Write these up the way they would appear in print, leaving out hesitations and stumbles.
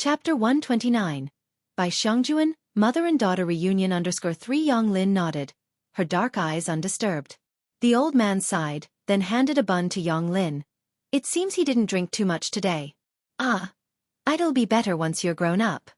Chapter 129. By Xiangjuan, Mother and Daughter Reunion _3 Yonglin nodded, her dark eyes undisturbed. The old man sighed, then handed a bun to Yonglin. It seems he didn't drink too much today. It'll be better once you're grown up.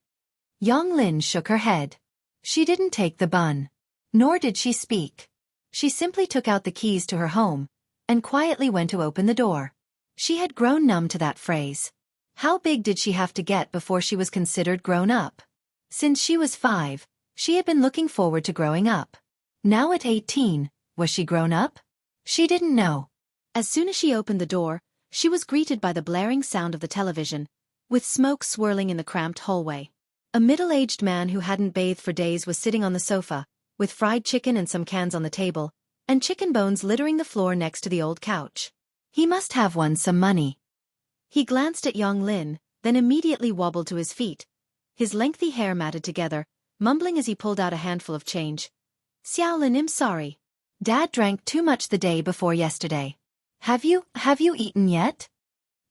Yonglin shook her head. She didn't take the bun. Nor did she speak. She simply took out the keys to her home, and quietly went to open the door. She had grown numb to that phrase. How big did she have to get before she was considered grown up? Since she was 5, she had been looking forward to growing up. Now at 18, was she grown up? She didn't know. As soon as she opened the door, she was greeted by the blaring sound of the television, with smoke swirling in the cramped hallway. A middle-aged man who hadn't bathed for days was sitting on the sofa, with fried chicken and some cans on the table, and chicken bones littering the floor next to the old couch. He must have won some money. He glanced at Yonglin, then immediately wobbled to his feet, his lengthy hair matted together, mumbling as he pulled out a handful of change. Xiaolin, I'm sorry. Dad drank too much the day before yesterday. Have you eaten yet?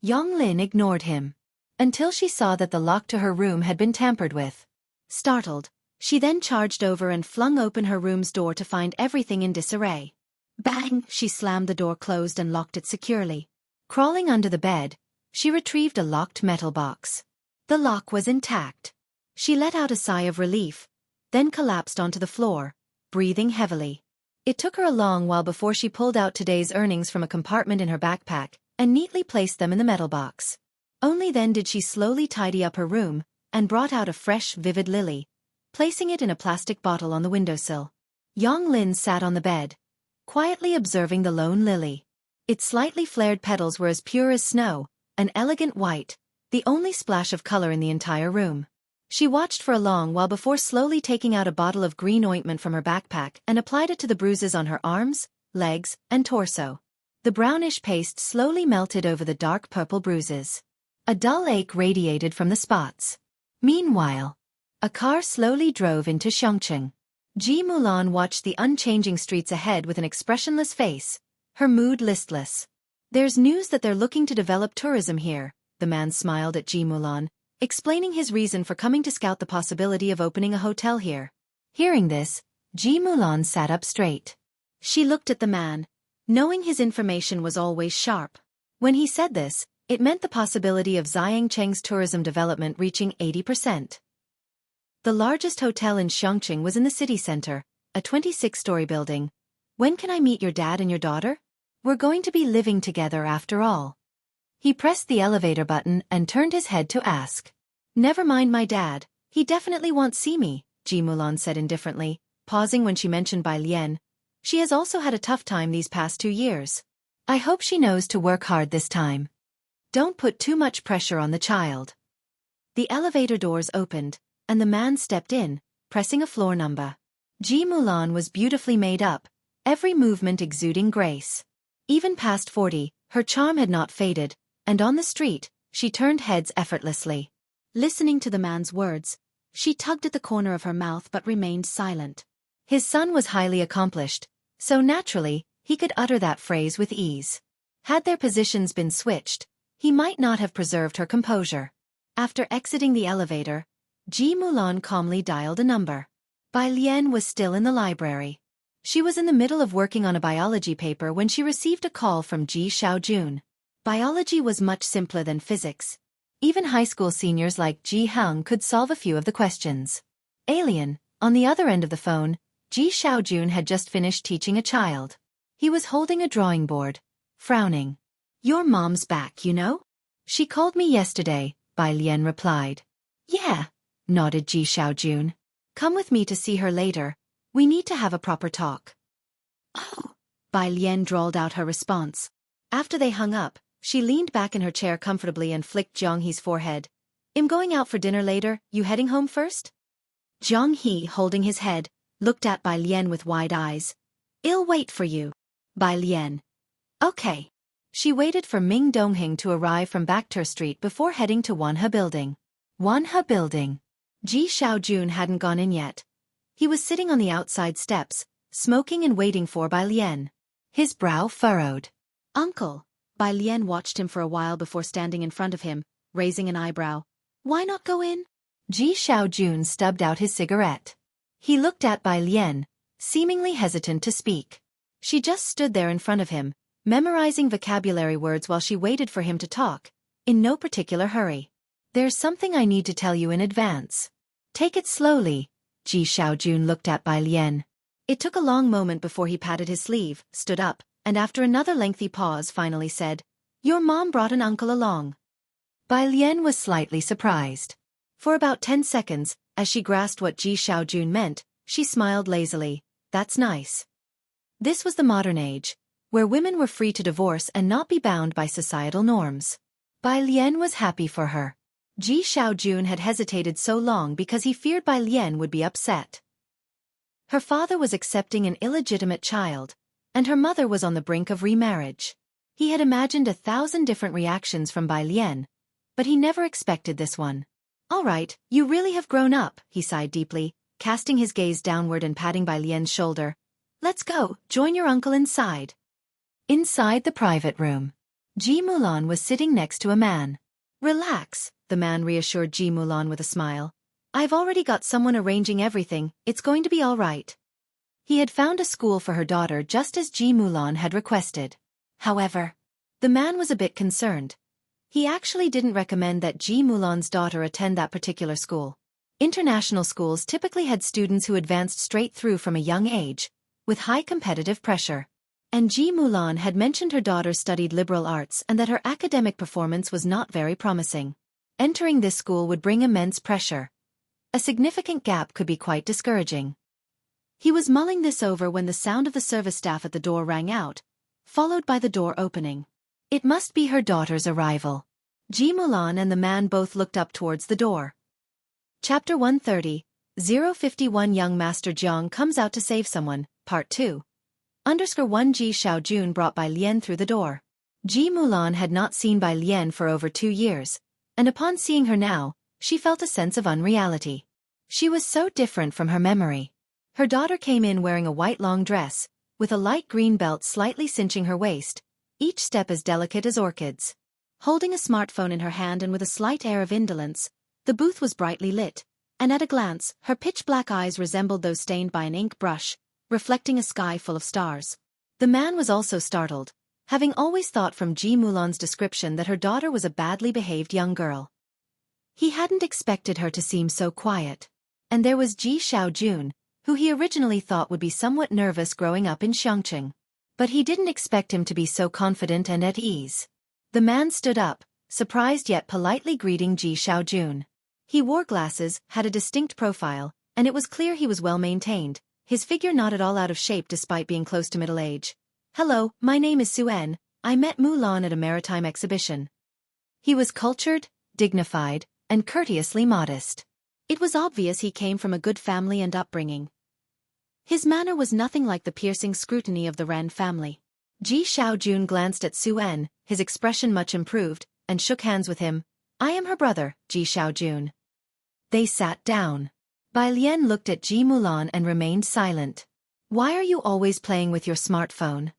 Yonglin ignored him, until she saw that the lock to her room had been tampered with. Startled, she then charged over and flung open her room's door to find everything in disarray. Bang! She slammed the door closed and locked it securely. Crawling under the bed, she retrieved a locked metal box. The lock was intact. She let out a sigh of relief, then collapsed onto the floor, breathing heavily. It took her a long while before she pulled out today's earnings from a compartment in her backpack and neatly placed them in the metal box. Only then did she slowly tidy up her room and brought out a fresh, vivid lily, placing it in a plastic bottle on the windowsill. Yonglin sat on the bed, quietly observing the lone lily. Its slightly flared petals were as pure as snow, an elegant white, the only splash of color in the entire room. She watched for a long while before slowly taking out a bottle of green ointment from her backpack and applied it to the bruises on her arms, legs, and torso. The brownish paste slowly melted over the dark purple bruises. A dull ache radiated from the spots. Meanwhile, a car slowly drove into Xueqi. Ji Mulan watched the unchanging streets ahead with an expressionless face, her mood listless. There's news that they're looking to develop tourism here, the man smiled at Ji Mulan, explaining his reason for coming to scout the possibility of opening a hotel here. Hearing this, Ji Mulan sat up straight. She looked at the man, knowing his information was always sharp. When he said this, it meant the possibility of Xiangcheng's tourism development reaching 80%. The largest hotel in Xueqi was in the city center, a 26-story building. When can I meet your dad and your daughter? We're going to be living together after all. He pressed the elevator button and turned his head to ask. Never mind my dad, he definitely won't see me, Ji Mulan said indifferently, pausing when she mentioned Bai Lian. She has also had a tough time these past 2 years. I hope she knows to work hard this time. Don't put too much pressure on the child. The elevator doors opened, and the man stepped in, pressing a floor number. Ji Mulan was beautifully made up, every movement exuding grace. Even past 40, her charm had not faded, and on the street, she turned heads effortlessly. Listening to the man's words, she tugged at the corner of her mouth but remained silent. His son was highly accomplished, so naturally, he could utter that phrase with ease. Had their positions been switched, he might not have preserved her composure. After exiting the elevator, Ji Mulan calmly dialed a number. Bai Lian was still in the library. She was in the middle of working on a biology paper when she received a call from Ji Xiaojun. Biology was much simpler than physics. Even high school seniors like Ji Heng could solve a few of the questions. Alien, on the other end of the phone, Ji Xiaojun had just finished teaching a child. He was holding a drawing board, frowning. Your mom's back, you know? She called me yesterday, Bai Lian replied. Yeah, nodded Ji Xiaojun. Come with me to see her later. We need to have a proper talk. Oh, Bai Lian drawled out her response. After they hung up, she leaned back in her chair comfortably and flicked Zhang He's forehead. I'm going out for dinner later, you heading home first? Zhang He, holding his head, looked at Bai Lian with wide eyes. I'll wait for you. Bai Lian. Okay. She waited for Ming Dongheng to arrive from Bakhtur Street before heading to Wanhe Building. Wanhe Building. Ji Xiaojun hadn't gone in yet. He was sitting on the outside steps, smoking and waiting for Bai Lian. His brow furrowed. Uncle. Bai Lian watched him for a while before standing in front of him, raising an eyebrow. Why not go in? Ji Xiaojun stubbed out his cigarette. He looked at Bai Lian, seemingly hesitant to speak. She just stood there in front of him, memorizing vocabulary words while she waited for him to talk, in no particular hurry. There's something I need to tell you in advance. Take it slowly. Ji Xiaojun looked at Bai Lian. It took a long moment before he patted his sleeve, stood up, and after another lengthy pause finally said, Your mom brought an uncle along. Bai Lian was slightly surprised. For about 10 seconds, as she grasped what Ji Xiaojun meant, she smiled lazily. That's nice. This was the modern age, where women were free to divorce and not be bound by societal norms. Bai Lian was happy for her. Ji Xiaojun had hesitated so long because he feared Bai Lian would be upset. Her father was accepting an illegitimate child, and her mother was on the brink of remarriage. He had imagined 1,000 different reactions from Bai Lian, but he never expected this one. All right, you really have grown up, he sighed deeply, casting his gaze downward and patting Bai Lian's shoulder. Let's go, join your uncle inside. Inside the private room, Ji Mulan was sitting next to a man. Relax, the man reassured Ji Mulan with a smile. I've already got someone arranging everything, it's going to be all right. He had found a school for her daughter just as Ji Mulan had requested. However, the man was a bit concerned. He actually didn't recommend that Ji Mulan's daughter attend that particular school. International schools typically had students who advanced straight through from a young age, with high competitive pressure. And Ji Mulan had mentioned her daughter studied liberal arts and that her academic performance was not very promising. Entering this school would bring immense pressure. A significant gap could be quite discouraging. He was mulling this over when the sound of the service staff at the door rang out, followed by the door opening. It must be her daughter's arrival. Ji Mulan and the man both looked up towards the door. Chapter 130, 051 Young Master Jiang comes out to save someone, Part 2. _1 Ji Xiaojun brought Bai Lian through the door. Ji Mulan had not seen Bai Lian for over 2 years, and upon seeing her now, she felt a sense of unreality. She was so different from her memory. Her daughter came in wearing a white long dress, with a light green belt slightly cinching her waist, each step as delicate as orchids. Holding a smartphone in her hand and with a slight air of indolence, the booth was brightly lit, and at a glance, her pitch-black eyes resembled those stained by an ink brush, reflecting a sky full of stars. The man was also startled, having always thought from Ji Mulan's description that her daughter was a badly behaved young girl. He hadn't expected her to seem so quiet. And there was Ji Xiaojun, who he originally thought would be somewhat nervous growing up in Xiangqing. But he didn't expect him to be so confident and at ease. The man stood up, surprised yet politely greeting Ji Xiaojun. He wore glasses, had a distinct profile, and it was clear he was well maintained, his figure not at all out of shape despite being close to middle age. Hello, my name is Xueqi. I met Mulan at a maritime exhibition. He was cultured, dignified, and courteously modest. It was obvious he came from a good family and upbringing. His manner was nothing like the piercing scrutiny of the Ren family. Ji Xiaojun glanced at Xueqi, his expression much improved, and shook hands with him. I am her brother, Ji Xiaojun. They sat down. Bai Lian looked at Ji Mulan and remained silent. Why are you always playing with your smartphone?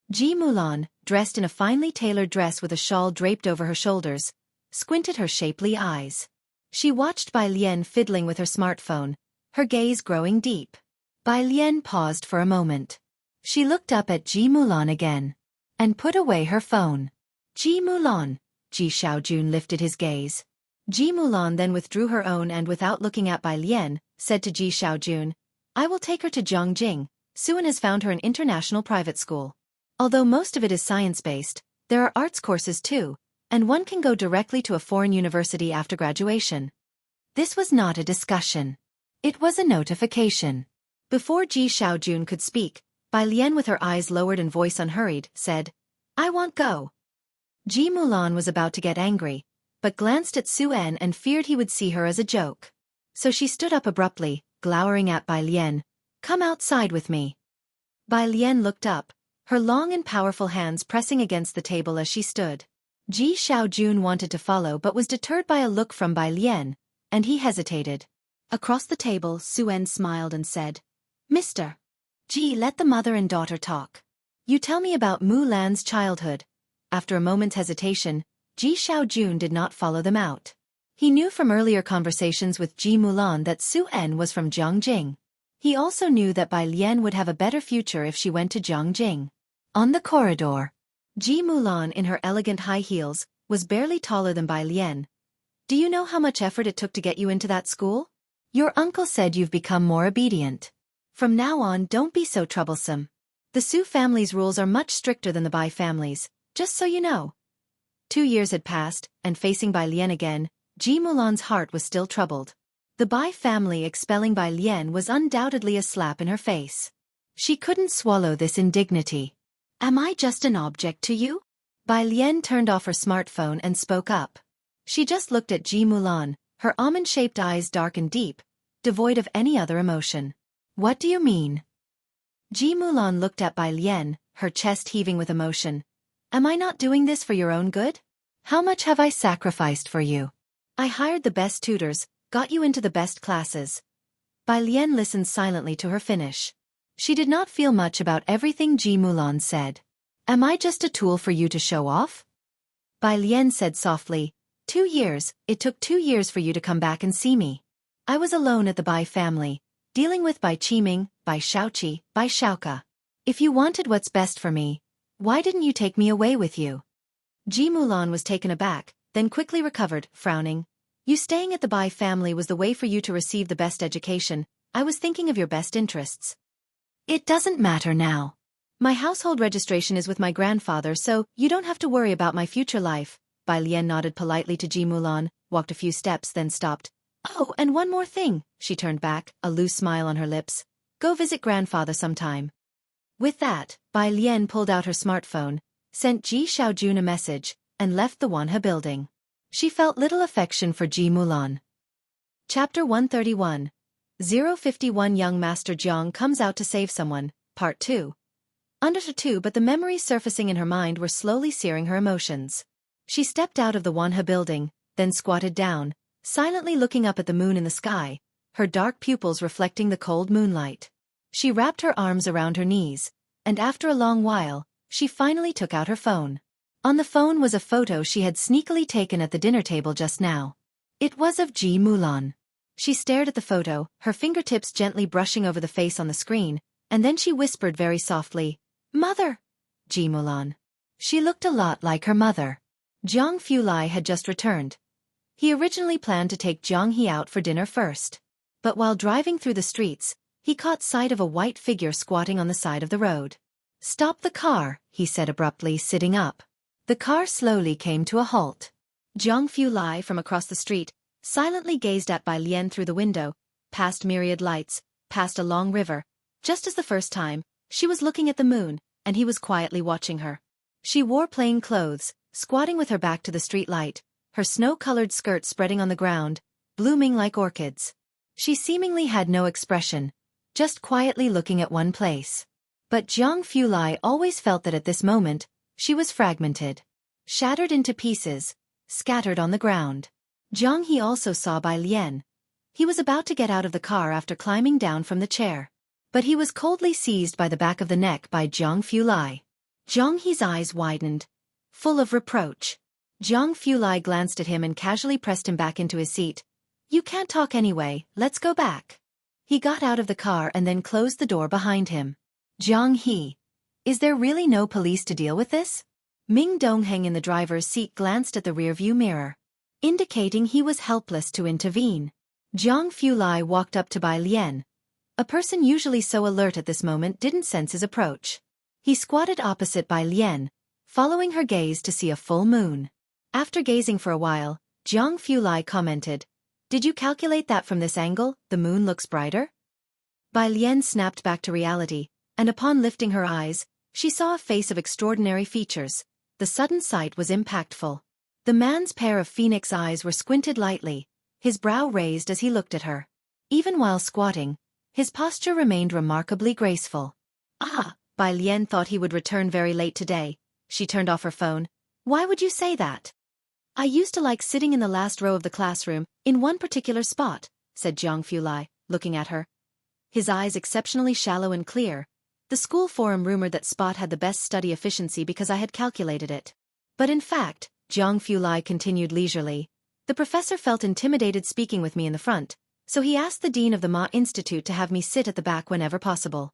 Ji Mulan, dressed in a finely tailored dress with a shawl draped over her shoulders, squinted her shapely eyes. She watched Bai Lian fiddling with her smartphone, her gaze growing deep. Bai Lian paused for a moment. She looked up at Ji Mulan again, and put away her phone. Ji Mulan, Ji Xiaojun lifted his gaze. Ji Mulan then withdrew her own and without looking at Bai Lian, said to Ji Xiaojun, I will take her to Zhongjing. Xuan has found her an international private school. Although most of it is science-based, there are arts courses too, and one can go directly to a foreign university after graduation. This was not a discussion. It was a notification. Before Ji Xiaojun could speak, Bai Lian with her eyes lowered and voice unhurried, said, I won't go. Ji Mulan was about to get angry, but glanced at Xueqi and feared he would see her as a joke. So she stood up abruptly, glowering at Bai Lian. Come outside with me. Bai Lian looked up, her long and powerful hands pressing against the table as she stood. Ji Xiaojun wanted to follow but was deterred by a look from Bai Lian, and he hesitated. Across the table, Xueqi smiled and said, Mr. Ji, let the mother and daughter talk. You tell me about Mulan's childhood. After a moment's hesitation, Ji Xiaojun did not follow them out. He knew from earlier conversations with Ji Mulan that Su En was from Jiangjing. He also knew that Bai Lian would have a better future if she went to Jiangjing. On the corridor, Ji Mulan in her elegant high heels was barely taller than Bai Lian. Do you know how much effort it took to get you into that school? Your uncle said you've become more obedient. From now on, don't be so troublesome. The Su family's rules are much stricter than the Bai family's, just so you know. 2 years had passed, and facing Bai Lian again, Ji Mulan's heart was still troubled. The Bai family expelling Bai Lian was undoubtedly a slap in her face. She couldn't swallow this indignity. Am I just an object to you? Bai Lian turned off her smartphone and spoke up. She just looked at Ji Mulan, her almond-shaped eyes dark and deep, devoid of any other emotion. What do you mean? Ji Mulan looked at Bai Lian, her chest heaving with emotion. Am I not doing this for your own good? How much have I sacrificed for you? I hired the best tutors, got you into the best classes. Bai Lian listened silently to her finish. She did not feel much about everything Ji Mulan said. Am I just a tool for you to show off? Bai Lian said softly, 2 years, it took 2 years for you to come back and see me. I was alone at the Bai family, dealing with Bai Qiming, Bai Xueqi, Bai Shaoka. If you wanted what's best for me, why didn't you take me away with you? Ji Mulan was taken aback, then quickly recovered, frowning. You staying at the Bai family was the way for you to receive the best education. I was thinking of your best interests. It doesn't matter now. My household registration is with my grandfather, so you don't have to worry about my future life. Bai Lian nodded politely to Ji Mulan, walked a few steps, then stopped. Oh, and one more thing, she turned back, a loose smile on her lips. Go visit grandfather sometime. With that, Bai Lian pulled out her smartphone, sent Ji Xiaojun a message, and left the Wanhe building. She felt little affection for Ji Mulan. Chapter 131. 051 Young Master Jiang comes out to save someone, Part 2. Under her too, but the memories surfacing in her mind were slowly searing her emotions. She stepped out of the Wanhe building, then squatted down, silently looking up at the moon in the sky, her dark pupils reflecting the cold moonlight. She wrapped her arms around her knees, and after a long while, she finally took out her phone. On the phone was a photo she had sneakily taken at the dinner table just now. It was of Ji Mulan. She stared at the photo, her fingertips gently brushing over the face on the screen, and then she whispered very softly, Mother! Ji Mulan. She looked a lot like her mother. Jiang Fulai had just returned. He originally planned to take Jiang He out for dinner first. But while driving through the streets, he caught sight of a white figure squatting on the side of the road. Stop the car, he said abruptly, sitting up. The car slowly came to a halt. Jiang Fulai from across the street silently gazed at Bai Lian through the window, past myriad lights, past a long river. Just as the first time, she was looking at the moon, and he was quietly watching her. She wore plain clothes, squatting with her back to the street light, her snow-colored skirt spreading on the ground, blooming like orchids. She seemingly had no expression, just quietly looking at one place. But Jiang Fulai always felt that at this moment, she was fragmented, shattered into pieces, scattered on the ground. Jiang He also saw Bai Lian. He was about to get out of the car after climbing down from the chair. But he was coldly seized by the back of the neck by Jiang Fulai. Jiang He's eyes widened, full of reproach. Jiang Fulai glanced at him and casually pressed him back into his seat. You can't talk anyway, let's go back. He got out of the car and then closed the door behind him. Jiang He. Is there really no police to deal with this? Ming Dongheng in the driver's seat glanced at the rearview mirror, indicating he was helpless to intervene. Jiang Fulai walked up to Bai Lian. A person usually so alert at this moment didn't sense his approach. He squatted opposite Bai Lian, following her gaze to see a full moon. After gazing for a while, Jiang Fulai commented, Did you calculate that from this angle, the moon looks brighter? Bai Lian snapped back to reality, and upon lifting her eyes, she saw a face of extraordinary features. The sudden sight was impactful. The man's pair of phoenix eyes were squinted lightly, his brow raised as he looked at her. Even while squatting, his posture remained remarkably graceful. Ah, Bai Lian thought he would return very late today. She turned off her phone. Why would you say that? I used to like sitting in the last row of the classroom, in one particular spot, said Jiang Fulai, looking at her. His eyes exceptionally shallow and clear. The school forum rumored that spot had the best study efficiency because I had calculated it. But in fact, Jiang Fulai continued leisurely, The professor felt intimidated speaking with me in the front, so he asked the dean of the Ma Institute to have me sit at the back whenever possible.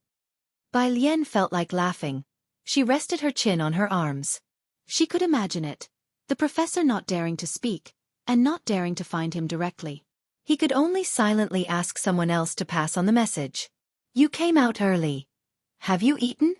Bai Lian felt like laughing. She rested her chin on her arms. She could imagine it. The professor not daring to speak, and not daring to find him directly. He could only silently ask someone else to pass on the message. You came out early. Have you eaten?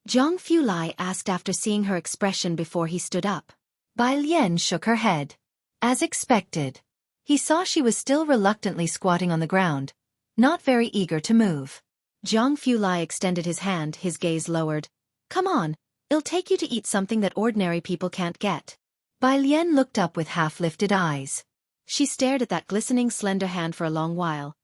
Zhang Fulai asked after seeing her expression before he stood up. Bai Lian shook her head. As expected. He saw she was still reluctantly squatting on the ground, not very eager to move. Zhang Fulai extended his hand, his gaze lowered. Come on, it'll take you to eat something that ordinary people can't get. Bai Lian looked up with half-lifted eyes. She stared at that glistening slender hand for a long while.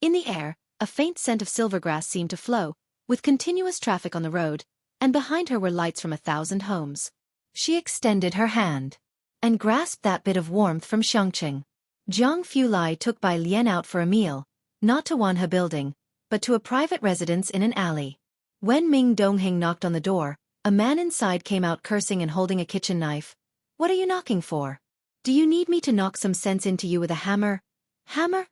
In the air, a faint scent of silvergrass seemed to flow, with continuous traffic on the road, and behind her were lights from 1,000 homes. She extended her hand and grasped that bit of warmth from Xueqi. Zhang Fulai took Bai Lian out for a meal, not to Wanhe building, but to a private residence in an alley. When Ming Dongheng knocked on the door, a man inside came out cursing and holding a kitchen knife. What are you knocking for? Do you need me to knock some sense into you with a hammer? Hammer?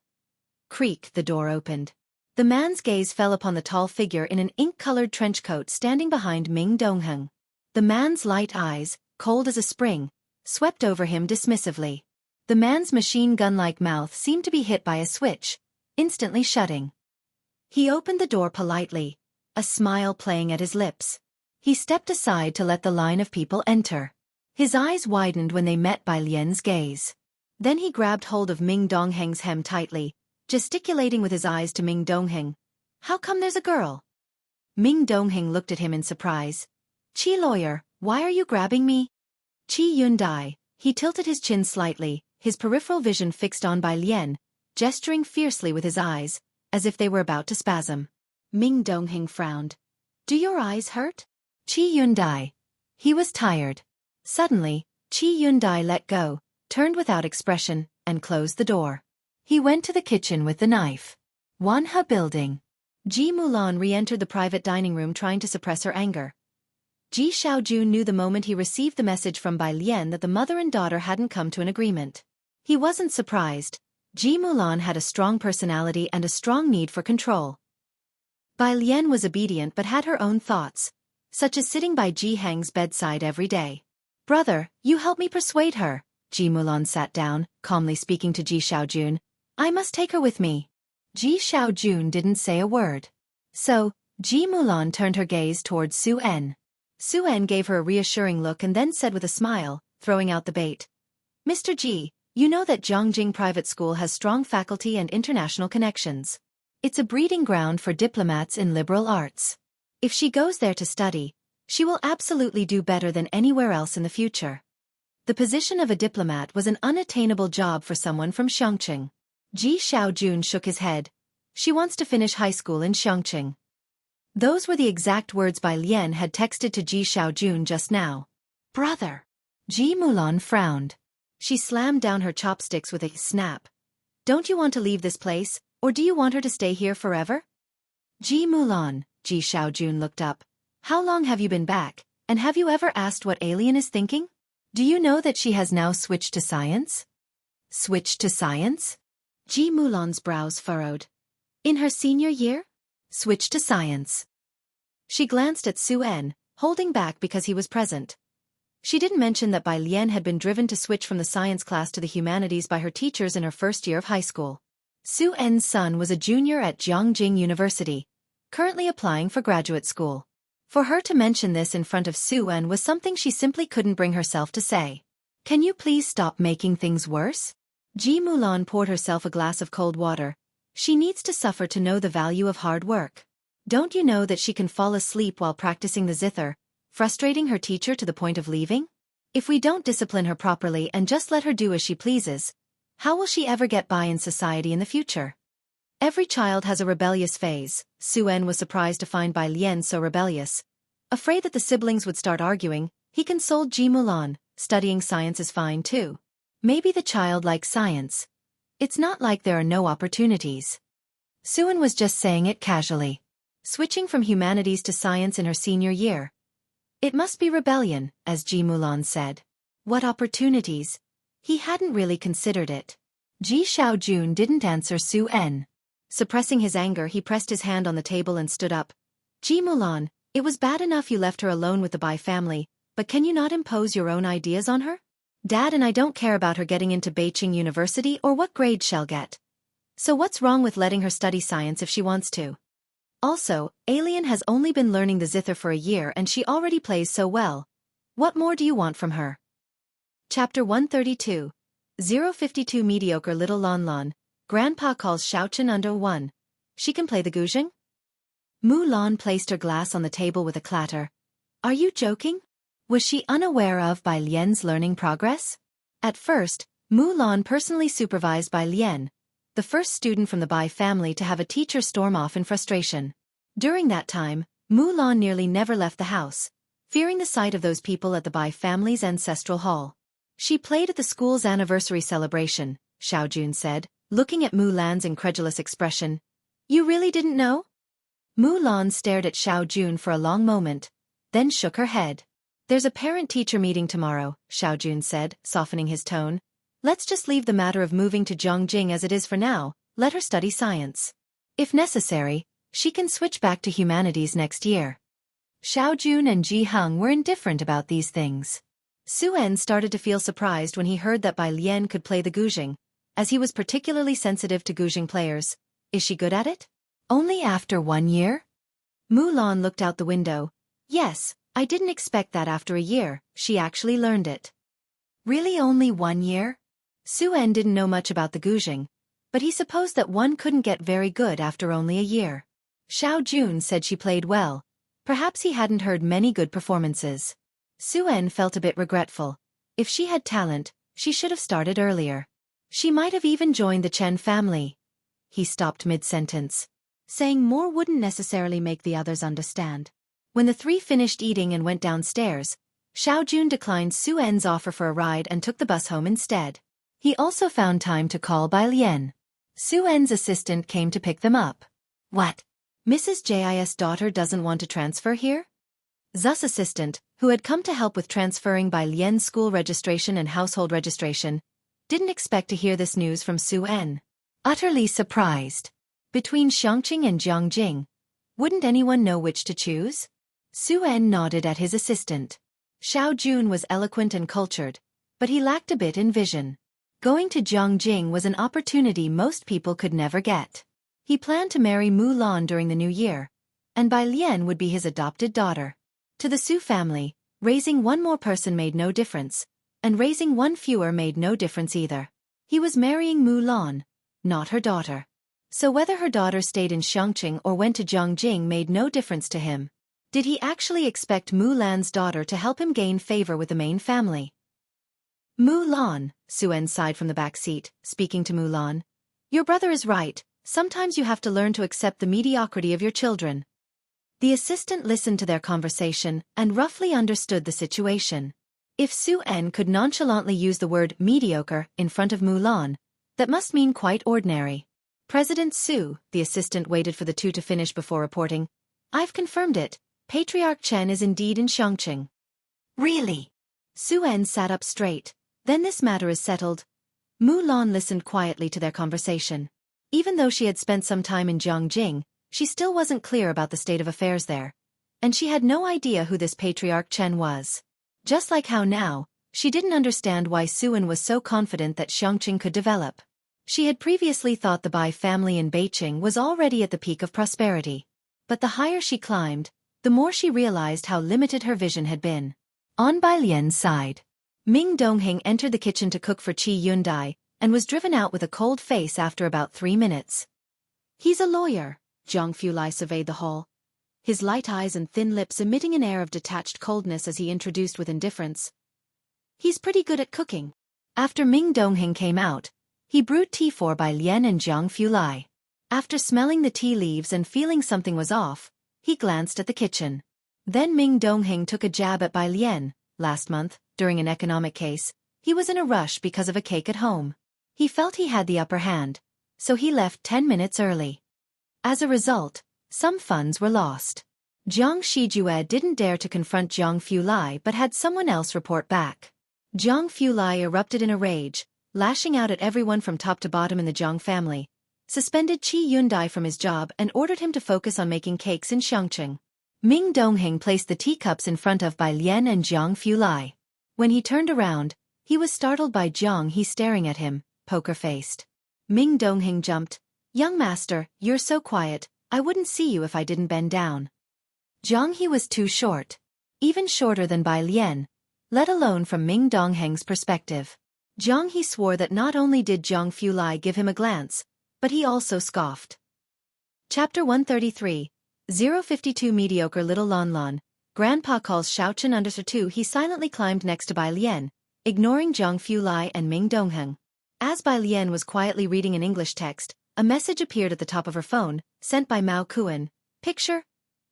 Creak, the door opened. The man's gaze fell upon the tall figure in an ink-colored trench coat standing behind Ming Dongheng. The man's light eyes, cold as a spring, swept over him dismissively. The man's machine gun-like mouth seemed to be hit by a switch, instantly shutting. He opened the door politely, a smile playing at his lips. He stepped aside to let the line of people enter. His eyes widened when they met Bai Lian's gaze. Then he grabbed hold of Ming Dongheng's hem tightly, gesticulating with his eyes to Ming Dongheng. How come there's a girl? Ming Dongheng looked at him in surprise. Qi lawyer, why are you grabbing me? Qi Yundai, he tilted his chin slightly, his peripheral vision fixed on Bai Lian, gesturing fiercely with his eyes, as if they were about to spasm. Ming Dongheng frowned. Do your eyes hurt? Qi Yundai. He was tired. Suddenly, Qi Yundai let go, turned without expression, and closed the door. He went to the kitchen with the knife. Wanhe building. Ji Mulan re-entered the private dining room trying to suppress her anger. Ji Xiaojun knew the moment he received the message from Bai Lian that the mother and daughter hadn't come to an agreement. He wasn't surprised. Ji Mulan had a strong personality and a strong need for control. Bai Lian was obedient but had her own thoughts, such as sitting by Ji Heng's bedside every day. Brother, you help me persuade her. Ji Mulan sat down, calmly speaking to Ji Xiaojun. I must take her with me. Ji Xiaojun didn't say a word. So, Ji Mulan turned her gaze towards Su En. Su En gave her a reassuring look and then said with a smile, throwing out the bait. Mr. Ji, you know that Zhongjing Private School has strong faculty and international connections. It's a breeding ground for diplomats in liberal arts. If she goes there to study, she will absolutely do better than anywhere else in the future. The position of a diplomat was an unattainable job for someone from Xueqi. Ji Xiaojun shook his head. She wants to finish high school in Xueqi. Those were the exact words Bai Lian had texted to Ji Xiaojun just now. Brother. Ji Mulan frowned. She slammed down her chopsticks with a snap. Don't you want to leave this place, or do you want her to stay here forever? Ji Mulan, Ji Xiaojun looked up. How long have you been back, and have you ever asked what alien is thinking? Do you know that she has now switched to science? Switched to science? Ji Mulan's brows furrowed. In her senior year? Switched to science. She glanced at Su En, holding back because he was present. She didn't mention that Bai Lian had been driven to switch from the science class to the humanities by her teachers in her first year of high school. Su En's son was a junior at Zhongjing University, currently applying for graduate school. For her to mention this in front of Su En was something she simply couldn't bring herself to say. Can you please stop making things worse? Ji Mulan poured herself a glass of cold water. She needs to suffer to know the value of hard work. Don't you know that she can fall asleep while practicing the zither, frustrating her teacher to the point of leaving? If we don't discipline her properly and just let her do as she pleases, how will she ever get by in society in the future? Every child has a rebellious phase. Su En was surprised to find Bai Lian so rebellious. Afraid that the siblings would start arguing, he consoled Ji Mulan, studying science is fine too. Maybe the child likes science. It's not like there are no opportunities. Su En was just saying it casually. Switching from humanities to science in her senior year. It must be rebellion, as Ji Mulan said. What opportunities? He hadn't really considered it. Ji Xiaojun didn't answer Su-en. Suppressing his anger, he pressed his hand on the table and stood up. Ji Mulan, it was bad enough you left her alone with the Bai family, but can you not impose your own ideas on her? Dad and I don't care about her getting into Beijing University or what grade she'll get. So what's wrong with letting her study science if she wants to? Also, Alien has only been learning the zither for a year and she already plays so well. What more do you want from her? Chapter 132. 052 Mediocre Little Lon Lon. Grandpa calls Xiaochen under 1. She can play the guzheng? Mulan placed her glass on the table with a clatter. Are you joking? Was she unaware of Bai Lian's learning progress? At first, Mulan personally supervised Bai Lian, the first student from the Bai family to have a teacher storm off in frustration. During that time, Mulan nearly never left the house, fearing the sight of those people at the Bai family's ancestral hall. She played at the school's anniversary celebration, Xiaojun said, looking at Mulan's incredulous expression. You really didn't know? Mulan stared at Xiaojun for a long moment, then shook her head. There's a parent-teacher meeting tomorrow, Xiaojun said, softening his tone. Let's just leave the matter of moving to Zhongjing as it is for now, let her study science. If necessary, she can switch back to humanities next year. Xiaojun and Ji Heng were indifferent about these things. Su-en started to feel surprised when he heard that Bai Lian could play the guzheng, as he was particularly sensitive to guzheng players. Is she good at it? Only after 1 year? Mulan looked out the window. Yes, I didn't expect that after a year, she actually learned it. Really only 1 year? Su-en didn't know much about the guzheng, but he supposed that one couldn't get very good after only a year. Xiaojun said she played well. Perhaps he hadn't heard many good performances. Su-en felt a bit regretful. If she had talent, she should have started earlier. She might have even joined the Chen family. He stopped mid-sentence. Saying more wouldn't necessarily make the others understand. When the three finished eating and went downstairs, Xiaojun declined Su-en's offer for a ride and took the bus home instead. He also found time to call Bai Lian. Su-en's assistant came to pick them up. What? Mrs. Jis' daughter doesn't want to transfer here? Zh's assistant, who had come to help with transferring Bai Lian's school registration and household registration, didn't expect to hear this news from Su-en. Utterly surprised. Between Xiangqing and Zhongjing, wouldn't anyone know which to choose? Su-en nodded at his assistant. Xiaojun was eloquent and cultured, but he lacked a bit in vision. Going to Zhongjing was an opportunity most people could never get. He planned to marry Mulan during the new year, and Bai Lian would be his adopted daughter. To the Su family, raising one more person made no difference, and raising one fewer made no difference either. He was marrying Mulan, not her daughter. So whether her daughter stayed in Xiangqing or went to Zhongjing made no difference to him. Did he actually expect Mulan's daughter to help him gain favor with the main family? Mulan, Su-en sighed from the back seat, speaking to Mulan. Your brother is right, sometimes you have to learn to accept the mediocrity of your children. The assistant listened to their conversation and roughly understood the situation. If Su-en could nonchalantly use the word mediocre in front of Mulan, that must mean quite ordinary. President Su, the assistant waited for the two to finish before reporting. I've confirmed it. Patriarch Chen is indeed in Xiangqing. Really? Su-en sat up straight. Then this matter is settled. Mulan listened quietly to their conversation. Even though she had spent some time in Zhongjing, she still wasn't clear about the state of affairs there. And she had no idea who this Patriarch Chen was. Just like how now, she didn't understand why Su-en was so confident that Xiangqing could develop. She had previously thought the Bai family in Beijing was already at the peak of prosperity. But the higher she climbed, the more she realized how limited her vision had been. On Bai Lian's side, Ming Dongheng entered the kitchen to cook for Qi Yundai, and was driven out with a cold face after about 3 minutes. He's a lawyer, Zhang Fulai surveyed the hall. His light eyes and thin lips emitting an air of detached coldness as he introduced with indifference. He's pretty good at cooking. After Ming Dongheng came out, he brewed tea for Bai Lian and Zhang Fulai. After smelling the tea leaves and feeling something was off, he glanced at the kitchen. Then Ming Dongheng took a jab at Bai Lian. Last month, during an economic case, he was in a rush because of a cake at home. He felt he had the upper hand, so he left 10 minutes early. As a result, some funds were lost. Jiang Shijue didn't dare to confront Zhang Fulai but had someone else report back. Zhang Fulai erupted in a rage, lashing out at everyone from top to bottom in the Zhang family, suspended Qi Yundai from his job and ordered him to focus on making cakes in Xiangqing. Ming Dongheng placed the teacups in front of Bai Lian and Zhang Fulai. When he turned around, he was startled by Zhang He staring at him, poker-faced. Ming Dongheng jumped. "Young master, you're so quiet, I wouldn't see you if I didn't bend down." Zhang He was too short. Even shorter than Bai Lian, let alone from Ming Dongheng's perspective. Zhang He swore that not only did Zhang Fulai give him a glance, but he also scoffed. Chapter 133, 052 Mediocre Little Lon Lon. Grandpa calls Shaochen under two. He silently climbed next to Bai Lian, ignoring Zhang Fulai and Ming Dongheng. As Bai Lian was quietly reading an English text, a message appeared at the top of her phone, sent by Mao Kuan. Picture?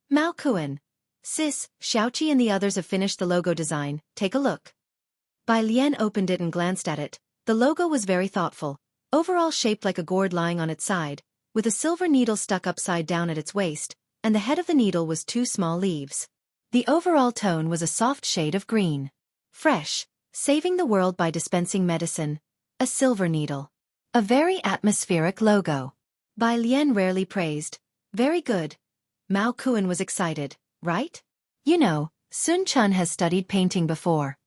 Mao Kuan. "Sis, Xueqi and the others have finished the logo design, take a look." Bai Lian opened it and glanced at it. The logo was very thoughtful, overall shaped like a gourd lying on its side, with a silver needle stuck upside down at its waist, and the head of the needle was two small leaves. The overall tone was a soft shade of green. Fresh, saving the world by dispensing medicine. A silver needle. A very atmospheric logo. Bai Lian rarely praised. Very good. Mao Kuan was excited, right? You know, Sun Chun has studied painting before.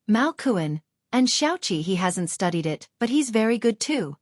Mao Kuan, and Xueqi he hasn't studied it, but he's very good too.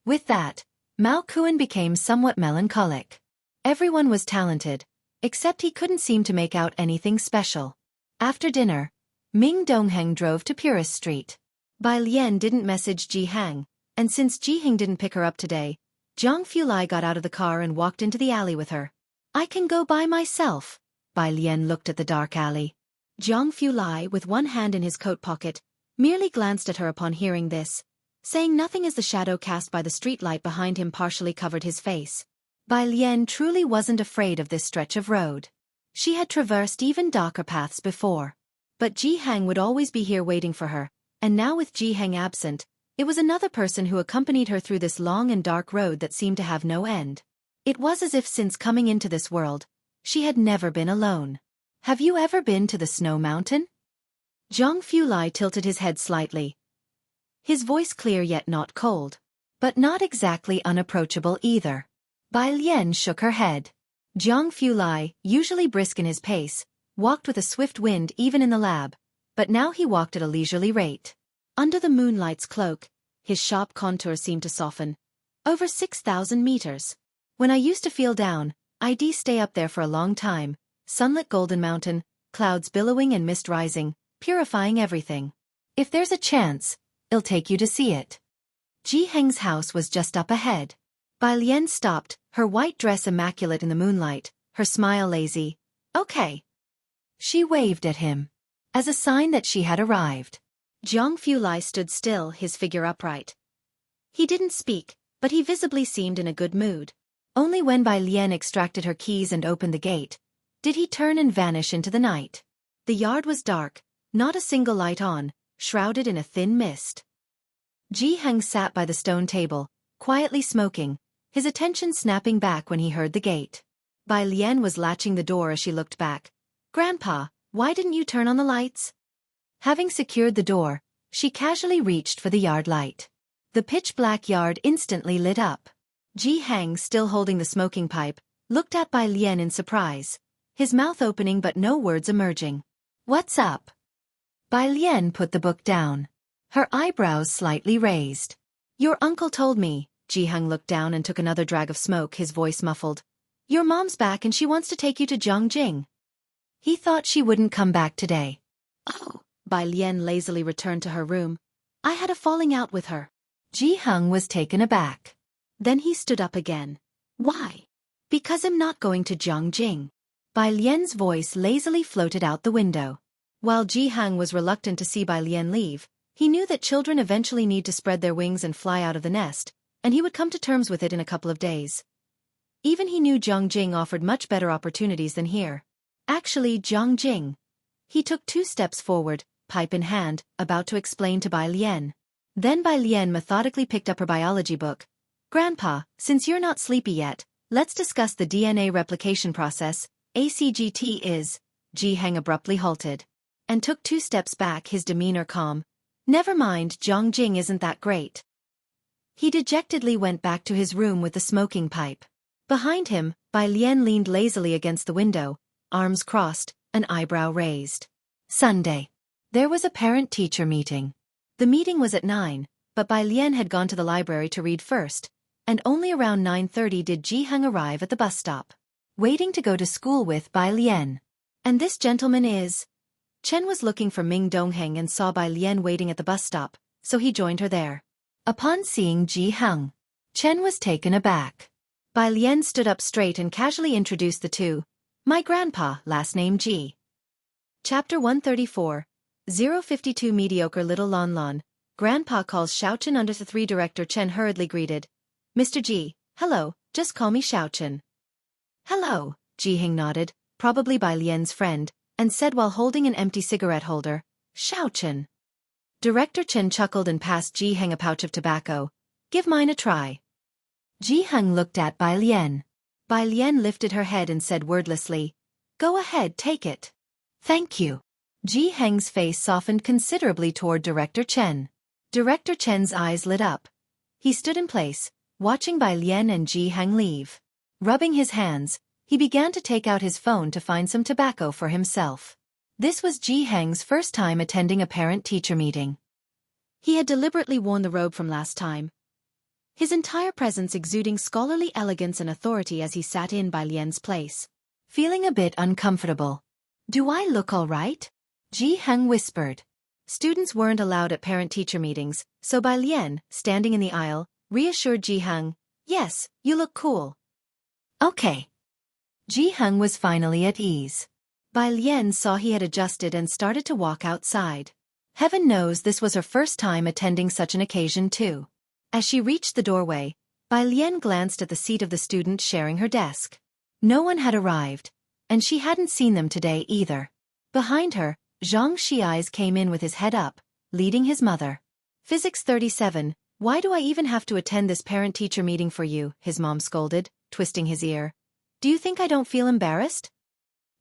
With that, Mao Kuan became somewhat melancholic. Everyone was talented, except he couldn't seem to make out anything special. After dinner, Ming Dongheng drove to Purist Street. Bai Lian didn't message Ji Hang, and since Ji Hing didn't pick her up today, Zhang Fulai got out of the car and walked into the alley with her. "I can go by myself." Bai Lian looked at the dark alley. Zhang Fulai, with one hand in his coat pocket, merely glanced at her upon hearing this, saying nothing as the shadow cast by the streetlight behind him partially covered his face. Bai Lian truly wasn't afraid of this stretch of road. She had traversed even darker paths before. But Ji Hang would always be here waiting for her, and now with Ji Hang absent, it was another person who accompanied her through this long and dark road that seemed to have no end. It was as if since coming into this world, she had never been alone. "Have you ever been to the Snow Mountain?" Zhang Fulai tilted his head slightly. His voice clear yet not cold. But not exactly unapproachable either. Bai Lian shook her head. Zhang Fulai, usually brisk in his pace, walked with a swift wind even in the lab, but now he walked at a leisurely rate. Under the moonlight's cloak, his sharp contour seemed to soften. Over 6,000 meters. When I used to feel down, I'd stay up there for a long time, sunlit golden mountain, clouds billowing and mist rising, purifying everything. If there's a chance, I'll take you to see it. Ji Heng's house was just up ahead. Bai Lian stopped, her white dress immaculate in the moonlight, her smile lazy. "Okay." She waved at him, as a sign that she had arrived. Zhang Fulai stood still, his figure upright. He didn't speak, but he visibly seemed in a good mood. Only when Bai Lian extracted her keys and opened the gate, did he turn and vanish into the night. The yard was dark, not a single light on, shrouded in a thin mist. Ji Heng sat by the stone table, quietly smoking, his attention snapping back when he heard the gate. Bai Lian was latching the door as she looked back. "Grandpa, why didn't you turn on the lights?" Having secured the door, she casually reached for the yard light. The pitch-black yard instantly lit up. Ji Heng, still holding the smoking pipe, looked at Bai Lian in surprise, his mouth opening but no words emerging. "What's up?" Bai Lian put the book down, her eyebrows slightly raised. "Your uncle told me." Ji Heng looked down and took another drag of smoke, his voice muffled. "Your mom's back and she wants to take you to Zhongjing." He thought she wouldn't come back today. "Oh." Bai Lian lazily returned to her room. "I had a falling out with her." Ji Heng was taken aback. Then he stood up again. "Why?" "Because I'm not going to Zhongjing." Bai Lian's voice lazily floated out the window. While Ji Heng was reluctant to see Bai Lian leave, he knew that children eventually need to spread their wings and fly out of the nest, and he would come to terms with it in a couple of days. Even he knew Zhongjing offered much better opportunities than here. Actually, Zhongjing. He took 2 steps forward, pipe in hand, about to explain to Bai Lian. Then Bai Lian methodically picked up her biology book. "Grandpa, since you're not sleepy yet, let's discuss the DNA replication process. ACGT is..." Ji Heng abruptly halted. and took 2 steps back, his demeanor calm. Never mind, Zhongjing isn't that great. He dejectedly went back to his room with the smoking pipe. Behind him, Bai Lian leaned lazily against the window, arms crossed, an eyebrow raised. Sunday. There was a parent-teacher meeting. The meeting was at 9, but Bai Lian had gone to the library to read first, and only around 9:30 did Ji Heng arrive at the bus stop. Waiting to go to school with Bai Lian. And this gentleman is... Chen was looking for Ming Dongheng and saw Bai Lian waiting at the bus stop, so he joined her there. Upon seeing Ji Heng, Chen was taken aback. Bai Lian stood up straight and casually introduced the two. My grandpa, last name Ji. Chapter 134. 052 Mediocre Little Lon Lon. Grandpa calls Xiaochen under the 3. Director Chen hurriedly greeted. Mr. Ji, hello, just call me Xiaochen. Hello, Ji Heng nodded, probably Bai Lian's friend, and said while holding an empty cigarette holder, Xiaochen. Director Chen chuckled and passed Ji Heng a pouch of tobacco. Give mine a try. Ji Heng looked at Bai Lian. Bai Lian lifted her head and said wordlessly, Go ahead, take it. Thank you. Ji Heng's face softened considerably toward Director Chen. Director Chen's eyes lit up. He stood in place, watching Bai Lian and Ji Heng leave. Rubbing his hands, he began to take out his phone to find some tobacco for himself. This was Ji Heng's first time attending a parent-teacher meeting. He had deliberately worn the robe from last time, his entire presence exuding scholarly elegance and authority as he sat in Bai Lian's place. Feeling a bit uncomfortable. Do I look all right? Ji Heng whispered. Students weren't allowed at parent-teacher meetings, so Bai Lian, standing in the aisle, reassured Ji Heng, Yes, you look cool. Okay. Ji Heng was finally at ease. Bai Lian saw he had adjusted and started to walk outside. Heaven knows this was her first time attending such an occasion too. As she reached the doorway, Bai Lian glanced at the seat of the student sharing her desk. No one had arrived, and she hadn't seen them today either. Behind her, Zhang Xiais came in with his head up, leading his mother. Physics 37, why do I even have to attend this parent-teacher meeting for you? His mom scolded, twisting his ear. Do you think I don't feel embarrassed?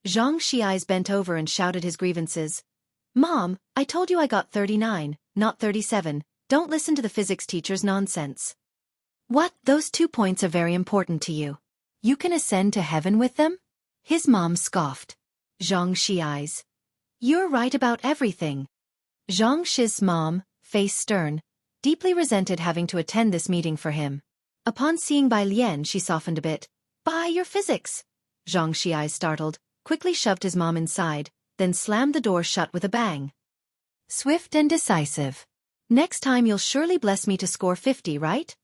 Zhang Xiais bent over and shouted his grievances. Mom, I told you I got 39, not 37. Don't listen to the physics teacher's nonsense. What? Those 2 points are very important to you. You can ascend to heaven with them? His mom scoffed. Zhang Xiais. You're right about everything. Zhang Shi's mom, face stern, deeply resented having to attend this meeting for him. Upon seeing Bai Lian, she softened a bit. Bai, your physics. Zhang Xiais, startled, quickly shoved his mom inside, then slammed the door shut with a bang. Swift and decisive. Next time you'll surely bless me to score 50, right?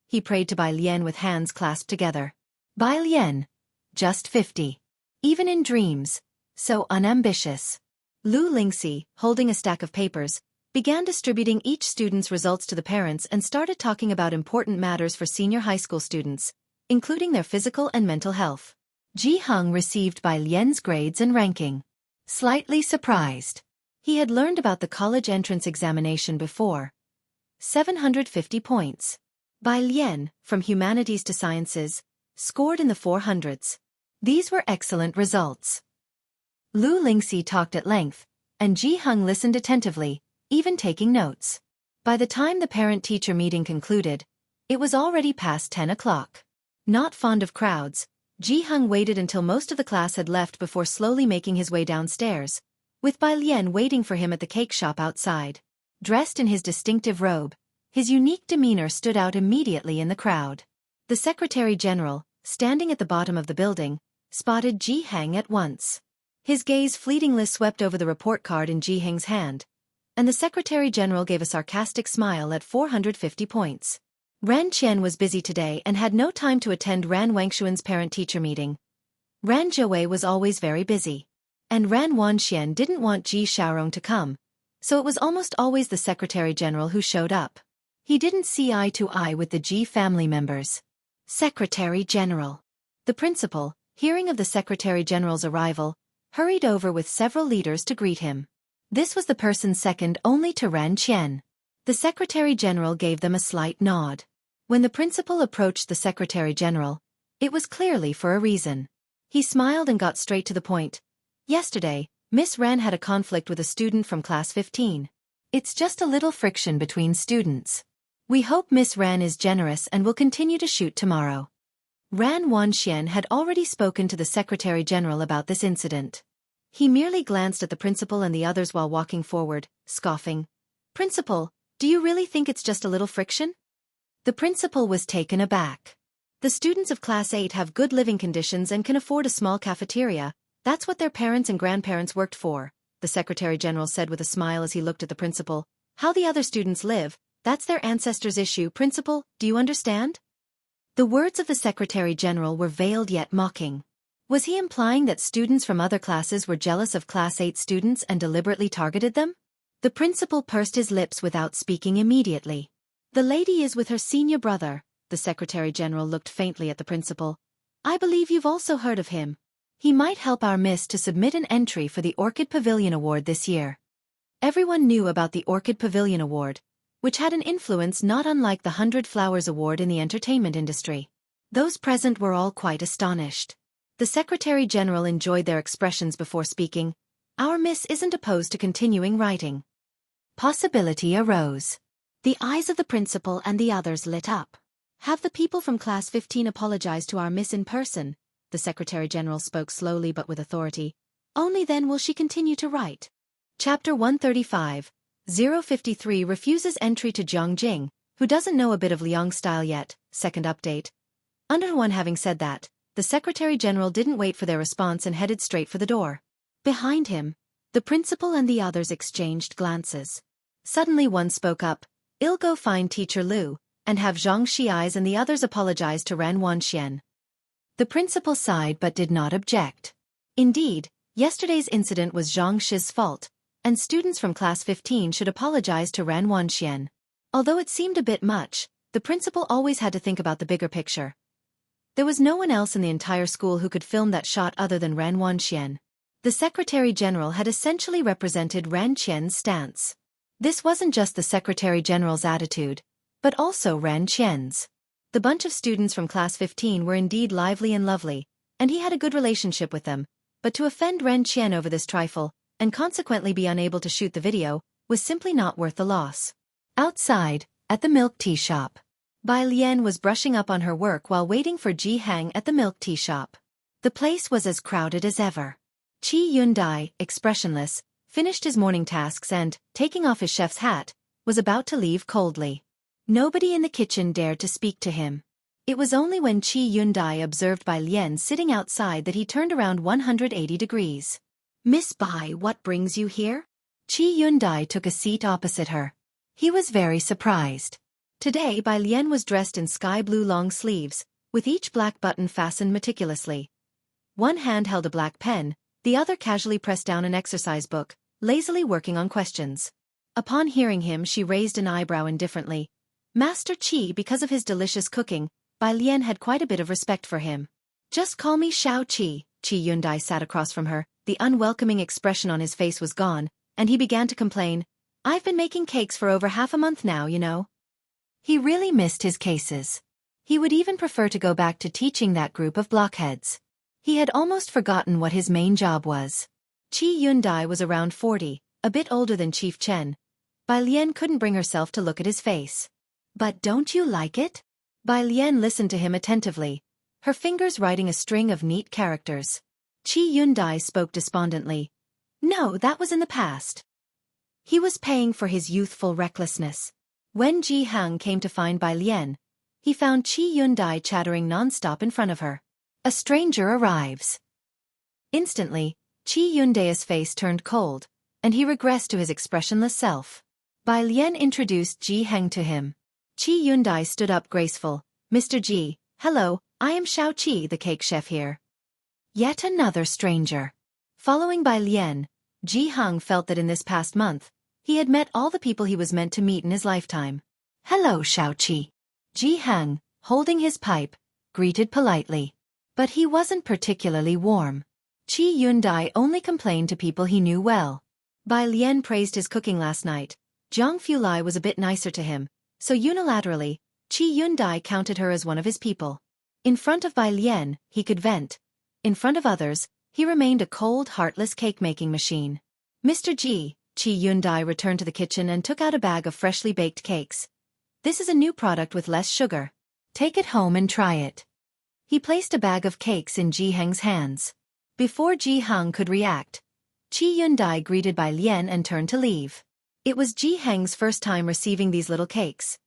He prayed to Bai Lian with hands clasped together. Bai Lian. Just 50. Even in dreams. So unambitious. Lu Lingxi, holding a stack of papers, began distributing each student's results to the parents and started talking about important matters for senior high school students, including their physical and mental health. Ji Heng received Bai Lian's grades and ranking. Slightly surprised. He had learned about the college entrance examination before. 750 points. Bai Lian, from humanities to sciences, scored in the 400s. These were excellent results. Lu Lingxi talked at length, and Ji Heng listened attentively, even taking notes. By the time the parent-teacher meeting concluded, it was already past 10 o'clock. Not fond of crowds, Ji Heng waited until most of the class had left before slowly making his way downstairs, with Bai Lian waiting for him at the cake shop outside. Dressed in his distinctive robe, his unique demeanor stood out immediately in the crowd. The Secretary General, standing at the bottom of the building, spotted Ji Heng at once. His gaze fleetingly swept over the report card in Ji Heng's hand, and the Secretary General gave a sarcastic smile at 450 points. Ran Qian was busy today and had no time to attend Ran Wangshuan's parent-teacher meeting. Ran Zhouwei was always very busy. And Ran Wanxian didn't want Ji Xiaorong to come, so it was almost always the Secretary General who showed up. He didn't see eye to eye with the Ji family members. Secretary General. The principal, hearing of the Secretary General's arrival, hurried over with several leaders to greet him. This was the person second only to Ran Qian. The Secretary General gave them a slight nod. When the principal approached the Secretary General, it was clearly for a reason. He smiled and got straight to the point. Yesterday, Miss Ran had a conflict with a student from class 15. It's just a little friction between students. We hope Miss Ran is generous and will continue to shoot tomorrow. Ran Wanxian had already spoken to the Secretary General about this incident. He merely glanced at the principal and the others while walking forward, scoffing. Principal, do you really think it's just a little friction? The principal was taken aback. The students of Class 8 have good living conditions and can afford a small cafeteria. That's what their parents and grandparents worked for, the Secretary General said with a smile as he looked at the principal. How the other students live, that's their ancestors' issue. Principal, do you understand? The words of the Secretary General were veiled yet mocking. Was he implying that students from other classes were jealous of Class 8 students and deliberately targeted them? The principal pursed his lips without speaking immediately. The lady is with her senior brother. The Secretary General looked faintly at the principal. I believe you've also heard of him. He might help our miss to submit an entry for the Orchid Pavilion Award this year. Everyone knew about the Orchid Pavilion Award, which had an influence not unlike the 100 Flowers Award in the entertainment industry. Those present were all quite astonished. The Secretary General enjoyed their expressions before speaking. Our miss isn't opposed to continuing writing. Possibility arose. The eyes of the principal and the others lit up. Have the people from Class 15 apologize to our miss in person? The Secretary General spoke slowly but with authority. Only then will she continue to write. Chapter 135. 053 refuses entry to Jiang Jing, who doesn't know a bit of Liang style yet. Second update. Under one having said that, the Secretary General didn't wait for their response and headed straight for the door. Behind him, the principal and the others exchanged glances. Suddenly one spoke up. I'll go find Teacher Liu, and have Zhang Xi's and the others apologize to Ran Wanxian. The principal sighed but did not object. Indeed, yesterday's incident was Zhang Shi's fault, and students from Class 15 should apologize to Ran Wanxian. Although it seemed a bit much, the principal always had to think about the bigger picture. There was no one else in the entire school who could film that shot other than Ran Wanxian. The Secretary General had essentially represented Ran Qian's stance. This wasn't just the Secretary General's attitude, but also Ran Qian's. The bunch of students from Class 15 were indeed lively and lovely, and he had a good relationship with them, but to offend Ran Qian over this trifle, and consequently be unable to shoot the video, was simply not worth the loss. Outside, at the milk tea shop, Bai Lian was brushing up on her work while waiting for Ji Hang at the milk tea shop. The place was as crowded as ever. Qi Yundai, expressionless, finished his morning tasks and, taking off his chef's hat, was about to leave coldly. Nobody in the kitchen dared to speak to him. It was only when Qi Yundai observed Bai Lian sitting outside that he turned around 180 degrees. Miss Bai, what brings you here? Qi Yundai took a seat opposite her. He was very surprised. Today Bai Lian was dressed in sky blue long sleeves, with each black button fastened meticulously. One hand held a black pen, the other casually pressed down an exercise book, lazily working on questions. Upon hearing him she raised an eyebrow indifferently. Master Qi, because of his delicious cooking, Bai Lian had quite a bit of respect for him. Just call me Xiao Qi. Qi Yundai sat across from her, the unwelcoming expression on his face was gone, and he began to complain. I've been making cakes for over half a month now, you know. He really missed his cases. He would even prefer to go back to teaching that group of blockheads. He had almost forgotten what his main job was. Qi Yundai was around 40, a bit older than Chief Chen. Bai Lian couldn't bring herself to look at his face. But don't you like it? Bai Lian listened to him attentively, her fingers writing a string of neat characters. Qi Yundai spoke despondently. No, that was in the past. He was paying for his youthful recklessness. When Ji Hang came to find Bai Lian, he found Qi Yundai chattering non-stop in front of her. A stranger arrives. Instantly, Qi Yundai's face turned cold, and he regressed to his expressionless self. Bai Lian introduced Ji Hang to him. Qi Yundai stood up graceful. Mr. Ji, hello, I am Xiao Qi, the cake chef here. Yet another stranger. Following Bai Lian, Ji Hang felt that in this past month, he had met all the people he was meant to meet in his lifetime. Hello, Xiao Qi. Ji Hang, holding his pipe, greeted politely. But he wasn't particularly warm. Qi Yundai only complained to people he knew well. Bai Lian praised his cooking last night. Zhang Fulai was a bit nicer to him, so unilaterally, Qi Yundai counted her as one of his people. In front of Bai Lian, he could vent. In front of others, he remained a cold, heartless cake-making machine. Mr. Ji, Chi Yundai returned to the kitchen and took out a bag of freshly baked cakes. This is a new product with less sugar. Take it home and try it. He placed a bag of cakes in Ji Heng's hands. Before Ji Heng could react, Chi Yundai greeted Bai Lian and turned to leave. It was Ji Heng's first time receiving these little cakes.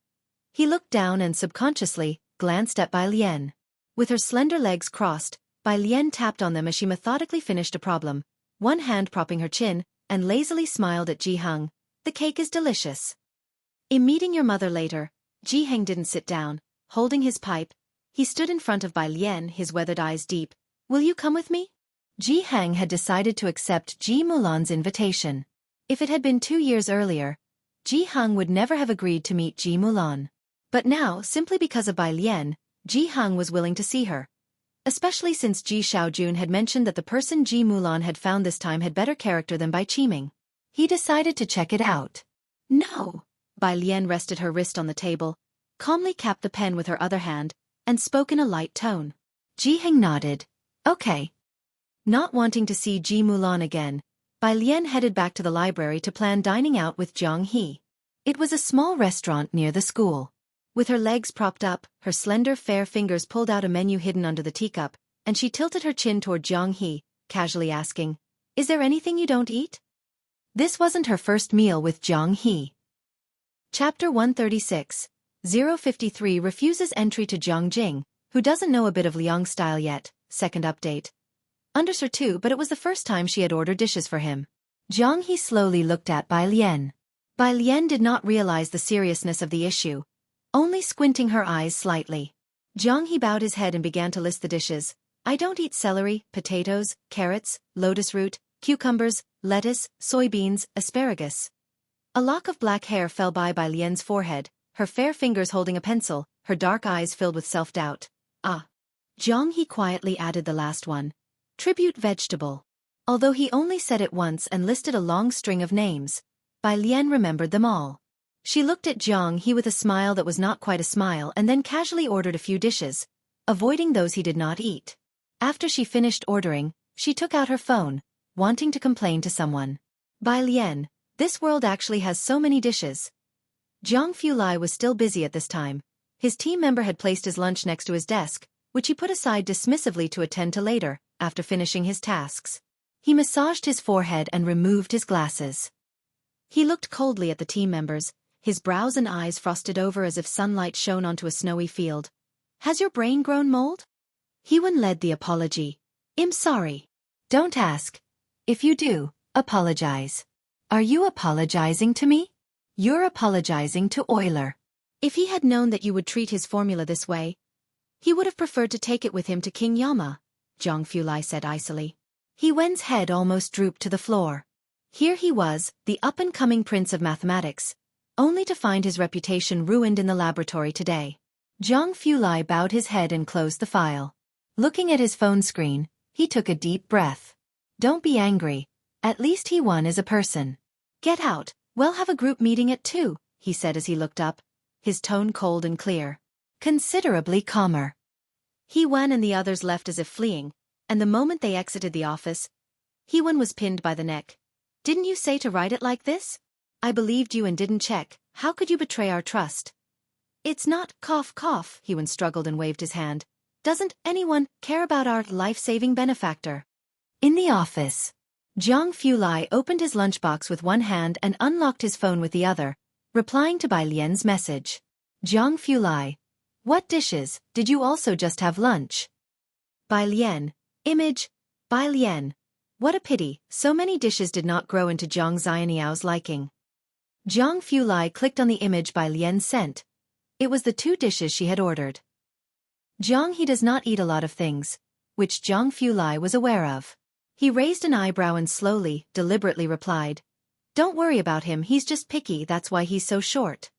He looked down and subconsciously glanced at Bai Lian. With her slender legs crossed, Bai Lian tapped on them as she methodically finished a problem, one hand propping her chin, and lazily smiled at Ji Heng. The cake is delicious. In meeting your mother later, Ji Heng didn't sit down. Holding his pipe, he stood in front of Bai Lian, his weathered eyes deep. Will you come with me? Ji Heng had decided to accept Ji Mulan's invitation. If it had been 2 years earlier, Ji Heng would never have agreed to meet Ji Mulan. But now, simply because of Bai Lian, Ji Heng was willing to see her. Especially since Ji Xiaojun had mentioned that the person Ji Mulan had found this time had better character than Bai Qiming. He decided to check it out. No! Bai Lian rested her wrist on the table, calmly capped the pen with her other hand, and spoke in a light tone. Ji Heng nodded. Okay. Not wanting to see Ji Mulan again, Bai Lian headed back to the library to plan dining out with Zhang He. It was a small restaurant near the school. With her legs propped up, her slender fair fingers pulled out a menu hidden under the teacup, and she tilted her chin toward Zhang He, casually asking, Is there anything you don't eat? This wasn't her first meal with Zhang He. Chapter 136. 053 refuses entry to Zhang Jing, who doesn't know a bit of Liang style yet. Second update. Undersir too, but it was the first time she had ordered dishes for him. Zhang He slowly looked at Bai Lian. Bai Lian did not realize the seriousness of the issue, only squinting her eyes slightly. Zhang He bowed his head and began to list the dishes. I don't eat celery, potatoes, carrots, lotus root, cucumbers, lettuce, soybeans, asparagus. A lock of black hair fell by Bai Lian's forehead, her fair fingers holding a pencil, her dark eyes filled with self-doubt. Ah. Zhang He quietly added the last one. Tribute vegetable. Although he only said it once and listed a long string of names, Bai Lian remembered them all. She looked at Zhang He with a smile that was not quite a smile and then casually ordered a few dishes, avoiding those he did not eat. After she finished ordering, she took out her phone, wanting to complain to someone. Bai Lian, this world actually has so many dishes. Zhang Fulai was still busy at this time. His team member had placed his lunch next to his desk, which he put aside dismissively to attend to later, after finishing his tasks. He massaged his forehead and removed his glasses. He looked coldly at the team members, his brows and eyes frosted over as if sunlight shone onto a snowy field. Has your brain grown mold? Hewen led the apology. I'm sorry. Don't ask. If you do, apologize. Are you apologizing to me? You're apologizing to Euler. If he had known that you would treat his formula this way, he would have preferred to take it with him to King Yama, Zhang Fulai said icily. Hewen's head almost drooped to the floor. Here he was, the up-and-coming prince of mathematics, only to find his reputation ruined in the laboratory today. Zhang Fulai bowed his head and closed the file. Looking at his phone screen, he took a deep breath. Don't be angry. At least Hewen is a person. Get out. We'll have a group meeting at 2, he said as he looked up, his tone cold and clear. Considerably calmer. Hewen and the others left as if fleeing, and the moment they exited the office, Hewen was pinned by the neck. Didn't you say to write it like this? I believed you and didn't check. How could you betray our trust? It's not, cough cough, Hewen struggled and waved his hand. Doesn't anyone care about our life-saving benefactor? In the office. Zhang Fulai opened his lunchbox with one hand and unlocked his phone with the other, replying to Bai Lian's message. Zhang Fulai. What dishes? Did you also just have lunch? Bai Lian. Image. Bai Lian. What a pity, so many dishes did not grow into Zhang Xianiao's liking. Zhang Fulai clicked on the image Bai Lian sent. It was the 2 dishes she had ordered. Zhang He does not eat a lot of things, which Zhang Fulai was aware of. He raised an eyebrow and slowly, deliberately replied, Don't worry about him, he's just picky, that's why he's so short.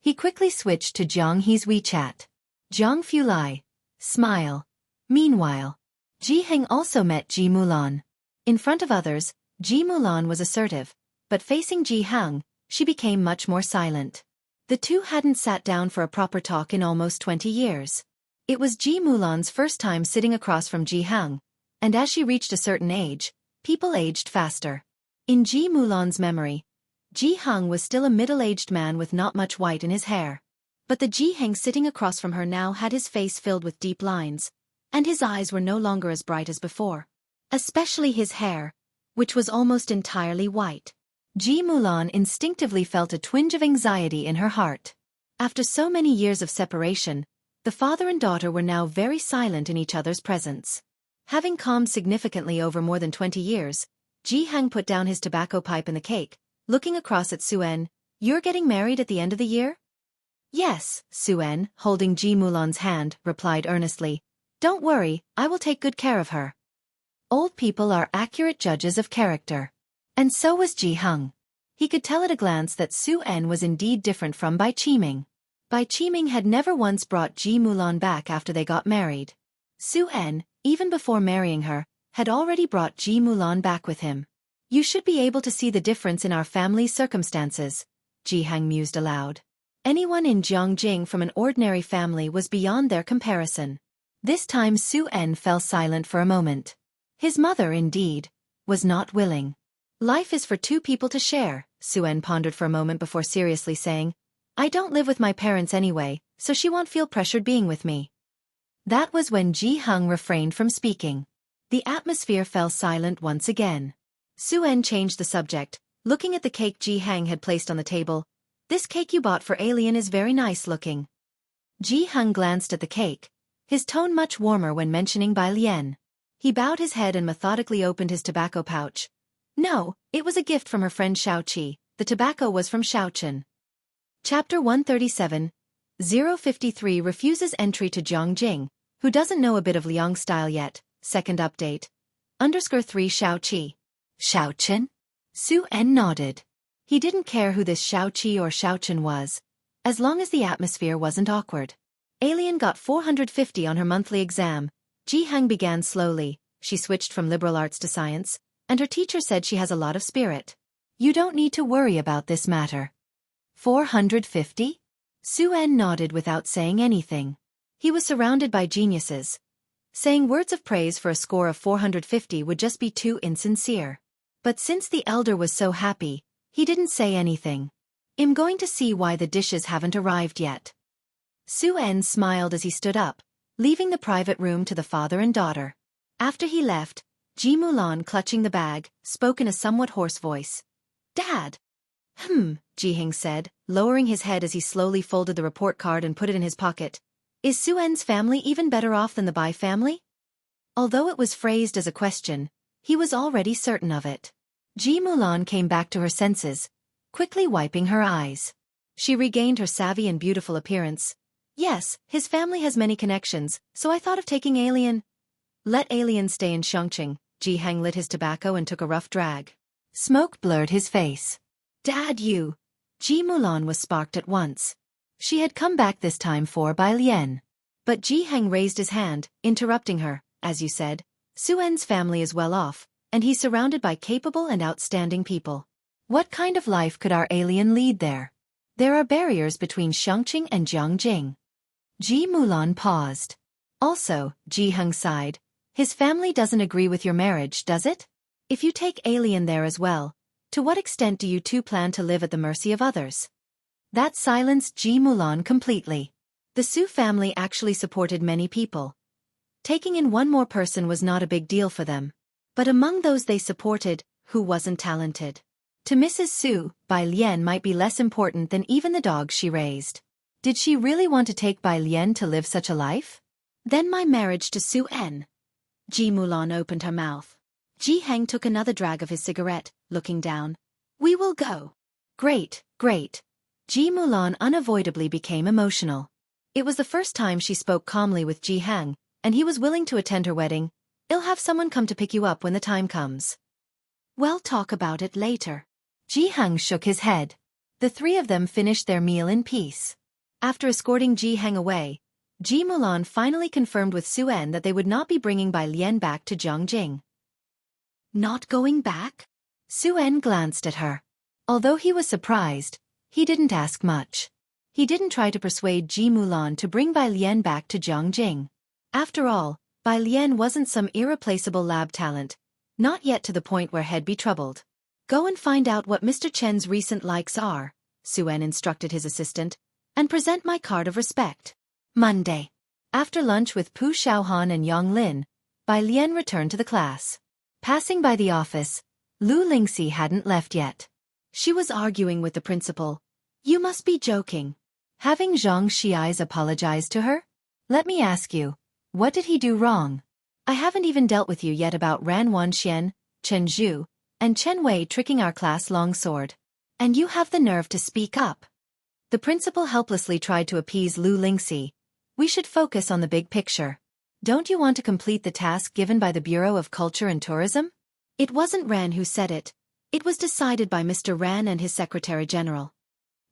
He quickly switched to Zhang He's WeChat. Zhang Fulai. Smile. Meanwhile, Ji Heng also met Ji Mulan. In front of others, Ji Mulan was assertive, but facing Ji Heng, she became much more silent. The two hadn't sat down for a proper talk in almost 20 years. It was Ji Mulan's first time sitting across from Ji Heng, And as she reached a certain age, people aged faster. In Ji Mulan's memory, Ji Heng was still a middle-aged man with not much white in his hair. But the Ji Heng sitting across from her now had his face filled with deep lines, and his eyes were no longer as bright as before. Especially his hair, which was almost entirely white. Ji Mulan instinctively felt a twinge of anxiety in her heart. After so many years of separation, the father and daughter were now very silent in each other's presence. Having calmed significantly over more than 20 years, Ji Heng put down his tobacco pipe and the cake, looking across at Xuan. "You're getting married at the end of the year?" "Yes," Xuan, holding Ji Mulan's hand, replied earnestly. "Don't worry, I will take good care of her." Old people are accurate judges of character. And so was Ji Heng. He could tell at a glance that Xuan was indeed different from Bai Qiming. Bai Qiming had never once brought Ji Mulan back after they got married. Xuan, even before marrying her, had already brought Ji Mulan back with him. "You should be able to see the difference in our family's circumstances," Ji Heng mused aloud. Anyone in Jiangjing from an ordinary family was beyond their comparison. This time Xuan fell silent for a moment. His mother, indeed, was not willing. "Life is for two people to share," Xuan pondered for a moment before seriously saying. "I don't live with my parents anyway, so she won't feel pressured being with me." That was when Ji Heng refrained from speaking. The atmosphere fell silent once again. Xuan changed the subject, looking at the cake Ji Heng had placed on the table. "This cake you bought for Alien is very nice looking." Ji Heng glanced at the cake, his tone much warmer when mentioning Bai Lian. He bowed his head and methodically opened his tobacco pouch. "No, it was a gift from her friend Xueqi. The tobacco was from Shaochen." Chapter 137. 053 refuses entry to Jiangjing. Who doesn't know a bit of Liang style yet? Second update. _3 Xueqi. Shaochen? Xuan nodded. He didn't care who this Xueqi or Shaochen was, as long as the atmosphere wasn't awkward. Alien got 450 on her monthly exam. Ji Heng began slowly. She switched from liberal arts to science, and her teacher said she has a lot of spirit. "You don't need to worry about this matter." 450? Xuan nodded without saying anything. He was surrounded by geniuses. Saying words of praise for a score of 450 would just be too insincere. But since the elder was so happy, he didn't say anything. "I'm going to see why the dishes haven't arrived yet." Xuan smiled as he stood up, leaving the private room to the father and daughter. After he left, Ji Mulan, clutching the bag, spoke in a somewhat hoarse voice. "Dad!" Ji Heng said, lowering his head as he slowly folded the report card and put it in his pocket. "Is Xuan's family even better off than the Bai family?" Although it was phrased as a question, he was already certain of it. Ji Mulan came back to her senses, quickly wiping her eyes. She regained her savvy and beautiful appearance. "Yes, his family has many connections, so I thought of taking Alien." "Let Alien stay in Chongqing." Ji Heng lit his tobacco and took a rough drag. Smoke blurred his face. "Dad, you!" Ji Mulan was sparked at once. She had come back this time for Bai Lian. But Ji Heng raised his hand, interrupting her. "As you said, Xuan's family is well off, and he's surrounded by capable and outstanding people. What kind of life could our Alien lead there? There are barriers between Chongqing and Jiangjing." Ji Mulan paused. "Also," Ji Heng sighed, "his family doesn't agree with your marriage, does it? If you take Alien there as well, to what extent do you two plan to live at the mercy of others?" That silenced Ji Mulan completely. The Su family actually supported many people. Taking in one more person was not a big deal for them. But among those they supported, who wasn't talented? To Mrs. Su, Bai Lian might be less important than even the dogs she raised. Did she really want to take Bai Lian to live such a life? "Then my marriage to Su En." Ji Mulan opened her mouth. Ji Heng took another drag of his cigarette, looking down. "We will go." "Great, great." Ji Mulan unavoidably became emotional. It was the first time she spoke calmly with Ji Heng, and he was willing to attend her wedding. "I'll have someone come to pick you up when the time comes." "We'll talk about it later." Ji Heng shook his head. The three of them finished their meal in peace. After escorting Ji Heng away, Ji Mulan finally confirmed with Xuan that they would not be bringing Bai Lian back to Jiangjing. "Not going back?" Xuan glanced at her. Although he was surprised, he didn't ask much. He didn't try to persuade Ji Mulan to bring Bai Lian back to Jiangjing. After all, Bai Lian wasn't some irreplaceable lab talent, not yet to the point where he'd be troubled. Go and find out what Mr. Chen's recent likes are, Xuan instructed his assistant, and present my card of respect. Monday. After lunch with Pu Xiaohan and Yang Lin, Bai Lian returned to the class. Passing by the office, Lu Lingxi hadn't left yet. She was arguing with the principal. You must be joking. Having Zhang Xiai's apologize to her? Let me ask you, what did he do wrong? I haven't even dealt with you yet about Ran Wanxian, Chen Zhu, and Chen Wei tricking our class longsword. And you have the nerve to speak up. The principal helplessly tried to appease Lu Lingxi. We should focus on the big picture. Don't you want to complete the task given by the Bureau of Culture and Tourism? It wasn't Ran who said it. It was decided by Mr. Ran and his Secretary General.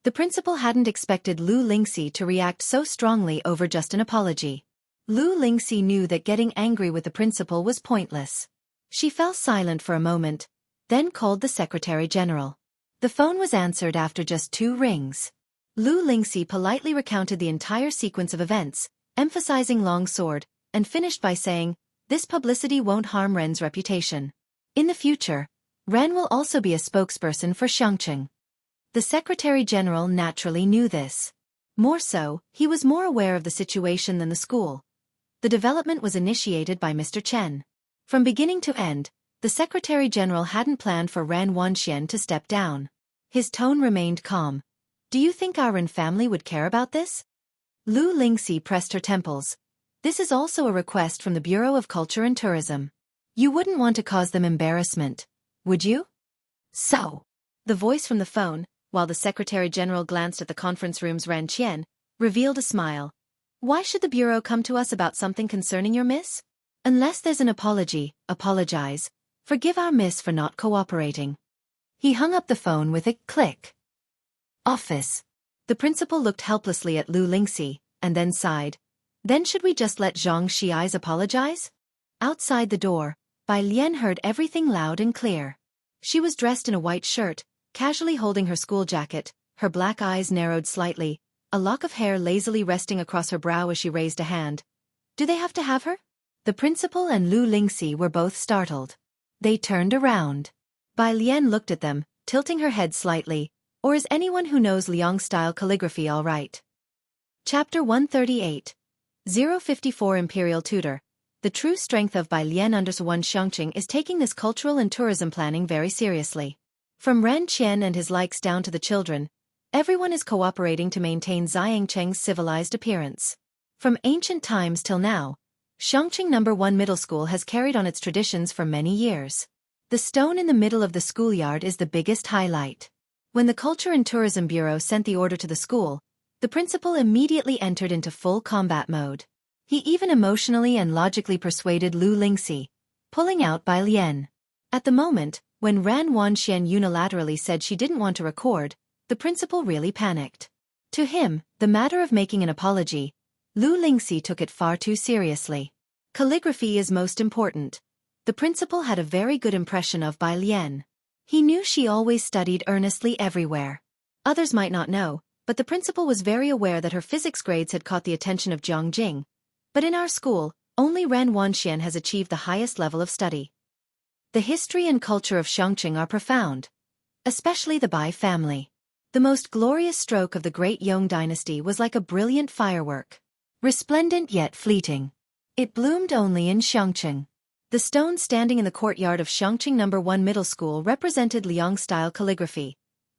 The principal hadn't expected Lu Lingxi to react so strongly over just an apology. Lu Lingxi knew that getting angry with the principal was pointless. She fell silent for a moment, then called the Secretary General. The phone was answered after just 2 rings. Lu Lingxi politely recounted the entire sequence of events, emphasizing long sword, and finished by saying, this publicity won't harm Ren's reputation. In the future, Ren will also be a spokesperson for Xiangqing. The Secretary General naturally knew this. More so, he was more aware of the situation than the school. The development was initiated by Mr. Chen. From beginning to end, the Secretary General hadn't planned for Ran Wanxian to step down. His tone remained calm. Do you think our Ren family would care about this? Lu Lingxi pressed her temples. This is also a request from the Bureau of Culture and Tourism. You wouldn't want to cause them embarrassment, would you? So, the voice from the phone, while the Secretary General glanced at the conference room's Ran Qian, revealed a smile. Why should the Bureau come to us about something concerning your miss? Unless there's an apology, apologize. Forgive our miss for not cooperating. He hung up the phone with a click. Office. The principal looked helplessly at Lu Lingxi, and then sighed. Then should we just let Zhang Xiai's apologize? Outside the door, Bai Lian heard everything loud and clear. She was dressed in a white shirt, casually holding her school jacket, her black eyes narrowed slightly, a lock of hair lazily resting across her brow as she raised a hand. Do they have to have her? The principal and Lu Lingxi were both startled. They turned around. Bai Lian looked at them, tilting her head slightly. Or is anyone who knows Liang-style calligraphy all right? Chapter 138. 054 Imperial Tutor. The true strength of Bai Lian _1 Xiangqing is taking this cultural and tourism planning very seriously. From Ran Qian and his likes down to the children, everyone is cooperating to maintain Xiangcheng's civilized appearance. From ancient times till now, Xiangqing No. 1 Middle School has carried on its traditions for many years. The stone in the middle of the schoolyard is the biggest highlight. When the Culture and Tourism Bureau sent the order to the school, the principal immediately entered into full combat mode. He even emotionally and logically persuaded Lu Lingxi, pulling out Bai Lian. At the moment, when Ran Wanxian unilaterally said she didn't want to record, the principal really panicked. To him, the matter of making an apology, Lu Lingxi took it far too seriously. Calligraphy is most important. The principal had a very good impression of Bai Lian. He knew she always studied earnestly everywhere. Others might not know, but the principal was very aware that her physics grades had caught the attention of Jiang Jing. But in our school, only Ran Wanxian has achieved the highest level of study. The history and culture of Xiangqing are profound. Especially the Bai family. The most glorious stroke of the great Yong dynasty was like a brilliant firework. Resplendent yet fleeting. It bloomed only in Xiangqing. The stone standing in the courtyard of Xiangqing No. 1 Middle School represented Liang-style calligraphy,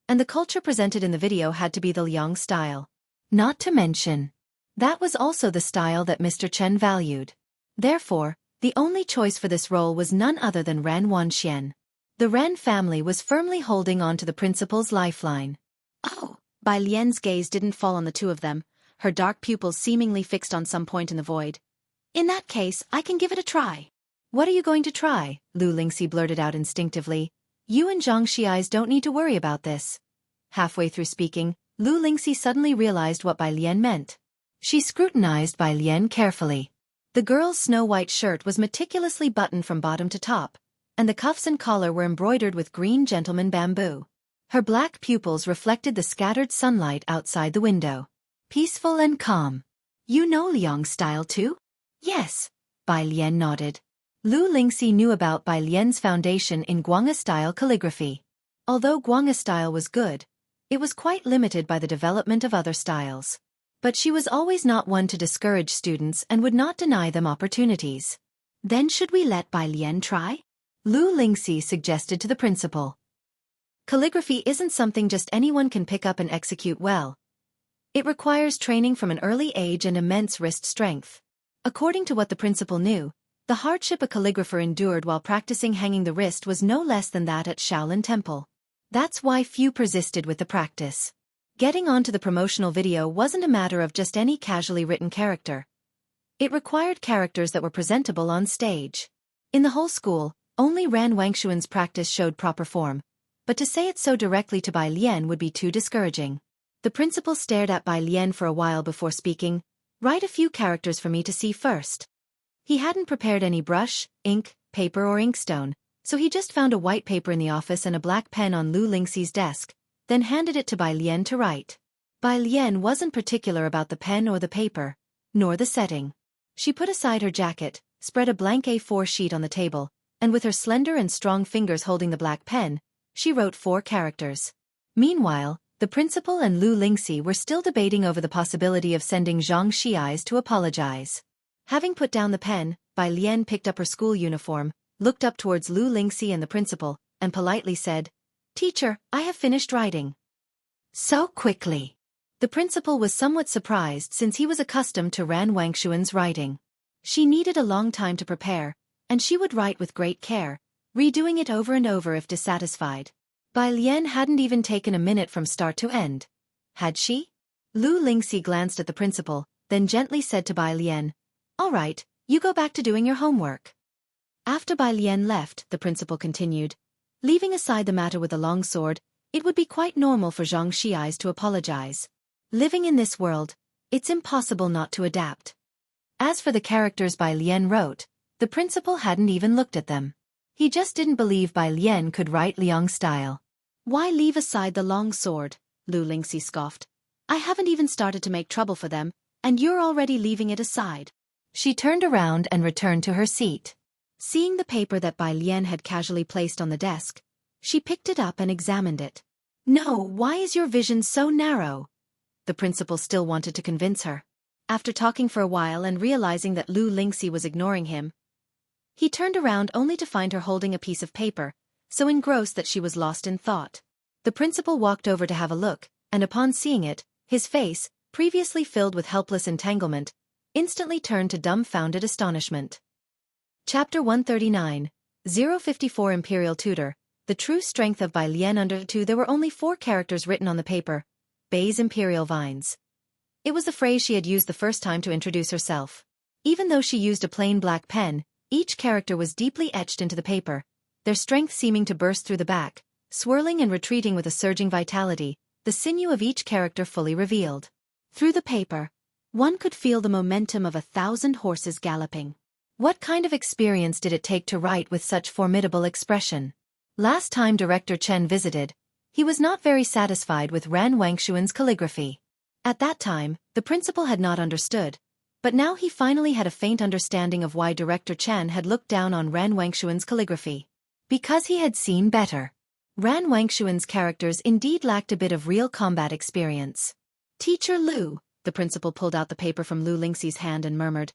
and the culture presented in the video had to be the Liang style. Not to mention, that was also the style that Mr. Chen valued. Therefore, the only choice for this role was none other than Ran Wanxian. The Ran family was firmly holding on to the principal's lifeline. Oh! Bai Lian's gaze didn't fall on the two of them, her dark pupils seemingly fixed on some point in the void. In that case, I can give it a try. What are you going to try? Lu Lingxi blurted out instinctively. You and Zhang Xiai's don't need to worry about this. Halfway through speaking, Lu Lingxi suddenly realized what Bai Lian meant. She scrutinized Bai Lian carefully. The girl's snow-white shirt was meticulously buttoned from bottom to top, and the cuffs and collar were embroidered with green gentleman bamboo. Her black pupils reflected the scattered sunlight outside the window. Peaceful and calm. You know Liang's style too? Yes. Bai Lian nodded. Lu Lingxi knew about Bai Lian's foundation in Guanga-style calligraphy. Although Guanga style was good, it was quite limited by the development of other styles. But she was always not one to discourage students and would not deny them opportunities. Then should we let Bai Lian try? Lu Lingxi suggested to the principal. Calligraphy isn't something just anyone can pick up and execute well. It requires training from an early age and immense wrist strength. According to what the principal knew, the hardship a calligrapher endured while practicing hanging the wrist was no less than that at Shaolin Temple. That's why few persisted with the practice. Getting onto the promotional video wasn't a matter of just any casually written character. It required characters that were presentable on stage. In the whole school, only Ran Wangshuan's practice showed proper form, but to say it so directly to Bai Lian would be too discouraging. The principal stared at Bai Lian for a while before speaking. Write a few characters for me to see first. He hadn't prepared any brush, ink, paper or inkstone, so he just found a white paper in the office and a black pen on Lu Lingxi's desk, then handed it to Bai Lian to write. Bai Lian wasn't particular about the pen or the paper, nor the setting. She put aside her jacket, spread a blank A4 sheet on the table, and with her slender and strong fingers holding the black pen, she wrote 4 characters. Meanwhile, the principal and Lu Lingxi were still debating over the possibility of sending Zhang Xiais to apologize. Having put down the pen, Bai Lian picked up her school uniform, looked up towards Lu Lingxi and the principal, and politely said, "Teacher, I have finished writing." So quickly. The principal was somewhat surprised since he was accustomed to Ran Wangshuan's writing. She needed a long time to prepare, and she would write with great care, redoing it over and over if dissatisfied. Bai Lian hadn't even taken a minute from start to end. Had she? Lu Lingxi glanced at the principal, then gently said to Bai Lian, "All right, you go back to doing your homework." After Bai Lian left, the principal continued, "Leaving aside the matter with the long sword, it would be quite normal for Zhang Xiais to apologize. Living in this world, it's impossible not to adapt." As for the characters Bai Lian wrote, the principal hadn't even looked at them. He just didn't believe Bai Lian could write Liang style. "Why leave aside the long sword?" Lu Lingxi scoffed. "I haven't even started to make trouble for them, and you're already leaving it aside." She turned around and returned to her seat. Seeing the paper that Bai Lian had casually placed on the desk, she picked it up and examined it. "No, why is your vision so narrow?" The principal still wanted to convince her. After talking for a while and realizing that Lu Lingxi was ignoring him, he turned around only to find her holding a piece of paper, so engrossed that she was lost in thought. The principal walked over to have a look, and upon seeing it, his face, previously filled with helpless entanglement, instantly turned to dumbfounded astonishment. Chapter 139, 054 Imperial Tutor, The True Strength of Bai Lian. Under 2 there were only 4 characters written on the paper. Bai's Imperial Vines. It was the phrase she had used the first time to introduce herself. Even though she used a plain black pen, each character was deeply etched into the paper, their strength seeming to burst through the back, swirling and retreating with a surging vitality, the sinew of each character fully revealed. Through the paper, one could feel the momentum of 1,000 horses galloping. What kind of experience did it take to write with such formidable expression? Last time Director Chen visited, he was not very satisfied with Ran Wangshuan's calligraphy. At that time, the principal had not understood, but now he finally had a faint understanding of why Director Chen had looked down on Ran Wangshuan's calligraphy. Because he had seen better. Ran Wangshuan's characters indeed lacked a bit of real combat experience. "Teacher Lu," the principal pulled out the paper from Lu Lingxi's hand and murmured,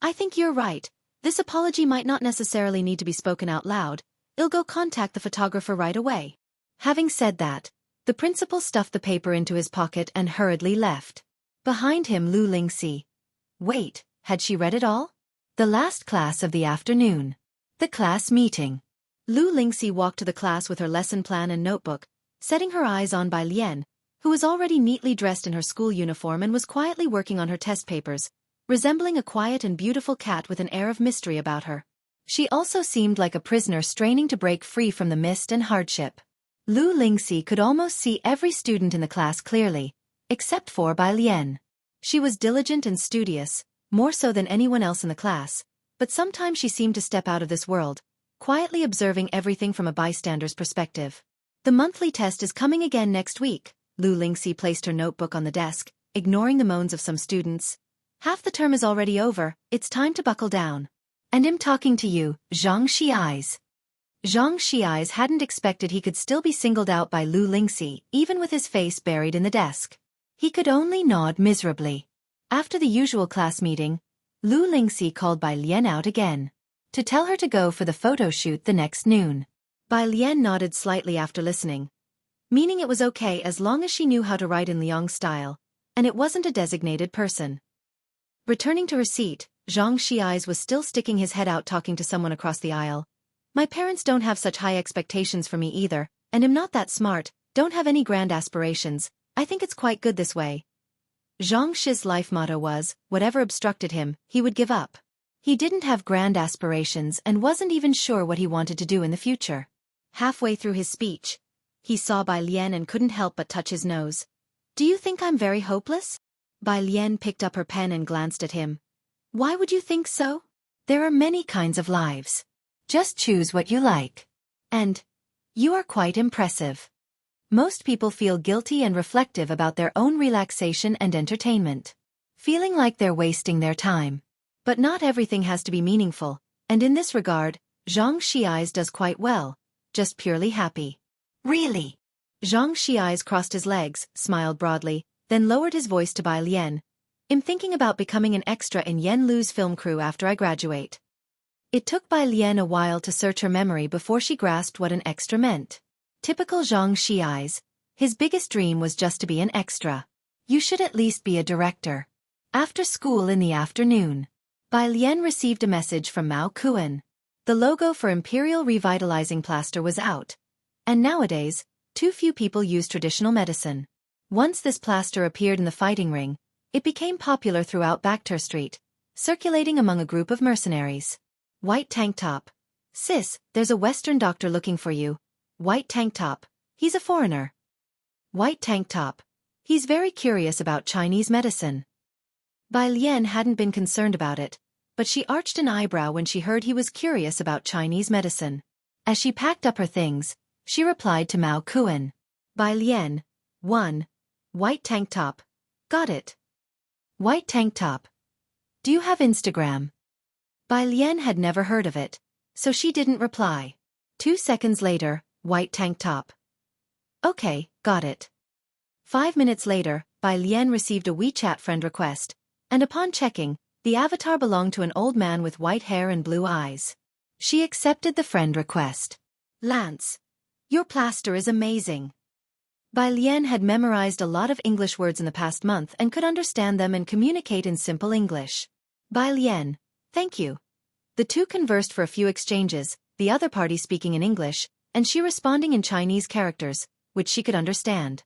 "I think you're right. This apology might not necessarily need to be spoken out loud. I'll go contact the photographer right away." Having said that, the principal stuffed the paper into his pocket and hurriedly left. Behind him Lu Lingxi. Wait, had she read it all? The last class of the afternoon. The class meeting. Lu Lingxi walked to the class with her lesson plan and notebook, setting her eyes on Bai Lian, who was already neatly dressed in her school uniform and was quietly working on her test papers, resembling a quiet and beautiful cat with an air of mystery about her. She also seemed like a prisoner straining to break free from the mist and hardship. Lu Lingxi could almost see every student in the class clearly, except for Bai Lian. She was diligent and studious, more so than anyone else in the class, but sometimes she seemed to step out of this world, quietly observing everything from a bystander's perspective. "The monthly test is coming again next week." Lu Lingxi placed her notebook on the desk, ignoring the moans of some students. "Half the term is already over, it's time to buckle down." And him talking to you, Zhang Xi's. Zhang Xi's hadn't expected he could still be singled out by Lu Lingxi, even with his face buried in the desk. He could only nod miserably. After the usual class meeting, Lu Lingxi called Bai Lian out again, to tell her to go for the photo shoot the next noon. Bai Lian nodded slightly after listening, meaning it was okay as long as she knew how to write in Liang style, and it wasn't a designated person. Returning to her seat, Zhang Xi's was still sticking his head out talking to someone across the aisle. My parents don't have such high expectations for me either, and I'm not that smart, don't have any grand aspirations, I think it's quite good this way. Zhang Shi's life motto was, whatever obstructed him, he would give up. He didn't have grand aspirations and wasn't even sure what he wanted to do in the future. Halfway through his speech, he saw Bai Lian and couldn't help but touch his nose. Do you think I'm very hopeless? Bai Lian picked up her pen and glanced at him. Why would you think so? There are many kinds of lives. Just choose what you like. And you are quite impressive. Most people feel guilty and reflective about their own relaxation and entertainment, feeling like they're wasting their time. But not everything has to be meaningful, and in this regard, Zhang Xi's does quite well, just purely happy. Really? Zhang Xi's crossed his legs, smiled broadly, then lowered his voice to Bai Lian. I'm thinking about becoming an extra in Yen Lu's film crew after I graduate. It took Bai Lian a while to search her memory before she grasped what an extra meant. Typical Zhang Xi's, his biggest dream was just to be an extra. You should at least be a director. After school in the afternoon, Bai Lian received a message from Mao Kuan. The logo for Imperial Revitalizing Plaster was out, and nowadays, too few people use traditional medicine. Once this plaster appeared in the fighting ring, it became popular throughout Bakhtur Street, circulating among a group of mercenaries. White tank top. Sis, there's a Western doctor looking for you. White tank top. He's a foreigner. White tank top. He's very curious about Chinese medicine. Bai Lian hadn't been concerned about it, but she arched an eyebrow when she heard he was curious about Chinese medicine. As she packed up her things, she replied to Mao Kuan. Bai Lian. 1. White tank top. Got it. White tank top. Do you have Instagram? Bai Lian had never heard of it, so she didn't reply. 2 seconds later, white tank top. Okay, got it. 5 minutes later, Bai Lian received a WeChat friend request, and upon checking, the avatar belonged to an old man with white hair and blue eyes. She accepted the friend request. Lance, your plaster is amazing. Bai Lian had memorized a lot of English words in the past month and could understand them and communicate in simple English. Bai Lian, thank you. The two conversed for a few exchanges, the other party speaking in English, and she responding in Chinese characters, which she could understand.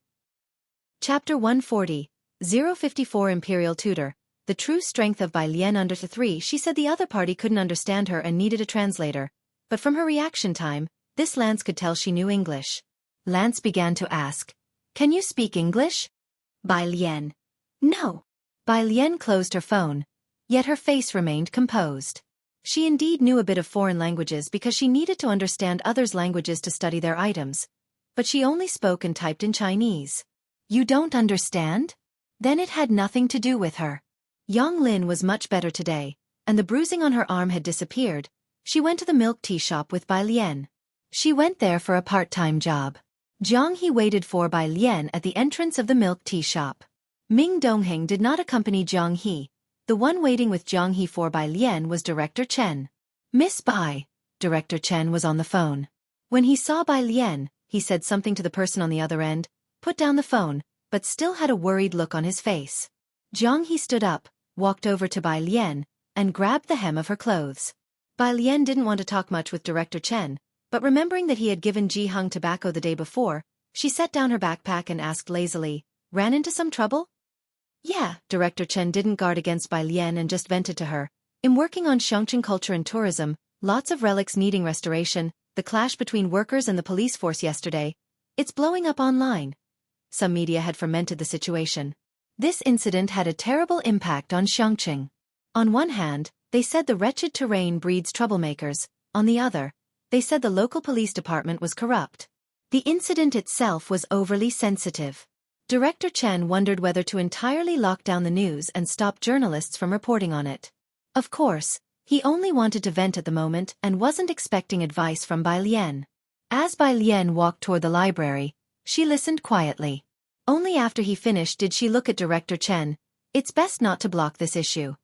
Chapter 140, 054 Imperial Tutor. The true strength of Bai Lian under 3. She said the other party couldn't understand her and needed a translator, but from her reaction time, this Lance could tell she knew English. Lance began to ask, can you speak English? Bai Lian. No. Bai Lian closed her phone, yet her face remained composed. She indeed knew a bit of foreign languages because she needed to understand others' languages to study their items, but she only spoke and typed in Chinese. You don't understand? Then it had nothing to do with her. Yang Lin was much better today, and the bruising on her arm had disappeared. She went to the milk tea shop with Bai Lian. She went there for a part-time job. Jiang He waited for Bai Lian at the entrance of the milk tea shop. Ming Dongheng did not accompany Jiang He. The one waiting with Jiang He for Bai Lian was Director Chen. Miss Bai. Director Chen was on the phone. When he saw Bai Lian, he said something to the person on the other end, put down the phone, but still had a worried look on his face. Jiang He stood up, walked over to Bai Lian, and grabbed the hem of her clothes. Bai Lian didn't want to talk much with Director Chen, but remembering that he had given Ji Hung tobacco the day before, she set down her backpack and asked lazily, ran into some trouble? Yeah, Director Chen didn't guard against Bai Lian and just vented to her. I'm working on Xueqi culture and tourism, lots of relics needing restoration, the clash between workers and the police force yesterday. It's blowing up online. Some media had fermented the situation. This incident had a terrible impact on Xueqi. On one hand, they said the wretched terrain breeds troublemakers, on the other, they said the local police department was corrupt. The incident itself was overly sensitive. Director Chen wondered whether to entirely lock down the news and stop journalists from reporting on it. Of course, He only wanted to vent at the moment and wasn't expecting advice from Bai Lian. As Bai Lian walked toward the library, she listened quietly. Only after he finished did she look at Director Chen. It's best not to block this issue.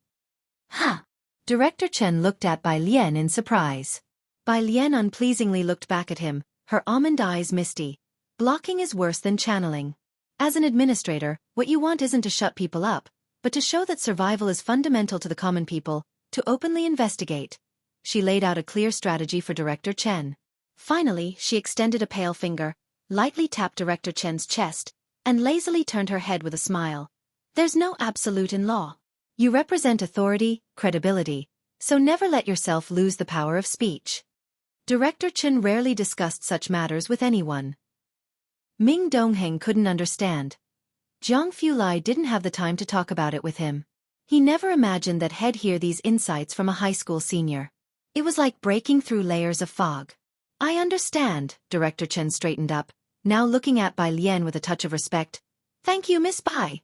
Huh. Director Chen looked at Bai Lian in surprise. Bai Lian unpleasingly looked back at him, her almond eyes misty. Blocking is worse than channeling. As an administrator, what you want isn't to shut people up, but to show that survival is fundamental to the common people, to openly investigate. She laid out a clear strategy for Director Chen. Finally, she extended a pale finger, lightly tapped Director Chen's chest, and lazily turned her head with a smile. There's no absolute in law. You represent authority, credibility, so never let yourself lose the power of speech. Director Chen rarely discussed such matters with anyone. Ming Dongheng couldn't understand. Jiang Fulai didn't have the time to talk about it with him. He never imagined that he'd hear these insights from a high school senior. It was like breaking through layers of fog. I understand, Director Chen straightened up, now looking at Bai Lian with a touch of respect. Thank you, Miss Bai.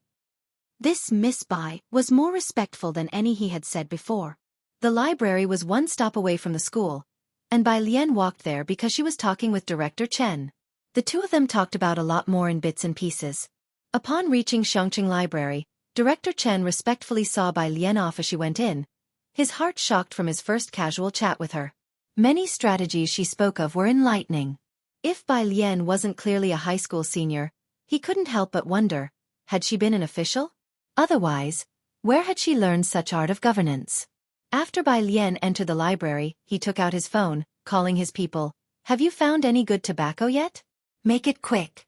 This Miss Bai was more respectful than any he had said before. The library was one stop away from the school, and Bai Lian walked there because she was talking with Director Chen. The two of them talked about a lot more in bits and pieces. Upon reaching Xueqi Library, Director Chen respectfully saw Bai Lian off as she went in, his heart shocked from his first casual chat with her. Many strategies she spoke of were enlightening. If Bai Lian wasn't clearly a high school senior, he couldn't help but wonder, had she been an official? Otherwise, where had she learned such art of governance? After Bai Lian entered the library, he took out his phone, calling his people. Have you found any good tobacco yet? Make it quick.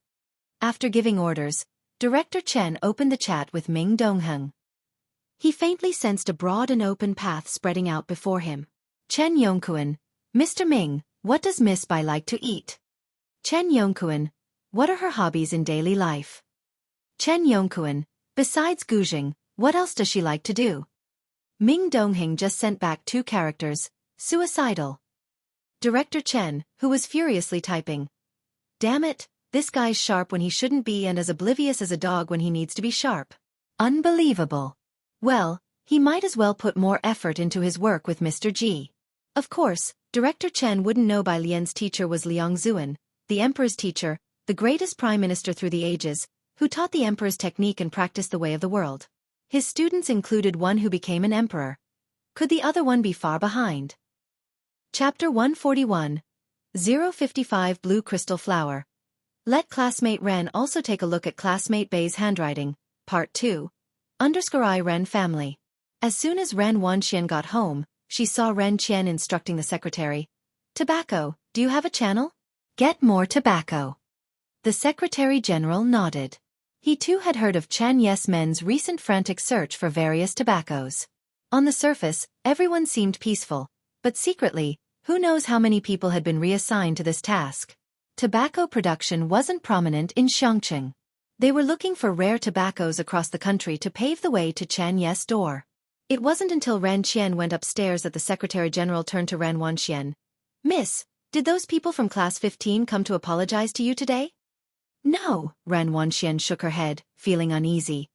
After giving orders, Director Chen opened the chat with Ming Dongheng. He faintly sensed a broad and open path spreading out before him. Chen Yongkuan, Mr. Ming, what does Miss Bai like to eat? Chen Yongkuan, what are her hobbies in daily life? Chen Yongkuan, besides gouging, what else does she like to do? Ming Dongheng just sent back 2 characters, suicidal. Director Chen, who was furiously typing. Damn it, this guy's sharp when he shouldn't be and as oblivious as a dog when he needs to be sharp. Unbelievable. Well, he might as well put more effort into his work with Mr. G. Of course, Director Chen wouldn't know Bai Lian's teacher was Liang Zuan, the emperor's teacher, the greatest prime minister through the ages, who taught the emperor's technique and practiced the way of the world. His students included one who became an emperor. Could the other one be far behind? Chapter 141. 055 Blue Crystal Flower. Let classmate Ren also take a look at classmate Bei's handwriting. Part 2. _ Ren family. As soon as Ren Wanxian got home, she saw Ren Qian instructing the secretary. Tobacco, do you have a channel? Get more tobacco. The Secretary General nodded. He too had heard of Chen Yesmen's recent frantic search for various tobaccos. On the surface, everyone seemed peaceful, but secretly, who knows how many people had been reassigned to this task. Tobacco production wasn't prominent in Xueqi. They were looking for rare tobaccos across the country to pave the way to Chen Yes' door. It wasn't until Ren Qian went upstairs that the Secretary General turned to Ren Wanxian. Miss, did those people from Class 15 come to apologize to you today? No, Ren Wanxian shook her head, feeling uneasy.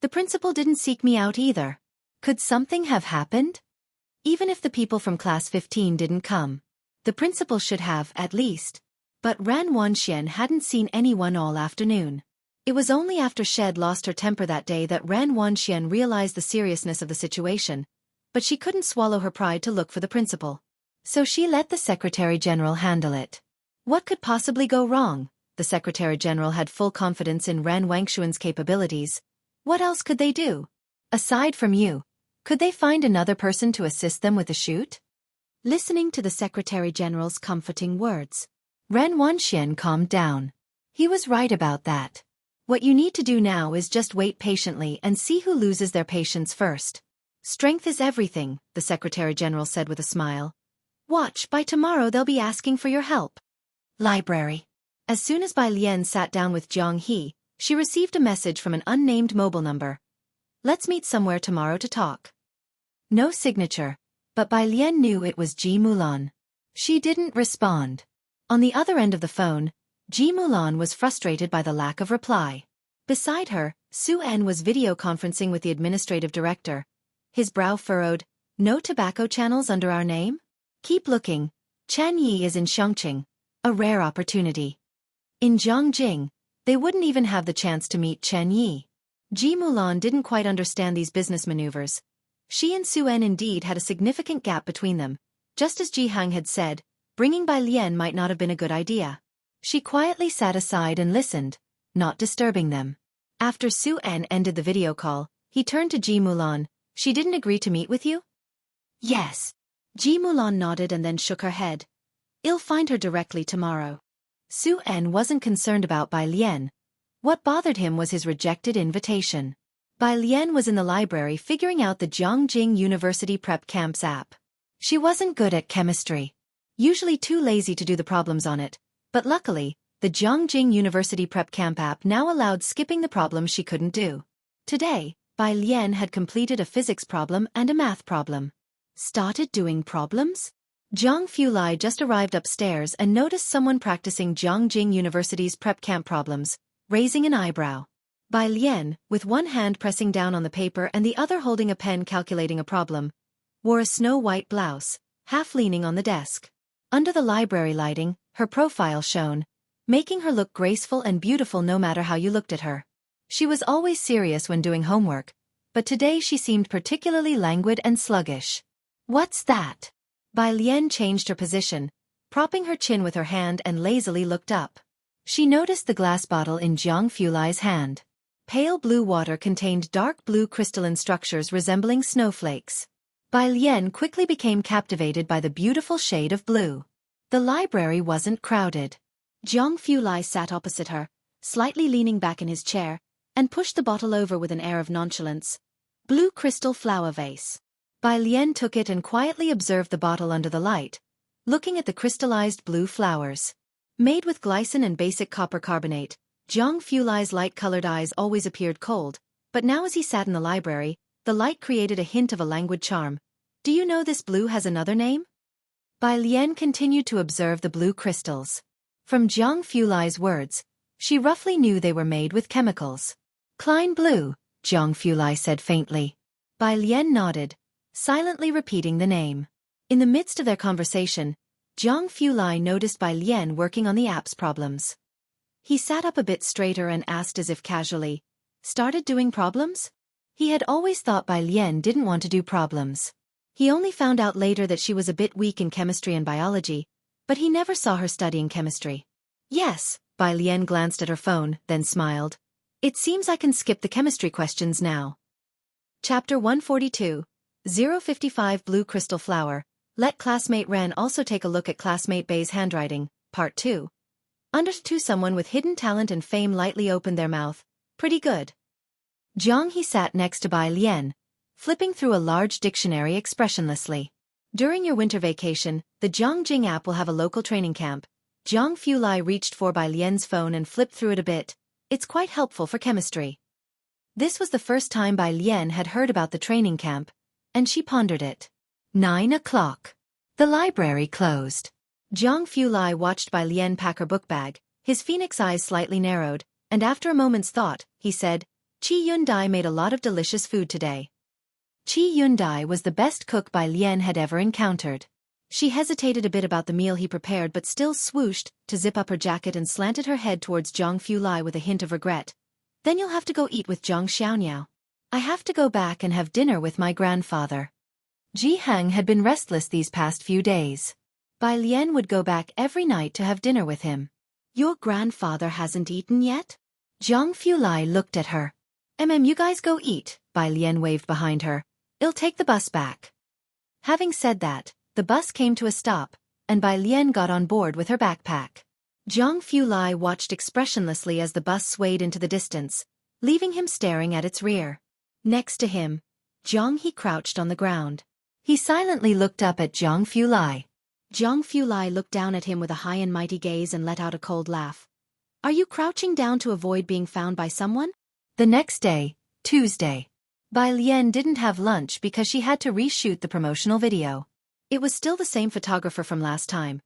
The principal didn't seek me out either. Could something have happened? Even if the people from Class 15 didn't come, the principal should have, at least. But Ren Wanxian hadn't seen anyone all afternoon. It was only after Shed lost her temper that day that Ren Wanxian realized the seriousness of the situation, but she couldn't swallow her pride to look for the principal. So she let the Secretary General handle it. What could possibly go wrong? The Secretary General had full confidence in Ren Wanxian's capabilities. What else could they do? Aside from you, could they find another person to assist them with the shoot? Listening to the Secretary General's comforting words, Ren Wanxian calmed down. He was right about that. What you need to do now is just wait patiently and see who loses their patience first. Strength is everything, the Secretary General said with a smile. Watch, by tomorrow they'll be asking for your help. Library. As soon as Bai Lian sat down with Jiang He, she received a message from an unnamed mobile number. Let's meet somewhere tomorrow to talk. No signature, but Bai Lian knew it was Ji Mulan. She didn't respond. On the other end of the phone, Ji Mulan was frustrated by the lack of reply. Beside her, Su En was video conferencing with the administrative director. His brow furrowed. No tobacco channels under our name? Keep looking. Chanyi is in Chongqing. A rare opportunity. In Zhongjing, they wouldn't even have the chance to meet Chen Yi. Ji Mulan didn't quite understand these business maneuvers. She and Xuan indeed had a significant gap between them. Just as Ji Hang had said, bringing Bai Lian might not have been a good idea. She quietly sat aside and listened, not disturbing them. After Xuan ended the video call, he turned to Ji Mulan. She didn't agree to meet with you? Yes. Ji Mulan nodded and then shook her head. I'll find her directly tomorrow. Xuan wasn't concerned about Bai Lian. What bothered him was his rejected invitation. Bai Lian was in the library figuring out the Zhongjing University Prep Camps app. She wasn't good at chemistry. Usually too lazy to do the problems on it, but luckily, the Zhongjing University Prep Camp app now allowed skipping the problems she couldn't do. Today, Bai Lian had completed a physics problem and a math problem. Started doing problems? Zhang Fulai just arrived upstairs and noticed someone practicing Zhongjing University's prep camp problems, raising an eyebrow. Bai Lian, with one hand pressing down on the paper and the other holding a pen calculating a problem, wore a snow-white blouse, half leaning on the desk. Under the library lighting, her profile shone, making her look graceful and beautiful no matter how you looked at her. She was always serious when doing homework, but today she seemed particularly languid and sluggish. What's that? Bai Lian changed her position, propping her chin with her hand and lazily looked up. She noticed the glass bottle in Zhang Fulai's hand. Pale blue water contained dark blue crystalline structures resembling snowflakes. Bai Lian quickly became captivated by the beautiful shade of blue. The library wasn't crowded. Zhang Fulai sat opposite her, slightly leaning back in his chair, and pushed the bottle over with an air of nonchalance. Blue crystal flower vase. Bai Lian took it and quietly observed the bottle under the light, looking at the crystallized blue flowers. Made with glycine and basic copper carbonate, Zhang Fulai's light-colored eyes always appeared cold, but now as he sat in the library, the light created a hint of a languid charm. Do you know this blue has another name? Bai Lian continued to observe the blue crystals. From Zhang Fulai's words, she roughly knew they were made with chemicals. Klein blue, Zhang Fulai said faintly. Bai Lian nodded, silently repeating the name. In the midst of their conversation, Zhang Fulai noticed Bai Lian working on the app's problems. He sat up a bit straighter and asked as if casually, "Started doing problems?" He had always thought Bai Lian didn't want to do problems. He only found out later that she was a bit weak in chemistry and biology, but he never saw her studying chemistry. Yes, Bai Lian glanced at her phone, then smiled. It seems I can skip the chemistry questions now. Chapter 142, 055 Blue Crystal Flower. Let classmate Ren also take a look at classmate Bei's handwriting, Part 2. Under to someone with hidden talent and fame lightly opened their mouth. Pretty good. Zhang He sat next to Bai Lian, flipping through a large dictionary expressionlessly. During your winter vacation, the Zhongjing app will have a local training camp. Zhang Fulai reached for Bai Lian's phone and flipped through it a bit. It's quite helpful for chemistry. This was the first time Bai Lian had heard about the training camp, and she pondered it. 9 o'clock. The library closed. Zhang Fulai watched Bai Lian pack her book bag, his phoenix eyes slightly narrowed, and after a moment's thought, he said, Qi Yundai made a lot of delicious food today. Qi Yundai was the best cook Bai Lian had ever encountered. She hesitated a bit about the meal he prepared but still swooshed to zip up her jacket and slanted her head towards Zhang Fulai with a hint of regret. Then you'll have to go eat with Zhang Xiaoniao. I have to go back and have dinner with my grandfather. Ji Hang had been restless these past few days. Bai Lian would go back every night to have dinner with him. Your grandfather hasn't eaten yet? Zhang Fulai looked at her. You guys go eat, Bai Lian waved behind her. I'll take the bus back. Having said that, the bus came to a stop, and Bai Lian got on board with her backpack. Zhang Fulai watched expressionlessly as the bus swayed into the distance, leaving him staring at its rear. Next to him, Zhang He crouched on the ground. He silently looked up at Zhang Fulai. Zhang Fulai looked down at him with a high and mighty gaze and let out a cold laugh. Are you crouching down to avoid being found by someone? The next day, Tuesday. Bai Lian didn't have lunch because she had to reshoot the promotional video. It was still the same photographer from last time.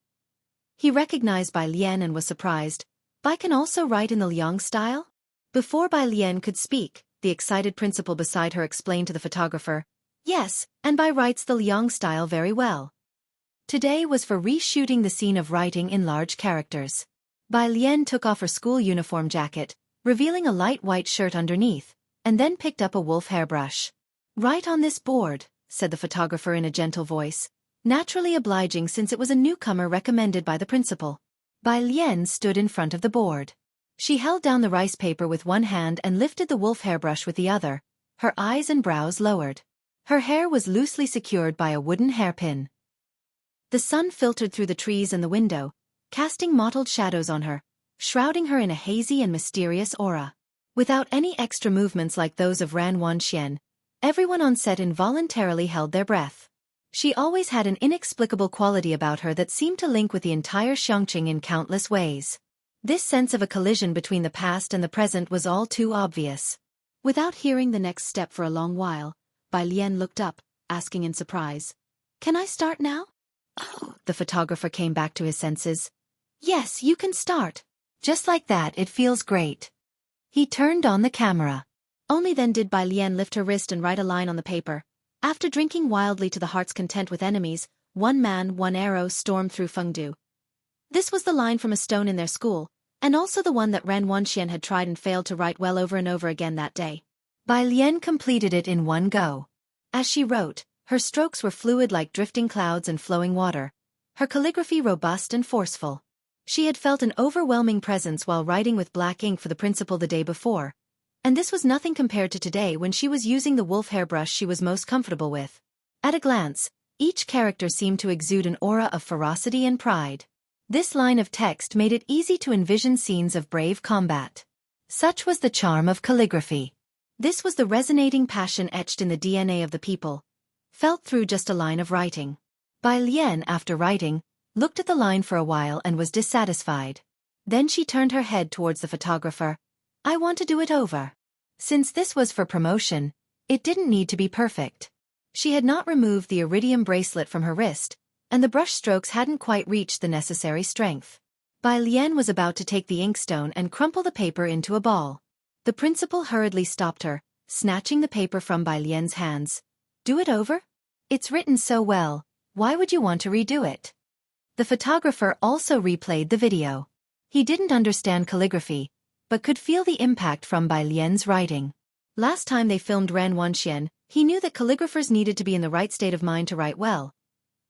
He recognized Bai Lian and was surprised. Bai can also write in the Liang style? Before Bai Lian could speak, the excited principal beside her explained to the photographer, Yes, and Bai writes the Liang style very well. Today was for reshooting the scene of writing in large characters. Bai Lian took off her school uniform jacket, revealing a light white shirt underneath, and then picked up a wolf hairbrush. "Write on this board," said the photographer in a gentle voice, naturally obliging since it was a newcomer recommended by the principal. Bai Lian stood in front of the board. She held down the rice paper with one hand and lifted the wolf hairbrush with the other, her eyes and brows lowered. Her hair was loosely secured by a wooden hairpin. The sun filtered through the trees and the window, casting mottled shadows on her, shrouding her in a hazy and mysterious aura. Without any extra movements like those of Ran Wanxian, everyone on set involuntarily held their breath. She always had an inexplicable quality about her that seemed to link with the entire Xueqi in countless ways. This sense of a collision between the past and the present was all too obvious. Without hearing the next step for a long while, Bai Lian looked up, asking in surprise, "Can I start now?" "Oh," the photographer came back to his senses. "Yes, you can start. Just like that, it feels great." He turned on the camera. Only then did Bai Lian lift her wrist and write a line on the paper. "After drinking wildly to the heart's content with enemies, one man, one arrow stormed through Fengdu." This was the line from a stone in their school, and also the one that Ran Wanxian had tried and failed to write well over and over again that day. Bai Lian completed it in one go. As she wrote, her strokes were fluid like drifting clouds and flowing water, her calligraphy robust and forceful. She had felt an overwhelming presence while writing with black ink for the principal the day before, and this was nothing compared to today when she was using the wolf hairbrush she was most comfortable with. At a glance, each character seemed to exude an aura of ferocity and pride. This line of text made it easy to envision scenes of brave combat. Such was the charm of calligraphy. This was the resonating passion etched in the DNA of the people, felt through just a line of writing. Bai Lian, after writing, looked at the line for a while and was dissatisfied. Then she turned her head towards the photographer. "I want to do it over." Since this was for promotion, it didn't need to be perfect. She had not removed the iridium bracelet from her wrist, and the brush strokes hadn't quite reached the necessary strength. Bai Lian was about to take the inkstone and crumple the paper into a ball. The principal hurriedly stopped her, snatching the paper from Bai Lian's hands. "Do it over? It's written so well, why would you want to redo it?" The photographer also replayed the video. He didn't understand calligraphy, but could feel the impact from Bai Lian's writing. Last time they filmed Ran Wanxian, he knew that calligraphers needed to be in the right state of mind to write well.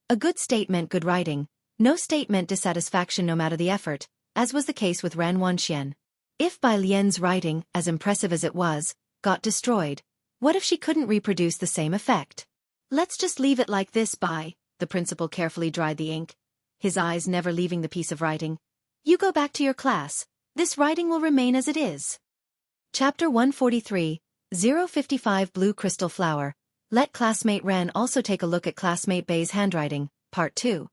A good state meant good writing, no state meant dissatisfaction no matter the effort, as was the case with Ran Wanxian. If Bai Lian's writing, as impressive as it was, got destroyed, what if she couldn't reproduce the same effect? "Let's just leave it like this, Bai." The principal carefully dried the ink, his eyes never leaving the piece of writing. "You go back to your class. This writing will remain as it is." Chapter 143, 055 Blue Crystal Flower. Let classmate Ran also take a look at classmate Bai's handwriting, Part 2.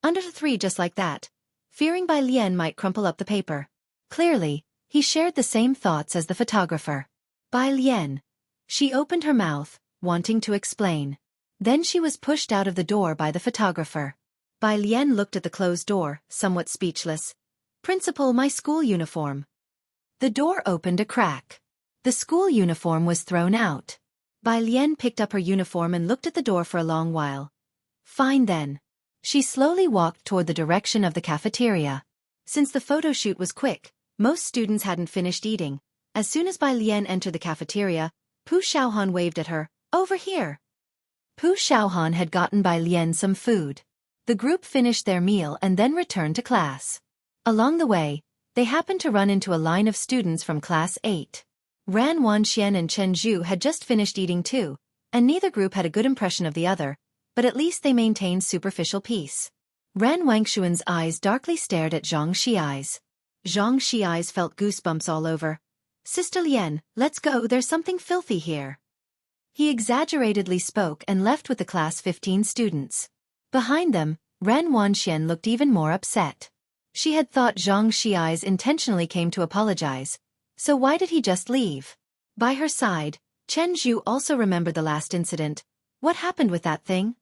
Under 3 just like that, fearing Bai Lian might crumple up the paper. Clearly, he shared the same thoughts as the photographer. Bai Lian. She opened her mouth, wanting to explain. Then she was pushed out of the door by the photographer. Bai Lian looked at the closed door, somewhat speechless. "Principal, my school uniform." The door opened a crack. The school uniform was thrown out. Bai Lian picked up her uniform and looked at the door for a long while. "Fine then." She slowly walked toward the direction of the cafeteria. Since the photo shoot was quick, most students hadn't finished eating. As soon as Bai Lian entered the cafeteria, Pu Xiaohan waved at her. "Over here." Pu Xiaohan had gotten Bai Lian some food. The group finished their meal and then returned to class. Along the way, they happened to run into a line of students from Class 8. Ran Wanxian and Chen Zhu had just finished eating too, and neither group had a good impression of the other, but at least they maintained superficial peace. Ran Wangshuan's eyes darkly stared at Zhang Xiai's. Zhang Xiai's felt goosebumps all over. "Sister Lian, let's go, there's something filthy here." He exaggeratedly spoke and left with the class 15 students. Behind them, Ran Wanxian looked even more upset. She had thought Zhang Xiai's intentionally came to apologize, so why did he just leave? By her side, Chen Zhu also remembered the last incident. What happened with that thing?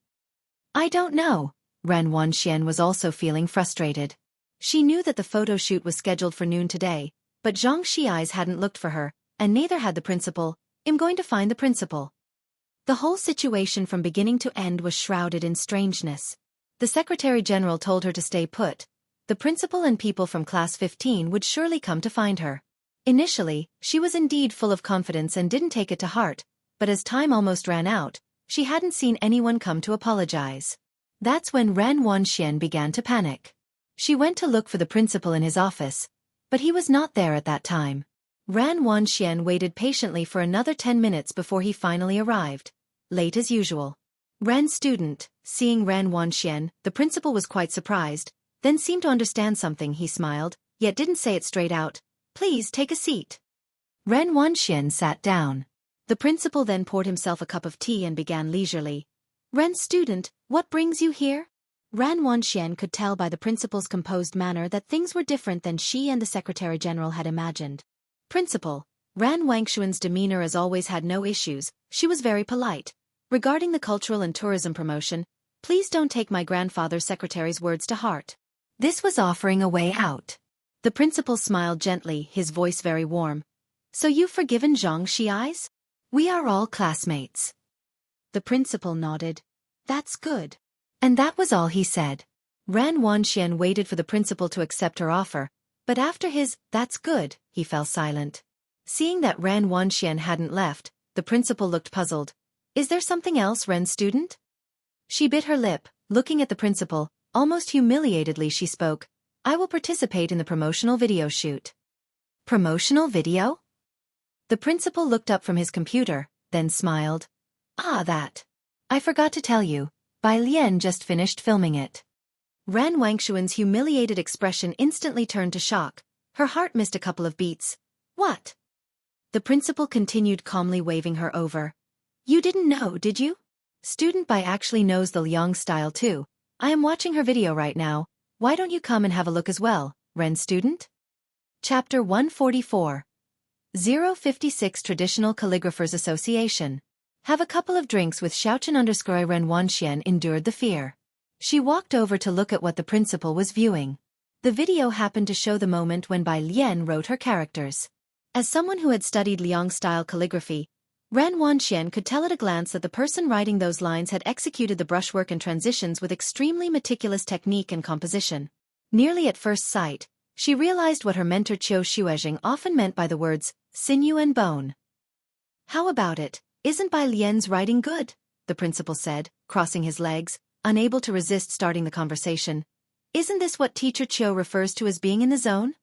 "I don't know." Ran Wanxian was also feeling frustrated. She knew that the photo shoot was scheduled for noon today, but Zhang Xiai's hadn't looked for her, and neither had the principal. "I'm going to find the principal." The whole situation from beginning to end was shrouded in strangeness. The Secretary General told her to stay put. The principal and people from Class 15 would surely come to find her. Initially, she was indeed full of confidence and didn't take it to heart, but as time almost ran out, she hadn't seen anyone come to apologize. That's when Ran Wanxian began to panic. She went to look for the principal in his office, but he was not there at that time. Ran Wanxian waited patiently for another 10 minutes before he finally arrived, late as usual. Ran student, seeing Ran Wanxian, the principal was quite surprised, then seemed to understand something. He smiled, yet didn't say it straight out. Please take a seat. Ran Wanxian sat down. The principal then poured himself a cup of tea and began leisurely. Ran student, what brings you here? Ran Wanxian could tell by the principal's composed manner that things were different than she and the Secretary General had imagined. Principal, Ran Wangshuan's demeanor as always had no issues. She was very polite. Regarding the cultural and tourism promotion, please don't take my grandfather's secretary's words to heart. This was offering a way out. The principal smiled gently, his voice very warm. So you've forgiven Zhang Xi's? We are all classmates. The principal nodded. That's good. And that was all he said. Ran Wanxian waited for the principal to accept her offer, but after his, that's good, he fell silent. Seeing that Ran Wanxian hadn't left, the principal looked puzzled. Is there something else, Ren student? She bit her lip, looking at the principal, almost humiliatedly she spoke. I will participate in the promotional video shoot. Promotional video? The principal looked up from his computer, then smiled. Ah, that. I forgot to tell you, Bai Lian just finished filming it. Ran Wangshuan's humiliated expression instantly turned to shock. Her heart missed a couple of beats. What? The principal continued calmly waving her over. You didn't know, did you? Student Bai actually knows the Liang style too. I am watching her video right now. Why don't you come and have a look as well, Ren student? Chapter 144. 056 Traditional Calligraphers Association. Have a couple of drinks with Xueqi Ren Wanxian endured the fear. She walked over to look at what the principal was viewing. The video happened to show the moment when Bai Lian wrote her characters. As someone who had studied Liang-style calligraphy, Ran Wanxian could tell at a glance that the person writing those lines had executed the brushwork and transitions with extremely meticulous technique and composition. Nearly at first sight, she realized what her mentor Xueqi often meant by the words, sinew and bone. How about it, isn't Bai Lian's writing good? The principal said, crossing his legs, unable to resist starting the conversation. Isn't this what Teacher Qiu refers to as being in the zone?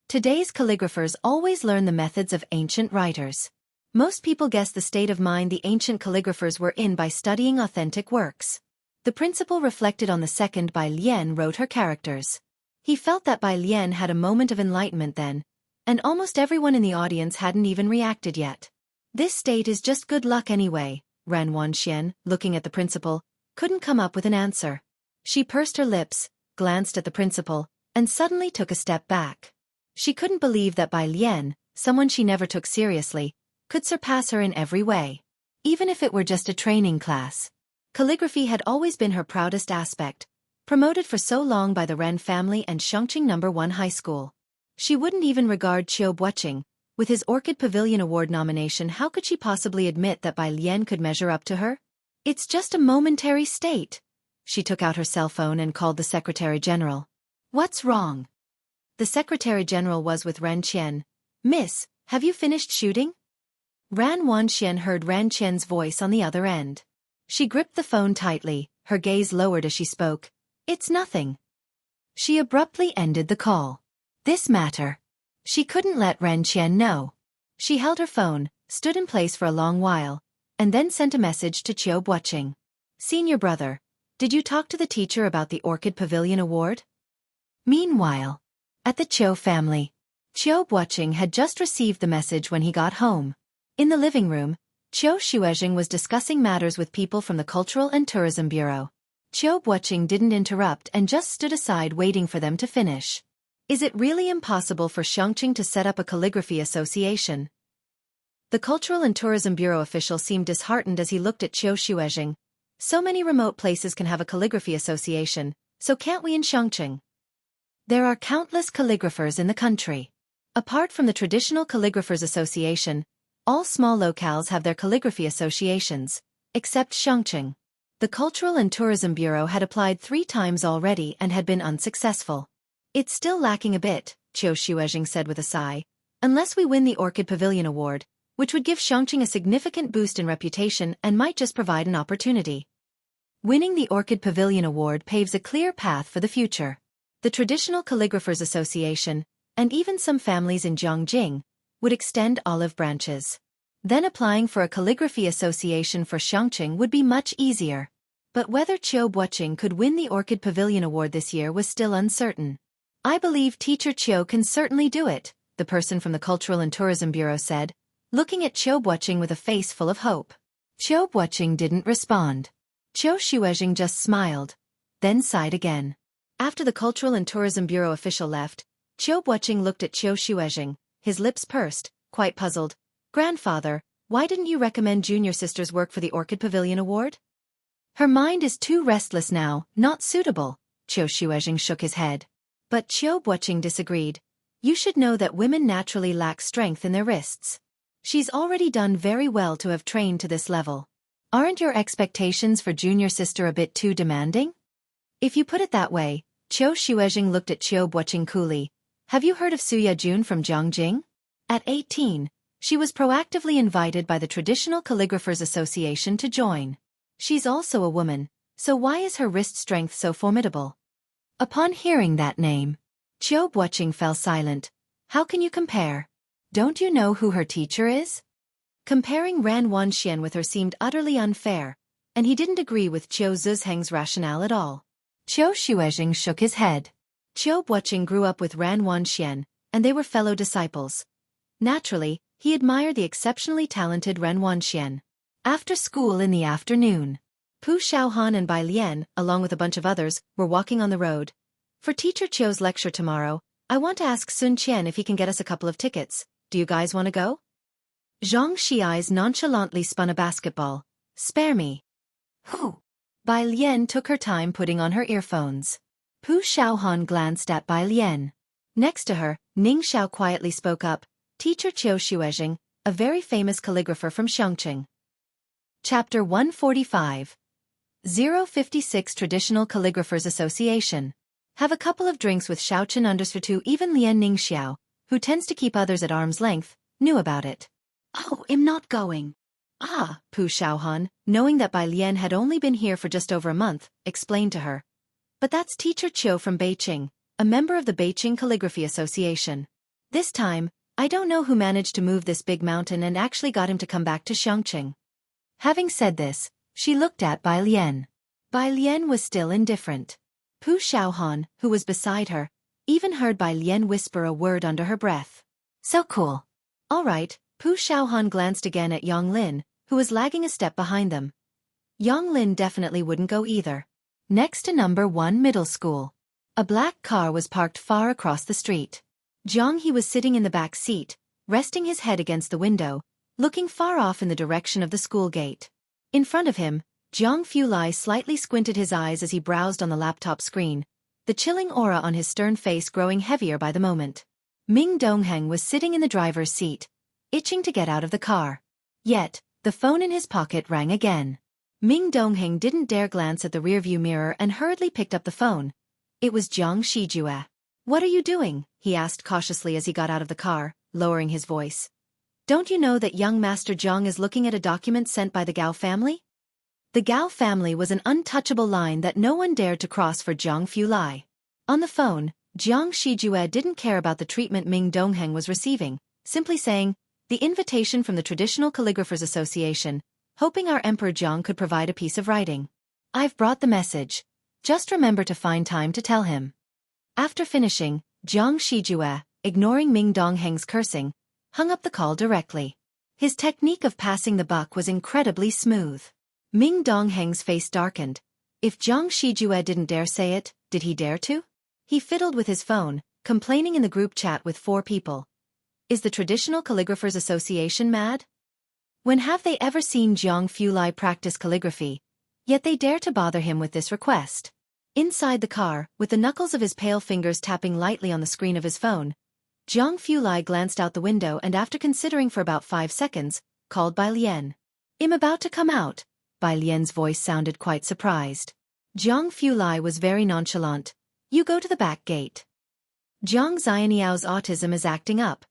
Today's calligraphers always learn the methods of ancient writers. Most people guess the state of mind the ancient calligraphers were in by studying authentic works. The principal reflected on the second Bai Lian wrote her characters. He felt that Bai Lian had a moment of enlightenment then, and almost everyone in the audience hadn't even reacted yet. This state is just good luck anyway, Ran Wanxian, looking at the principal, couldn't come up with an answer. She pursed her lips, glanced at the principal, and suddenly took a step back. She couldn't believe that Bai Lian, someone she never took seriously, could surpass her in every way. Even if it were just a training class. Calligraphy had always been her proudest aspect, promoted for so long by the Ren family and Shangqing No. 1 High School. She wouldn't even regard Xueqi. With his Orchid Pavilion Award nomination, how could she possibly admit that Bai Lian could measure up to her? It's just a momentary state. She took out her cell phone and called the Secretary General. What's wrong? The Secretary General was with Ran Qian. Miss, have you finished shooting? Ran Wanxian heard Ran Qian's voice on the other end. She gripped the phone tightly, her gaze lowered as she spoke. It's nothing. She abruptly ended the call. This matter. She couldn't let Ran Qian know. She held her phone, stood in place for a long while, and then sent a message to Xueqi. Senior brother, did you talk to the teacher about the Orchid Pavilion Award? Meanwhile, at the Qiu family, Xueqi had just received the message when he got home. In the living room, Xueqi was discussing matters with people from the Cultural and Tourism Bureau. Xueqi didn't interrupt and just stood aside waiting for them to finish. Is it really impossible for Shangqing to set up a calligraphy association? The Cultural and Tourism Bureau official seemed disheartened as he looked at Xueqi. So many remote places can have a calligraphy association, so can't we in Shangqing? There are countless calligraphers in the country. Apart from the Traditional Calligraphers Association, all small locales have their calligraphy associations, except Xueqi. The Cultural and Tourism Bureau had applied 3 times already and had been unsuccessful. It's still lacking a bit, Xueqi said with a sigh, unless we win the Orchid Pavilion Award, which would give Xueqi a significant boost in reputation and might just provide an opportunity. Winning the Orchid Pavilion Award paves a clear path for the future. The Traditional Calligraphers Association, and even some families in Zhongjing, would extend olive branches. Then applying for a calligraphy association for Xueqi would be much easier. But whether Xueqi could win the Orchid Pavilion Award this year was still uncertain. I believe Teacher Qiu can certainly do it, the person from the Cultural and Tourism Bureau said, looking at Xueqi with a face full of hope. Xueqi didn't respond. Xueqi just smiled, then sighed again. After the Cultural and Tourism Bureau official left, Xueqi looked at Xueqi, his lips pursed, quite puzzled. Grandfather, why didn't you recommend junior sister's work for the Orchid Pavilion Award? Her mind is too restless now, not suitable, Xueqi shook his head. But Xueqi disagreed. You should know that women naturally lack strength in their wrists. She's already done very well to have trained to this level. Aren't your expectations for junior sister a bit too demanding? If you put it that way, Xueqi looked at Xueqi coolly. Have you heard of Suya Jun from Zhongjing? At 18, she was proactively invited by the Traditional Calligraphers Association to join. She's also a woman, so why is her wrist strength so formidable? Upon hearing that name, Xueqi fell silent. How can you compare? Don't you know who her teacher is? Comparing Ran Wanxian with her seemed utterly unfair, and he didn't agree with Qiu Zizheng's rationale at all. Xueqi shook his head. Xueqi grew up with Ran Wanxian, and they were fellow disciples. Naturally, he admired the exceptionally talented Ran Wanxian. After school in the afternoon, Pu Shaohan and Bai Lian, along with a bunch of others, were walking on the road. For Teacher Qiu's lecture tomorrow, I want to ask Sun Qian if he can get us a couple of tickets. Do you guys want to go? Zhang Xi's nonchalantly spun a basketball. Spare me. Who? Bai Lian took her time putting on her earphones. Pu Shaohan glanced at Bai Lian. Next to her, Ning Xiao quietly spoke up. Teacher Xueqi, a very famous calligrapher from Xueqi. Chapter 145. 056 Traditional Calligraphers Association. Have a couple of drinks with Xiaochen _2 even Lian Ning Xiao, who tends to keep others at arm's length, knew about it. Oh, I'm not going. Ah, Pu Shaohan, knowing that Bai Lian had only been here for just over a month, explained to her. But that's Teacher Qiu from Beijing, a member of the Beijing Calligraphy Association. This time, I don't know who managed to move this big mountain and actually got him to come back to Xueqi. Having said this, she looked at Bai Lian. Bai Lian was still indifferent. Pu Shaohan, who was beside her, even heard Bai Lian whisper a word under her breath. So cool. All right, Pu Shaohan glanced again at Yang Lin, who was lagging a step behind them. Yang Lin definitely wouldn't go either. Next to number 1 middle school, a black car was parked far across the street. Zhang He was sitting in the back seat, resting his head against the window, looking far off in the direction of the school gate. In front of him, Zhang Fulai slightly squinted his eyes as he browsed on the laptop screen, the chilling aura on his stern face growing heavier by the moment. Ming Dongheng was sitting in the driver's seat, itching to get out of the car. Yet, the phone in his pocket rang again. Ming Dongheng didn't dare glance at the rearview mirror and hurriedly picked up the phone. It was Jiang Shijue. What are you doing? He asked cautiously as he got out of the car, lowering his voice. Don't you know that young Master Zhang is looking at a document sent by the Gao family? The Gao family was an untouchable line that no one dared to cross for Zhang Fulai. On the phone, Jiang Shijue didn't care about the treatment Ming Dongheng was receiving, simply saying, the invitation from the Traditional Calligraphers Association, hoping our Emperor Jiang could provide a piece of writing. I've brought the message. Just remember to find time to tell him. After finishing, Jiang Shijue, ignoring Ming Dongheng's cursing, hung up the call directly. His technique of passing the buck was incredibly smooth. Ming Dongheng's face darkened. If Jiang Shijue didn't dare say it, did he dare to? He fiddled with his phone, complaining in the group chat with 4 people. Is the Traditional Calligraphers Association mad? When have they ever seen Jiang Fulai practice calligraphy? Yet they dare to bother him with this request. Inside the car, with the knuckles of his pale fingers tapping lightly on the screen of his phone, Jiang Fulai glanced out the window and after considering for about 5 seconds, called Bai Lian. I'm about to come out, Bai Lian's voice sounded quite surprised. Zhang Fulai was very nonchalant. You go to the back gate. Zhang Xianyao autism is acting up.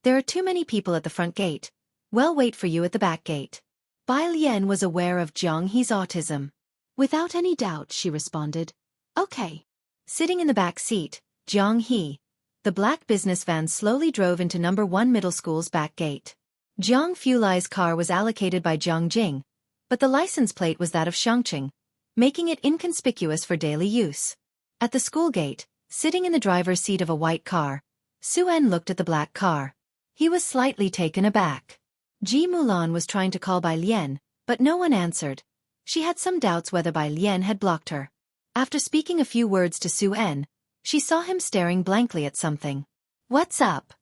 There are too many people at the front gate. We'll wait for you at the back gate. Bai Lian was aware of Zhang He's autism. Without any doubt, she responded. Okay. Sitting in the back seat, Zhang He. The black business van slowly drove into number 1 middle school's back gate. Zhang Fulai's car was allocated by Zhang Jing, but the license plate was that of Shangqing, making it inconspicuous for daily use. At the school gate, sitting in the driver's seat of a white car, Xuan looked at the black car. He was slightly taken aback. Ji Mulan was trying to call Bai Lian, but no one answered. She had some doubts whether Bai Lian had blocked her. After speaking a few words to Xuan, she saw him staring blankly at something. What's up?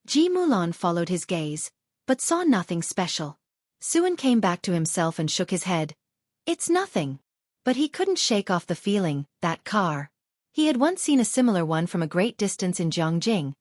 Ji Mulan followed his gaze, but saw nothing special. Xuan came back to himself and shook his head. It's nothing. But he couldn't shake off the feeling, that car. He had once seen a similar one from a great distance in Jiangjing.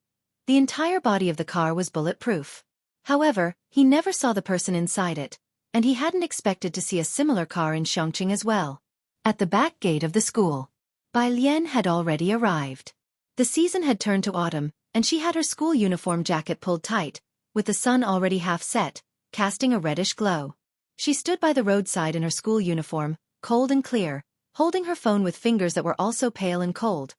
The entire body of the car was bulletproof. However, he never saw the person inside it, and he hadn't expected to see a similar car in Shangqing as well. At the back gate of the school, Bai Lian had already arrived. The season had turned to autumn, and she had her school uniform jacket pulled tight, with the sun already half set, casting a reddish glow. She stood by the roadside in her school uniform, cold and clear, holding her phone with fingers that were also pale and cold.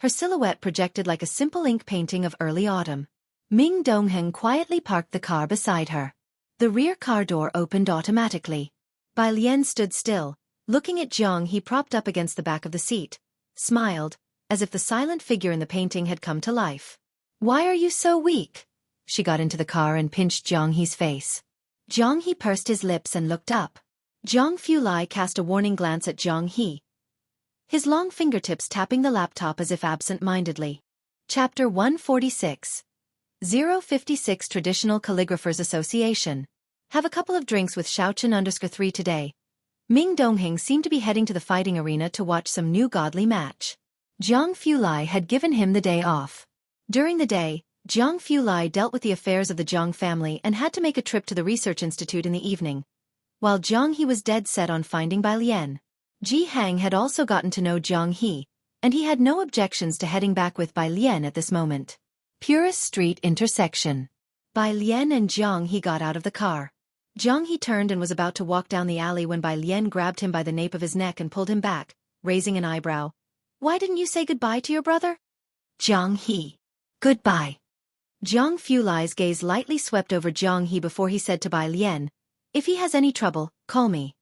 Her silhouette projected like a simple ink painting of early autumn. Ming Dongheng quietly parked the car beside her. The rear car door opened automatically. Bai Lian stood still, looking at Zhang He propped up against the back of the seat, smiled, as if the silent figure in the painting had come to life. Why are you so weak? She got into the car and pinched Zhang He's face. Zhang He pursed his lips and looked up. Zhang Fulai cast a warning glance at Zhang He, his long fingertips tapping the laptop as if absent-mindedly. Chapter 146. 056 Traditional Calligraphers Association. Have a couple of drinks with Xiaochen_3 today. Ming Dongheng seemed to be heading to the fighting arena to watch some new godly match. Zhang Fulai had given him the day off. During the day, Zhang Fulai dealt with the affairs of the Zhang family and had to make a trip to the research institute in the evening, while Zhang He was dead set on finding Bai Lian. Ji Hang had also gotten to know Zhang He, and he had no objections to heading back with Bai Lian at this moment. Purist Street intersection. Bai Lian and Zhang He got out of the car. Zhang He turned and was about to walk down the alley when Bai Lian grabbed him by the nape of his neck and pulled him back, raising an eyebrow. Why didn't you say goodbye to your brother? Zhang He. Goodbye. Zhang Fulai's gaze lightly swept over Zhang He before he said to Bai Lian, if he has any trouble, call me.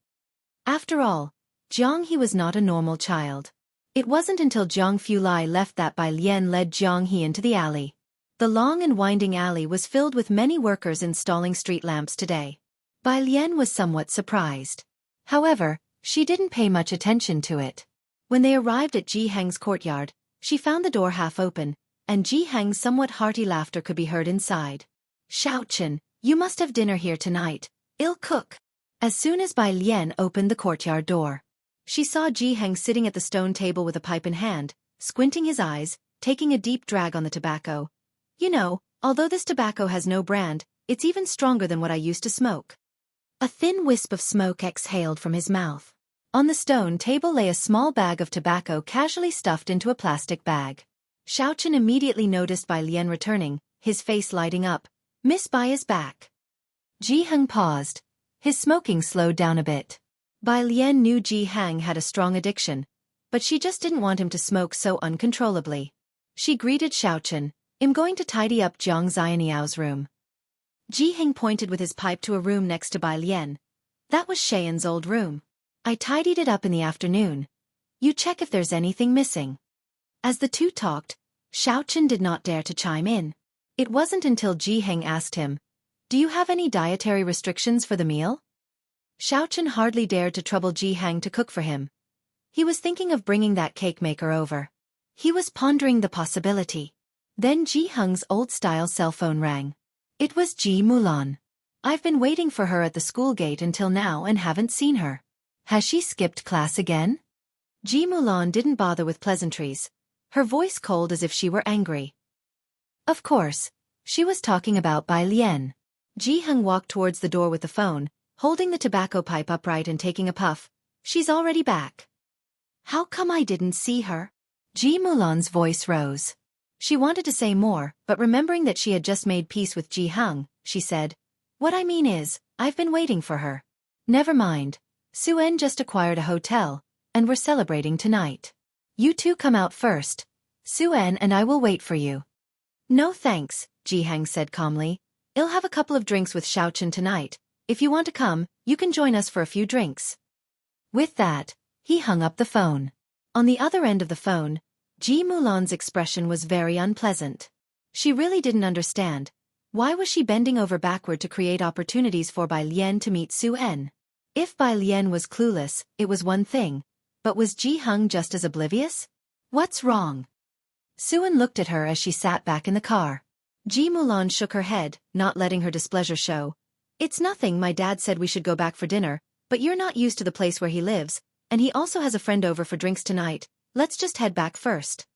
After all, Zhang He was not a normal child. It wasn't until Zhang Fulai left that Bai Lian led Zhang He into the alley. The long and winding alley was filled with many workers installing street lamps today. Bai Lian was somewhat surprised. However, she didn't pay much attention to it. When they arrived at Ji Hang's courtyard, she found the door half open, and Ji Hang's somewhat hearty laughter could be heard inside. Xiaochen, you must have dinner here tonight. I'll cook. As soon as Bai Lian opened the courtyard door, she saw Ji Hang sitting at the stone table with a pipe in hand, squinting his eyes, taking a deep drag on the tobacco. You know, although this tobacco has no brand, it's even stronger than what I used to smoke. A thin wisp of smoke exhaled from his mouth. On the stone table lay a small bag of tobacco casually stuffed into a plastic bag. Xiaochen immediately noticed Bai Lian returning, his face lighting up. Miss Bai is back. Ji Hang paused. His smoking slowed down a bit. Bai Lian knew Ji Hang had a strong addiction, but she just didn't want him to smoke so uncontrollably. She greeted Xiaochen. I'm going to tidy up Zhang Xianyao room. Ji Hang pointed with his pipe to a room next to Bai Lian. That was Shayan's old room. I tidied it up in the afternoon. You check if there's anything missing. As the two talked, Xiaochen did not dare to chime in. It wasn't until Ji Hang asked him, do you have any dietary restrictions for the meal? Xiaochen hardly dared to trouble Ji Hang to cook for him. He was thinking of bringing that cake maker over. He was pondering the possibility. Then Ji Hang's old-style cell phone rang. It was Ji Mulan. I've been waiting for her at the school gate until now and haven't seen her. Has she skipped class again? Ji Mulan didn't bother with pleasantries, her voice cold as if she were angry. Of course, she was talking about Bai Lian. Ji Hang walked towards the door with the phone, holding the tobacco pipe upright and taking a puff. She's already back. How come I didn't see her? Ji Mulan's voice rose. She wanted to say more, but remembering that she had just made peace with Ji Hung, she said, "What I mean is, I've been waiting for her." "Never mind. Xuan just acquired a hotel, and we're celebrating tonight. You two come out first. Xuan and I will wait for you." "No thanks," Ji Hang said calmly. "I'll have a couple of drinks with Xueqi tonight. If you want to come, you can join us for a few drinks." With that, he hung up the phone. On the other end of the phone, Ji Mulan's expression was very unpleasant. She really didn't understand. Why was she bending over backward to create opportunities for Bai Lian to meet Xuan? If Bai Lian was clueless, it was one thing, but was Ji Hung just as oblivious? What's wrong? Xuan looked at her as she sat back in the car. Ji Mulan shook her head, not letting her displeasure show. "It's nothing. My dad said we should go back for dinner, but you're not used to the place where he lives, and he also has a friend over for drinks tonight. Let's just head back first."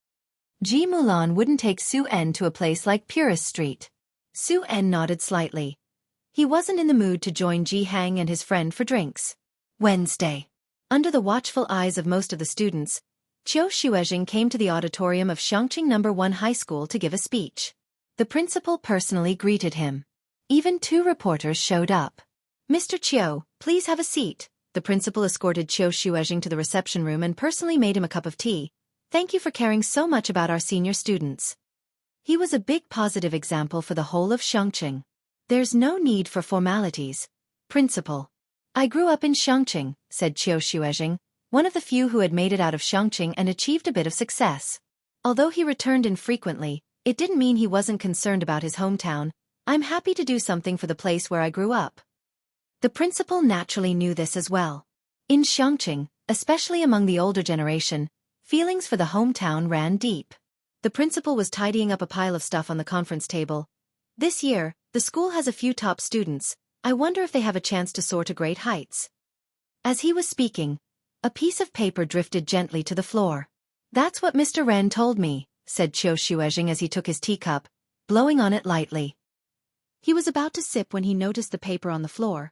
Ji Mulan wouldn't take Xuan to a place like Purist Street. Xuan nodded slightly. He wasn't in the mood to join Ji Hang and his friend for drinks. Wednesday. Under the watchful eyes of most of the students, Xueqi came to the auditorium of Xiangqing No. 1 High School to give a speech. The principal personally greeted him. Even 2 reporters showed up. "Mr. Qiu, please have a seat." The principal escorted Xueqi to the reception room and personally made him a cup of tea. "Thank you for caring so much about our senior students." He was a big positive example for the whole of Xiangqing. "There's no need for formalities. Principal. I grew up in Xiangqing," said Xueqi, one of the few who had made it out of Xiangqing and achieved a bit of success. Although he returned infrequently, it didn't mean he wasn't concerned about his hometown. "I'm happy to do something for the place where I grew up." The principal naturally knew this as well. In Xiangqing, especially among the older generation, feelings for the hometown ran deep. The principal was tidying up a pile of stuff on the conference table. "This year, the school has a few top students. I wonder if they have a chance to soar to great heights." As he was speaking, a piece of paper drifted gently to the floor. "That's what Mr. Ren told me," said Xueqi as he took his teacup, blowing on it lightly. He was about to sip when he noticed the paper on the floor.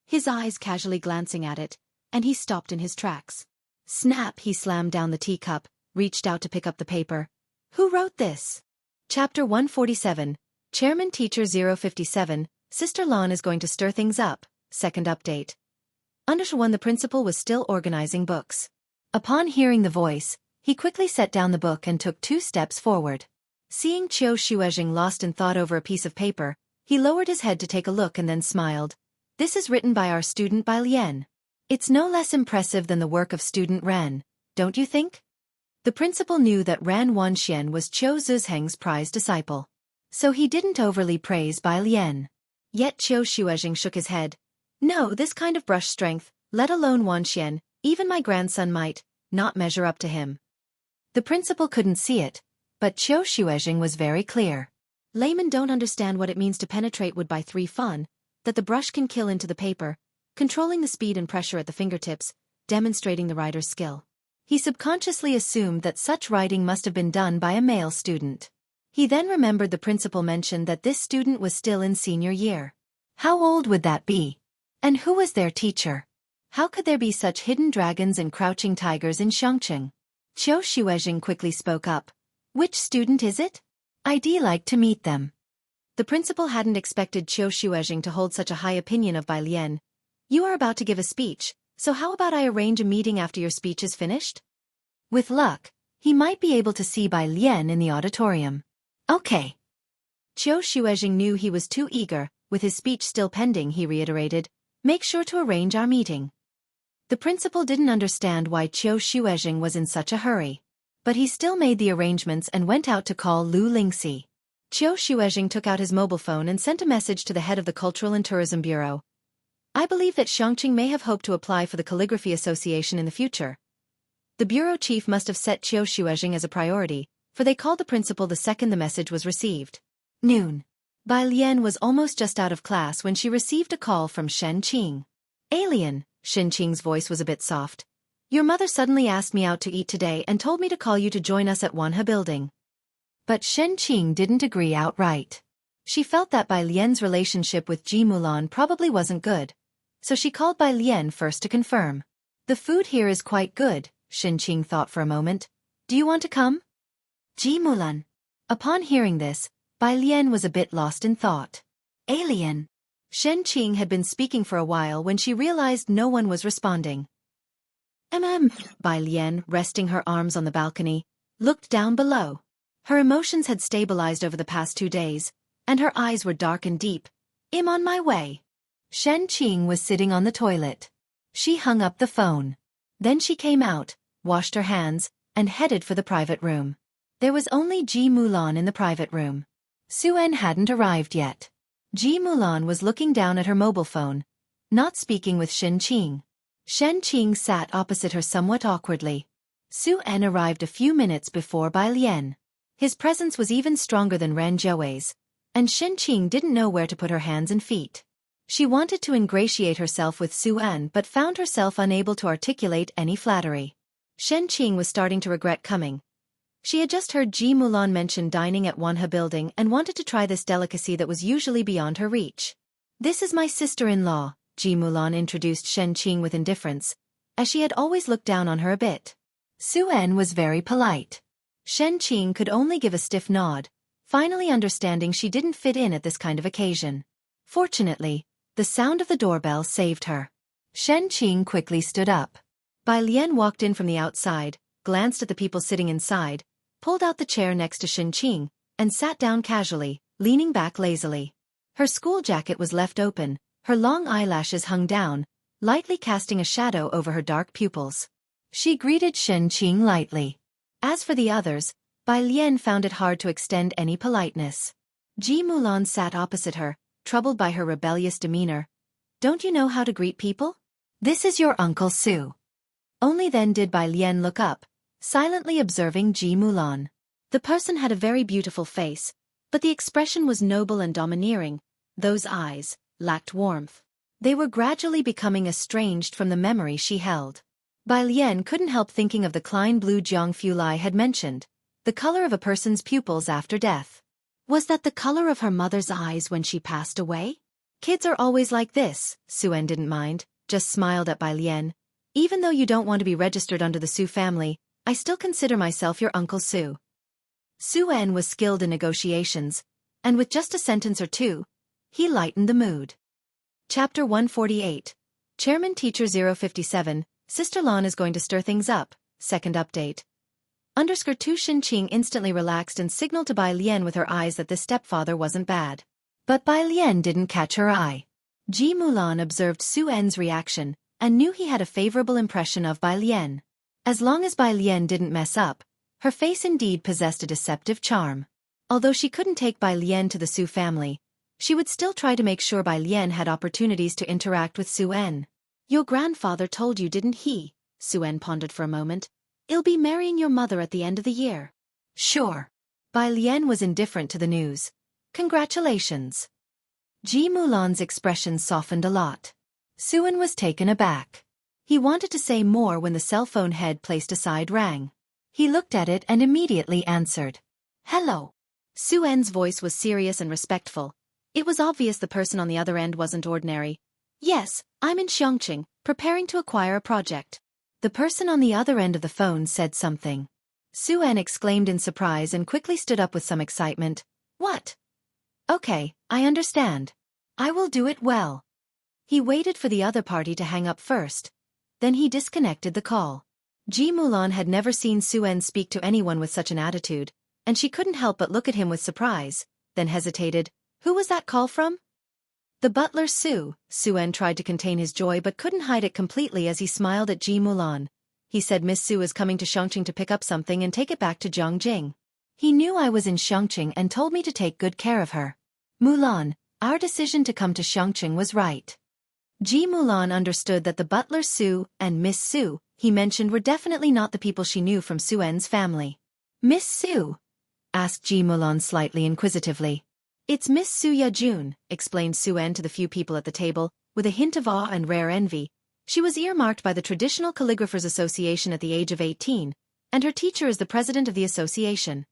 His eyes casually glancing at it, and he stopped in his tracks. Snap! He slammed down the teacup, reached out to pick up the paper. "Who wrote this?" Chapter 147, Chairman Teacher 057, Sister Lon is going to stir things up. Second update. Under one, the principal was still organizing books. Upon hearing the voice, he quickly set down the book and took 2 steps forward. Seeing Xueqi lost in thought over a piece of paper, he lowered his head to take a look and then smiled. "This is written by our student Bai Lian. It's no less impressive than the work of student Ran, don't you think?" The principal knew that Ran Wanxian was Qiu Zizheng's prized disciple. So he didn't overly praise Bai Lian. Yet Xueqi shook his head. "No, this kind of brush strength, let alone Wanxian, even my grandson might not measure up to him." The principal couldn't see it, but Xueqi was very clear. "Laymen don't understand what it means to penetrate wood by 3 fun, that the brush can kill into the paper, controlling the speed and pressure at the fingertips, demonstrating the writer's skill." He subconsciously assumed that such writing must have been done by a male student. He then remembered the principal mentioned that this student was still in senior year. How old would that be? And who was their teacher? How could there be such hidden dragons and crouching tigers in Xiangqing? Xueqi quickly spoke up. "Which student is it? I'd like to meet them." The principal hadn't expected Xueqi to hold such a high opinion of Bai Lian. "You are about to give a speech, so how about I arrange a meeting after your speech is finished?" With luck, he might be able to see Bai Lian in the auditorium. "Okay." Xueqi knew he was too eager. With his speech still pending, he reiterated, "Make sure to arrange our meeting." The principal didn't understand why Xueqi was in such a hurry. But he still made the arrangements and went out to call Lu Lingxi. Xueqi took out his mobile phone and sent a message to the head of the Cultural and Tourism Bureau. "I believe that Xiangqing may have hoped to apply for the Calligraphy Association in the future." The bureau chief must have set Xueqi as a priority, for they called the principal the second the message was received. Noon. Bai Lian was almost just out of class when she received a call from Shen Qing. "Alien," Shen Qing's voice was a bit soft. "Your mother suddenly asked me out to eat today and told me to call you to join us at Wanhe Building." But Shen Qing didn't agree outright. She felt that Bai Lian's relationship with Ji Mulan probably wasn't good. so she called Bai Lian first to confirm. The food here is quite good, Xueqi thought for a moment. Do you want to come? Ji Mulan. Upon hearing this, Bai Lian was a bit lost in thought. Alien. Xueqi had been speaking for a while when she realized no one was responding. Bai Lian, resting her arms on the balcony, looked down below. Her emotions had stabilized over the past 2 days, and her eyes were dark and deep. I'm on my way. Xueqi was sitting on the toilet. She hung up the phone. Then she came out, washed her hands, and headed for the private room. There was only Ji Mulan in the private room. Xuan hadn't arrived yet. Ji Mulan was looking down at her mobile phone, not speaking with Xueqi. Xueqi sat opposite her somewhat awkwardly. Xuan arrived a few minutes before Bai Lian. His presence was even stronger than Ran Zhou's, and Xueqi didn't know where to put her hands and feet. She wanted to ingratiate herself with Xuan but found herself unable to articulate any flattery. Xueqi was starting to regret coming. She had just heard Ji Mulan mention dining at Wanhe building and wanted to try this delicacy that was usually beyond her reach. This is my sister-in-law, Ji Mulan introduced Xueqi with indifference, as she had always looked down on her a bit. Xuan was very polite. Xueqi could only give a stiff nod, finally understanding she didn't fit in at this kind of occasion. Fortunately, the sound of the doorbell saved her. Xueqi quickly stood up. Bai Lian walked in from the outside, glanced at the people sitting inside, pulled out the chair next to Xueqi, and sat down casually, leaning back lazily. Her school jacket was left open, her long eyelashes hung down, lightly casting a shadow over her dark pupils. She greeted Xueqi lightly. As for the others, Bai Lian found it hard to extend any politeness. Ji Mulan sat opposite her, troubled by her rebellious demeanor. Don't you know how to greet people? This is your Uncle Su. Only then did Bai Lian look up, silently observing Ji Mulan. The person had a very beautiful face, but the expression was noble and domineering. Those eyes lacked warmth. They were gradually becoming estranged from the memory she held. Bai Lian couldn't help thinking of the Klein blue Jiang Fulai had mentioned, the color of a person's pupils after death. Was that the color of her mother's eyes when she passed away? Kids are always like this, Xuan didn't mind, just smiled at Bai Lian. Even though you don't want to be registered under the Su family, I still consider myself your Uncle Su. Xuan was skilled in negotiations, and with just a sentence or two, he lightened the mood. Chapter 148. Chairman Teacher 057, Sister Lan is going to stir things up, second update. _2 Xueqi instantly relaxed and signaled to Bai Lian with her eyes that this stepfather wasn't bad. But Bai Lian didn't catch her eye. Ji Mulan observed Xuan's reaction, and knew he had a favorable impression of Bai Lian. As long as Bai Lian didn't mess up, her face indeed possessed a deceptive charm. Although she couldn't take Bai Lian to the Su family, she would still try to make sure Bai Lian had opportunities to interact with Xuan. Your grandfather told you, didn't he? Xuan pondered for a moment. He'll be marrying your mother at the end of the year. Sure. Bai Lian was indifferent to the news. Congratulations. Ji Mulan's expression softened a lot. Xuan was taken aback. He wanted to say more when the cell phone head placed aside rang. He looked at it and immediately answered. Hello. Xuan's voice was serious and respectful. It was obvious the person on the other end wasn't ordinary. Yes, I'm in Xueqi, preparing to acquire a project. The person on the other end of the phone said something. Xuan exclaimed in surprise and quickly stood up with some excitement. What? Okay, I understand. I will do it well. He waited for the other party to hang up first. Then he disconnected the call. Ji Mulan had never seen Xuan speak to anyone with such an attitude, and she couldn't help but look at him with surprise, then hesitated. Who was that call from? The butler Su. Xuan tried to contain his joy but couldn't hide it completely as he smiled at Ji Mulan. He said Miss Su is coming to Xueqi to pick up something and take it back to Zhongjing. He knew I was in Xueqi and told me to take good care of her. Mulan, our decision to come to Xueqi was right. Ji Mulan understood that the butler Su and Miss Su he mentioned were definitely not the people she knew from Xuan's family. Miss Su? Asked Ji Mulan slightly inquisitively. It's Miss Su Yajun, explained Xuan to the few people at the table, with a hint of awe and rare envy. She was earmarked by the Traditional Calligraphers Association at the age of 18, and her teacher is the president of the association.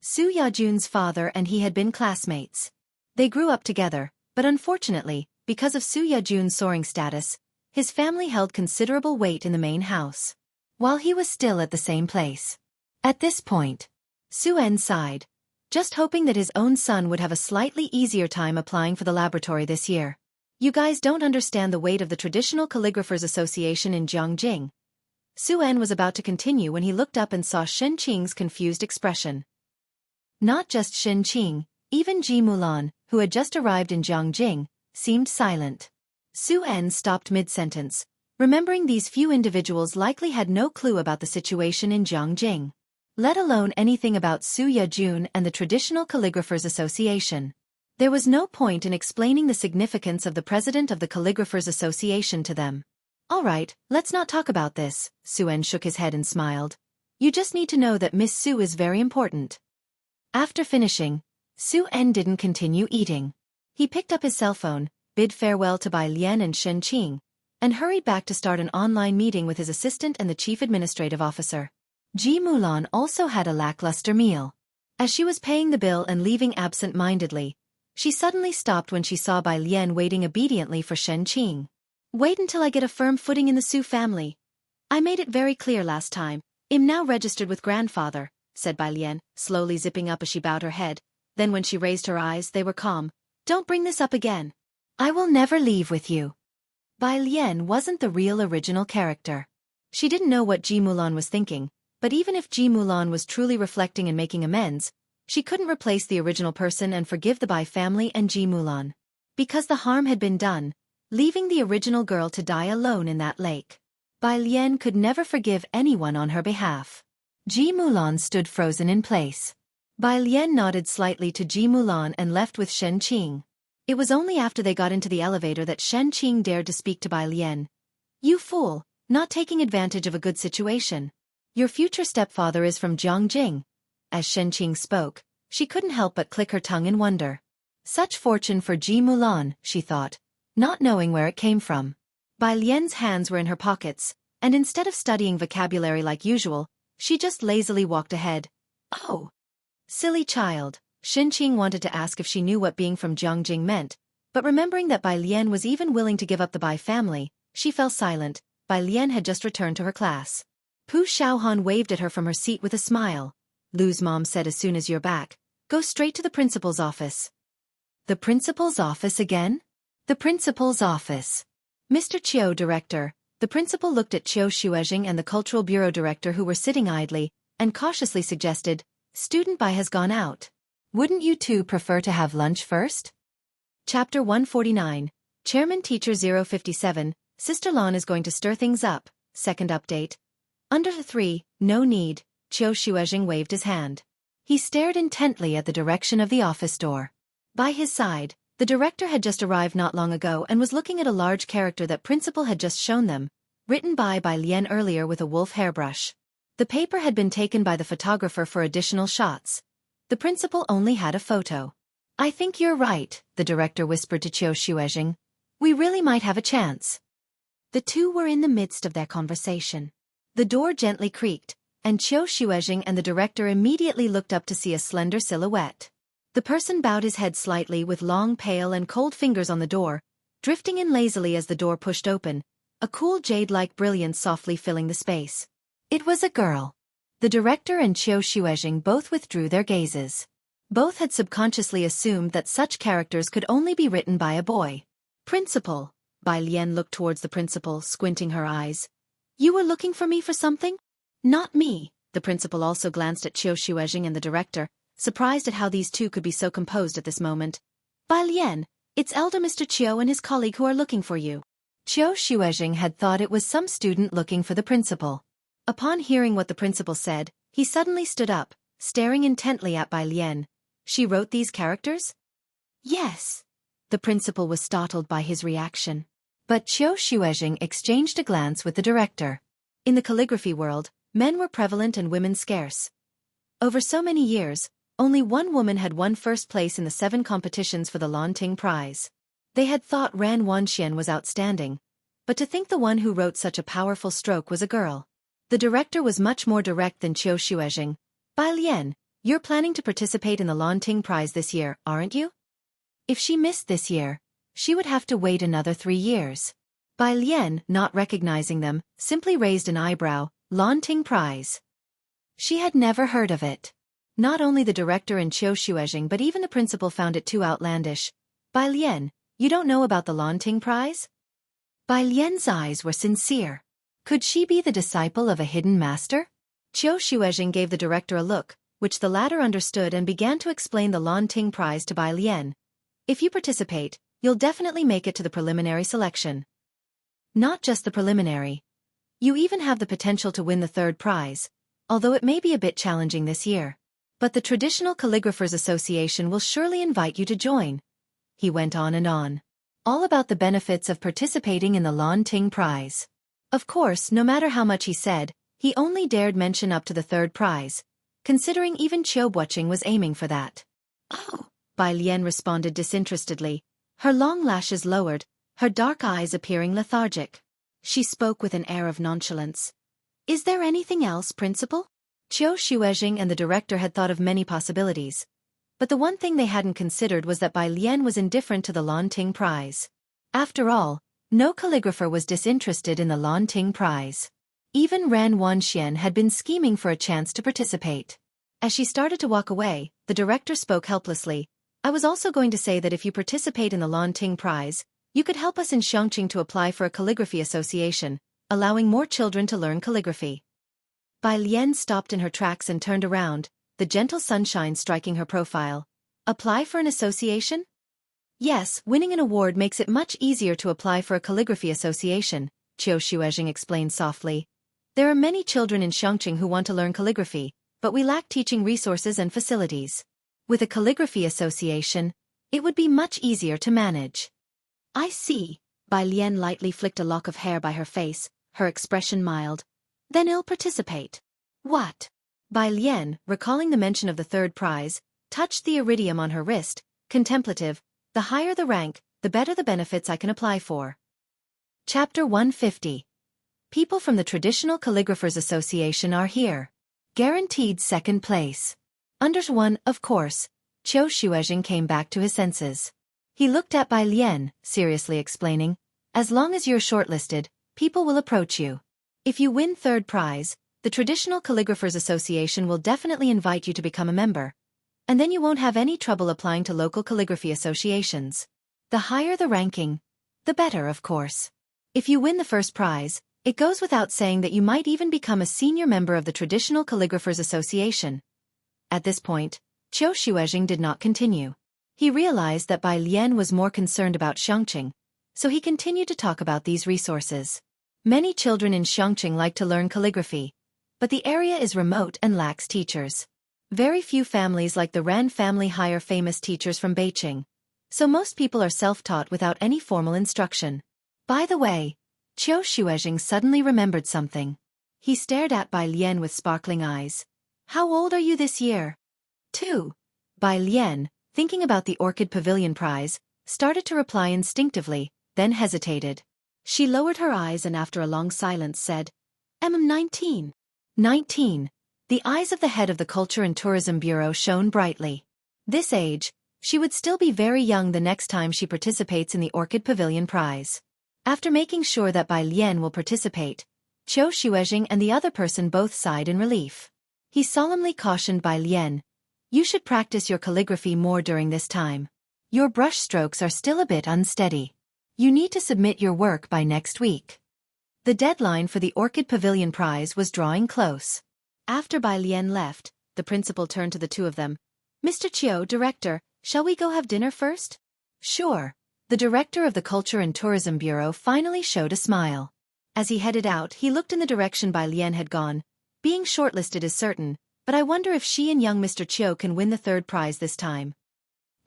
Su Yajun's father and he had been classmates. They grew up together, but unfortunately, because of Su Yejun's soaring status, his family held considerable weight in the main house, while he was still at the same place. At this point, Su-en sighed, just hoping that his own son would have a slightly easier time applying for the laboratory this year. You guys don't understand the weight of the Traditional Calligraphers Association in Jiangjing. Su-en was about to continue when he looked up and saw Shen Qing's confused expression. Not just Shen Qing, even Ji Mulan, who had just arrived in Jiangjing, seemed silent. Su-en stopped mid-sentence, remembering these few individuals likely had no clue about the situation in Jiangjing, let alone anything about Su Yejun and the Traditional Calligraphers Association. There was no point in explaining the significance of the president of the Calligraphers Association to them. All right, let's not talk about this, Su-en shook his head and smiled. You just need to know that Miss Su is very important. After finishing, Su-en didn't continue eating. He picked up his cell phone, bid farewell to Bai Lian and Shen Qing, and hurried back to start an online meeting with his assistant and the chief administrative officer. Ji Mulan also had a lackluster meal. As she was paying the bill and leaving absent-mindedly, she suddenly stopped when she saw Bai Lian waiting obediently for Shen Qing. Wait until I get a firm footing in the Su family. I made it very clear last time. I'm now registered with grandfather, said Bai Lian, slowly zipping up as she bowed her head. Then when she raised her eyes, they were calm. Don't bring this up again. I will never leave with you. Bai Lian wasn't the real original character. She didn't know what Ji Mulan was thinking, but even if Ji Mulan was truly reflecting and making amends, she couldn't replace the original person and forgive the Bai family and Ji Mulan. Because the harm had been done, leaving the original girl to die alone in that lake. Bai Lian could never forgive anyone on her behalf. Ji Mulan stood frozen in place. Bai Lian nodded slightly to Ji Mulan and left with Shen Qing. It was only after they got into the elevator that Shen Qing dared to speak to Bai Lian. You fool, not taking advantage of a good situation. Your future stepfather is from Jiangjing. As Shen Qing spoke, she couldn't help but click her tongue in wonder. Such fortune for Ji Mulan, she thought, not knowing where it came from. Bai Lian's hands were in her pockets, and instead of studying vocabulary like usual, she just lazily walked ahead. Oh! Silly child, Shen Qing wanted to ask if she knew what being from Jiangjing meant, but remembering that Bai Lian was even willing to give up the Bai family, she fell silent. Bai Lian had just returned to her class. Pu Xiaohan waved at her from her seat with a smile. Lu's mom said as soon as you're back, go straight to the principal's office. The principal's office again? The principal's office. Mr. Qiu, director. The principal looked at Qiu Xueqi and the cultural bureau director who were sitting idly, and cautiously suggested, Student Bai has gone out. Wouldn't you two prefer to have lunch first? Chapter 149, Chairman Teacher 057, Sister Lan is going to stir things up. Second update. Under the 3, no need, Qiu Xueqi waved his hand. He stared intently at the direction of the office door. By his side, the director had just arrived not long ago and was looking at a large character that principal had just shown them, written by Lian earlier with a wolf hairbrush. The paper had been taken by the photographer for additional shots. The principal only had a photo. I think you're right, the director whispered to Qiu Xueqi. We really might have a chance. The two were in the midst of their conversation. The door gently creaked, and Qiu Xueqi and the director immediately looked up to see a slender silhouette. The person bowed his head slightly with long pale and cold fingers on the door, drifting in lazily as the door pushed open, a cool jade-like brilliance softly filling the space. It was a girl. The director and Qiu Xueqi both withdrew their gazes. Both had subconsciously assumed that such characters could only be written by a boy. Principal. Bai Lian looked towards the principal, squinting her eyes. You were looking for me for something? Not me. The principal also glanced at Qiu Xueqi and the director, surprised at how these two could be so composed at this moment. Bai Lian, it's elder Mr. Qiu and his colleague who are looking for you. Qiu Xueqi had thought it was some student looking for the principal. Upon hearing what the principal said, he suddenly stood up, staring intently at Bai Lian. She wrote these characters? Yes. The principal was startled by his reaction. But Qiu Xueqi exchanged a glance with the director. In the calligraphy world, men were prevalent and women scarce. Over so many years, only one woman had won first place in the 7 competitions for the Lanting Prize. They had thought Ran Wanxian was outstanding, but to think the one who wrote such a powerful stroke was a girl. The director was much more direct than Qiu Xueqi. Bai Lian, you're planning to participate in the Lanting Prize this year, aren't you? If she missed this year, she would have to wait another 3 years. Bai Lian, not recognizing them, simply raised an eyebrow. Launting prize. She had never heard of it. Not only the director and Xueqi but even the principal found it too outlandish. Bai Lian, you don't know about the Launting prize? Bai Lian's eyes were sincere. Could she be the disciple of a hidden master? Xueqi gave the director a look, which the latter understood and began to explain the Launting prize to Bai Lian. If you participate, you'll definitely make it to the preliminary selection. Not just the preliminary. You even have the potential to win the third prize, although it may be a bit challenging this year. But the Traditional Calligraphers Association will surely invite you to join. He went on and on. All about the benefits of participating in the Launting prize. Of course, no matter how much he said, he only dared mention up to the third prize, considering even Xueqi was aiming for that. Oh, Bai Lian responded disinterestedly, her long lashes lowered, her dark eyes appearing lethargic. She spoke with an air of nonchalance. Is there anything else, Principal? Xueqi and the director had thought of many possibilities. But the one thing they hadn't considered was that Bai Lian was indifferent to the Launting prize. After all, no calligrapher was disinterested in the Launting prize. Even Ran Wanxian had been scheming for a chance to participate. As she started to walk away, the director spoke helplessly. I was also going to say that if you participate in the Launting prize, you could help us in Xueqi to apply for a calligraphy association, allowing more children to learn calligraphy. Bai Lian stopped in her tracks and turned around, the gentle sunshine striking her profile. Apply for an association? Yes, winning an award makes it much easier to apply for a calligraphy association, Xueqi explained softly. There are many children in Xueqi who want to learn calligraphy, but we lack teaching resources and facilities. With a calligraphy association, it would be much easier to manage. I see. Bai Lian lightly flicked a lock of hair by her face, her expression mild. Then I'll participate. What? Bai Lian, recalling the mention of the third prize, touched the iridium on her wrist, contemplative. The higher the rank, the better the benefits I can apply for. Chapter 150. People from the Traditional Calligraphers Association are here. Guaranteed second place. Under one, of course. Xueqi came back to his senses. He looked at Bai Lian, seriously explaining, as long as you're shortlisted, people will approach you. If you win third prize, the Traditional Calligraphers Association will definitely invite you to become a member. And then you won't have any trouble applying to local calligraphy associations. The higher the ranking, the better, of course. If you win the first prize, it goes without saying that you might even become a senior member of the Traditional Calligraphers Association. At this point, Xueqi did not continue. He realized that Bai Lian was more concerned about Xueqi, so he continued to talk about these resources. Many children in Xueqi like to learn calligraphy, but the area is remote and lacks teachers. Very few families like the Ran family hire famous teachers from Beijing, so most people are self-taught without any formal instruction. By the way, Xueqi suddenly remembered something. He stared at Bai Lian with sparkling eyes. How old are you this year? 2. Bai Lian, thinking about the Orchid Pavilion prize, started to reply instinctively, then hesitated. She lowered her eyes and after a long silence said, I'm 19. 19. The eyes of the head of the Culture and Tourism Bureau shone brightly. This age, she would still be very young the next time she participates in the Orchid Pavilion prize. After making sure that Bai Lian will participate, Xueqi and the other person both sighed in relief. He solemnly cautioned Bai Lian, you should practice your calligraphy more during this time. Your brush strokes are still a bit unsteady. You need to submit your work by next week. The deadline for the Orchid Pavilion prize was drawing close. After Bai Lian left, the principal turned to the two of them. Mr. Qiu, director, shall we go have dinner first? Sure. The director of the Culture and Tourism Bureau finally showed a smile. As he headed out, he looked in the direction Bai Lian had gone. Being shortlisted is certain, but I wonder if she and young Mr. Qiu can win the third prize this time.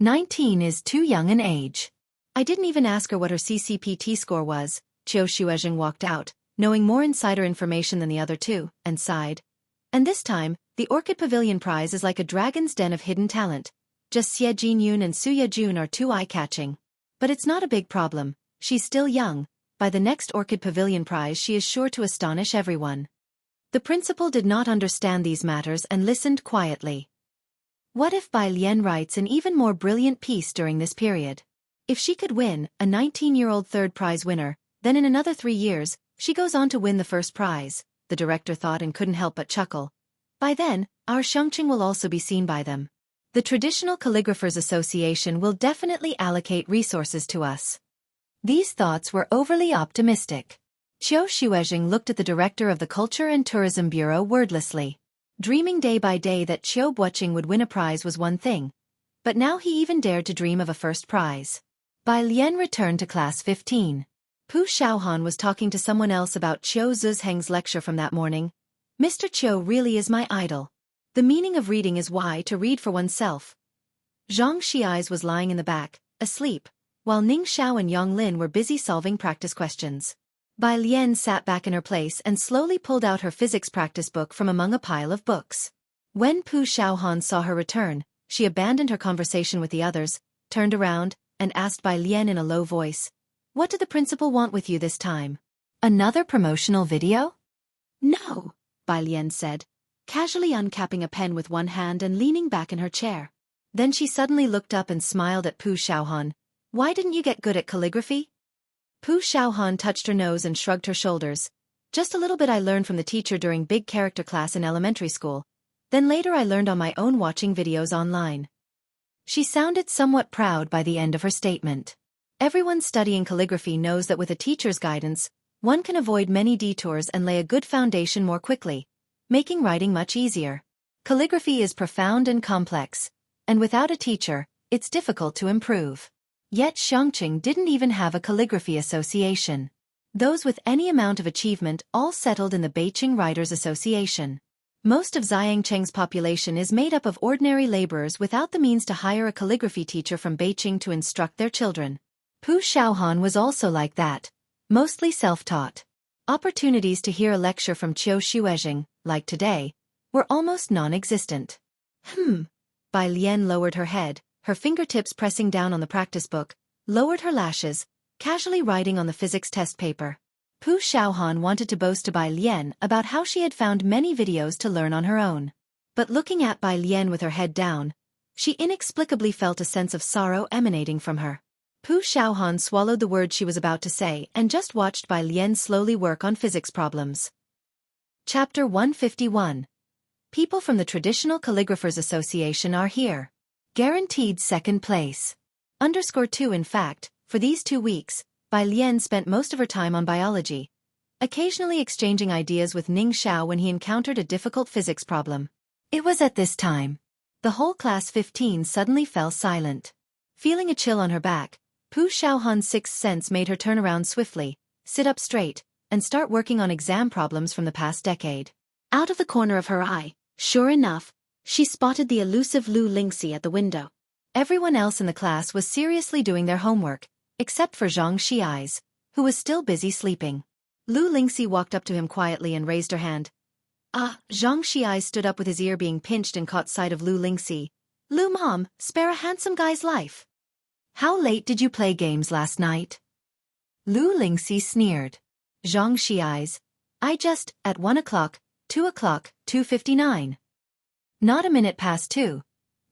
19 is too young an age. I didn't even ask her what her CCPT score was. Xueqi walked out, knowing more insider information than the other two, and sighed. And this time, the Orchid Pavilion prize is like a dragon's den of hidden talent. Just Xie Jinyun and Su Yejun are too eye-catching. But it's not a big problem. She's still young. By the next Orchid Pavilion prize she is sure to astonish everyone. The principal did not understand these matters and listened quietly. What if Bai Lian writes an even more brilliant piece during this period? If she could win, a 19-year-old third prize winner, then in another 3 years, she goes on to win the first prize, the director thought and couldn't help but chuckle. By then, our Xueqi will also be seen by them. The Traditional Calligraphers Association will definitely allocate resources to us. These thoughts were overly optimistic. Xueqi looked at the director of the Culture and Tourism Bureau wordlessly. Dreaming day by day that Xueqi would win a prize was one thing, but now he even dared to dream of a first prize. Bai Lian returned to class 15. Pu Xiaohan was talking to someone else about Qiu Zizheng's lecture from that morning. Mr. Qiu really is my idol. The meaning of reading is why to read for oneself. Zhang Xi's was lying in the back, asleep, while Ning Xiao and Yang Lin were busy solving practice questions. Bai Lian sat back in her place and slowly pulled out her physics practice book from among a pile of books. When Pu Xiaohan saw her return, she abandoned her conversation with the others, turned around, and asked Bai Lian in a low voice, "What did the principal want with you this time? Another promotional video?" "No," Bai Lian said, casually uncapping a pen with one hand and leaning back in her chair. Then she suddenly looked up and smiled at Pu Xiaohan. "Why didn't you get good at calligraphy?" Pu Xiaohan touched her nose and shrugged her shoulders. "Just a little bit I learned from the teacher during big character class in elementary school. Then later I learned on my own watching videos online." She sounded somewhat proud by the end of her statement. Everyone studying calligraphy knows that with a teacher's guidance, one can avoid many detours and lay a good foundation more quickly, making writing much easier. Calligraphy is profound and complex, and without a teacher, it's difficult to improve. Yet Xueqi didn't even have a calligraphy association. Those with any amount of achievement all settled in the Beijing Writers Association. Most of Xiangcheng's population is made up of ordinary laborers without the means to hire a calligraphy teacher from Beijing to instruct their children. Pu Xiaohan was also like that, mostly self-taught. Opportunities to hear a lecture from Xueqi, like today, were almost non-existent. Bai Lian lowered her head, her fingertips pressing down on the practice book, lowered her lashes, casually writing on the physics test paper. Pu Xiaohan wanted to boast to Bai Lian about how she had found many videos to learn on her own. But looking at Bai Lian with her head down, she inexplicably felt a sense of sorrow emanating from her. Pu Xiaohan swallowed the words she was about to say and just watched Bai Lian slowly work on physics problems. Chapter 151. People from the Traditional Calligraphers Association are here. Guaranteed second place. _2 In fact, for these 2 weeks, Bai Lian spent most of her time on biology, occasionally exchanging ideas with Ning Xiao when he encountered a difficult physics problem. It was at this time. The whole class 15 suddenly fell silent. Feeling a chill on her back, Pu Xiaohan's sixth sense made her turn around swiftly, sit up straight, and start working on exam problems from the past decade. Out of the corner of her eye, sure enough, she spotted the elusive Lu Lingxi at the window. Everyone else in the class was seriously doing their homework, except for Zhang Xi's, who was still busy sleeping. Lu Lingxi walked up to him quietly and raised her hand. Zhang Xi's stood up with his ear being pinched and caught sight of Lu Lingxi. "Lu Mom, spare a handsome guy's life. How late did you play games last night?" Lu Lingxi sneered. Zhang Xi's. "I just, at 1 o'clock, 2 o'clock, 2:59. Not a minute past 2.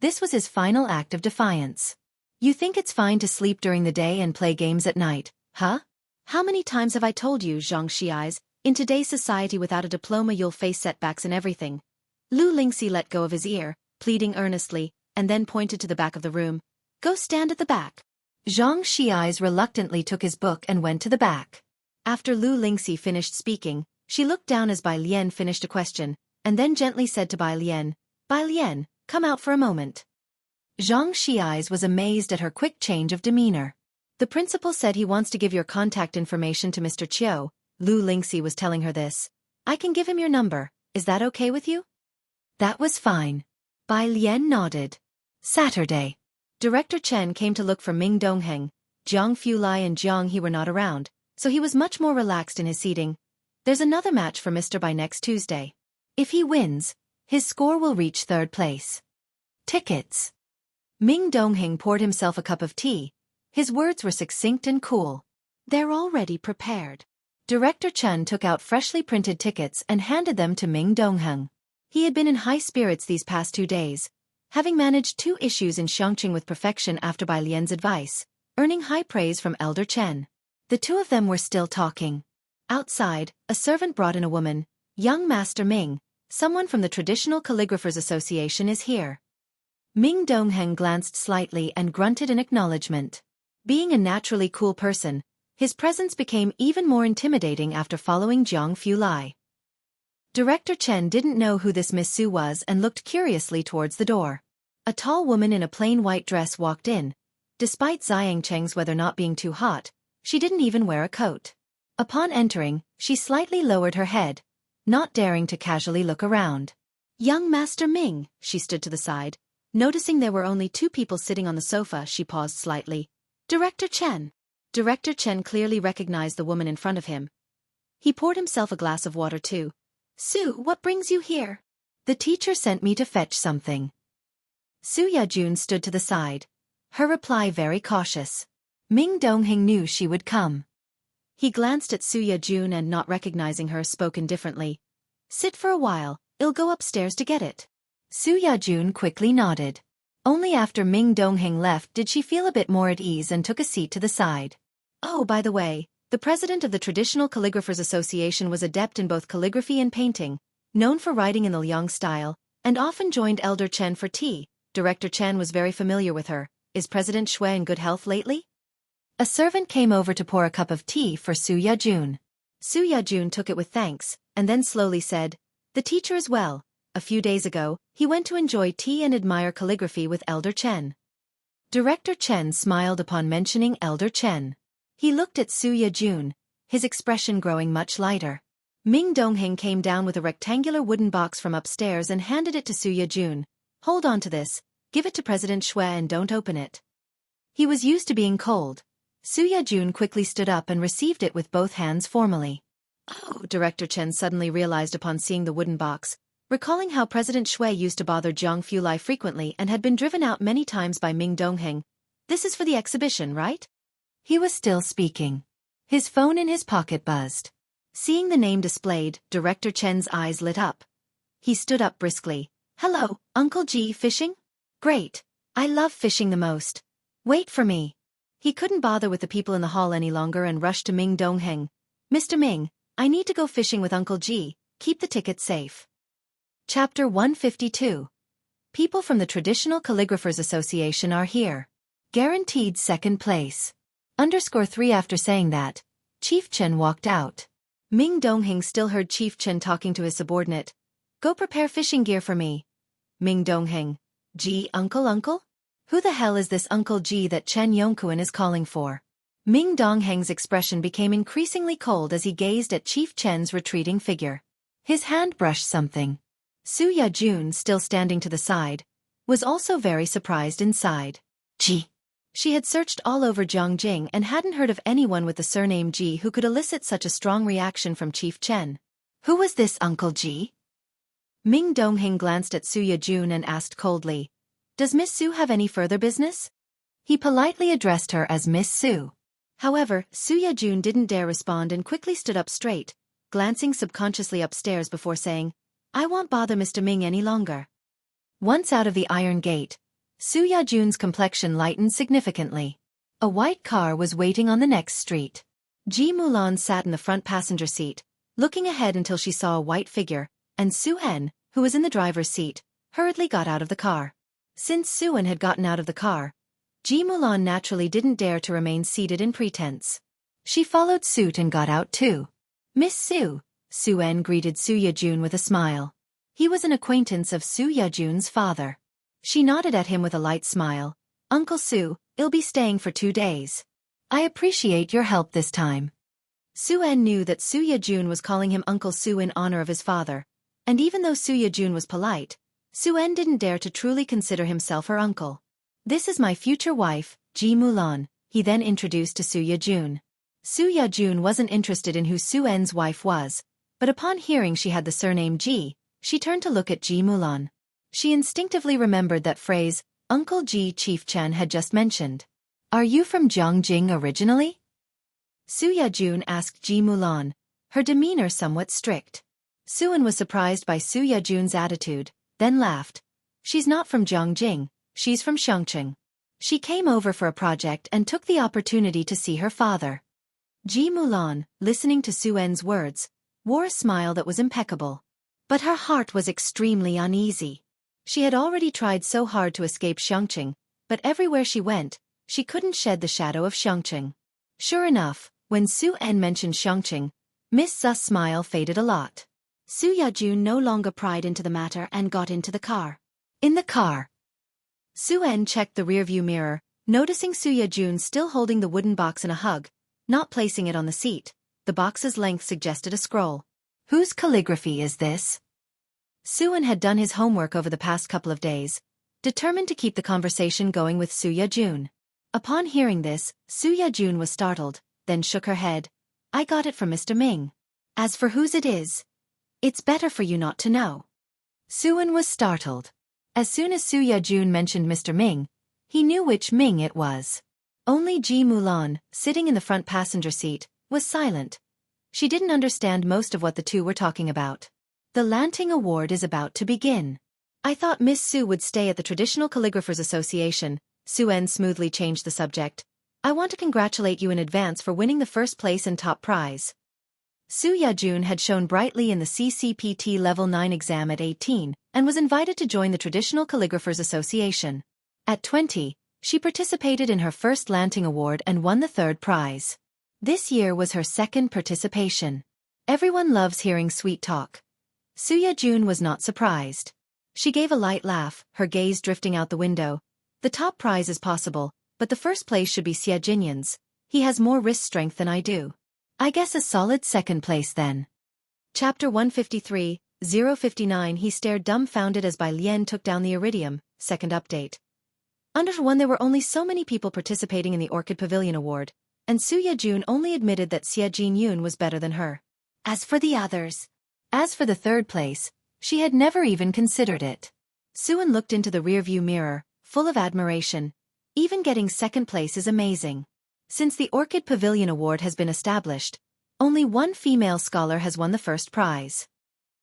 This was his final act of defiance. "You think it's fine to sleep during the day and play games at night, huh? How many times have I told you, Zhang Xi's, in today's society without a diploma you'll face setbacks and everything." Lu Lingxi let go of his ear, pleading earnestly, and then pointed to the back of the room. "Go stand at the back." Zhang Xi's reluctantly took his book and went to the back. After Lu Lingxi finished speaking, she looked down as Bai Lian finished a question, and then gently said to Bai Lian, "Bai Lian, come out for a moment." Zhang Xi's was amazed at her quick change of demeanor. "The principal said he wants to give your contact information to Mr. Qiu," Lu Lingxi was telling her this. "I can give him your number, is that okay with you?" That was fine. Bai Lian nodded. Saturday. Director Chen came to look for Ming Dongheng. Jiang Fulai and Jiang He were not around, so he was much more relaxed in his seating. There's another match for Mr. by next Tuesday. If he wins, his score will reach 3rd place. Tickets. Ming Dongheng poured himself a cup of tea. His words were succinct and cool. "They're already prepared." Director Chen took out freshly printed tickets and handed them to Ming Dongheng. He had been in high spirits these past 2 days, having managed 2 issues in Xueqi with perfection after Bai Lian's advice. earning high praise from Elder Chen. The two of them were still talking. Outside, a servant brought in a woman. Young Master Ming, someone from the Traditional Calligraphers Association is here. Ming Dongheng glanced slightly and grunted in acknowledgement. Being a naturally cool person, his presence became even more intimidating after following Jiang Fulai. Director Chen didn't know who this Miss Su was and looked curiously towards the door. A tall woman in a plain white dress walked in. Despite Xiang Cheng's weather not being too hot, she didn't even wear a coat. Upon entering, she slightly lowered her head, not daring to casually look around. Young Master Ming, she stood to the side. Noticing there were only two people sitting on the sofa, she paused slightly. Director Chen. Director Chen clearly recognized the woman in front of him. He poured himself a glass of water too. Su, what brings you here? The teacher sent me to fetch something. Su Yajun stood to the side. Her reply very cautious. Ming Dongheng knew she would come. He glanced at Su Yajun and not recognizing her spoke indifferently. Sit for a while, I'll go upstairs to get it. Su Yajun quickly nodded. Only after Ming Dongheng left did she feel a bit more at ease and took a seat to the side. Oh, by the way, the president of the Traditional Calligraphers Association was adept in both calligraphy and painting, known for writing in the Liang style, and often joined Elder Chen for tea. Director Chen was very familiar with her. Is President Xue in good health lately? A servant came over to pour a cup of tea for Su Yajun. Su Yajun took it with thanks, and then slowly said, The teacher is well. A few days ago, he went to enjoy tea and admire calligraphy with Elder Chen. Director Chen smiled upon mentioning Elder Chen. He looked at Su Yajun, his expression growing much lighter. Ming Dongheng came down with a rectangular wooden box from upstairs and handed it to Su Yajun. Hold on to this, give it to President Xue and don't open it. He was used to being cold. Su Yajun quickly stood up and received it with both hands formally. Oh, Director Chen suddenly realized upon seeing the wooden box, recalling how President Xue used to bother Jiang Fulai frequently and had been driven out many times by Ming Dongheng. This is for the exhibition, right? He was still speaking. His phone in his pocket buzzed. Seeing the name displayed, Director Chen's eyes lit up. He stood up briskly. Hello, Uncle Ji, fishing? Great. I love fishing the most. Wait for me. He couldn't bother with the people in the hall any longer and rushed to Ming Dongheng. Mr. Ming, I need to go fishing with Uncle Ji. Keep the ticket safe. Chapter 152. People from the Traditional Calligraphers Association are here. Guaranteed second place. _3 After saying that, Chief Chen walked out. Ming Dongheng still heard Chief Chen talking to his subordinate. Go prepare fishing gear for me. Ming Dongheng. Ji, uncle? Who the hell is this Uncle Ji that Chen Yongkuan is calling for? Ming Dongheng's expression became increasingly cold as he gazed at Chief Chen's retreating figure. His hand brushed something. Su Yajun, still standing to the side, was also very surprised inside. Ji. She had searched all over Jiangjing and hadn't heard of anyone with the surname Ji who could elicit such a strong reaction from Chief Chen. Who was this Uncle Ji? Ming Dongheng glanced at Su Yajun and asked coldly, Does Miss Su have any further business? He politely addressed her as Miss Su. However, Su Yajun didn't dare respond and quickly stood up straight, glancing subconsciously upstairs before saying, I won't bother Mr. Ming any longer. Once out of the iron gate, Su Yajun's complexion lightened significantly. A white car was waiting on the next street. Ji Mulan sat in the front passenger seat, looking ahead until she saw a white figure, and Su En, who was in the driver's seat, hurriedly got out of the car. Since Su En had gotten out of the car, Ji Mulan naturally didn't dare to remain seated in pretense. She followed suit and got out too. Miss Su, Su En greeted Su Yajun with a smile. He was an acquaintance of Su Yajun's father. She nodded at him with a light smile. Uncle Su, I'll be staying for 2 days. I appreciate your help this time. Su En knew that Su Yajun was calling him Uncle Su in honor of his father, and even though Su Yajun was polite, Su En didn't dare to truly consider himself her uncle. This is my future wife, Ji Mulan, he then introduced to Su Yajun. Su Yajun wasn't interested in who Su En's wife was, but upon hearing she had the surname Ji, she turned to look at Ji Mulan. She instinctively remembered that phrase, Uncle Ji Chief Chen had just mentioned. Are you from Jiangjing originally? Su Yajun asked Ji Mulan, her demeanor somewhat strict. Su En was surprised by Su Yajun's attitude, then laughed. She's not from Jiangjing, she's from Shangcheng. She came over for a project and took the opportunity to see her father. Ji Mulan, listening to Suen's words, wore a smile that was impeccable. But her heart was extremely uneasy. She had already tried so hard to escape Xueqi, but everywhere she went, she couldn't shed the shadow of Xueqi. Sure enough, when Suen mentioned Xueqi, Miss Zu's smile faded a lot. Su Yajun no longer pried into the matter and got into the car. In the car, Suen checked the rearview mirror, noticing Su Yajun still holding the wooden box in a hug, not placing it on the seat. The box's length suggested a scroll. Whose calligraphy is this? Suen had done his homework over the past couple of days, determined to keep the conversation going with Su Yajun. Upon hearing this, Su Yajun was startled, then shook her head. I got it from Mr. Ming. As for whose it is, it's better for you not to know. Suen was startled. As soon as Su Yajun mentioned Mr. Ming, he knew which Ming it was. Only Ji Mulan, sitting in the front passenger seat, was silent. She didn't understand most of what the two were talking about. The Lanting Award is about to begin. I thought Miss Su would stay at the Traditional Calligraphers Association. Suen smoothly changed the subject. I want to congratulate you in advance for winning the first place and top prize. Su Yajun had shown brightly in the CCPT Level 9 exam at 18 and was invited to join the Traditional Calligraphers Association. At 20, she participated in her first Lanting Award and won the third prize. This year was her second participation. Everyone loves hearing sweet talk. Su Yajun was not surprised. She gave a light laugh, her gaze drifting out the window. The top prize is possible, but the first place should be Xie Jinyan's. He has more wrist strength than I do. I guess a solid second place then. Chapter 153, 059. He stared dumbfounded as Bai Lian took down the iridium. Second update. Under one, there were only so many people participating in the Orchid Pavilion Award, and Su Yajun only admitted that Xie Jinyun was better than her. As for the third place, she had never even considered it. Suen looked into the rearview mirror, full of admiration. Even getting second place is amazing. Since the Orchid Pavilion Award has been established, only one female scholar has won the first prize.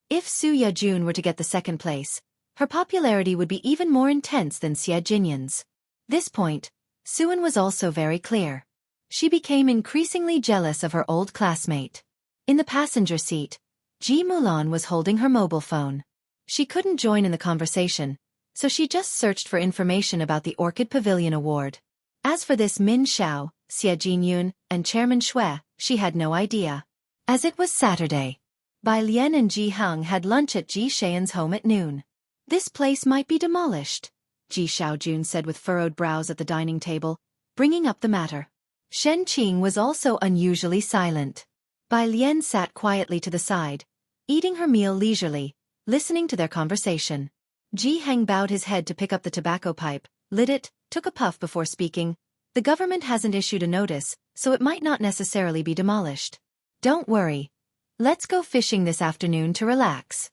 If Su Yajun were to get the second place, her popularity would be even more intense than Xie Jinyan's. This point, Suen was also very clear. She became increasingly jealous of her old classmate. In the passenger seat, Ji Mulan was holding her mobile phone. She couldn't join in the conversation, so she just searched for information about the Orchid Pavilion Award. As for this Min Xiao, Xie Jinyun, and Chairman Xue, she had no idea. As it was Saturday, Bai Lian and Ji Heng had lunch at Ji Xian's home at noon. This place might be demolished, Ji Xiaojun said with furrowed brows at the dining table, bringing up the matter. Shen Qing was also unusually silent. Bai Lian sat quietly to the side, eating her meal leisurely, listening to their conversation. Ji Heng bowed his head to pick up the tobacco pipe, lit it, took a puff before speaking. The government hasn't issued a notice, so it might not necessarily be demolished. Don't worry. Let's go fishing this afternoon to relax.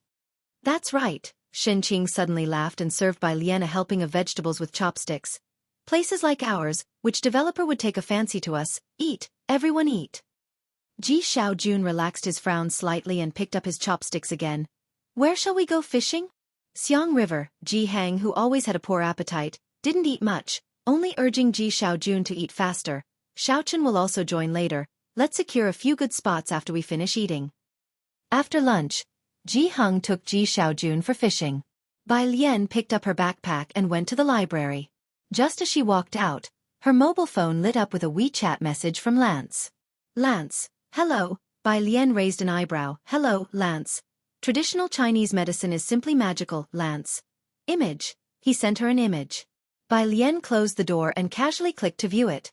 That's right, Shen Qing suddenly laughed and served Bai Lian a helping of vegetables with chopsticks. Places like ours, which developer would take a fancy to us, eat, everyone eat. Ji Xiaojun relaxed his frown slightly and picked up his chopsticks again. Where shall we go fishing? Xiang River. Ji Heng, who always had a poor appetite, didn't eat much, only urging Ji Xiaojun to eat faster. Xiaochen will also join later. Let's secure a few good spots after we finish eating. After lunch, Ji Heng took Ji Xiaojun for fishing. Bai Lian picked up her backpack and went to the library. Just as she walked out, her mobile phone lit up with a WeChat message from Lance. Lance, hello. Bai Lian raised an eyebrow. Hello, Lance. Traditional Chinese medicine is simply magical, Lance. Image. He sent her an image. Bai Lian closed the door and casually clicked to view it.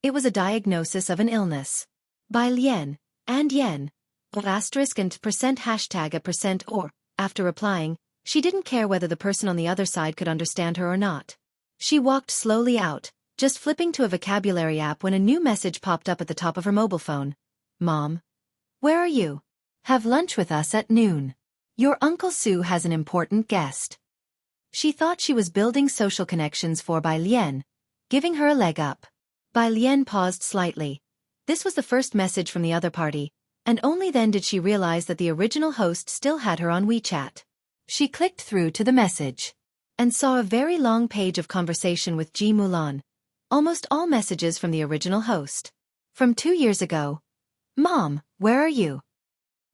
It was a diagnosis of an illness. Bai Lian, and yen, asterisk and percent hashtag a percent or, after replying, she didn't care whether the person on the other side could understand her or not. She walked slowly out, just flipping to a vocabulary app when a new message popped up at the top of her mobile phone. Mom. Where are you? Have lunch with us at noon. Your Uncle Su has an important guest. She thought she was building social connections for Bai Lian, giving her a leg up. Bai Lian paused slightly. This was the first message from the other party, and only then did she realize that the original host still had her on WeChat. She clicked through to the message. and saw a very long page of conversation with Ji Mulan, almost all messages from the original host. From 2 years ago. Mom, where are you?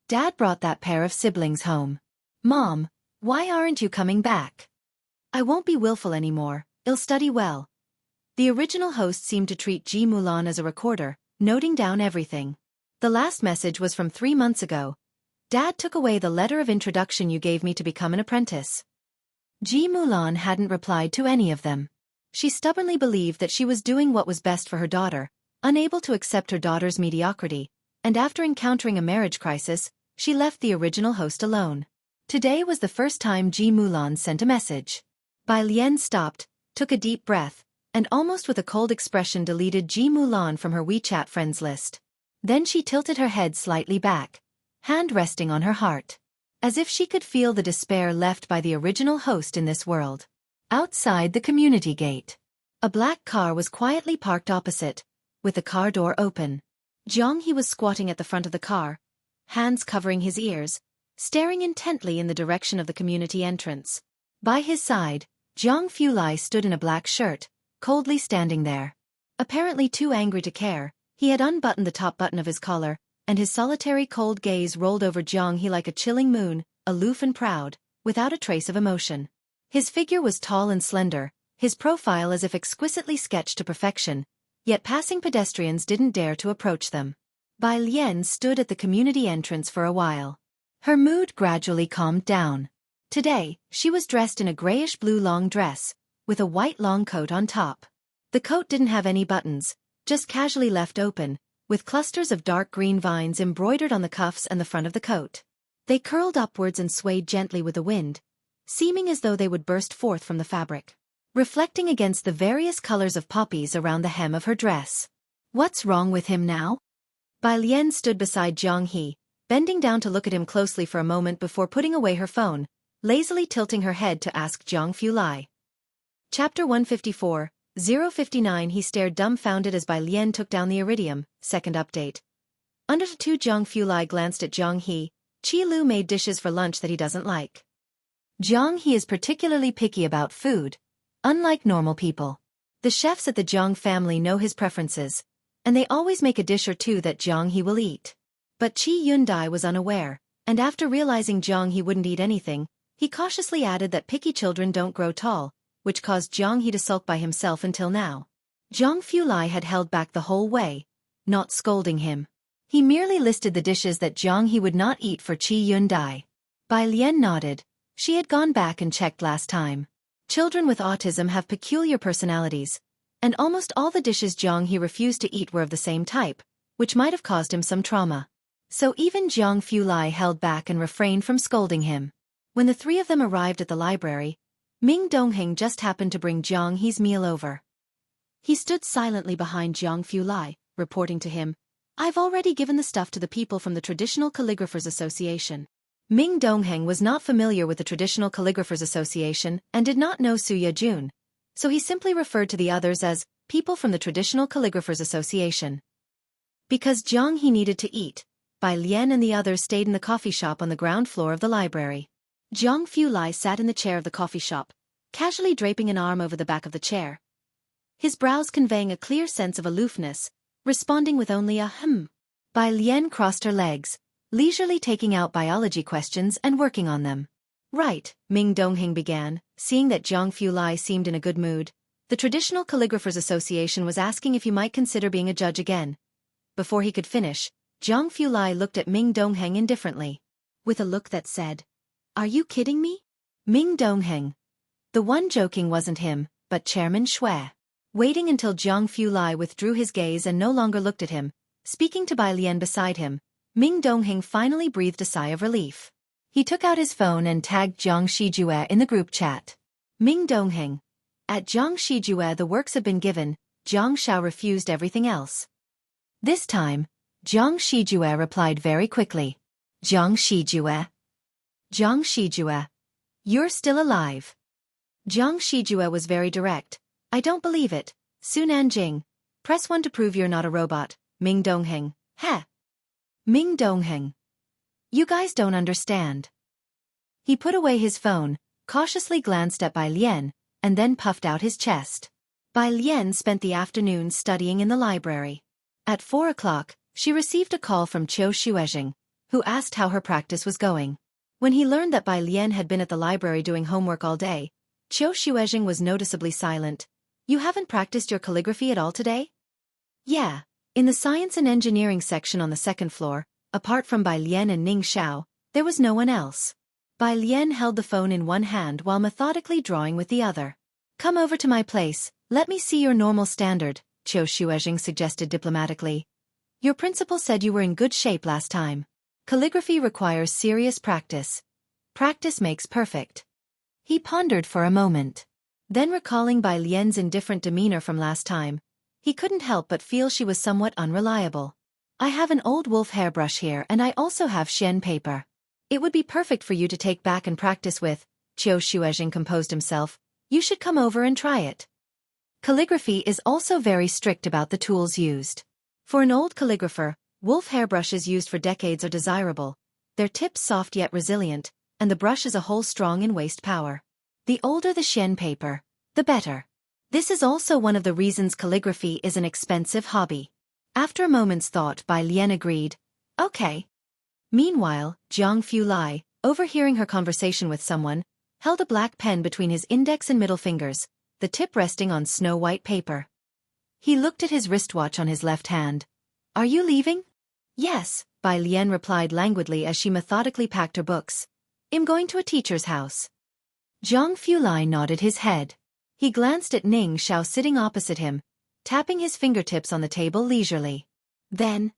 Dad brought that pair of siblings home. Mom, why aren't you coming back? I won't be willful anymore, I'll study well. The original host seemed to treat Ji Mulan as a recorder, noting down everything. The last message was from 3 months ago. Dad took away the letter of introduction you gave me to become an apprentice. Ji Mulan hadn't replied to any of them. She stubbornly believed that she was doing what was best for her daughter, unable to accept her daughter's mediocrity, and after encountering a marriage crisis, she left the original host alone. Today was the first time Ji Mulan sent a message. Bai Lian stopped, took a deep breath, and almost with a cold expression deleted Ji Mulan from her WeChat friends list. Then she tilted her head slightly back, hand resting on her heart, as if she could feel the despair left by the original host in this world. Outside the community gate, a black car was quietly parked opposite, with the car door open. Zhang He was squatting at the front of the car, hands covering his ears, staring intently in the direction of the community entrance. By his side, Zhang Fulai stood in a black shirt, coldly standing there. Apparently too angry to care, he had unbuttoned the top button of his collar, and his solitary cold gaze rolled over Zhang He like a chilling moon, aloof and proud, without a trace of emotion. His figure was tall and slender, his profile as if exquisitely sketched to perfection, yet passing pedestrians didn't dare to approach them. Bai Lian stood at the community entrance for a while. Her mood gradually calmed down. Today, she was dressed in a grayish-blue long dress, with a white long coat on top. The coat didn't have any buttons, just casually left open, with clusters of dark green vines embroidered on the cuffs and the front of the coat. They curled upwards and swayed gently with the wind, seeming as though they would burst forth from the fabric, reflecting against the various colors of poppies around the hem of her dress. What's wrong with him now? Bai Lian stood beside Zhang He, bending down to look at him closely for a moment before putting away her phone, lazily tilting her head to ask Zhang Fulai. Chapter 154, 059. He stared dumbfounded as Bai Lian took down the iridium. Second update. Under the two, Zhang Fulai glanced at Zhang He. Qi Lu made dishes for lunch that he doesn't like. Zhang He is particularly picky about food, unlike normal people. The chefs at the Zhang family know his preferences, and they always make a dish or two that Zhang He will eat. But Qi Yundai was unaware, and after realizing Zhang He wouldn't eat anything, he cautiously added that picky children don't grow tall, which caused Zhang He to sulk by himself until now. Zhang Fulai had held back the whole way, not scolding him. He merely listed the dishes that Zhang He would not eat for Qi Yundai. Bai Lian nodded. She had gone back and checked last time. Children with autism have peculiar personalities, and almost all the dishes Zhang He refused to eat were of the same type, which might have caused him some trauma. So even Zhang Fulai held back and refrained from scolding him. When the three of them arrived at the library, Ming Dongheng just happened to bring Zhang He's meal over. He stood silently behind Zhang Fulai, reporting to him, "I've already given the stuff to the people from the Traditional Calligraphers Association." Ming Dongheng was not familiar with the Traditional Calligraphers Association and did not know Su Yejun, so he simply referred to the others as people from the Traditional Calligraphers Association. Because Zhang He needed to eat, Bai Lian and the others stayed in the coffee shop on the ground floor of the library. Zhang Fulai sat in the chair of the coffee shop, casually draping an arm over the back of the chair, his brows conveying a clear sense of aloofness, responding with only a Bai Lian crossed her legs, leisurely taking out biology questions and working on them. "Right," Ming Dongheng began, seeing that Zhang Fulai seemed in a good mood. "The Traditional Calligraphers Association was asking if you might consider being a judge again." Before he could finish, Zhang Fulai looked at Ming Dongheng indifferently, with a look that said, "Are you kidding me?" Ming Dongheng. The one joking wasn't him, but Chairman Xue. Waiting until Zhang Fulai withdrew his gaze and no longer looked at him, speaking to Bai Lian beside him, Ming Dongheng finally breathed a sigh of relief. He took out his phone and tagged Zhang Shijue in the group chat. Ming Dongheng. At Zhang Shijue the works have been given, Zhang Shao refused everything else. This time, Zhang Shijue replied very quickly. "Zhang Shijue. Zhang Shijue. You're still alive." Zhang Shijue was very direct. "I don't believe it. Su Nanjing. Press 1 to prove you're not a robot." Ming Dongheng. "Heh." Ming Dongheng. "You guys don't understand." He put away his phone, cautiously glanced at Bai Lian, and then puffed out his chest. Bai Lian spent the afternoon studying in the library. At 4 o'clock, she received a call from Xueqi, who asked how her practice was going. When he learned that Bai Lian had been at the library doing homework all day, Xueqi was noticeably silent. "You haven't practiced your calligraphy at all today?" "Yeah. In the science and engineering section on the second floor, apart from Bai Lian and Ning Xiao, there was no one else." Bai Lian held the phone in one hand while methodically drawing with the other. "Come over to my place, let me see your normal standard," Xueqi suggested diplomatically. "Your principal said you were in good shape last time. Calligraphy requires serious practice. Practice makes perfect." He pondered for a moment. Then recalling Bai Lian's indifferent demeanor from last time, he couldn't help but feel she was somewhat unreliable. "I have an old wolf hairbrush here and I also have Xian paper. It would be perfect for you to take back and practice with," Xueqi composed himself. "You should come over and try it." Calligraphy is also very strict about the tools used. For an old calligrapher, wolf hairbrushes used for decades are desirable, their tips soft yet resilient, and the brush as a whole strong in waste power. The older the Xian paper, the better. This is also one of the reasons calligraphy is an expensive hobby. After a moment's thought, Bai Lian agreed. "Okay." Meanwhile, Jiang Fulai, overhearing her conversation with someone, held a black pen between his index and middle fingers, the tip resting on snow-white paper. He looked at his wristwatch on his left hand. "Are you leaving?" "Yes," Bai Lian replied languidly as she methodically packed her books. "I'm going to a teacher's house." Jiang Fulai nodded his head. He glanced at Ning Xiao sitting opposite him, tapping his fingertips on the table leisurely. Then,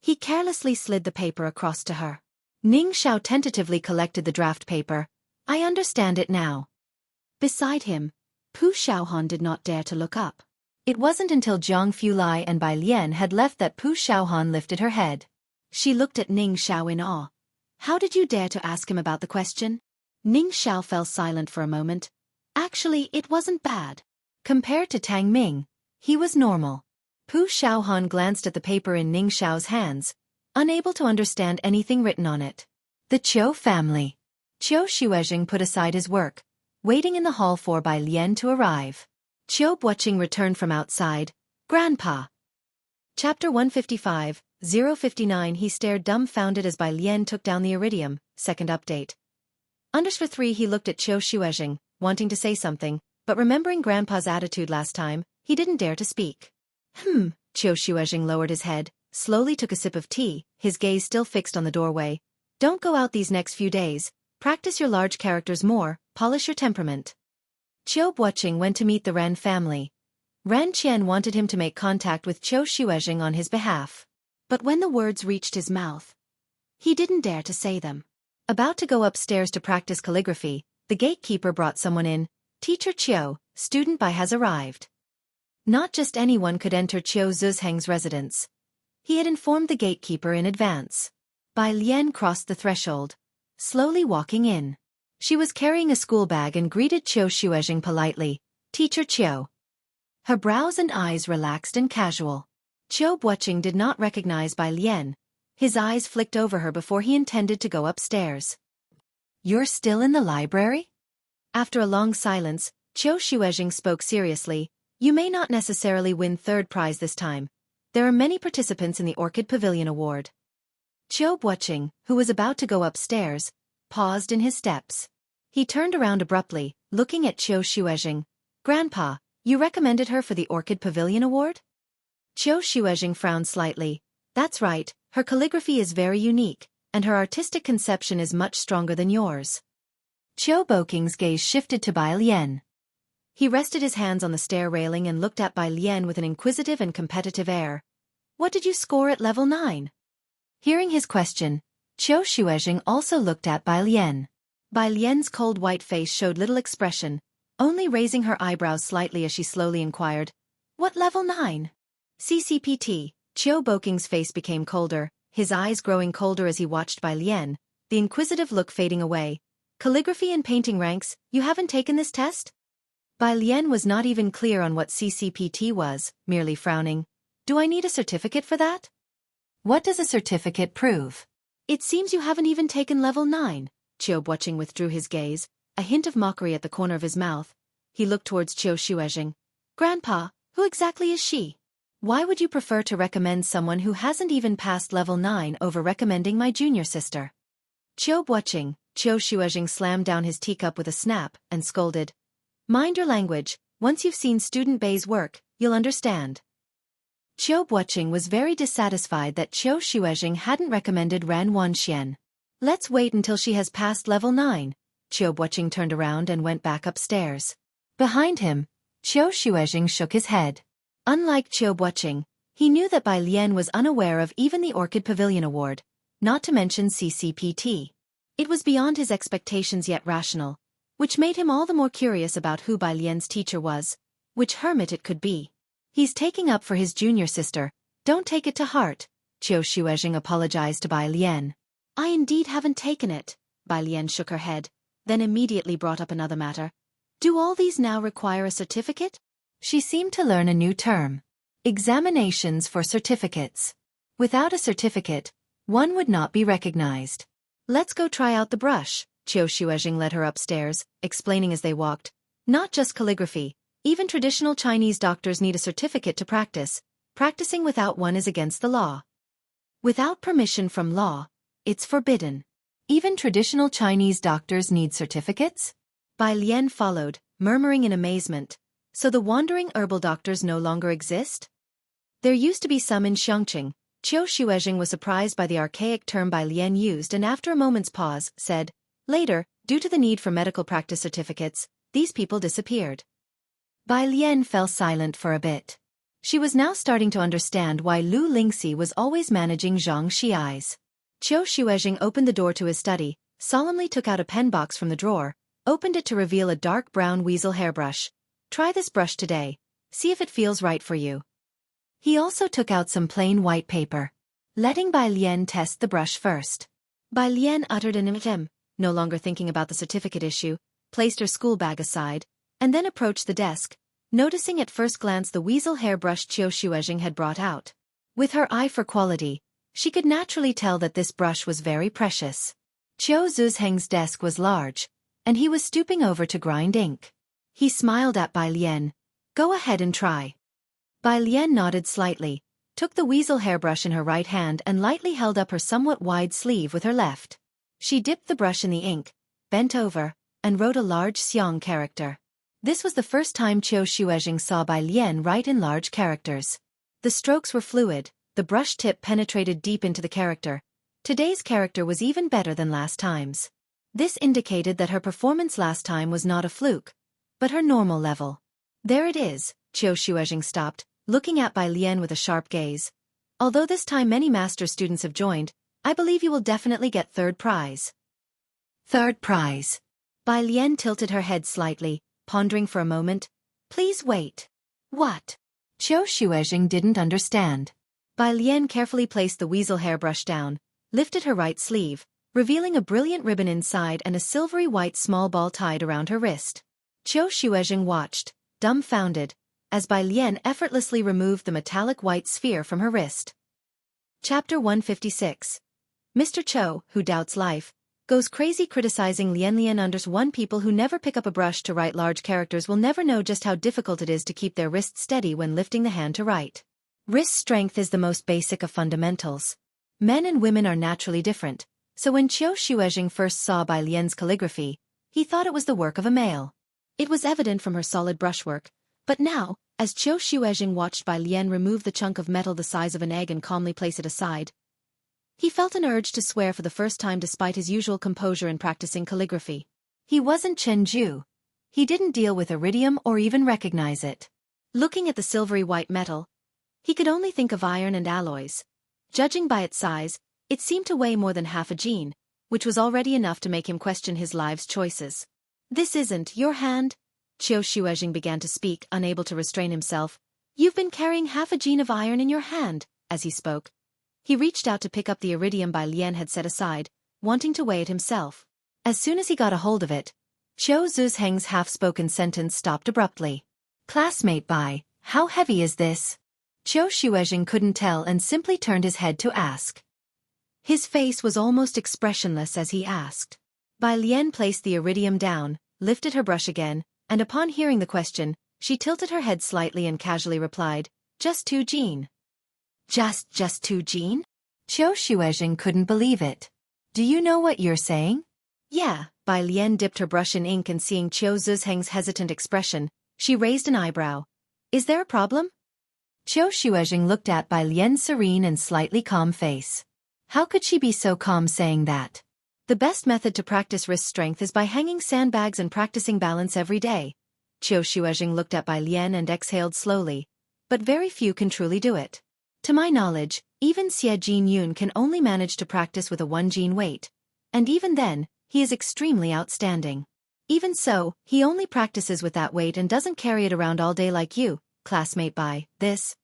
he carelessly slid the paper across to her. Ning Xiao tentatively collected the draft paper. "I understand it now." Beside him, Pu Xiaohan did not dare to look up. It wasn't until Jiang Fulai and Bai Lian had left that Pu Xiaohan lifted her head. She looked at Ning Xiao in awe. "How did you dare to ask him about the question?" Ning Xiao fell silent for a moment. Actually, it wasn't bad. Compared to Tang Ming, he was normal. Pu Xiaohan glanced at the paper in Ning Xiao's hands, unable to understand anything written on it. The Qiu family. Xueqi put aside his work, waiting in the hall for Bai Lian to arrive. Xueqi returned from outside. "Grandpa." Chapter 155, 059. He stared dumbfounded as Bai Lian took down the iridium, second update. Underscore 3. He looked at Xueqi, wanting to say something, but remembering Grandpa's attitude last time, he didn't dare to speak. Xueqi lowered his head, slowly took a sip of tea, his gaze still fixed on the doorway. "Don't go out these next few days, practice your large characters more, polish your temperament." Xueqi went to meet the Ren family. Ren Qian wanted him to make contact with Xueqi on his behalf. But when the words reached his mouth, he didn't dare to say them. About to go upstairs to practice calligraphy, the gatekeeper brought someone in. "Teacher Qiu, student Bai has arrived." Not just anyone could enter Qiu Zhuzheng's residence. He had informed the gatekeeper in advance. Bai Lian crossed the threshold, slowly walking in. She was carrying a school bag and greeted Xueqi politely. "Teacher Qiu." Her brows and eyes relaxed and casual. Xueqi did not recognize Bai Lian. His eyes flicked over her before he intended to go upstairs. "You're still in the library?" After a long silence, Xueqi spoke seriously. "You may not necessarily win third prize this time. There are many participants in the Orchid Pavilion Award." Xueqi, who was about to go upstairs, paused in his steps. He turned around abruptly, looking at Xueqi. "Grandpa, you recommended her for the Orchid Pavilion Award?" Xueqi frowned slightly. "That's right, her calligraphy is very unique, and her artistic conception is much stronger than yours." Xueqi's gaze shifted to Bai Lian. He rested his hands on the stair railing and looked at Bai Lian with an inquisitive and competitive air. "What did you score at level 9? Hearing his question, Xueqi also looked at Bai Lian. Bai Lian's cold white face showed little expression, only raising her eyebrows slightly as she slowly inquired, "What level 9? CCPT." Xueqi's face became colder, his eyes growing colder as he watched Bai Lian, the inquisitive look fading away. "Calligraphy and painting ranks, you haven't taken this test?" Bai Lian was not even clear on what CCPT was, merely frowning. "Do I need a certificate for that?" "What does a certificate prove?" "It seems you haven't even taken level 9. Xueqi withdrew his gaze, a hint of mockery at the corner of his mouth. He looked towards Xueqi. Grandpa, who exactly is she? Why would you prefer to recommend someone who hasn't even passed level 9 over recommending my junior sister? Xueqi slammed down his teacup with a snap and scolded. Mind your language, once you've seen Student Bei's work, you'll understand. Xueqi was very dissatisfied that Xueqi hadn't recommended Ran Wanxian. Let's wait until she has passed level 9. Xueqi turned around and went back upstairs. Behind him, Xueqi shook his head. Unlike Xueqi, he knew that Bai Lian was unaware of even the Orchid Pavilion Award, not to mention CCPT. It was beyond his expectations yet rational, which made him all the more curious about who Bai Lian's teacher was, which hermit it could be. He's taking up for his junior sister, don't take it to heart, Xueqi apologized to Bai Lian. I indeed haven't taken it, Bai Lian shook her head, then immediately brought up another matter. Do all these now require a certificate? She seemed to learn a new term. Examinations for certificates. Without a certificate, one would not be recognized. Let's go try out the brush, Xueqi led her upstairs, explaining as they walked. Not just calligraphy, even traditional Chinese doctors need a certificate to practice. Practicing without one is against the law. Without permission from law, it's forbidden. Even traditional Chinese doctors need certificates? Bai Lian followed, murmuring in amazement. So the wandering herbal doctors no longer exist? There used to be some in Xiangqing. Xueqi was surprised by the archaic term Bai Lian used and after a moment's pause, said, later, due to the need for medical practice certificates, these people disappeared. Bai Lian fell silent for a bit. She was now starting to understand why Lu Lingxi was always managing Zhang Xiai's. Xueqi opened the door to his study, solemnly took out a pen box from the drawer, opened it to reveal a dark brown weasel hairbrush. Try this brush today, see if it feels right for you. He also took out some plain white paper, letting Bai Lian test the brush first. Bai Lian uttered an "ahem," no longer thinking about the certificate issue, placed her school bag aside, and then approached the desk, noticing at first glance the weasel hairbrush Xueqi had brought out. With her eye for quality, she could naturally tell that this brush was very precious. Xueqi's desk was large, and he was stooping over to grind ink. He smiled at Bai Lian. Go ahead and try. Bai Lian nodded slightly, took the weasel hairbrush in her right hand and lightly held up her somewhat wide sleeve with her left. She dipped the brush in the ink, bent over, and wrote a large Xiang character. This was the first time Xueqi saw Bai Lian write in large characters. The strokes were fluid, the brush tip penetrated deep into the character. Today's character was even better than last time's. This indicated that her performance last time was not a fluke, but her normal level. There it is, Xueqi stopped, looking at Bai Lian with a sharp gaze. Although this time many master students have joined, I believe you will definitely get third prize. Third prize. Bai Lian tilted her head slightly, pondering for a moment. Please wait. What? Xueqi didn't understand. Bai Lian carefully placed the weasel hairbrush down, lifted her right sleeve, revealing a brilliant ribbon inside and a silvery white small ball tied around her wrist. Xueqi watched, dumbfounded, as Bai Lian effortlessly removed the metallic white sphere from her wrist. Chapter 156. Mr. Cho, who doubts life, goes crazy criticizing Lian unders. One people who never pick up a brush to write large characters will never know just how difficult it is to keep their wrist steady when lifting the hand to write. Wrist strength is the most basic of fundamentals. Men and women are naturally different, so when Xueqi first saw Bai Lian's calligraphy, he thought it was the work of a male. It was evident from her solid brushwork, but now, as Xueqi watched Bai Lian remove the chunk of metal the size of an egg and calmly place it aside, he felt an urge to swear for the first time despite his usual composure in practicing calligraphy. He wasn't Chen Ju. He didn't deal with iridium or even recognize it. Looking at the silvery white metal, he could only think of iron and alloys. Judging by its size, it seemed to weigh more than half a gene, which was already enough to make him question his life's choices. This isn't your hand? Xueqi began to speak, unable to restrain himself. You've been carrying half a gene of iron in your hand. As he spoke, he reached out to pick up the iridium Bai Lian had set aside, wanting to weigh it himself. As soon as he got a hold of it, Xueqi's half-spoken sentence stopped abruptly. Classmate Bai, how heavy is this? Xueqi couldn't tell and simply turned his head to ask. His face was almost expressionless as he asked. Bai Lian placed the iridium down, lifted her brush again, and upon hearing the question, she tilted her head slightly and casually replied, "Just two Jean." Just two Jean? Xueqi couldn't believe it. "Do you know what you're saying?" "Yeah." Bai Lian dipped her brush in ink and seeing Qiu Zizheng's hesitant expression, she raised an eyebrow. "Is there a problem?" Xueqi looked at Bai Lian's serene and slightly calm face. How could she be so calm saying that? "The best method to practice wrist strength is by hanging sandbags and practicing balance every day." Xueqi looked at Bai Lian and exhaled slowly. "But very few can truly do it. To my knowledge, even Xie Jinyun can only manage to practice with a 1 Jin weight. And even then, he is extremely outstanding. Even so, he only practices with that weight and doesn't carry it around all day like you, classmate Bai." This.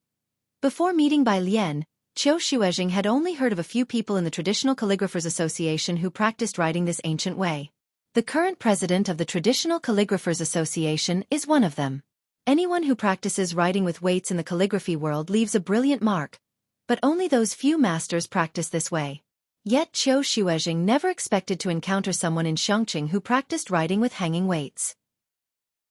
Before meeting Bai Lian, Xueqi had only heard of a few people in the Traditional Calligraphers Association who practiced writing this ancient way. The current president of the Traditional Calligraphers Association is one of them. Anyone who practices writing with weights in the calligraphy world leaves a brilliant mark, but only those few masters practice this way. Yet Xueqi never expected to encounter someone in Xueqi who practiced writing with hanging weights.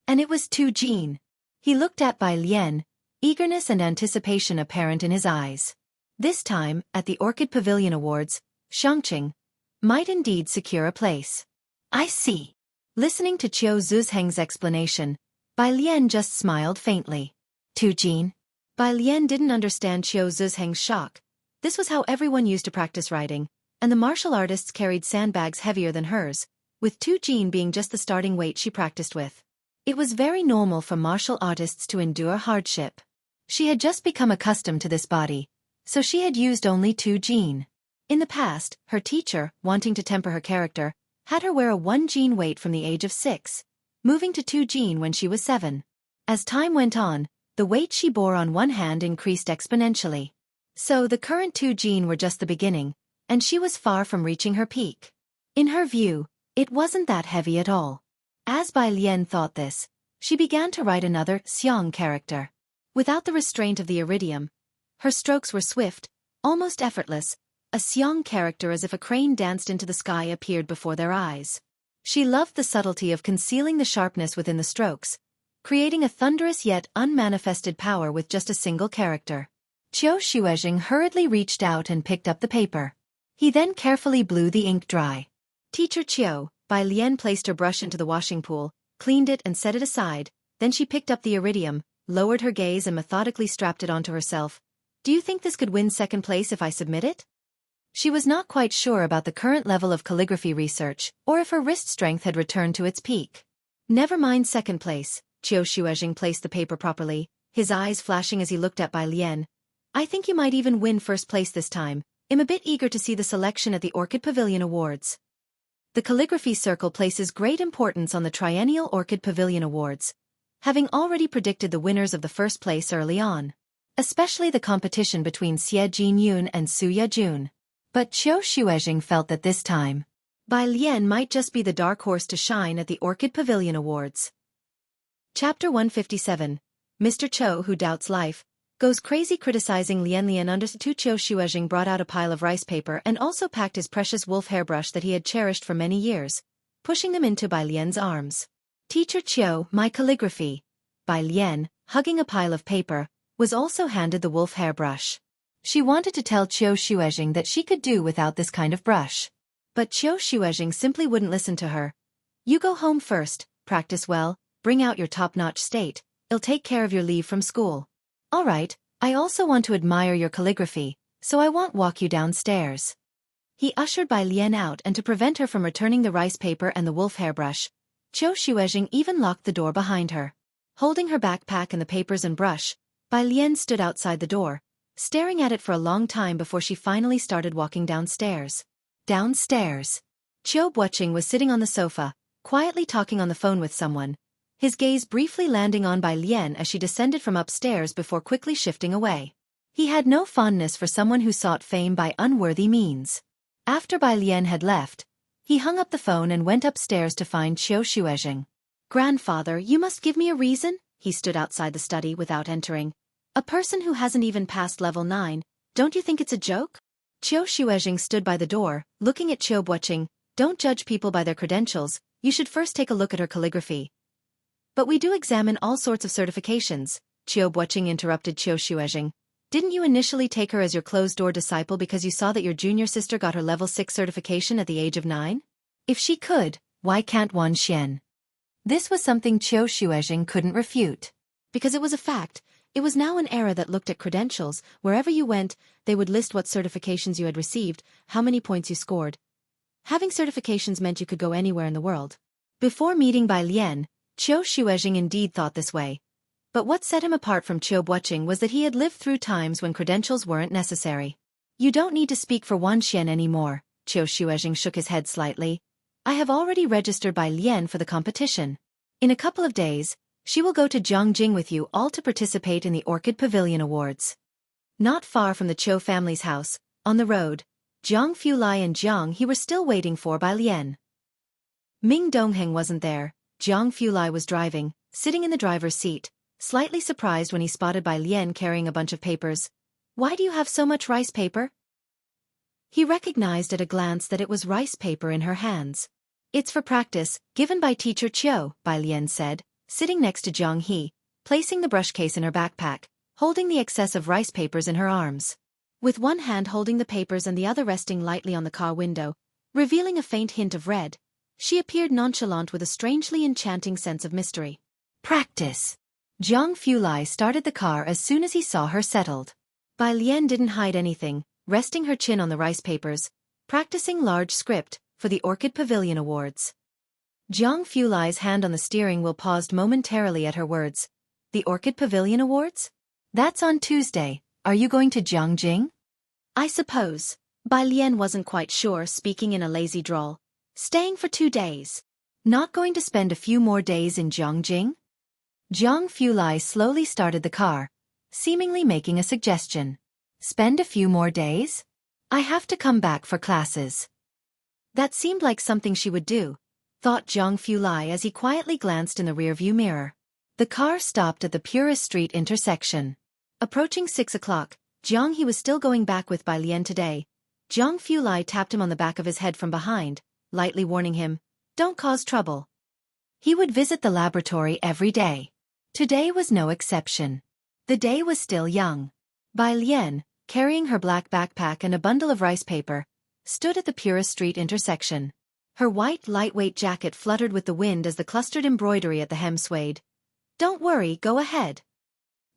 And it was Tu Jin. He looked at Bai Lian, eagerness and anticipation apparent in his eyes. This time, at the Orchid Pavilion Awards, Xueqi might indeed secure a place. "I see." Listening to Qiu Zizheng's explanation, Bai Lian just smiled faintly. "Tu Jin?" Bai Lian didn't understand Qiu Zizheng's shock. This was how everyone used to practice writing, and the martial artists carried sandbags heavier than hers, with Tu Jin being just the starting weight she practiced with. It was very normal for martial artists to endure hardship. She had just become accustomed to this body, so she had used only Tu Jin. In the past, her teacher, wanting to temper her character, had her wear a 1 Jin weight from the age of 6, moving to 2 Jin when she was 7. As time went on, the weight she bore on one hand increased exponentially. So the current 2 Jin were just the beginning, and she was far from reaching her peak. In her view, it wasn't that heavy at all. As Bai Lian thought this, she began to write another Xiang character. Without the restraint of the iridium, her strokes were swift, almost effortless. A Xiang character as if a crane danced into the sky appeared before their eyes. She loved the subtlety of concealing the sharpness within the strokes, creating a thunderous yet unmanifested power with just a single character. Xueqi hurriedly reached out and picked up the paper. He then carefully blew the ink dry. "Teacher Qiu," Bai Lian placed her brush into the washing pool, cleaned it and set it aside, then she picked up the iridium, lowered her gaze and methodically strapped it onto herself. "Do you think this could win second place if I submit it?" She was not quite sure about the current level of calligraphy research, or if her wrist strength had returned to its peak. "Never mind second place." Xueqi placed the paper properly, his eyes flashing as he looked at Bai Lian. "I think you might even win first place this time. I'm a bit eager to see the selection at the Orchid Pavilion Awards." The Calligraphy Circle places great importance on the Triennial Orchid Pavilion Awards, having already predicted the winners of the first place early on. Especially the competition between Xie Jinyun and Su Yejun. But Xueqi felt that this time, Bai Lian might just be the dark horse to shine at the Orchid Pavilion Awards. Chapter 157. Mr. Cho, who doubts life, goes crazy criticizing Lian understood. Xueqi brought out a pile of rice paper and also packed his precious wolf hairbrush that he had cherished for many years, pushing them into Bai Lian's arms. "Teacher Qiu, my calligraphy." Bai Lian, hugging a pile of paper, was also handed the wolf hairbrush. She wanted to tell Xueqi that she could do without this kind of brush. But Xueqi simply wouldn't listen to her. "You go home first, practice well, bring out your top-notch state, I'll take care of your leave from school." "All right, I also want to admire your calligraphy, so I won't walk you downstairs." He ushered Bai Lian out, and to prevent her from returning the rice paper and the wolf hairbrush, Xueqi even locked the door behind her. Holding her backpack and the papers and brush, Bai Lian stood outside the door, staring at it for a long time before she finally started walking downstairs. Downstairs. Xueqi was sitting on the sofa, quietly talking on the phone with someone, his gaze briefly landing on Bai Lian as she descended from upstairs before quickly shifting away. He had no fondness for someone who sought fame by unworthy means. After Bai Lian had left, he hung up the phone and went upstairs to find Xueqi. "Grandfather, you must give me a reason." He stood outside the study without entering. "A person who hasn't even passed level 9, don't you think it's a joke?" Xueqi stood by the door, looking at Xueqi. "Don't judge people by their credentials, You should first take a look at her calligraphy. But we do examine all sorts of certifications, Xueqi interrupted Xueqi. Didn't you initially take her as your closed-door disciple because you saw that your junior sister got her level 6 certification at the age of 9? If she could, why can't Unshaken? This was something Xueqi couldn't refute. Because it was a fact. It was now an era that looked at credentials. Wherever you went, they would list what certifications you had received, how many points you scored. Having certifications meant you could go anywhere in the world. Before meeting Bai Lian, Xueqi indeed thought this way. But what set him apart from Xueqi was that he had lived through times when credentials weren't necessary. You don't need to speak for Unshaken anymore, Xueqi shook his head slightly. I have already registered Bai Lian for the competition. In a couple of days, she will go to Zhongjing with you all to participate in the Orchid Pavilion Awards. Not far from the Cho family's house, on the road, Zhang Fulai and Zhang He were still waiting for Bai Lian. Ming Dongheng wasn't there. Zhang Fulai was driving, sitting in the driver's seat, slightly surprised when he spotted Bai Lian carrying a bunch of papers. Why do you have so much rice paper? He recognized at a glance that it was rice paper in her hands. It's for practice, given by teacher Qiu, Bai Lian said, sitting next to Zhang He, placing the brush case in her backpack, holding the excess of rice papers in her arms. With one hand holding the papers and the other resting lightly on the car window, revealing a faint hint of red, she appeared nonchalant with a strangely enchanting sense of mystery. Practice. Zhang Fulai started the car as soon as he saw her settled. Bai Lian didn't hide anything, resting her chin on the rice papers, practicing large script for the Orchid Pavilion Awards. Zhang Fulai's hand on the steering wheel paused momentarily at her words. The Orchid Pavilion Awards? That's on Tuesday. Are you going to Zhongjing? I suppose. Bai Lian wasn't quite sure, speaking in a lazy drawl. Staying for 2 days. Not going to spend a few more days in Zhongjing? Zhang Fulai slowly started the car, seemingly making a suggestion. Spend a few more days? I have to come back for classes. That seemed like something she would do, thought Zhang Fulai as he quietly glanced in the rearview mirror. The car stopped at the Purist Street intersection. Approaching 6 o'clock, Zhang He was still going back with Bai Lian today. Zhang Fulai tapped him on the back of his head from behind, lightly warning him, don't cause trouble. He would visit the laboratory every day. Today was no exception. The day was still young. Bai Lian, carrying her black backpack and a bundle of rice paper, stood at the Purist Street intersection. Her white, lightweight jacket fluttered with the wind as the clustered embroidery at the hem swayed. Don't worry, go ahead.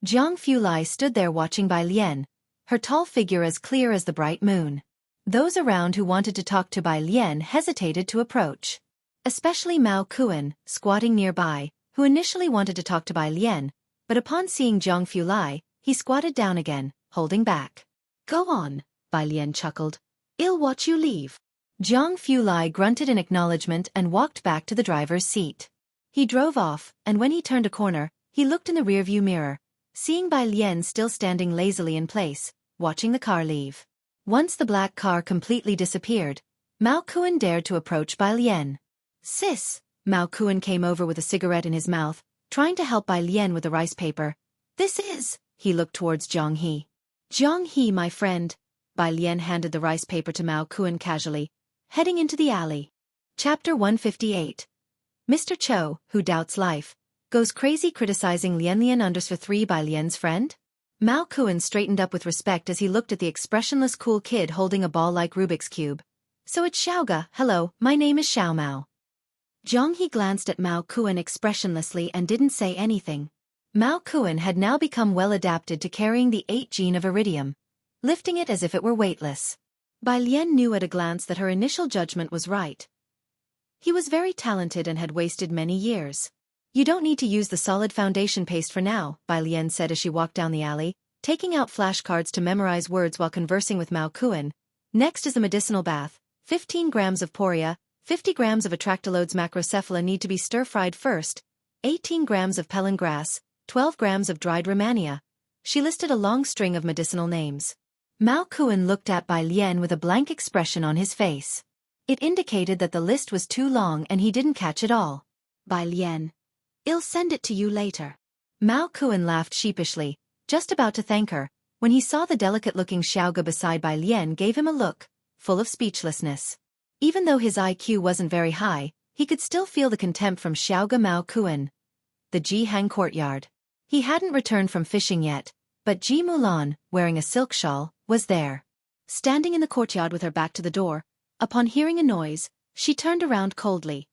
Zhang Fulai stood there watching Bai Lian, her tall figure as clear as the bright moon. Those around who wanted to talk to Bai Lian hesitated to approach. Especially Mao Kuan, squatting nearby, who initially wanted to talk to Bai Lian, but upon seeing Zhang Fulai, he squatted down again, holding back. Go on, Bai Lian chuckled. I'll watch you leave. Zhang Fulai grunted in acknowledgement and walked back to the driver's seat. He drove off, and when he turned a corner, he looked in the rearview mirror, seeing Bai Lian still standing lazily in place, watching the car leave. Once the black car completely disappeared, Mao Kuan dared to approach Bai Lian. Sis, Mao Kuan came over with a cigarette in his mouth, trying to help Bai Lian with the rice paper. This is, he looked towards Zhang He. Zhang He, my friend. Bai Lian handed the rice paper to Mao Kuan casually, heading into the alley. Chapter 158. Mr. Cho, who doubts life, goes crazy criticizing Lian 3 Bai Lian's friend? Mao Kuan straightened up with respect as he looked at the expressionless cool kid holding a ball-like Rubik's Cube. So it's Xiaoga, hello, my name is Xiao Mao. Zhang He glanced at Mao Kuan expressionlessly and didn't say anything. Mao Kuan had now become well adapted to carrying the 8 gene of iridium, lifting it as if it were weightless. Bai Lian knew at a glance that her initial judgment was right. He was very talented and had wasted many years. You don't need to use the solid foundation paste for now, Bai Lian said as she walked down the alley, taking out flashcards to memorize words while conversing with Mao Kuan. Next is the medicinal bath. 15 grams of poria, 50 grams of atractylodes macrocephala need to be stir-fried first, 18 grams of pelon grass, 12 grams of dried romania. She listed a long string of medicinal names. Mao Kuan looked at Bai Lian with a blank expression on his face. It indicated that the list was too long and he didn't catch it all. Bai Lian. I'll send it to you later. Mao Kuan laughed sheepishly, just about to thank her, when he saw the delicate-looking Xiaoga beside Bai Lian gave him a look, full of speechlessness. Even though his IQ wasn't very high, he could still feel the contempt from Xiaoga Mao Kuan, the Jihang courtyard. He hadn't returned from fishing yet, but Ji Mulan, wearing a silk shawl, was there. Standing in the courtyard with her back to the door, upon hearing a noise, she turned around coldly,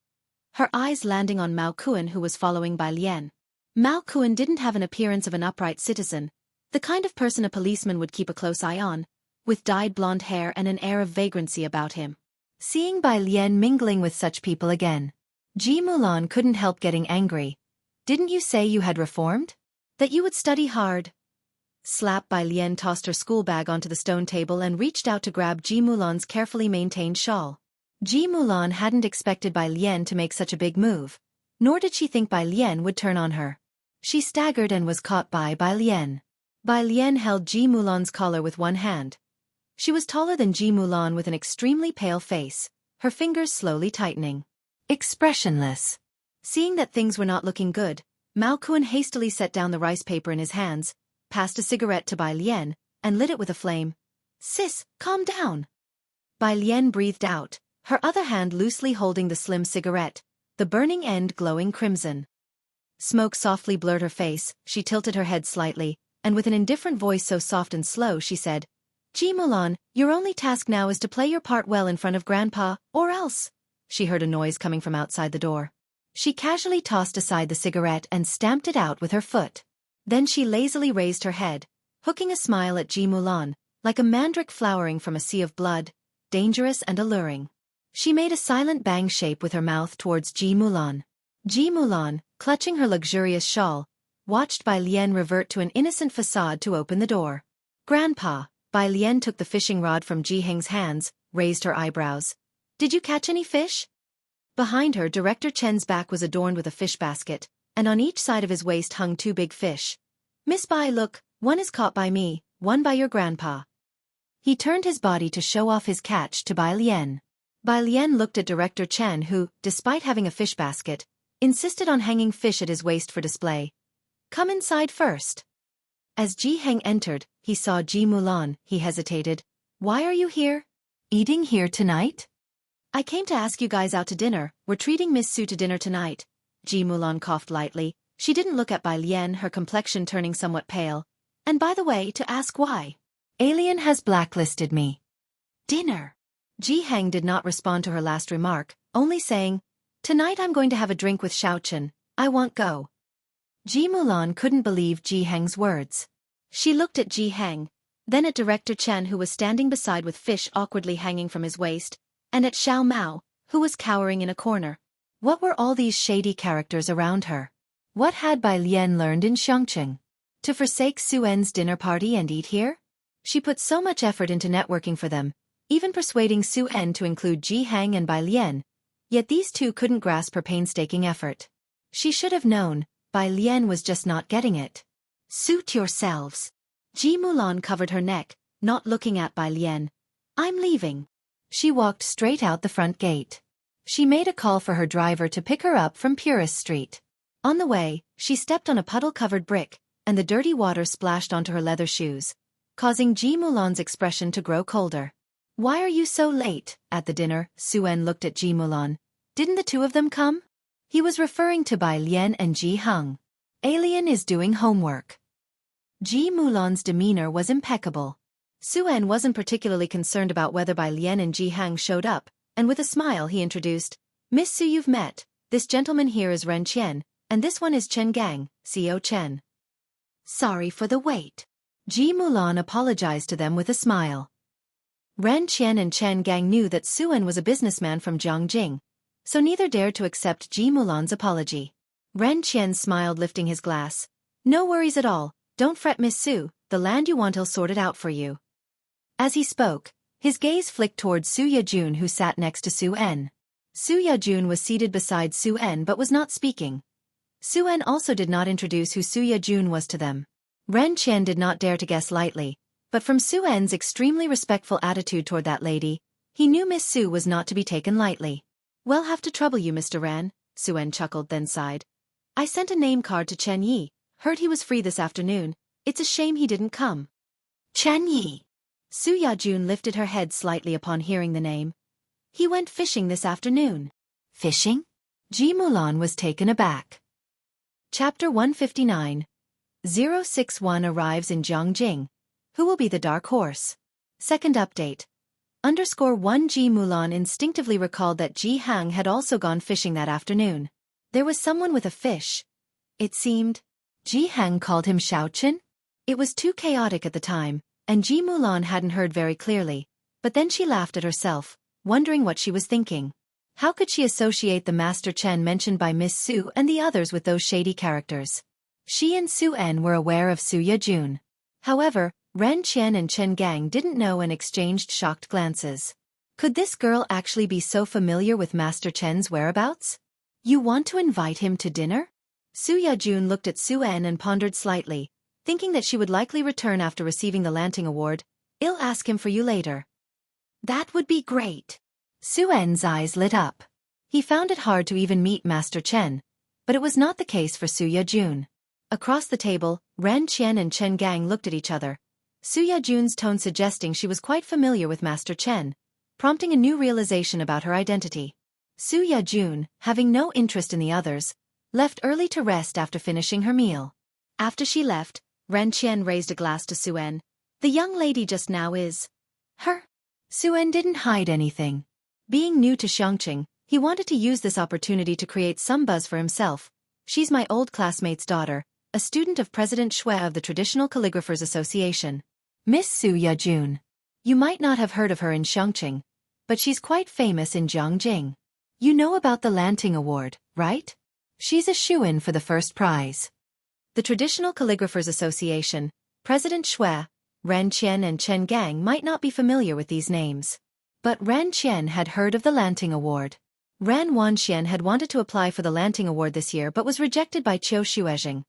her eyes landing on Mao Kuan, who was following Bai Lian. Mao Kuan didn't have an appearance of an upright citizen, the kind of person a policeman would keep a close eye on, with dyed blonde hair and an air of vagrancy about him. Seeing Bai Lian mingling with such people again, Ji Mulan couldn't help getting angry. Didn't you say you had reformed? That you would study hard? Slap. Bai Lian tossed her school bag onto the stone table and reached out to grab Ji Mulan's carefully maintained shawl. Ji Mulan hadn't expected Bai Lian to make such a big move, nor did she think Bai Lian would turn on her. She staggered and was caught by Bai Lian. Bai Lian held Ji Mulan's collar with one hand. She was taller than Ji Mulan with an extremely pale face, her fingers slowly tightening. Expressionless. Seeing that things were not looking good, Mao Kuan hastily set down the rice paper in his hands, passed a cigarette to Bai Lian, and lit it with a flame. Sis, calm down. Bai Lian breathed out, her other hand loosely holding the slim cigarette, the burning end glowing crimson. Smoke softly blurred her face, she tilted her head slightly, and with an indifferent voice so soft and slow she said, Ji Mulan, your only task now is to play your part well in front of Grandpa, or else. She heard a noise coming from outside the door. She casually tossed aside the cigarette and stamped it out with her foot. Then she lazily raised her head, hooking a smile at Ji Mulan, like a mandrake flowering from a sea of blood, dangerous and alluring. She made a silent bang shape with her mouth towards Ji Mulan. Ji Mulan, clutching her luxurious shawl, watched Bai Lian revert to an innocent facade to open the door. Grandpa, Bai Lian took the fishing rod from Ji Heng's hands, raised her eyebrows. Did you catch any fish? Behind her, Director Chen's back was adorned with a fish basket, and on each side of his waist hung two big fish. Miss Bai, look, one is caught by me, one by your grandpa. He turned his body to show off his catch to Bai Lian. Bai Lian looked at Director Chen who, despite having a fish basket, insisted on hanging fish at his waist for display. Come inside first. As Ji Heng entered, he saw Ji Mulan. He hesitated. Why are you here? Eating here tonight? I came to ask you guys out to dinner. We're treating Miss Su to dinner tonight. Ji Mulan coughed lightly. She didn't look at Bai Lian, her complexion turning somewhat pale. And by the way, to ask why. Alien has blacklisted me. Dinner. Ji Heng did not respond to her last remark, only saying, Tonight I'm going to have a drink with Xiaochen. I won't go. Ji Mulan couldn't believe Ji Heng's words. She looked at Ji Heng, then at Director Chen who was standing beside with fish awkwardly hanging from his waist, and at Xiao Mao, who was cowering in a corner. What were all these shady characters around her? What had Bai Lian learned in Xiangqing? To forsake Su En's dinner party and eat here? She put so much effort into networking for them, even persuading Su En to include Ji Heng and Bai Lian, yet these two couldn't grasp her painstaking effort. She should have known, Bai Lian was just not getting it. Suit yourselves. Ji Mulan covered her neck, not looking at Bai Lian. I'm leaving. She walked straight out the front gate. She made a call for her driver to pick her up from Purist Street. On the way, she stepped on a puddle-covered brick, and the dirty water splashed onto her leather shoes, causing Ji Mulan's expression to grow colder. Why are you so late? At the dinner, Su En looked at Ji Mulan. Didn't the two of them come? He was referring to Bai Lian and Ji Heng. Alien is doing homework. Ji Mulan's demeanor was impeccable. Su En wasn't particularly concerned about whether Bai Lian and Ji Heng showed up, and with a smile he introduced, Miss Su, you've met. This gentleman here is Ren Qian, and this one is Chen Gang, CO Chen. Sorry for the wait. Ji Mulan apologized to them with a smile. Ren Qian and Chen Gang knew that Su En was a businessman from Jiangjing, so neither dared to accept Ji Mulan's apology. Ren Qian smiled, lifting his glass. No worries at all, don't fret Miss Su, the land you want I'll sort it out for you. As he spoke, his gaze flicked towards Su Yajun who sat next to Su En. Su Yajun was seated beside Su En but was not speaking. Su En also did not introduce who Su Yajun was to them. Ren Qian did not dare to guess lightly, but from Su En's extremely respectful attitude toward that lady, he knew Miss Su was not to be taken lightly. We'll have to trouble you, Mr. Ran, Su En chuckled then sighed. I sent a name card to Chen Yi, heard he was free this afternoon, it's a shame he didn't come. Chen Yi. Su Yajun lifted her head slightly upon hearing the name. He went fishing this afternoon. Fishing? Ji Mulan was taken aback. Chapter 159. 061 arrives in Jiangjing. Who will be the dark horse? Second update. _1 Ji Mulan instinctively recalled that Ji Hang had also gone fishing that afternoon. There was someone with a fish. It seemed. Ji Hang called him Xueqi? It was too chaotic at the time, and Ji Mulan hadn't heard very clearly, but then she laughed at herself, wondering what she was thinking. How could she associate the Master Chen mentioned by Miss Su and the others with those shady characters? She and Su En were aware of Su Yejun. However, Ren Qian and Chen Gang didn't know and exchanged shocked glances. Could this girl actually be so familiar with Master Chen's whereabouts? You want to invite him to dinner? Su Yejun looked at Su En and pondered slightly, thinking that she would likely return after receiving the Lanting Award. I'll ask him for you later. That would be great. Su En's eyes lit up. He found it hard to even meet Master Chen, but it was not the case for Su Yejun. Across the table, Ren Qian and Chen Gang looked at each other, Su Yejun's tone suggesting she was quite familiar with Master Chen, prompting a new realization about her identity. Su Yejun, having no interest in the others, left early to rest after finishing her meal. After she left, Ren Qian raised a glass to Su En. The young lady just now is her. Su En didn't hide anything. Being new to Xiangqing, he wanted to use this opportunity to create some buzz for himself. She's my old classmate's daughter, a student of President Xueqi of the Traditional Calligraphers Association. Miss Su Yejun. You might not have heard of her in Xiangqing, but she's quite famous in Jiangjing. You know about the Lanting Award, right? She's a shoo-in for the first prize. The Traditional Calligraphers Association, President Xueqi, Ren Qian and Chen Gang might not be familiar with these names. But Ren Qian had heard of the Lanting Award. Ran Wanxian had wanted to apply for the Lanting Award this year but was rejected by Qiu Shuezheng.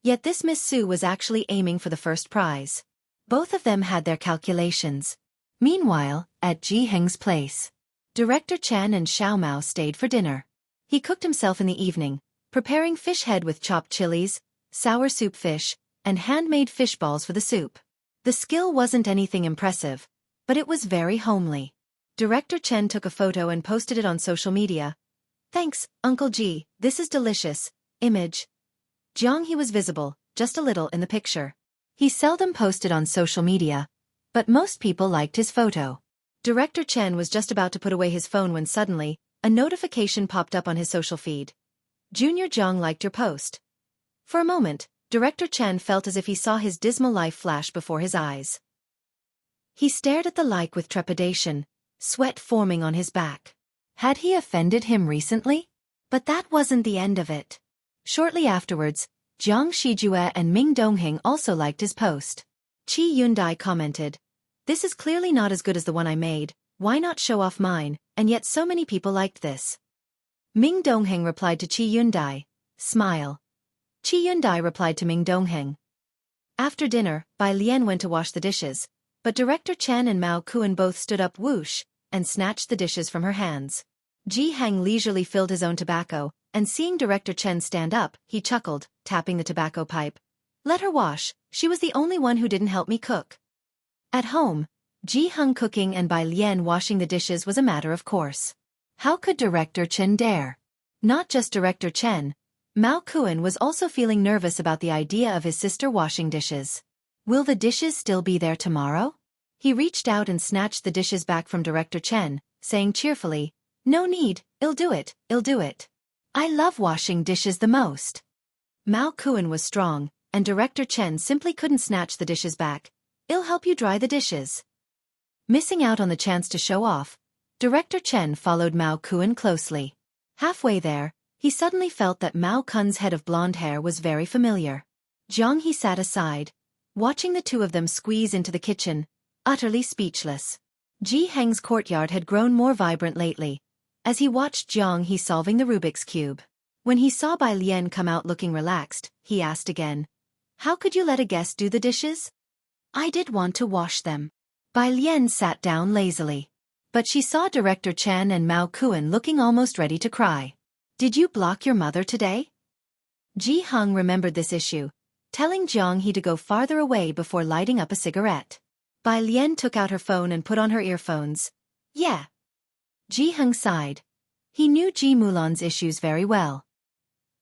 Yet this Miss Su was actually aiming for the first prize. Both of them had their calculations. Meanwhile, at Ji Heng's place, Director Chen and Xiao Mao stayed for dinner. He cooked himself in the evening, preparing fish head with chopped chilies, sour soup fish, and handmade fish balls for the soup. The skill wasn't anything impressive, but it was very homely. Director Chen took a photo and posted it on social media. Thanks, Uncle Ji, this is delicious. Image. Jiang he was visible, just a little in the picture. He seldom posted on social media, but most people liked his photo. Director Chen was just about to put away his phone when suddenly, a notification popped up on his social feed. Junior Jiang liked your post. For a moment, Director Chen felt as if he saw his dismal life flash before his eyes. He stared at the like with trepidation, sweat forming on his back. Had he offended him recently? But that wasn't the end of it. Shortly afterwards, Jiang Shijue and Ming Dongheng also liked his post. Qi Yundai commented, "This is clearly not as good as the one I made, why not show off mine, and yet so many people liked this." Ming Dongheng replied to Qi Yundai, "Smile." Qi Yundai replied to Ming Dongheng. After dinner, Bai Lian went to wash the dishes, but Director Chen and Mao Kuan both stood up whoosh, and snatched the dishes from her hands. Ji Hang leisurely filled his own tobacco, and seeing Director Chen stand up, he chuckled, tapping the tobacco pipe. Let her wash, she was the only one who didn't help me cook. At home, Ji Hung cooking and Bai Lian washing the dishes was a matter of course. How could Director Chen dare? Not just Director Chen. Mao Kuan was also feeling nervous about the idea of his sister washing dishes. Will the dishes still be there tomorrow? He reached out and snatched the dishes back from Director Chen, saying cheerfully, "No need, I'll do it, I'll do it. I love washing dishes the most." Mao Kuan was strong, and Director Chen simply couldn't snatch the dishes back. "I'll help you dry the dishes." Missing out on the chance to show off, Director Chen followed Mao Kuan closely. Halfway there, he suddenly felt that Mao Kun's head of blonde hair was very familiar. Jiang he sat aside, watching the two of them squeeze into the kitchen, utterly speechless. Ji Heng's courtyard had grown more vibrant lately. As he watched Jiang he solving the Rubik's Cube. When he saw Bai Lian come out looking relaxed, he asked again, "How could you let a guest do the dishes?" "I did want to wash them." Bai Lian sat down lazily. But she saw Director Chen and Mao Kuan looking almost ready to cry. "Did you block your mother today?" Ji Hung remembered this issue, telling Jiang he to go farther away before lighting up a cigarette. Bai Lian took out her phone and put on her earphones. "Yeah." Ji Hung sighed. He knew Ji Mulan's issues very well.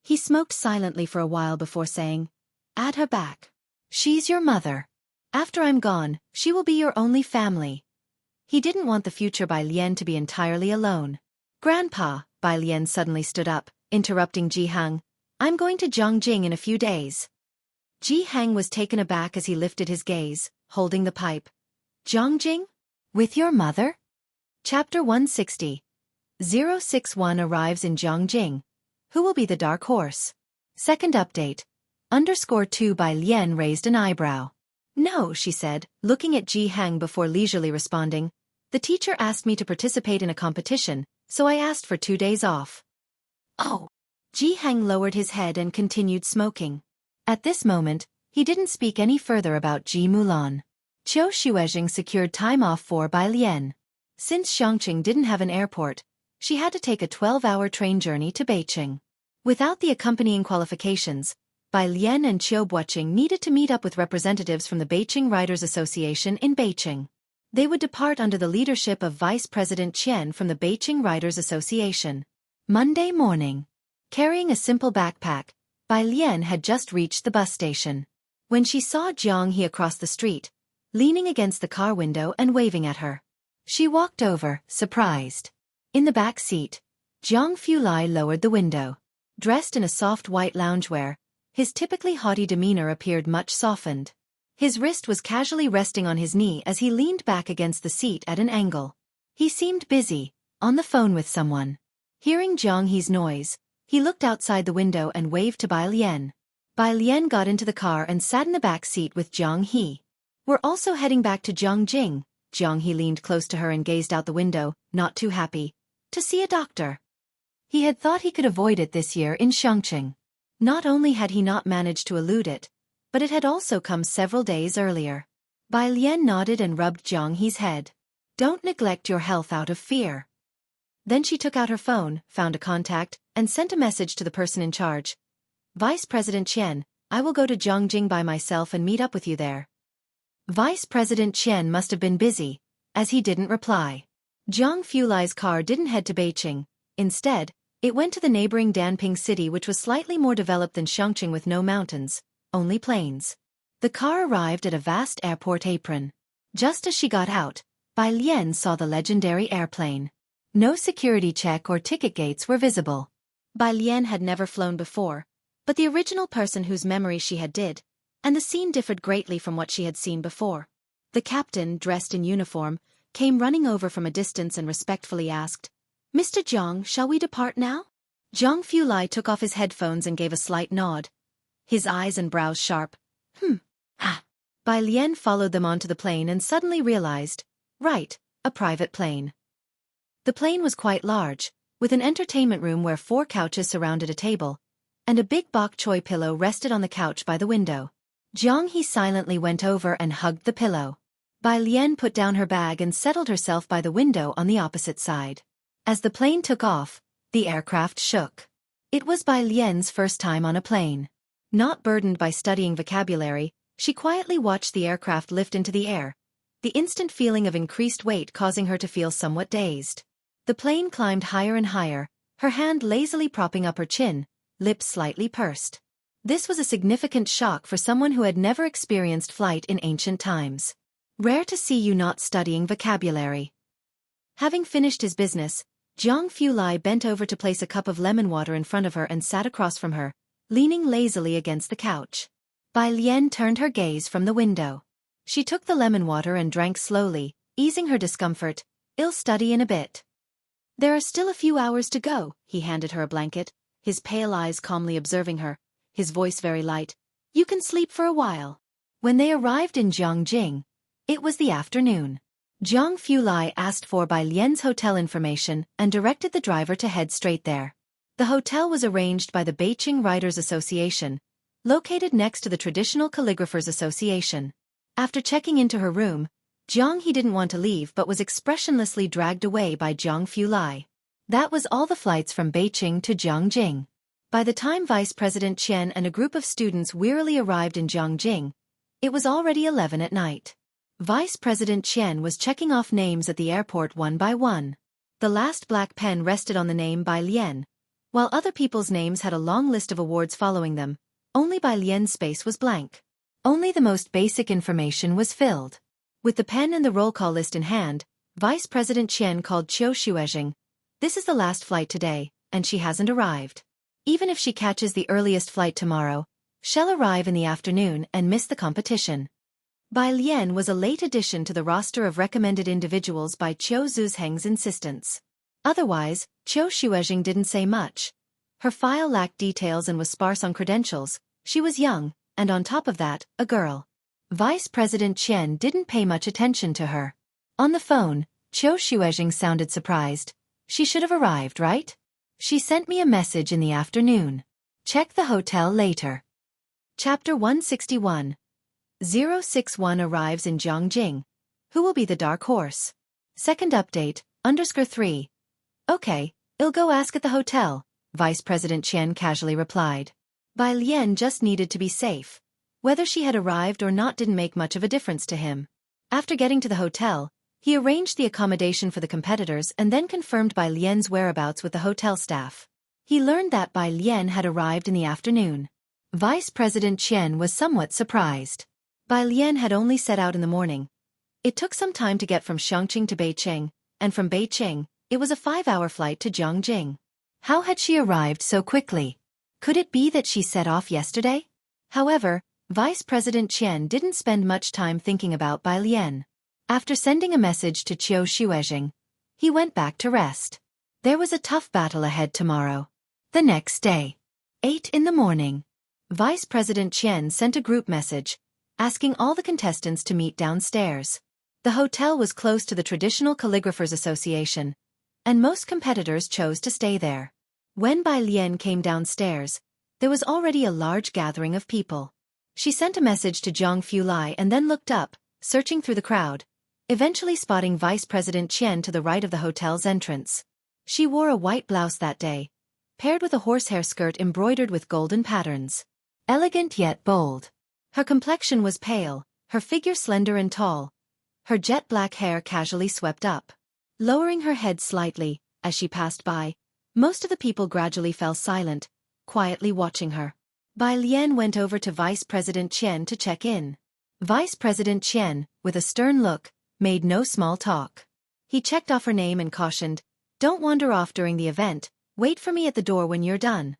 He smoked silently for a while before saying, "Add her back. She's your mother. After I'm gone, she will be your only family." He didn't want the future Bai Lian to be entirely alone. "Grandpa," Bai Lian suddenly stood up, interrupting Ji Hang, "I'm going to Zhongjing in a few days." Ji Hang was taken aback as he lifted his gaze, holding the pipe. "Zhongjing? With your mother?" Chapter 160. 061 arrives in Zhongjing. Who will be the dark horse? Second update. _2 Bai Lian raised an eyebrow. "No," she said, looking at Ji Hang before leisurely responding. "The teacher asked me to participate in a competition, so I asked for 2 days off." "Oh." Ji Hang lowered his head and continued smoking. At this moment, he didn't speak any further about Ji Mulan. Xueqi secured time off for Bai Lian. Since Xiangqing didn't have an airport, she had to take a 12-hour train journey to Beijing. Without the accompanying qualifications, Bai Lian and Buoqing needed to meet up with representatives from the Beijing Writers Association in Beijing. They would depart under the leadership of Vice President Qian from the Beijing Writers Association. Monday morning. Carrying a simple backpack, Bai Lian had just reached the bus station. When she saw Jiang He across the street, leaning against the car window and waving at her, she walked over, surprised. In the back seat, Jiang Fulai lowered the window. Dressed in a soft white loungewear, his typically haughty demeanor appeared much softened. His wrist was casually resting on his knee as he leaned back against the seat at an angle. He seemed busy, on the phone with someone. Hearing Jiang He's noise, he looked outside the window and waved to Bai Lian. Bai Lian got into the car and sat in the back seat with Jiang He. "We're also heading back to Zhongjing." Jiang He leaned close to her and gazed out the window, not too happy. "To see a doctor." He had thought he could avoid it this year in Xiangqing. Not only had he not managed to elude it, but it had also come several days earlier. Bai Lian nodded and rubbed Jiang He's head. "Don't neglect your health out of fear." Then she took out her phone, found a contact, and sent a message to the person in charge. "Vice President Qian, I will go to Zhongjing by myself and meet up with you there." Vice President Qian must have been busy, as he didn't reply. Jiang Fulai's car didn't head to Beijing. Instead, it went to the neighboring Danping city, which was slightly more developed than Xiangqing with no mountains, only plains. The car arrived at a vast airport apron. Just as she got out, Bai Lian saw the legendary airplane. No security check or ticket gates were visible. Bai Lian had never flown before, but the original person whose memory she had did, and the scene differed greatly from what she had seen before. The captain, dressed in uniform, came running over from a distance and respectfully asked, "Mr. Jiang, shall we depart now?" Jiang Fulai took off his headphones and gave a slight nod. His eyes and brows sharp. Ah. Bai Lian followed them onto the plane and suddenly realized, right, a private plane. The plane was quite large, with an entertainment room where 4 couches surrounded a table, and a big bok choy pillow rested on the couch by the window. Jiang He silently went over and hugged the pillow. Bai Lian put down her bag and settled herself by the window on the opposite side. As the plane took off, the aircraft shook. It was Bai Lian's first time on a plane. Not burdened by studying vocabulary, she quietly watched the aircraft lift into the air, the instant feeling of increased weight causing her to feel somewhat dazed. The plane climbed higher and higher, her hand lazily propping up her chin, lips slightly pursed. This was a significant shock for someone who had never experienced flight in ancient times. Rare to see you not studying vocabulary. Having finished his business, Jiang Fulai bent over to place a cup of lemon water in front of her and sat across from her, leaning lazily against the couch. Bai Lian turned her gaze from the window. She took the lemon water and drank slowly, easing her discomfort. "I'll study in a bit." "There are still a few hours to go." He handed her a blanket, his pale eyes calmly observing her, his voice very light. "You can sleep for a while." When they arrived in Zhongjing, it was the afternoon. Jiang Fulai asked for Bai Lian's hotel information and directed the driver to head straight there. The hotel was arranged by the Beijing Writers Association, located next to the Traditional Calligraphers Association. After checking into her room, Jiang He didn't want to leave but was expressionlessly dragged away by Jiang Fulai. That was all the flights from Beijing to Zhongjing. By the time Vice President Qian and a group of students wearily arrived in Zhongjing, it was already 11 at night. Vice President Qian was checking off names at the airport one by one. The last black pen rested on the name Bai Lian. While other people's names had a long list of awards following them, only Bai Lian's space was blank. Only the most basic information was filled. With the pen and the roll call list in hand, Vice President Qian called Xueqi. This is the last flight today, and she hasn't arrived. Even if she catches the earliest flight tomorrow, she'll arrive in the afternoon and miss the competition. Bai Lian was a late addition to the roster of recommended individuals by Qiu Zuzheng's insistence. Otherwise, Xueqi didn't say much. Her file lacked details and was sparse on credentials. She was young, and on top of that, a girl. Vice President Qian didn't pay much attention to her. On the phone, Xueqi sounded surprised. She should have arrived, right? She sent me a message in the afternoon. Check the hotel later. Chapter 161. 061 arrives in Jiangjing. Who will be the dark horse? Second update, _3. Okay, I'll go ask at the hotel, Vice President Qian casually replied. Bai Lian just needed to be safe. Whether she had arrived or not didn't make much of a difference to him. After getting to the hotel, he arranged the accommodation for the competitors and then confirmed Bai Lian's whereabouts with the hotel staff. He learned that Bai Lian had arrived in the afternoon. Vice President Qian was somewhat surprised. Bai Lian had only set out in the morning. It took some time to get from Xueqi to Beijing, and from Beijing, it was a 5-hour flight to Jiangjing. How had she arrived so quickly? Could it be that she set off yesterday? However, Vice President Qian didn't spend much time thinking about Bai Lian. After sending a message to Xueqi, he went back to rest. There was a tough battle ahead tomorrow. The next day, 8 in the morning, Vice President Qian sent a group message, asking all the contestants to meet downstairs. The hotel was close to the Traditional Calligraphers Association, and most competitors chose to stay there. When Bai Lian came downstairs, there was already a large gathering of people. She sent a message to Zhang Fulai and then looked up, searching through the crowd, eventually spotting Vice President Qian to the right of the hotel's entrance. She wore a white blouse that day, paired with a horsehair skirt embroidered with golden patterns. Elegant yet bold. Her complexion was pale, her figure slender and tall, her jet black hair casually swept up. Lowering her head slightly, as she passed by, most of the people gradually fell silent, quietly watching her. Bai Lian went over to Vice President Qian to check in. Vice President Qian, with a stern look, made no small talk. He checked off her name and cautioned, "Don't wander off during the event, wait for me at the door when you're done."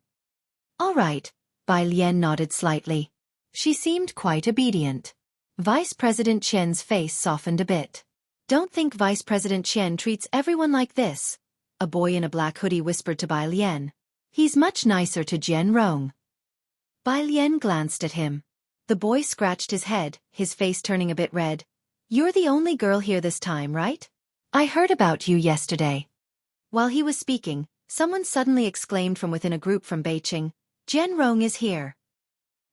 "All right," Bai Lian nodded slightly. She seemed quite obedient. Vice President Qian's face softened a bit. "Don't think Vice President Qian treats everyone like this," a boy in a black hoodie whispered to Bai Lian. "He's much nicer to Jian Rong." Bai Lian glanced at him. The boy scratched his head, his face turning a bit red. "You're the only girl here this time, right? I heard about you yesterday." While he was speaking, someone suddenly exclaimed from within a group from Beijing, "Jian Rong is here.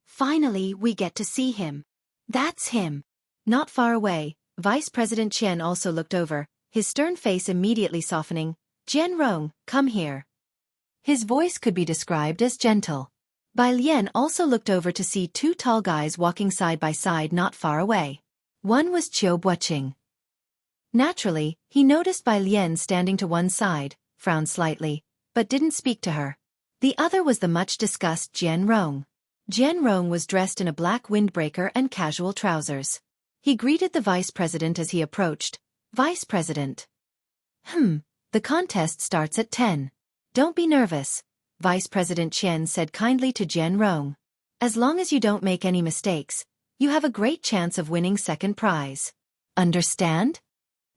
Finally, we get to see him. That's him." Not far away, Vice President Qian also looked over, his stern face immediately softening. "Jian Rong, come here." His voice could be described as gentle. Bai Lian also looked over to see 2 tall guys walking side by side not far away. One was Qiu Buqing. Naturally, he noticed Bai Lian standing to one side, frowned slightly, but didn't speak to her. The other was the much-discussed Jian Rong. Jian Rong was dressed in a black windbreaker and casual trousers. He greeted the vice president as he approached. "Vice President." The contest starts at 10. "Don't be nervous," Vice President Qian said kindly to Jian Rong. "As long as you don't make any mistakes, you have a great chance of winning second prize. Understand?"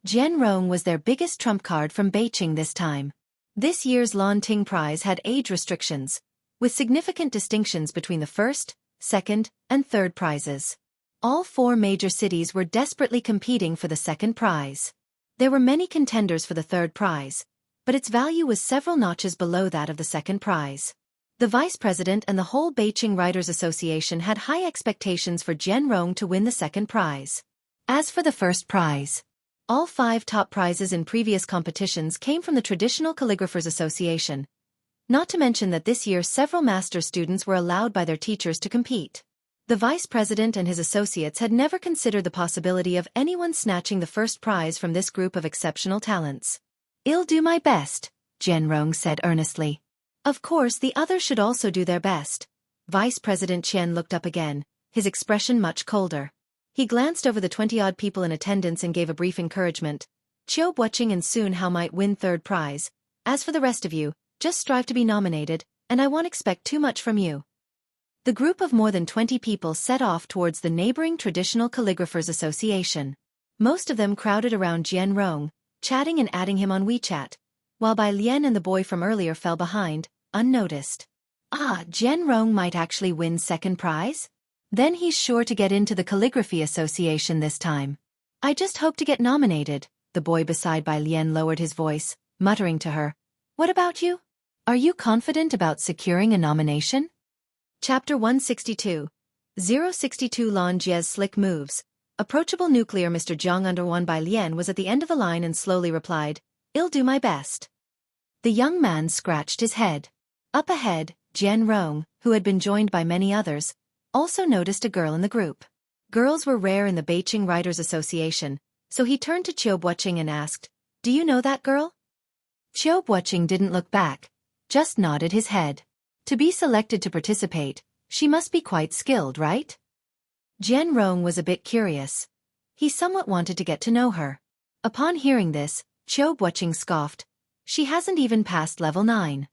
Jian Rong was their biggest trump card from Beijing this time. This year's Lan Ting Prize had age restrictions, with significant distinctions between the first, second, and third prizes. All 4 major cities were desperately competing for the second prize. There were many contenders for the third prize, but its value was several notches below that of the second prize. The vice president and the whole Beijing Writers Association had high expectations for Jian Rong to win the second prize. As for the first prize, all 5 top prizes in previous competitions came from the Traditional Calligraphers Association. Not to mention that this year several master students were allowed by their teachers to compete. The vice president and his associates had never considered the possibility of anyone snatching the first prize from this group of exceptional talents. "I'll do my best," Jianrong said earnestly. "Of course the others should also do their best." Vice President Qian looked up again, his expression much colder. He glanced over the 20-odd people in attendance and gave a brief encouragement. Xueqi and Sun Hao might win third prize. As for the rest of you, just strive to be nominated, and I won't expect too much from you. The group of more than 20 people set off towards the neighboring Traditional Calligraphers Association. Most of them crowded around Jianrong, chatting and adding him on WeChat, while Bai Lian and the boy from earlier fell behind, unnoticed. Jianrong might actually win second prize? Then he's sure to get into the Calligraphy Association this time. I just hope to get nominated. The boy beside Bai Lian lowered his voice, muttering to her. What about you? Are you confident about securing a nomination? Chapter 162. 062 Lan Jie's Slick Moves. Approachable nuclear Mr. Zhang under one Bai Lian was at the end of the line and slowly replied, I'll do my best. The young man scratched his head. Up ahead, Jianrong, who had been joined by many others, also noticed a girl in the group. Girls were rare in the Beijing Writers Association, so he turned to Xueqi and asked, Do you know that girl? Xueqi didn't look back, just nodded his head. To be selected to participate, she must be quite skilled, right? Jianrong was a bit curious. He somewhat wanted to get to know her. Upon hearing this, Xueqi scoffed. She hasn't even passed level 9.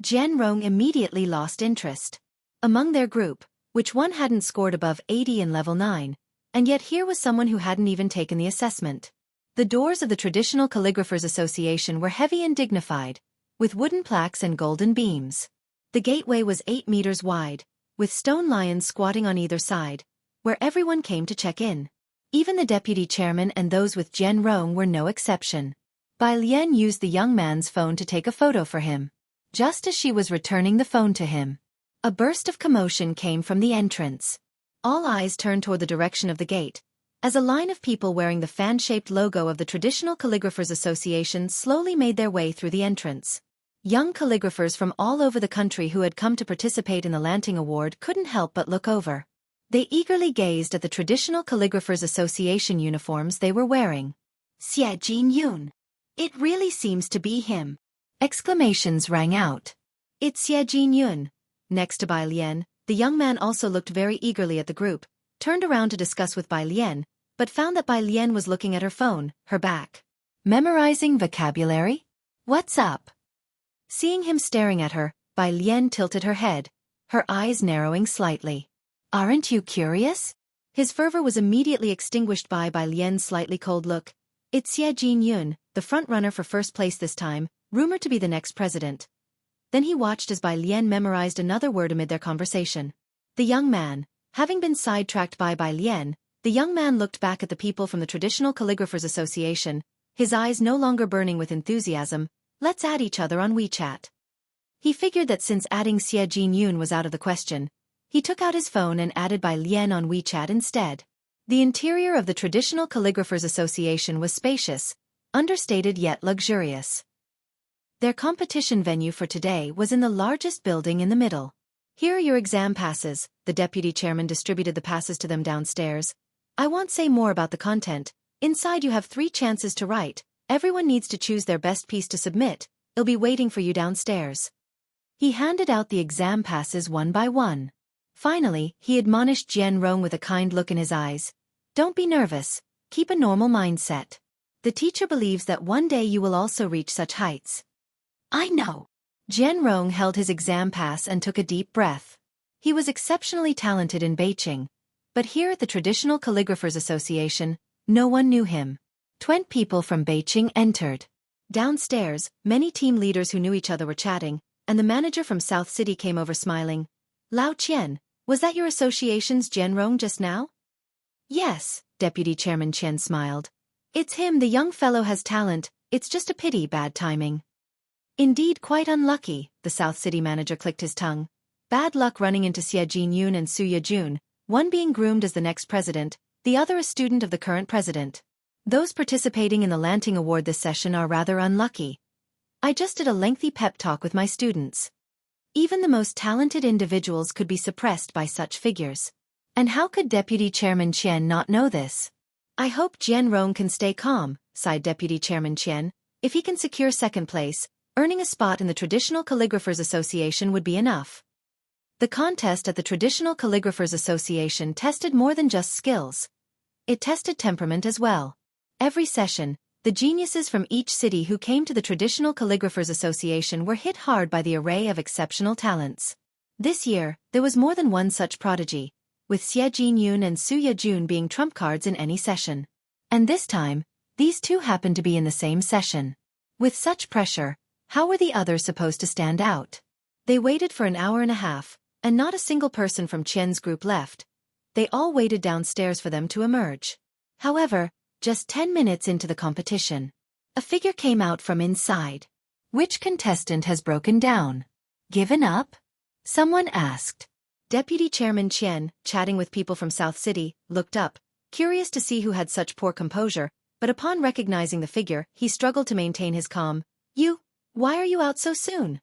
Jianrong immediately lost interest. Among their group, which one hadn't scored above 80 in level 9, and yet here was someone who hadn't even taken the assessment. The doors of the Traditional Calligraphers Association were heavy and dignified, with wooden plaques and golden beams. The gateway was 8 meters wide, with stone lions squatting on either side, where everyone came to check in. Even the deputy chairman and those with Jianrong were no exception. Bai Lian used the young man's phone to take a photo for him. Just as she was returning the phone to him, a burst of commotion came from the entrance. All eyes turned toward the direction of the gate, as a line of people wearing the fan-shaped logo of the Traditional Calligraphers Association slowly made their way through the entrance. Young calligraphers from all over the country who had come to participate in the Lanting Award couldn't help but look over. They eagerly gazed at the Traditional Calligraphers Association uniforms they were wearing. Xie Jinyun. It really seems to be him. Exclamations rang out. It's Xie Jinyun. Next to Bai Lian, the young man also looked very eagerly at the group, turned around to discuss with Bai Lian, but found that Bai Lian was looking at her phone, her back. Memorizing vocabulary? What's up? Seeing him staring at her, Bai Lian tilted her head, her eyes narrowing slightly. Aren't you curious? His fervor was immediately extinguished by Bai Lian's slightly cold look. It's Xie Jinyun, the front-runner for first place this time, rumored to be the next president. Then he watched as Bai Lian memorized another word amid their conversation. The young man. Having been sidetracked by Bai Lian, the young man looked back at the people from the Traditional Calligraphers Association, his eyes no longer burning with enthusiasm. Let's add each other on WeChat. He figured that since adding Xie Jinyun was out of the question, he took out his phone and added Bai Lian on WeChat instead. The interior of the Traditional Calligraphers Association was spacious, understated yet luxurious. Their competition venue for today was in the largest building in the middle. Here are your exam passes, the deputy chairman distributed the passes to them downstairs. I won't say more about the content. Inside you have 3 chances to write. Everyone needs to choose their best piece to submit. It'll be waiting for you downstairs. He handed out the exam passes one by one. Finally, he admonished Jianrong with a kind look in his eyes. Don't be nervous. Keep a normal mindset. The teacher believes that one day you will also reach such heights. I know. Jianrong held his exam pass and took a deep breath. He was exceptionally talented in Beijing, but here at the Traditional Calligraphers Association, no one knew him. 20 people from Beijing entered. Downstairs, many team leaders who knew each other were chatting, and the manager from South City came over smiling. Lao Qian, was that your association's Jianrong just now? Yes, Deputy Chairman Qian smiled. It's him, the young fellow has talent, it's just a pity bad timing. Indeed quite unlucky, the South City manager clicked his tongue. Bad luck running into Xie Jinyun and Su Yejun, one being groomed as the next president, the other a student of the current president. Those participating in the Lanting Award this session are rather unlucky. I just did a lengthy pep talk with my students. Even the most talented individuals could be suppressed by such figures. And how could Deputy Chairman Qian not know this? I hope Jianrong can stay calm, sighed Deputy Chairman Qian. If he can secure second place, earning a spot in the Traditional Calligraphers Association would be enough. The contest at the Traditional Calligraphers Association tested more than just skills. It tested temperament as well. Every session, the geniuses from each city who came to the Traditional Calligraphers Association were hit hard by the array of exceptional talents. This year, there was more than one such prodigy, with Xie Jinyun and Su Yejun being trump cards in any session. And this time, these two happened to be in the same session. With such pressure, how were the others supposed to stand out? They waited for an hour and a half, and not a single person from Qian's group left. They all waited downstairs for them to emerge. However, just 10 minutes into the competition, a figure came out from inside. Which contestant has broken down? Given up? Someone asked. Deputy Chairman Qian, chatting with people from South City, looked up, curious to see who had such poor composure, but upon recognizing the figure, he struggled to maintain his calm. Why are you out so soon?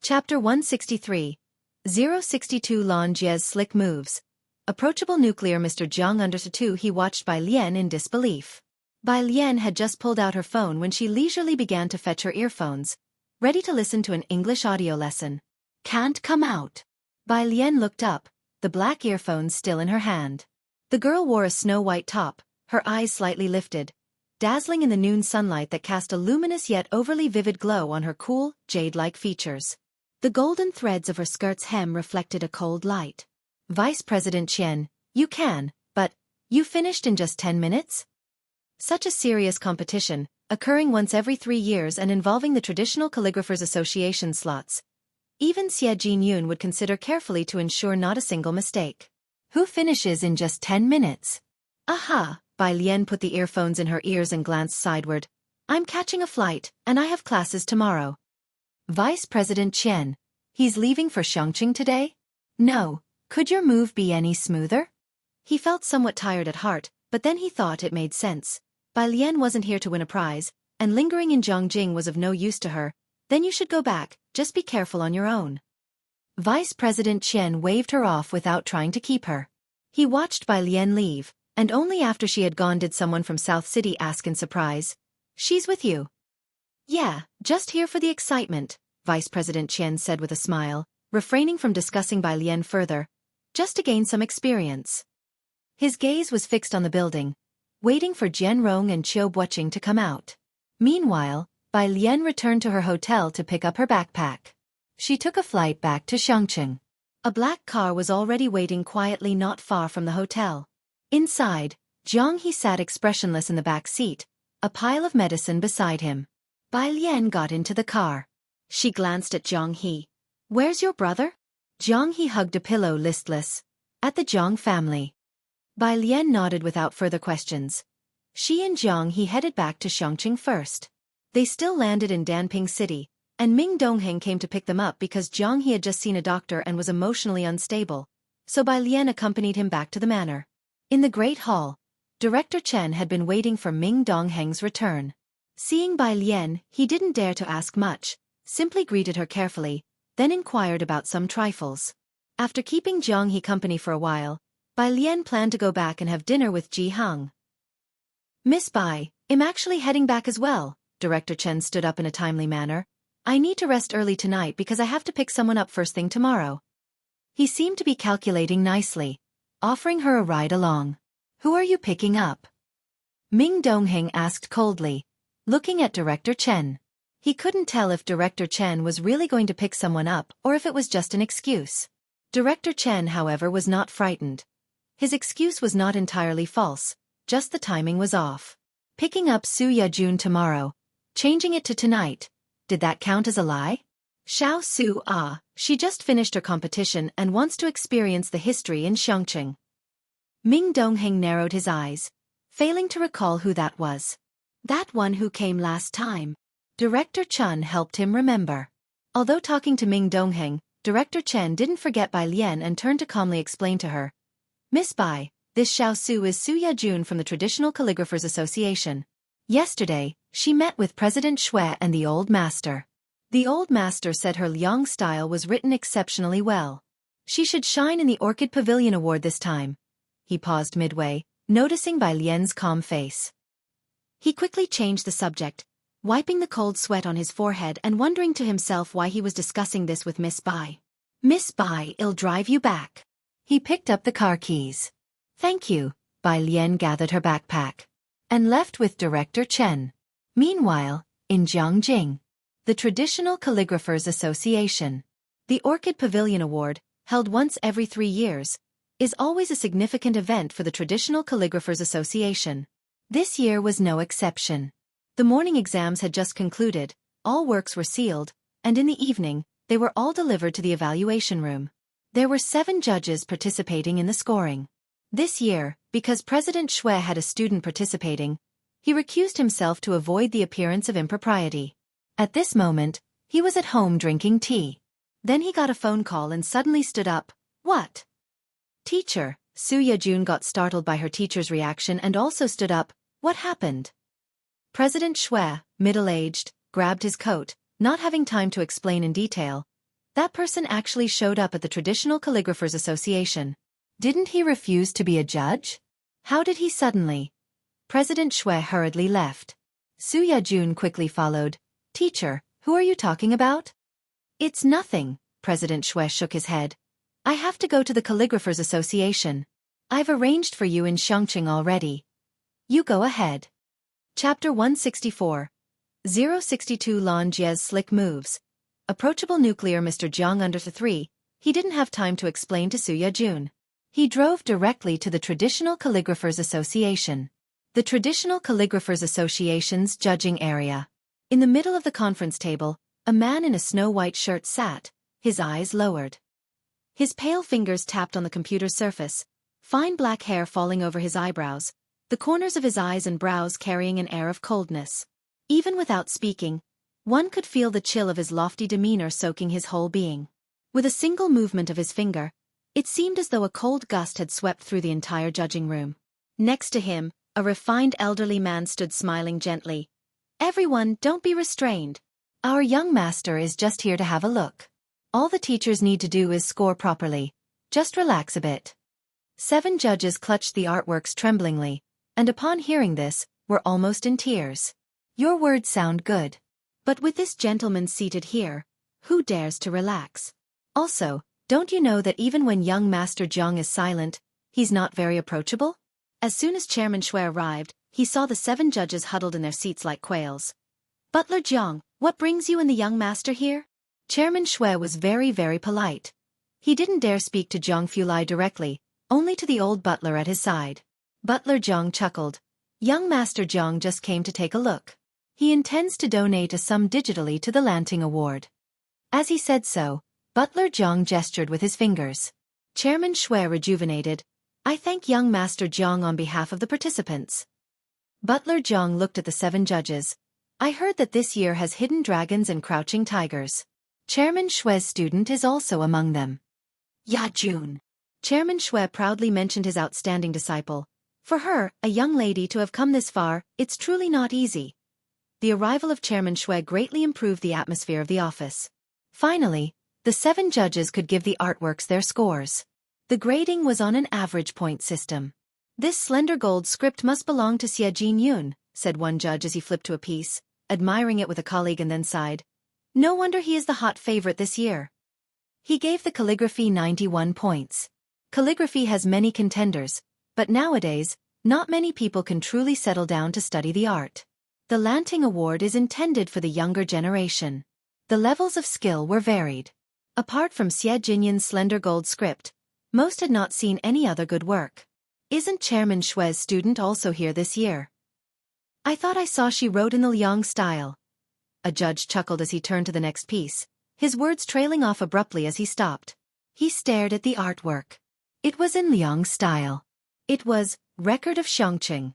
Chapter 163. 062 Lan Jie's Slick Moves. Approachable nuclear Mr. Jiang understood he watched Bai Lian in disbelief. Bai Lian had just pulled out her phone when she leisurely began to fetch her earphones, ready to listen to an English audio lesson. Can't come out. Bai Lian looked up, the black earphones still in her hand. The girl wore a snow-white top, her eyes slightly lifted, dazzling in the noon sunlight that cast a luminous yet overly vivid glow on her cool, jade-like features. The golden threads of her skirt's hem reflected a cold light. Vice President Qian, you can, but, you finished in just 10 minutes? Such a serious competition, occurring once every 3 years and involving the Traditional Calligraphers Association slots. Even Xie Jinyun would consider carefully to ensure not a single mistake. Who finishes in just 10 minutes? Aha, Bai Lian put the earphones in her ears and glanced sideward. I'm catching a flight, and I have classes tomorrow. Vice President Qian, he's leaving for Chongqing today? No. Could your move be any smoother? He felt somewhat tired at heart, but then he thought it made sense. Bai Lian wasn't here to win a prize, and lingering in Zhongjing was of no use to her. Then you should go back, just be careful on your own. Vice President Qian waved her off without trying to keep her. He watched Bai Lian leave, and only after she had gone did someone from South City ask in surprise. She's with you? Yeah, just here for the excitement, Vice President Qian said with a smile, refraining from discussing Bai Lian further. Just to gain some experience. His gaze was fixed on the building, waiting for Jian Rong and Qiu Buoqing to come out. Meanwhile, Bai Lian returned to her hotel to pick up her backpack. She took a flight back to Chongqing. A black car was already waiting quietly not far from the hotel. Inside, Zhang He sat expressionless in the back seat, a pile of medicine beside him. Bai Lian got into the car. She glanced at Zhang He. Where's your brother? Zhang He hugged a pillow listless. At the Zhang family. Bai Lian nodded without further questions. She and Zhang He headed back to Chongqing first. They still landed in Danping City, and Ming Dongheng came to pick them up because Zhang He had just seen a doctor and was emotionally unstable, so Bai Lian accompanied him back to the manor. In the Great Hall, Director Chen had been waiting for Ming Dongheng's return. Seeing Bai Lian, he didn't dare to ask much, simply greeted her carefully, then inquired about some trifles. After keeping Zhang He company for a while, Bai Lian planned to go back and have dinner with Ji Hang. Miss Bai, I'm actually heading back as well, Director Chen stood up in a timely manner. I need to rest early tonight because I have to pick someone up first thing tomorrow. He seemed to be calculating nicely, offering her a ride along. Who are you picking up? Ming Dongheng asked coldly, looking at Director Chen. He couldn't tell if Director Chen was really going to pick someone up or if it was just an excuse. Director Chen, however, was not frightened. His excuse was not entirely false, just the timing was off. Picking up Su Yejun tomorrow, changing it to tonight, did that count as a lie? Xiao Su she just finished her competition and wants to experience the history in Chongqing. Ming Dongheng narrowed his eyes, failing to recall who that was. That one who came last time. Director Chen helped him remember. Although talking to Ming Dongheng, Director Chen didn't forget Bai Lian and turned to calmly explain to her. Miss Bai, this Xiao Su is Su Yejun from the Traditional Calligraphers Association. Yesterday, she met with President Xue and the Old Master. The Old Master said her Liang style was written exceptionally well. She should shine in the Orchid Pavilion Award this time. He paused midway, noticing Bai Lian's calm face. He quickly changed the subject, wiping the cold sweat on his forehead and wondering to himself why he was discussing this with Miss Bai. Miss Bai, I'll drive you back. He picked up the car keys. Thank you. Bai Lian gathered her backpack and left with Director Chen. Meanwhile, in Jiangjing, the Traditional Calligraphers Association, the Orchid Pavilion Award, held once every 3 years, is always a significant event for the Traditional Calligraphers Association. This year was no exception. The morning exams had just concluded, all works were sealed, and in the evening, they were all delivered to the evaluation room. There were 7 judges participating in the scoring. This year, because President Xue had a student participating, he recused himself to avoid the appearance of impropriety. At this moment, he was at home drinking tea. Then he got a phone call and suddenly stood up. What? Teacher. Su Yejun got startled by her teacher's reaction and also stood up. What happened? President Xue, middle-aged, grabbed his coat, not having time to explain in detail. That person actually showed up at the Traditional Calligraphers Association. Didn't he refuse to be a judge? How did he suddenly? President Xue hurriedly left. Su Yejun quickly followed. Teacher, who are you talking about? It's nothing, President Xue shook his head. I have to go to the Calligraphers Association. I've arranged for you in Xueqi already. You go ahead. Chapter 164. 062 Lan Jie's Slick Moves. Approachable nuclear Mr. Jiang under the 3, he didn't have time to explain to Su Yejun. He drove directly to the Traditional Calligraphers Association. The Traditional Calligraphers Association's judging area. In the middle of the conference table, a man in a snow-white shirt sat, his eyes lowered. His pale fingers tapped on the computer's surface, fine black hair falling over his eyebrows, the corners of his eyes and brows carrying an air of coldness. Even without speaking, one could feel the chill of his lofty demeanor soaking his whole being. With a single movement of his finger, it seemed as though a cold gust had swept through the entire judging room. Next to him, a refined elderly man stood smiling gently. Everyone, don't be restrained. Our young master is just here to have a look. All the teachers need to do is score properly. Just relax a bit. 7 judges clutched the artworks tremblingly, and upon hearing this, were almost in tears. Your words sound good. But with this gentleman seated here, who dares to relax? Also, don't you know that even when young Master Jiang is silent, he's not very approachable? As soon as Chairman Xue arrived, he saw the 7 judges huddled in their seats like quails. Butler Jiang, what brings you and the young master here? Chairman Xue was very polite. He didn't dare speak to Jiang Fulai directly, only to the old butler at his side. Butler Jiang chuckled. Young Master Jiang just came to take a look. He intends to donate a sum digitally to the Lanting Award. As he said so, Butler Jiang gestured with his fingers. Chairman Xue rejuvenated. I thank young Master Jiang on behalf of the participants. Butler Jiang looked at the 7 judges. I heard that this year has hidden dragons and crouching tigers. Chairman Xue's student is also among them. Ya Jun. Chairman Xue proudly mentioned his outstanding disciple. For her, a young lady, to have come this far, it's truly not easy. The arrival of Chairman Xue greatly improved the atmosphere of the office. Finally, the 7 judges could give the artworks their scores. The grading was on an average point system. This slender gold script must belong to Xie Jinyun, said one judge as he flipped to a piece, admiring it with a colleague and then sighed. No wonder he is the hot favorite this year. He gave the calligraphy 91 points. Calligraphy has many contenders, but nowadays, not many people can truly settle down to study the art. The Lanting Award is intended for the younger generation. The levels of skill were varied. Apart from Xie Jinyun's slender gold script, most had not seen any other good work. Isn't Chairman Xue's student also here this year? I thought I saw she wrote in the Liang style. A judge chuckled as he turned to the next piece, his words trailing off abruptly as he stopped. He stared at the artwork. It was in Liang style. It was Record of Xueqi.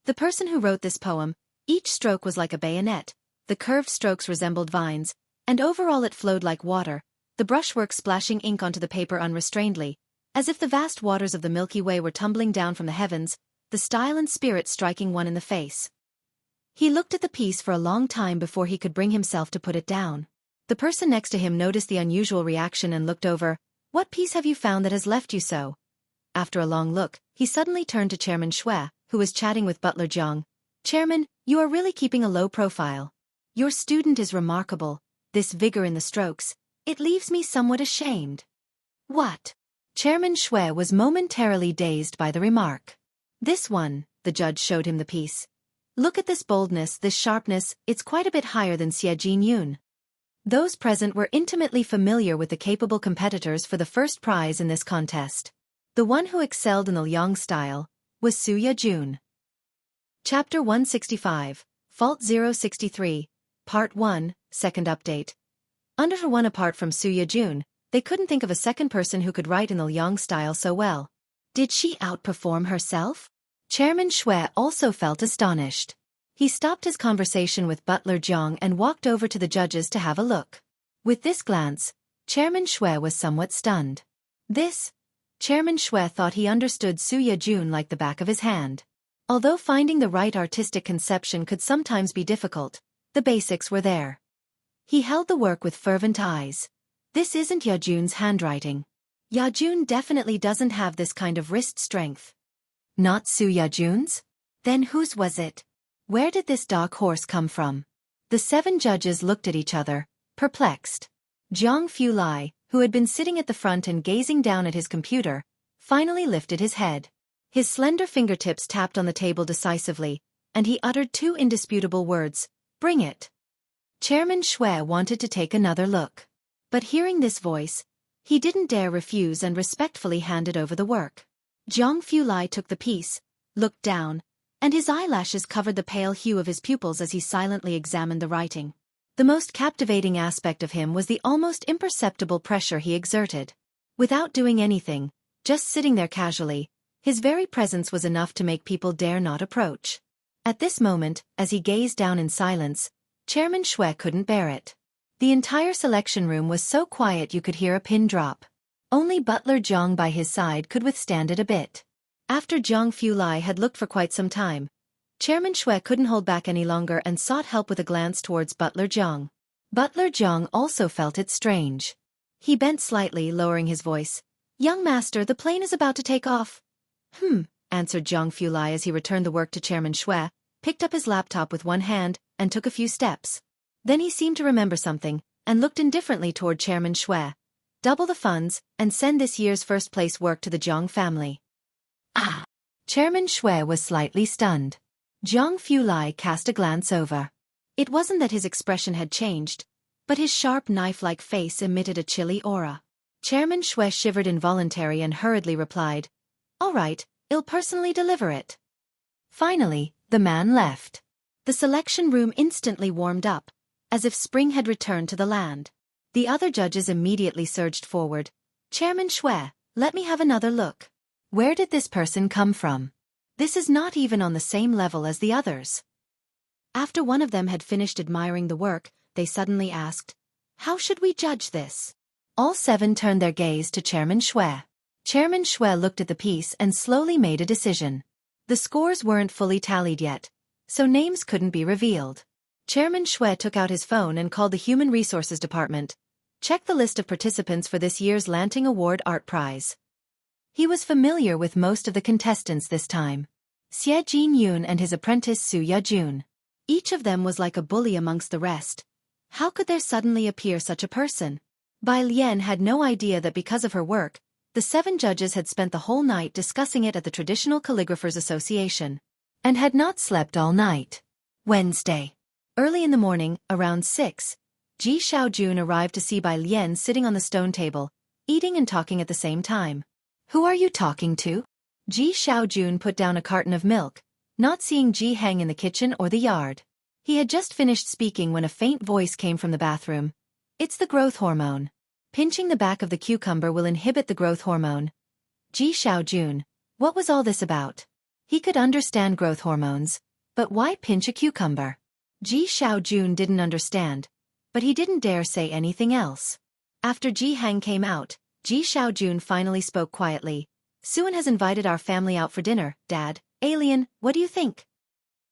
The person who wrote this poem, each stroke was like a bayonet, the curved strokes resembled vines, and overall it flowed like water, the brushwork splashing ink onto the paper unrestrainedly, as if the vast waters of the Milky Way were tumbling down from the heavens, the style and spirit striking one in the face. He looked at the piece for a long time before he could bring himself to put it down. The person next to him noticed the unusual reaction and looked over. What piece have you found that has left you so? After a long look, he suddenly turned to Chairman Xue, who was chatting with Butler Jiang. Chairman, you are really keeping a low profile. Your student is remarkable, this vigor in the strokes, it leaves me somewhat ashamed. What? Chairman Xue was momentarily dazed by the remark. This one, the judge showed him the piece. Look at this boldness, this sharpness, it's quite a bit higher than Xie Jinyun. Those present were intimately familiar with the capable competitors for the first prize in this contest. The one who excelled in the Liang style was Su Yajun. Chapter 165, Fault 063, Part 1, Second Update. Under her one apart from Su Yajun, they couldn't think of a second person who could write in the Liang style so well. Did she outperform herself? Chairman Xue also felt astonished. He stopped his conversation with Butler Jiang and walked over to the judges to have a look. With this glance, Chairman Xue was somewhat stunned. Chairman Xue thought he understood Su Yajun like the back of his hand. Although finding the right artistic conception could sometimes be difficult, the basics were there. He held the work with fervent eyes. This isn't Yajun's handwriting. Yajun definitely doesn't have this kind of wrist strength. Not Su Yajun's? Then whose was it? Where did this dark horse come from? The 7 judges looked at each other, perplexed. Jiang Fulai, who had been sitting at the front and gazing down at his computer, finally lifted his head. His slender fingertips tapped on the table decisively, and he uttered 2 indisputable words, "Bring it." Chairman Xue wanted to take another look. But hearing this voice, he didn't dare refuse and respectfully handed over the work. Jiang Fulai took the piece, looked down, and his eyelashes covered the pale hue of his pupils as he silently examined the writing. The most captivating aspect of him was the almost imperceptible pressure he exerted. Without doing anything, just sitting there casually, his very presence was enough to make people dare not approach. At this moment, as he gazed down in silence, Chairman Xue couldn't bear it. The entire selection room was so quiet you could hear a pin drop. Only Butler Jiang by his side could withstand it a bit. After Jiang Fulai had looked for quite some time, Chairman Xue couldn't hold back any longer and sought help with a glance towards Butler Jiang. Butler Jiang also felt it strange. He bent slightly, lowering his voice. "Young master, the plane is about to take off." Answered Jiang Fulai as he returned the work to Chairman Xue, picked up his laptop with one hand, and took a few steps. Then he seemed to remember something, and looked indifferently toward Chairman Xue. "Double the funds, and send this year's first-place work to the Jiang family." Ah! Chairman Xue was slightly stunned. Jiang Fulai cast a glance over. It wasn't that his expression had changed, but his sharp knife-like face emitted a chilly aura. Chairman Xue shivered involuntarily and hurriedly replied, "All right, I'll personally deliver it." Finally, the man left. The selection room instantly warmed up, as if spring had returned to the land. The other judges immediately surged forward. "Chairman Xue, let me have another look. Where did this person come from? This is not even on the same level as the others." After one of them had finished admiring the work, they suddenly asked, "How should we judge this?" All 7 turned their gaze to Chairman Xue. Chairman Xue looked at the piece and slowly made a decision. The scores weren't fully tallied yet, so names couldn't be revealed. Chairman Xue took out his phone and called the Human Resources Department. "Check the list of participants for this year's Lanting Award Art Prize." He was familiar with most of the contestants this time. Xie Jinyun and his apprentice Su Yajun. Each of them was like a bully amongst the rest. How could there suddenly appear such a person? Bai Lian had no idea that because of her work, the 7 judges had spent the whole night discussing it at the Traditional Calligraphers Association, and had not slept all night. Wednesday. Early in the morning, around 6, Ji Xiaojun arrived to see Bai Lian sitting on the stone table, eating and talking at the same time. "Who are you talking to?" Ji Xiaojun put down a carton of milk, not seeing Ji Heng in the kitchen or the yard. He had just finished speaking when a faint voice came from the bathroom. "It's the growth hormone. Pinching the back of the cucumber will inhibit the growth hormone." Ji Xiaojun, what was all this about? He could understand growth hormones, but why pinch a cucumber? Ji Xiaojun didn't understand, but he didn't dare say anything else. After Ji Heng came out, Ji Xiaojun finally spoke quietly. "Suan has invited our family out for dinner, Dad. Alien, what do you think?"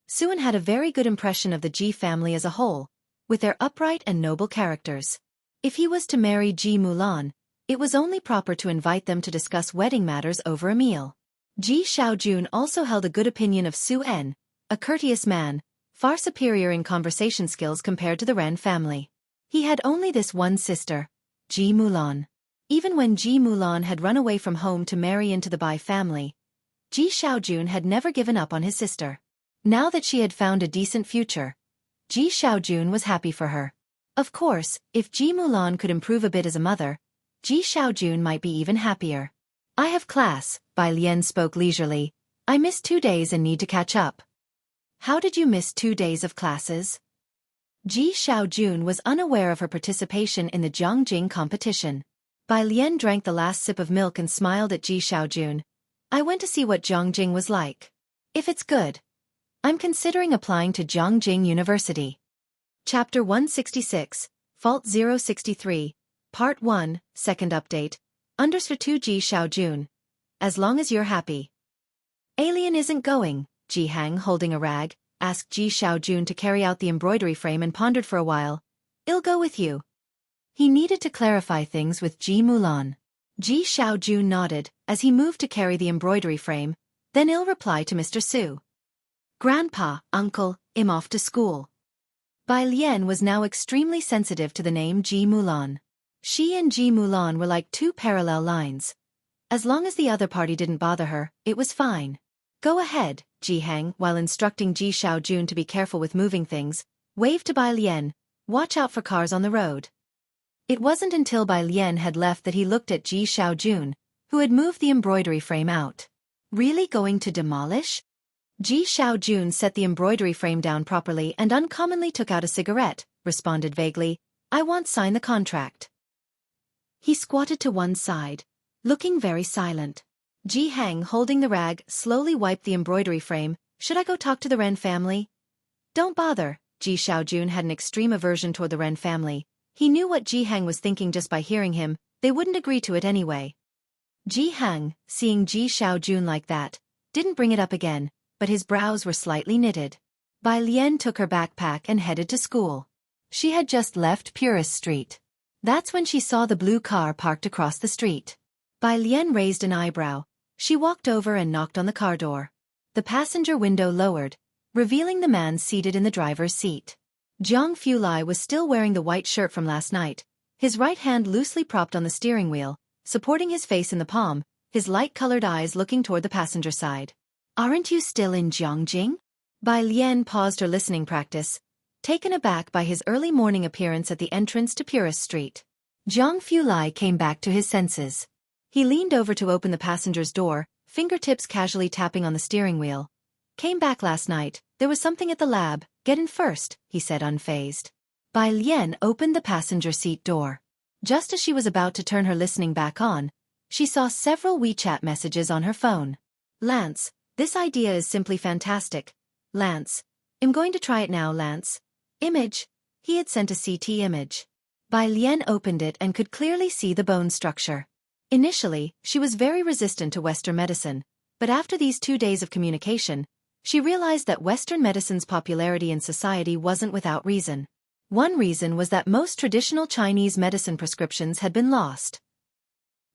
Suan had a very good impression of the Ji family as a whole, with their upright and noble characters. If he was to marry Ji Mulan, it was only proper to invite them to discuss wedding matters over a meal. Ji Xiaojun also held a good opinion of Su En, a courteous man, far superior in conversation skills compared to the Ren family. He had only this one sister, Ji Mulan. Even when Ji Mulan had run away from home to marry into the Bai family, Ji Xiaojun had never given up on his sister. Now that she had found a decent future, Ji Xiaojun was happy for her. Of course, if Ji Mulan could improve a bit as a mother, Ji Xiaojun might be even happier. I have class, Bai Lian spoke leisurely. I missed 2 days and need to catch up. How did you miss 2 days of classes? Ji Xiaojun was unaware of her participation in the Jiangjing competition. Bai Lian drank the last sip of milk and smiled at Ji Xiaojun. I went to see what Jiangjing was like. If it's good, I'm considering applying to Jiangjing University. Chapter 166, Fault 063, Part 1, Second Update, Underscore 2 Ji Xiaojun. As long as you're happy. Alien isn't going, Ji Hang holding a rag, asked Ji Xiaojun to carry out the embroidery frame and pondered for a while. I'll go with you. He needed to clarify things with Ji Mulan. Ji Xiaojun nodded, as he moved to carry the embroidery frame, then Il replied to Mr. Su. Grandpa, Uncle, I'm off to school. Bai Lian was now extremely sensitive to the name Ji Mulan. She and Ji Mulan were like two parallel lines. As long as the other party didn't bother her, it was fine. Go ahead, Ji Hang, while instructing Ji Xiaojun to be careful with moving things, waved to Bai Lian, watch out for cars on the road. It wasn't until Bai Lian had left that he looked at Ji Xiaojun, who had moved the embroidery frame out. Really going to demolish? Ji Xiaojun set the embroidery frame down properly and uncommonly took out a cigarette, responded vaguely, I want sign the contract. He squatted to one side, looking very silent. Ji Hang, holding the rag, slowly wiped the embroidery frame. Should I go talk to the Ren family? Don't bother. Ji Xiaojun had an extreme aversion toward the Ren family. He knew what Ji Hang was thinking just by hearing him. They wouldn't agree to it anyway. Ji Hang, seeing Ji Xiaojun like that, didn't bring it up again, but his brows were slightly knitted. Bai Lian took her backpack and headed to school. She had just left Purist Street. That's when she saw the blue car parked across the street. Bai Lian raised an eyebrow. She walked over and knocked on the car door. The passenger window lowered, revealing the man seated in the driver's seat. Jiang Fulai was still wearing the white shirt from last night, his right hand loosely propped on the steering wheel, supporting his face in the palm, his light-colored eyes looking toward the passenger side. Aren't you still in Jiangjing? Bai Lian paused her listening practice, taken aback by his early morning appearance at the entrance to Purist Street. Jiang Fulai came back to his senses. He leaned over to open the passenger's door, fingertips casually tapping on the steering wheel. Came back last night, there was something at the lab, get in first, he said unfazed. Bai Lian opened the passenger seat door. Just as she was about to turn her listening back on, she saw several WeChat messages on her phone. Lance, this idea is simply fantastic. Lance, I'm going to try it now, Lance. Image. He had sent a CT image. Bai Lian opened it and could clearly see the bone structure. Initially, she was very resistant to Western medicine, but after these 2 days of communication, she realized that Western medicine's popularity in society wasn't without reason. One reason was that most traditional Chinese medicine prescriptions had been lost.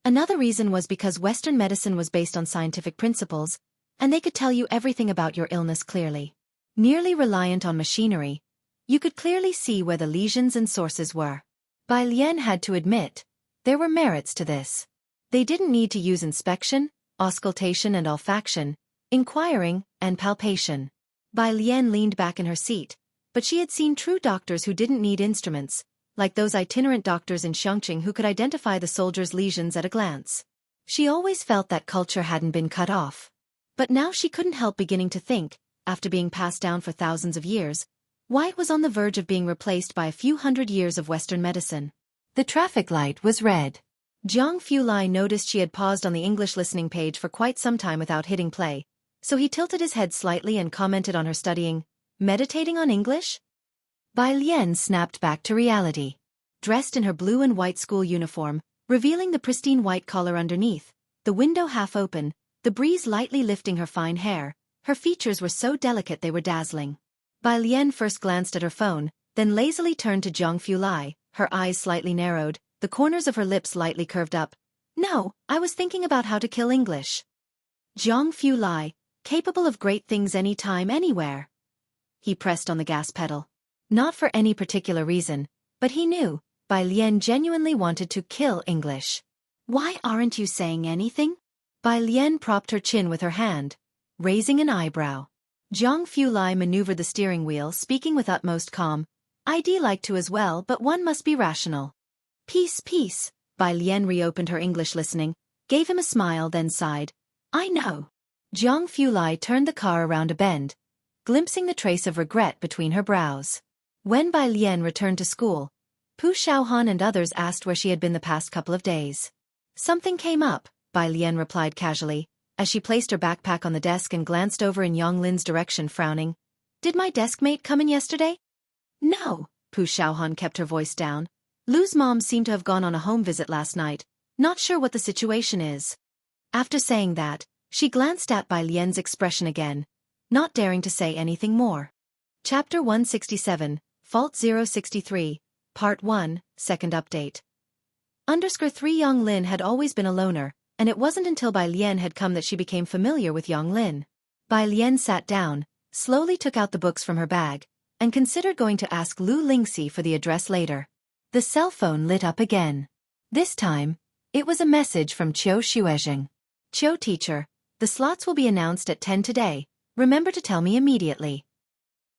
Another reason was because Western medicine was based on scientific principles, and they could tell you everything about your illness clearly. Nearly reliant on machinery, you could clearly see where the lesions and sources were. Bai Lian had to admit, there were merits to this. They didn't need to use inspection, auscultation and olfaction, inquiring, and palpation. Bai Lian leaned back in her seat, but she had seen true doctors who didn't need instruments, like those itinerant doctors in Xiangqing who could identify the soldier's lesions at a glance. She always felt that culture hadn't been cut off. But now she couldn't help beginning to think, after being passed down for thousands of years, why it was on the verge of being replaced by a few hundred years of Western medicine. The traffic light was red. Jiang Fulai noticed she had paused on the English listening page for quite some time without hitting play, so he tilted his head slightly and commented on her studying, meditating on English? Bai Lian snapped back to reality. Dressed in her blue and white school uniform, revealing the pristine white collar underneath, the window half open, the breeze lightly lifting her fine hair, her features were so delicate they were dazzling. Bai Lian first glanced at her phone, then lazily turned to Jiang Fulai, her eyes slightly narrowed, the corners of her lips lightly curved up. No, I was thinking about how to kill English. Jiang Fulai, capable of great things anytime, anywhere. He pressed on the gas pedal. Not for any particular reason, but he knew, Bai Lian genuinely wanted to kill English. Why aren't you saying anything? Bai Lian propped her chin with her hand, raising an eyebrow. Zhang Fulai maneuvered the steering wheel, speaking with utmost calm. I'd like to as well, but one must be rational. Peace, peace. Bai Lian reopened her English listening, gave him a smile, then sighed. I know. Zhang Fulai turned the car around a bend, glimpsing the trace of regret between her brows. When Bai Lian returned to school, Pu Xiaohan and others asked where she had been the past couple of days. Something came up, Bai Lian replied casually, as she placed her backpack on the desk and glanced over in Yang Lin's direction, frowning. Did my desk mate come in yesterday? No, Pu Xiaohan kept her voice down. Lu's mom seemed to have gone on a home visit last night, not sure what the situation is. After saying that, she glanced at Bai Lian's expression again, not daring to say anything more. Chapter 167, Fault 063, Part 1, Second Update. _3 Yang Lin had always been a loner, and it wasn't until Bai Lian had come that she became familiar with Yang Lin. Bai Lian sat down, slowly took out the books from her bag, and considered going to ask Lu Lingxi for the address later. The cell phone lit up again. This time, it was a message from Xueqi. Qiu teacher, the slots will be announced at 10 today, remember to tell me immediately.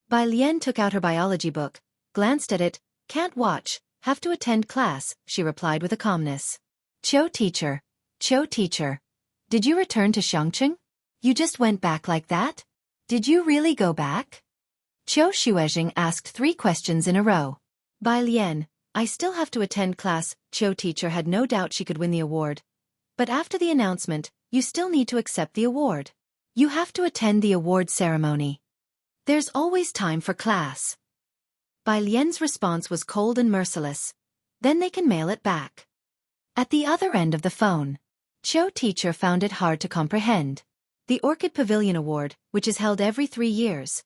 Bai Lian took out her biology book, glanced at it. Can't watch, have to attend class, she replied with a calmness. Qiu teacher, did you return to Shangcheng? You just went back like that? Did you really go back? Xueqi asked 3 questions in a row. Bai Lian, I still have to attend class. Qiu teacher had no doubt she could win the award. But after the announcement, you still need to accept the award. You have to attend the award ceremony. There's always time for class. Bai Lian's response was cold and merciless. Then they can mail it back. At the other end of the phone, Qiu teacher found it hard to comprehend. The Orchid Pavilion Award, which is held every 3 years.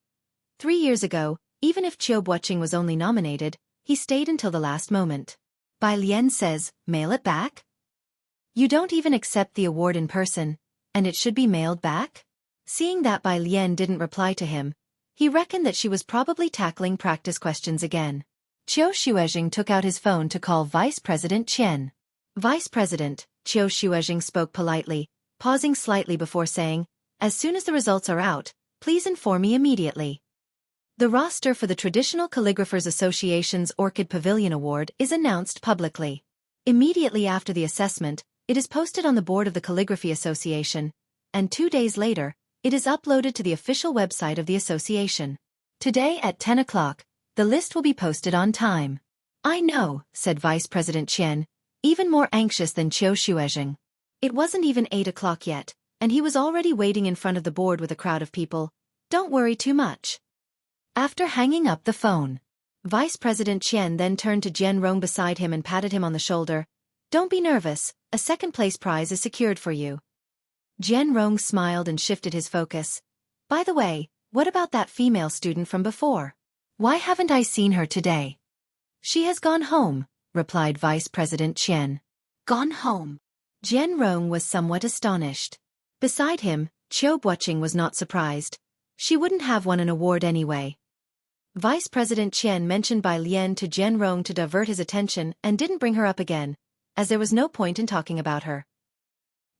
3 years ago, even if Qiu Buqing was only nominated, he stayed until the last moment. Bai Lian says, mail it back? You don't even accept the award in person, and it should be mailed back? Seeing that Bai Lian didn't reply to him, he reckoned that she was probably tackling practice questions again. Xueqi took out his phone to call Vice President Qian. Vice President, Xueqi spoke politely, pausing slightly before saying, as soon as the results are out, please inform me immediately. The roster for the Traditional Calligraphers Association's Orchid Pavilion Award is announced publicly. Immediately after the assessment, it is posted on the board of the Calligraphy Association, and 2 days later, it is uploaded to the official website of the association. Today at 10 o'clock, the list will be posted on time. I know, said Vice President Qian, even more anxious than Xueqi. It wasn't even 8 o'clock yet, and he was already waiting in front of the board with a crowd of people. Don't worry too much. After hanging up the phone, Vice President Qian then turned to Jian Rong beside him and patted him on the shoulder. Don't be nervous, a second-place prize is secured for you. Jian Rong smiled and shifted his focus. By the way, what about that female student from before? Why haven't I seen her today? She has gone home, replied Vice President Qian. Gone home? Jian Rong was somewhat astonished. Beside him, Qiu Buqing was not surprised. She wouldn't have won an award anyway. Vice President Qian mentioned Bai Lian to Jian Rong to divert his attention and didn't bring her up again, as there was no point in talking about her.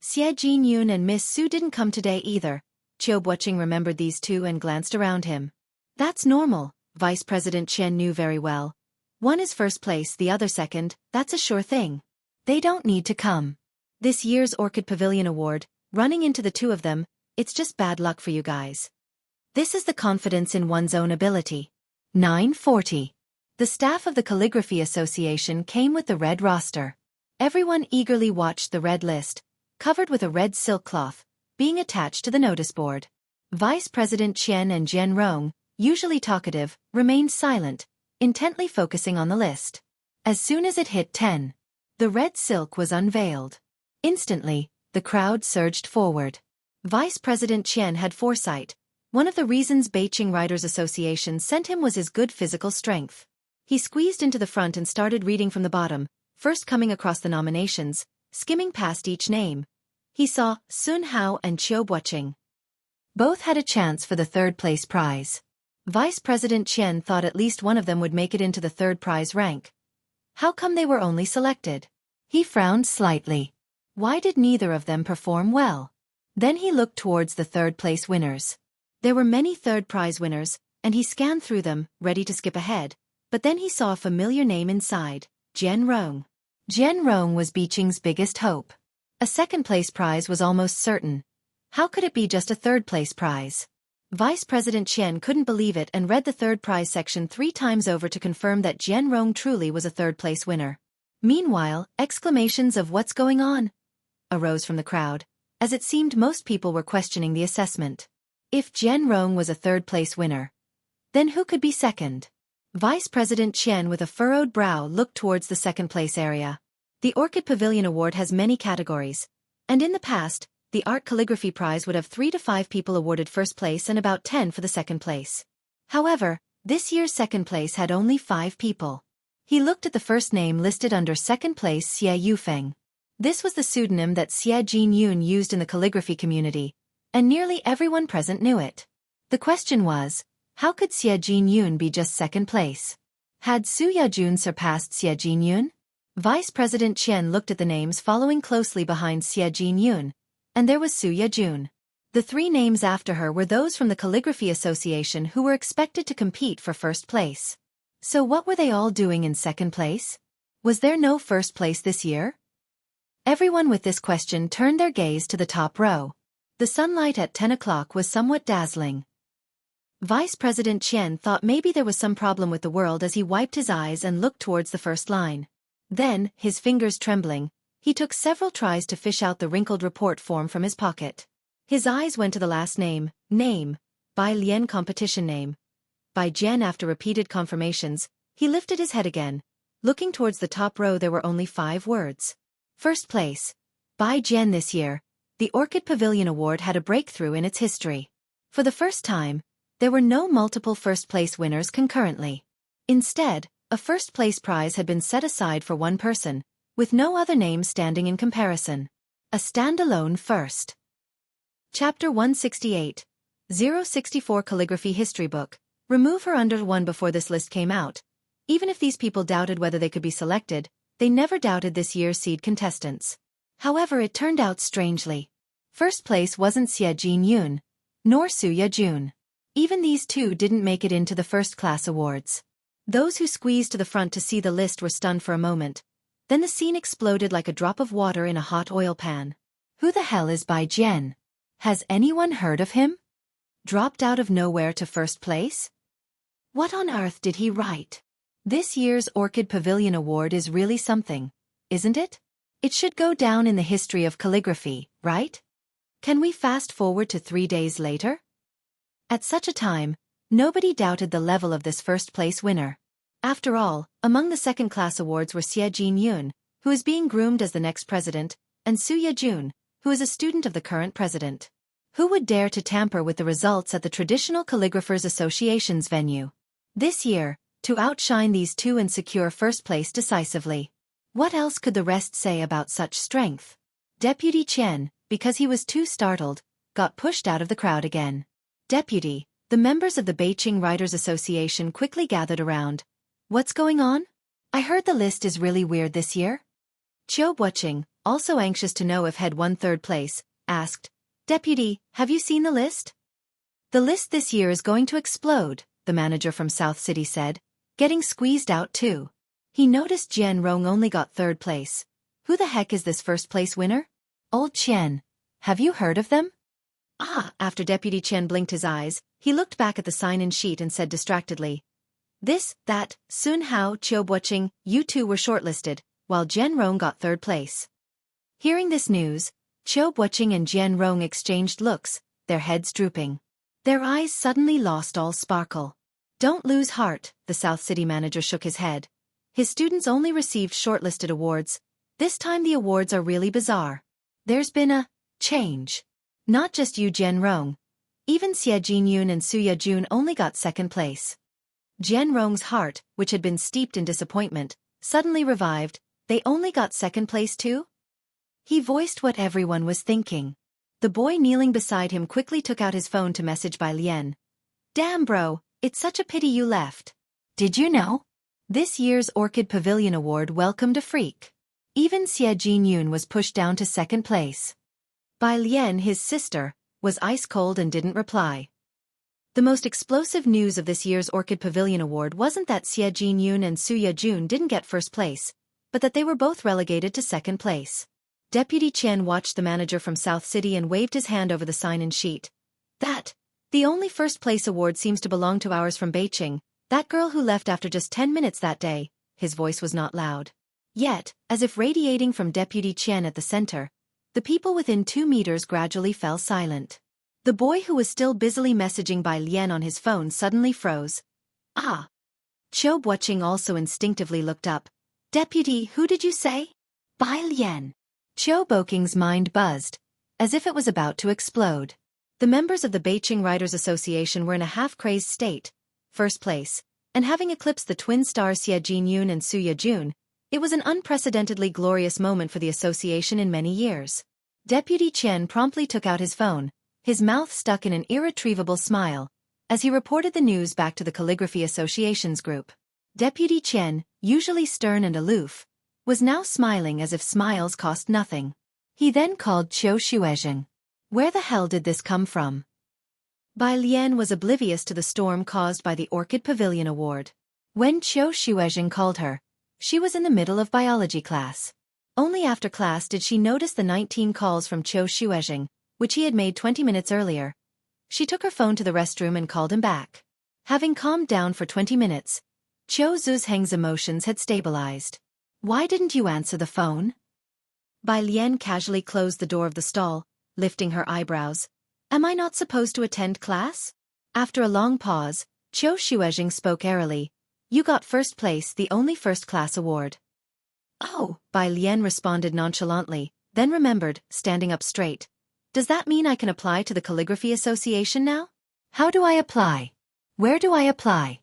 Xie Jinyun and Miss Su didn't come today either. Qiu Buqing remembered these two and glanced around him. That's normal, Vice President Qian knew very well. One is first place, the other second, that's a sure thing. They don't need to come. This year's Orchid Pavilion Award, running into the 2 of them, it's just bad luck for you guys. This is the confidence in one's own ability. 9:40. The staff of the Calligraphy Association came with the red roster. Everyone eagerly watched the red list, covered with a red silk cloth, being attached to the notice board. Vice President Qian and Jian Rong, usually talkative, remained silent, intently focusing on the list. As soon as it hit 10, the red silk was unveiled. Instantly, the crowd surged forward. Vice President Qian had foresight. One of the reasons Beijing Writers Association sent him was his good physical strength. He squeezed into the front and started reading from the bottom, first coming across the nominations, skimming past each name. He saw Sun Hao and Qiu Buqing. Both had a chance for the third place prize. Vice President Chen thought at least one of them would make it into the third prize rank. How come they were only selected? He frowned slightly. Why did neither of them perform well? Then he looked towards the third place winners. There were many third prize winners, and he scanned through them, ready to skip ahead. But then he saw a familiar name inside, Jian Rong. Jian Rong was Biqing's biggest hope. A second-place prize was almost certain. How could it be just a third-place prize? Vice President Chen couldn't believe it and read the third prize section 3 times over to confirm that Jian Rong truly was a third-place winner. Meanwhile, exclamations of "What's going on?" arose from the crowd, as it seemed most people were questioning the assessment. If Jian Rong was a third-place winner, then who could be second? Vice President Chen with a furrowed brow looked towards the second-place area. The Orchid Pavilion Award has many categories, and in the past, the Art Calligraphy Prize would have 3 to 5 people awarded first place and about 10 for the second place. However, this year's second place had only 5 people. He looked at the first name listed under second place, Xie Yufeng. This was the pseudonym that Xie Jinyun used in the calligraphy community, and nearly everyone present knew it. The question was, how could Xie Jinyun be just second place? Had Su Yajun surpassed Xie Jinyun? Vice President Chen looked at the names following closely behind Xie Jinyun, and there was Su Yajun. The 3 names after her were those from the Calligraphy Association who were expected to compete for first place. So what were they all doing in second place? Was there no first place this year? Everyone with this question turned their gaze to the top row. The sunlight at 10 o'clock was somewhat dazzling. Vice President Chen thought maybe there was some problem with the world as he wiped his eyes and looked towards the first line. Then, his fingers trembling, he took several tries to fish out the wrinkled report form from his pocket. His eyes went to the last name, by Lian competition name. By Jian after repeated confirmations, he lifted his head again. Looking towards the top row there were only 5 words. First place. By Jian this year, the Orchid Pavilion Award had a breakthrough in its history. For the first time, there were no multiple first-place winners concurrently. Instead, a first-place prize had been set aside for one person, with no other name standing in comparison. A standalone first. Chapter 168. 064 Calligraphy History Book. Remove her under 1 before this list came out. Even if these people doubted whether they could be selected, they never doubted this year's seed contestants. However, it turned out strangely. First place wasn't Xie Jinyun, nor Su Yajun. Even these 2 didn't make it into the first-class awards. Those who squeezed to the front to see the list were stunned for a moment. Then the scene exploded like a drop of water in a hot oil pan. Who the hell is Bai Jian? Has anyone heard of him? Dropped out of nowhere to first place? What on earth did he write? This year's Orchid Pavilion Award is really something, isn't it? It should go down in the history of calligraphy, right? Can we fast forward to 3 days later? At such a time, nobody doubted the level of this first-place winner. After all, among the second-class awards were Xie Jinyun, who is being groomed as the next president, and Su Yajun, who is a student of the current president. Who would dare to tamper with the results at the Traditional Calligraphers Association's venue? This year, to outshine these 2 and secure first place decisively. What else could the rest say about such strength? Deputy Chen, because he was too startled, got pushed out of the crowd again. Deputy, the members of the Beijing Writers Association quickly gathered around. What's going on? I heard the list is really weird this year. Xueqi, also anxious to know if had won third place, asked, Deputy, have you seen the list? The list this year is going to explode, the manager from South City said, getting squeezed out too. He noticed Jian Rong only got third place. Who the heck is this first place winner? Old Chen. Have you heard of them? After Deputy Chen blinked his eyes, he looked back at the sign-in sheet and said distractedly, This, that, Sun Hao, Xueqi, you 2 were shortlisted, while Jian Rong got third place. Hearing this news, Xueqi and Jian Rong exchanged looks, their heads drooping. Their eyes suddenly lost all sparkle. Don't lose heart, the South City manager shook his head. His students only received shortlisted awards. This time the awards are really bizarre. There's been a change. Not just you Jian Rong. Even Xie Jinyun and Su Yajun only got second place. Jian Rong's heart, which had been steeped in disappointment, suddenly revived. They only got second place too? He voiced what everyone was thinking. The boy kneeling beside him quickly took out his phone to message Bai Lian. Damn bro, it's such a pity you left. Did you know? This year's Orchid Pavilion Award welcomed a freak. Even Xie Jinyun was pushed down to second place. Bai Lian, his sister, was ice cold and didn't reply. The most explosive news of this year's Orchid Pavilion Award wasn't that Xie Jinyun and Su Yejun didn't get first place, but that they were both relegated to second place. Deputy Chen watched the manager from South City and waved his hand over the sign-in sheet. The only first-place award seems to belong to ours from Beijing, that girl who left after just 10 minutes that day. His voice was not loud. Yet, as if radiating from Deputy Chen at the center, the people within 2 meters gradually fell silent. The boy who was still busily messaging Bai Lian on his phone suddenly froze. Ah! Qiu Buoqing also instinctively looked up. Deputy, who did you say? Bai Lian. Qiu Buoqing's mind buzzed, as if it was about to explode. The members of the Beijing Writers Association were in a half-crazed state. First place, and having eclipsed the twin stars Xie Jinyun and Su Yejun, it was an unprecedentedly glorious moment for the association in many years. Deputy Chen promptly took out his phone, his mouth stuck in an irretrievable smile, as he reported the news back to the Calligraphy Association's group. Deputy Chen, usually stern and aloof, was now smiling as if smiles cost nothing. He then called Qiu Xuezheng. Where the hell did this come from? Bai Lian was oblivious to the storm caused by the Orchid Pavilion Award. When Qiu Xuezheng called her, she was in the middle of biology class. Only after class did she notice the 19 calls from Qiu Xuezheng, which he had made 20 minutes earlier. She took her phone to the restroom and called him back. Having calmed down for 20 minutes, Qiu Xuezheng's emotions had stabilized. Why didn't you answer the phone? Bai Lian casually closed the door of the stall, lifting her eyebrows. Am I not supposed to attend class? After a long pause, Qiu Xuezheng spoke airily. You got first place, the only first-class award. Oh, Bai Lian responded nonchalantly, then remembered, standing up straight. Does that mean I can apply to the Calligraphy Association now? How do I apply? Where do I apply?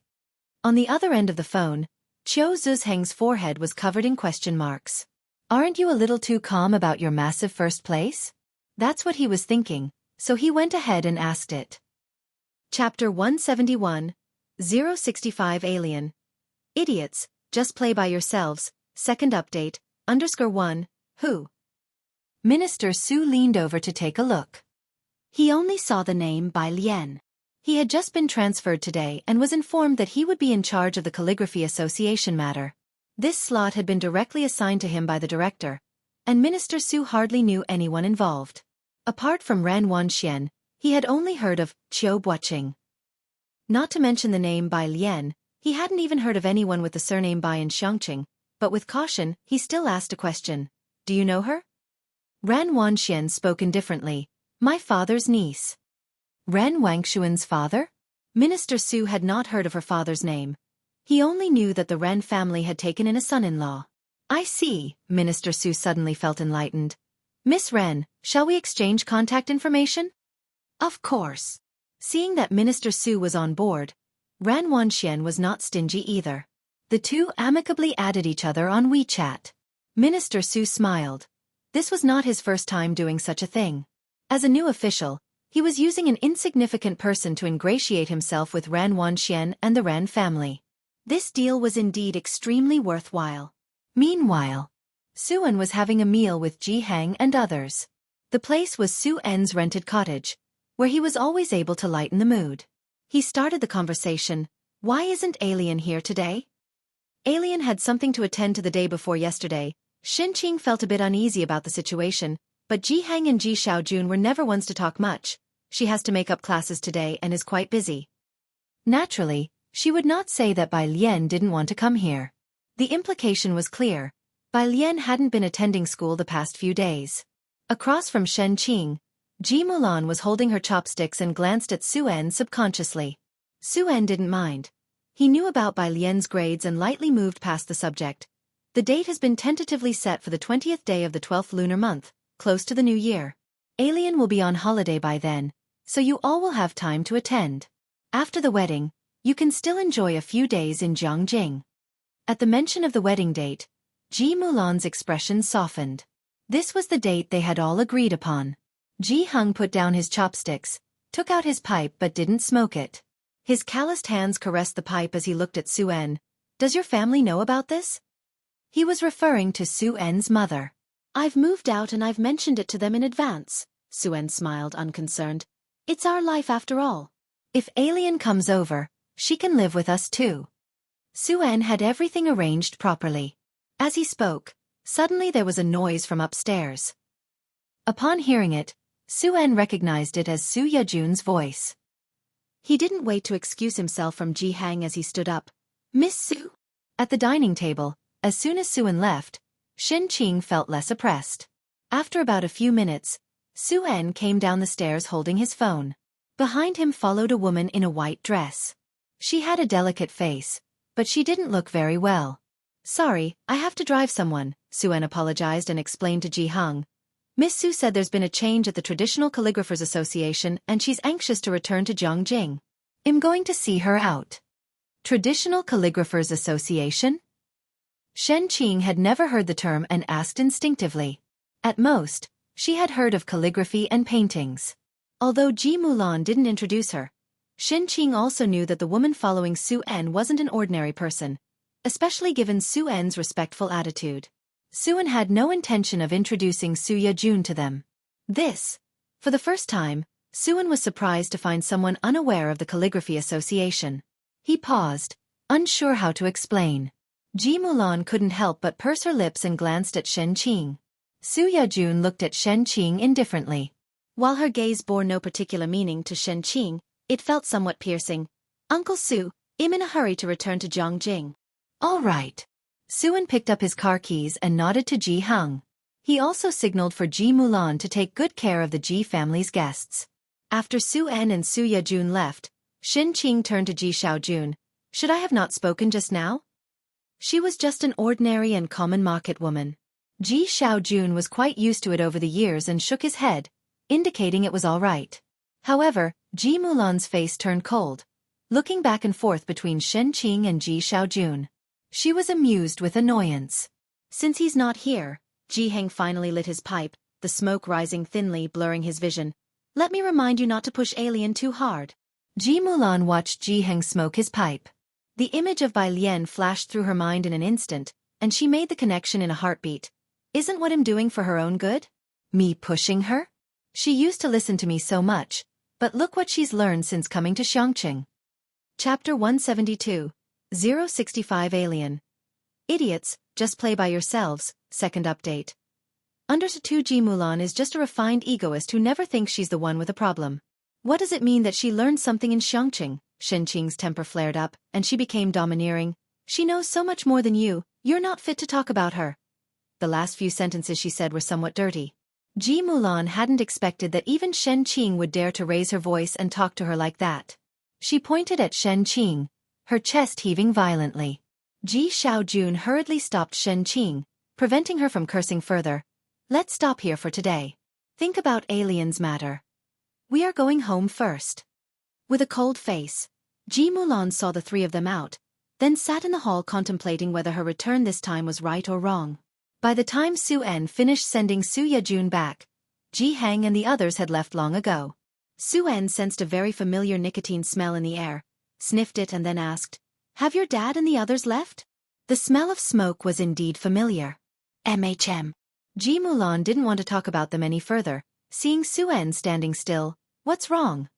On the other end of the phone, Qiu Xuezheng's forehead was covered in question marks. Aren't you a little too calm about your massive first place? That's what he was thinking, so he went ahead and asked it. Chapter 171, 065 Alien. Idiots, just play by yourselves, second update, _1, who? Minister Su leaned over to take a look. He only saw the name Bai Lian. He had just been transferred today and was informed that he would be in charge of the Calligraphy Association matter. This slot had been directly assigned to him by the director, and Minister Su hardly knew anyone involved. Apart from Ran Wanxian, he had only heard of Qiu Buoqing. Not to mention the name Bai Lian, he hadn't even heard of anyone with the surname Bai in Xiangqing, but with caution, he still asked a question. Do you know her? Ran Wanxian spoke indifferently. My father's niece. Ran Wangshuan's father? Minister Su had not heard of her father's name. He only knew that the Ren family had taken in a son-in-law. I see, Minister Su suddenly felt enlightened. Miss Ren, shall we exchange contact information? Of course. Seeing that Minister Su was on board, Ran Wanxian was not stingy either. The two amicably added each other on WeChat. Minister Su smiled. This was not his first time doing such a thing. As a new official, he was using an insignificant person to ingratiate himself with Ran Wanxian and the Ran family. This deal was indeed extremely worthwhile. Meanwhile, Su-en was having a meal with Ji Hang and others. The place was Su-en's rented cottage, where he was always able to lighten the mood. He started the conversation. Why isn't Alien here today? Alien had something to attend to the day before yesterday. Xinqing felt a bit uneasy about the situation, but Ji Hang and Ji Xiaojun were never ones to talk much. She has to make up classes today and is quite busy. Naturally, she would not say that Bai Lian didn't want to come here. The implication was clear. Bai Lian hadn't been attending school the past few days. Across from Shenqing, Ji Mulan was holding her chopsticks and glanced at Su-en subconsciously. Su-en didn't mind. He knew about Bai Lian's grades and lightly moved past the subject. The date has been tentatively set for the 20th day of the 12th lunar month, close to the new year. Alien will be on holiday by then, so you all will have time to attend. After the wedding, you can still enjoy a few days in Jiangjing. At the mention of the wedding date, Ji Mulan's expression softened. This was the date they had all agreed upon. Ji Hung put down his chopsticks, took out his pipe but didn't smoke it. His calloused hands caressed the pipe as he looked at Xuan. Does your family know about this? He was referring to Xuan's mother. I've moved out and I've mentioned it to them in advance. Xuan smiled unconcerned. It's our life after all. If Alien comes over, she can live with us too. Xuan had everything arranged properly. As he spoke, suddenly there was a noise from upstairs. Upon hearing it, Xuan recognized it as Su Yejun's voice. He didn't wait to excuse himself from Ji Hang as he stood up. Miss Su? At the dining table, as soon as Xuan left, Shen Qing felt less oppressed. After about a few minutes, Xuan came down the stairs holding his phone. Behind him followed a woman in a white dress. She had a delicate face, but she didn't look very well. Sorry, I have to drive someone, Xuan apologized and explained to Ji Hung. Miss Su said there's been a change at the Traditional Calligraphers Association and she's anxious to return to Zhongjing. I'm going to see her out. Traditional Calligraphers Association? Shen Qing had never heard the term and asked instinctively. At most, she had heard of calligraphy and paintings. Although Ji Mulan didn't introduce her, Shen Qing also knew that the woman following Su En wasn't an ordinary person, especially given Su En's respectful attitude. Su En had no intention of introducing Su Yejun to them. For the first time, Su En was surprised to find someone unaware of the Calligraphy Association. He paused, unsure how to explain. Ji Mulan couldn't help but purse her lips and glanced at Shen Qing. Su Yejun looked at Shen Qing indifferently. While her gaze bore no particular meaning to Shen Qing, it felt somewhat piercing. Uncle Su, I'm in a hurry to return to Zhongjing. All right. Su En picked up his car keys and nodded to Ji Hung. He also signaled for Ji Mulan to take good care of the Ji family's guests. After Su En and Su Yejun left, Shen Qing turned to Ji Xiaojun. Should I have not spoken just now? She was just an ordinary and common market woman. Ji Xiaojun was quite used to it over the years and shook his head, indicating it was all right. However, Ji Mulan's face turned cold, looking back and forth between Shen Qing and Ji Xiaojun. She was amused with annoyance. Since he's not here, Ji Heng finally lit his pipe, the smoke rising thinly blurring his vision. Let me remind you not to push Alien too hard. Ji Mulan watched Ji Heng smoke his pipe. The image of Bai Lian flashed through her mind in an instant, and she made the connection in a heartbeat. Isn't what I'm doing for her own good? Me pushing her? She used to listen to me so much, but look what she's learned since coming to Xiangqing. Chapter 172. 065 Alien. Idiots, just play by yourselves, second update. Understood. Ji Mulan is just a refined egoist who never thinks she's the one with a problem. What does it mean that she learned something in Xiangqing? Shen Qing's temper flared up, and she became domineering. She knows so much more than you, you're not fit to talk about her. The last few sentences she said were somewhat dirty. Ji Mulan hadn't expected that even Shen Qing would dare to raise her voice and talk to her like that. She pointed at Shen Qing, her chest heaving violently. Ji Xiaojun hurriedly stopped Shen Qing, preventing her from cursing further. Let's stop here for today. Think about Alien's matter. We are going home first. With a cold face, Ji Mulan saw the three of them out, then sat in the hall contemplating whether her return this time was right or wrong. By the time Su En finished sending Su Yejun back, Ji Hang and the others had left long ago. Su En sensed a very familiar nicotine smell in the air, sniffed it and then asked, Have your dad and the others left? The smell of smoke was indeed familiar. Ji Mulan didn't want to talk about them any further, seeing Su En standing still. What's wrong?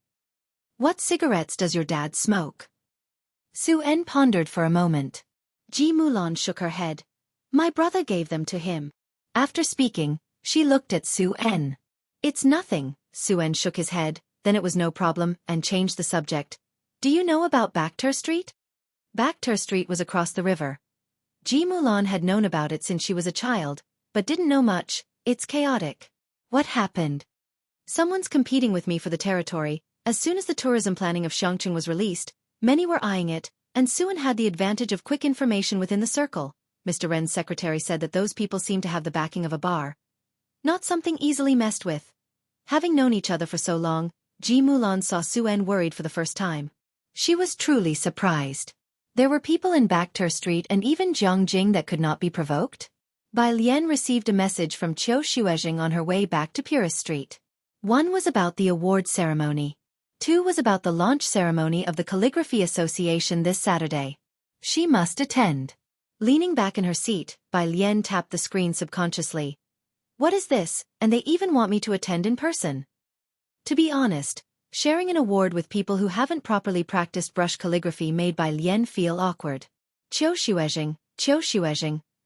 What cigarettes does your dad smoke? Su En pondered for a moment. Ji Mulan shook her head. My brother gave them to him. After speaking, she looked at Su En. It's nothing, Su En shook his head, then it was no problem, and changed the subject. Do you know about Bakhtur Street? Bakhtur Street was across the river. Ji Mulan had known about it since she was a child, but didn't know much. It's chaotic. What happened? Someone's competing with me for the territory. As soon as the tourism planning of Xiangqing was released, many were eyeing it, and Su En had the advantage of quick information within the circle. Mr. Ren's secretary said that those people seemed to have the backing of a bar. Not something easily messed with. Having known each other for so long, Ji Mulan saw Su En worried for the first time. She was truly surprised. There were people in Bakhtur Street and even Zhongjing that could not be provoked? Bai Lian received a message from Qiu Xuejing on her way back to Purist Street. One was about the award ceremony. Two was about the launch ceremony of the Calligraphy Association this Saturday. She must attend. Leaning back in her seat, Bai Lian tapped the screen subconsciously. What is this, and they even want me to attend in person? To be honest, sharing an award with people who haven't properly practiced brush calligraphy made Bai Lian feel awkward. Xueqi,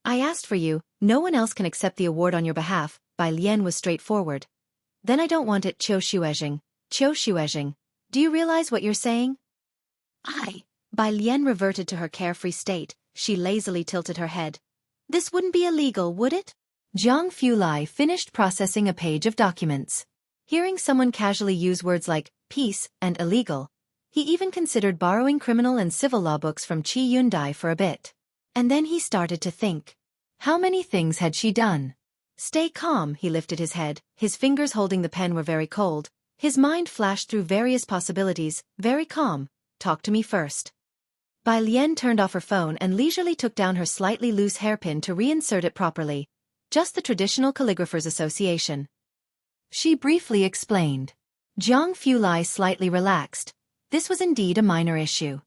I asked for you, no one else can accept the award on your behalf. Bai Lian was straightforward. Then I don't want it. Xueqi. Do you realize what you're saying? Bai Lian reverted to her carefree state. She lazily tilted her head. This wouldn't be illegal, would it? Zhang Fulai finished processing a page of documents. Hearing someone casually use words like peace and illegal, he even considered borrowing criminal and civil law books from Qi Yundai for a bit. And then he started to think. How many things had she done? Stay calm, he lifted his head, his fingers holding the pen were very cold. His mind flashed through various possibilities. Very calm. Talk to me first. Bai Lian turned off her phone and leisurely took down her slightly loose hairpin to reinsert it properly. Just the traditional Calligraphers Association. She briefly explained. Zhang Fulai slightly relaxed. This was indeed a minor issue.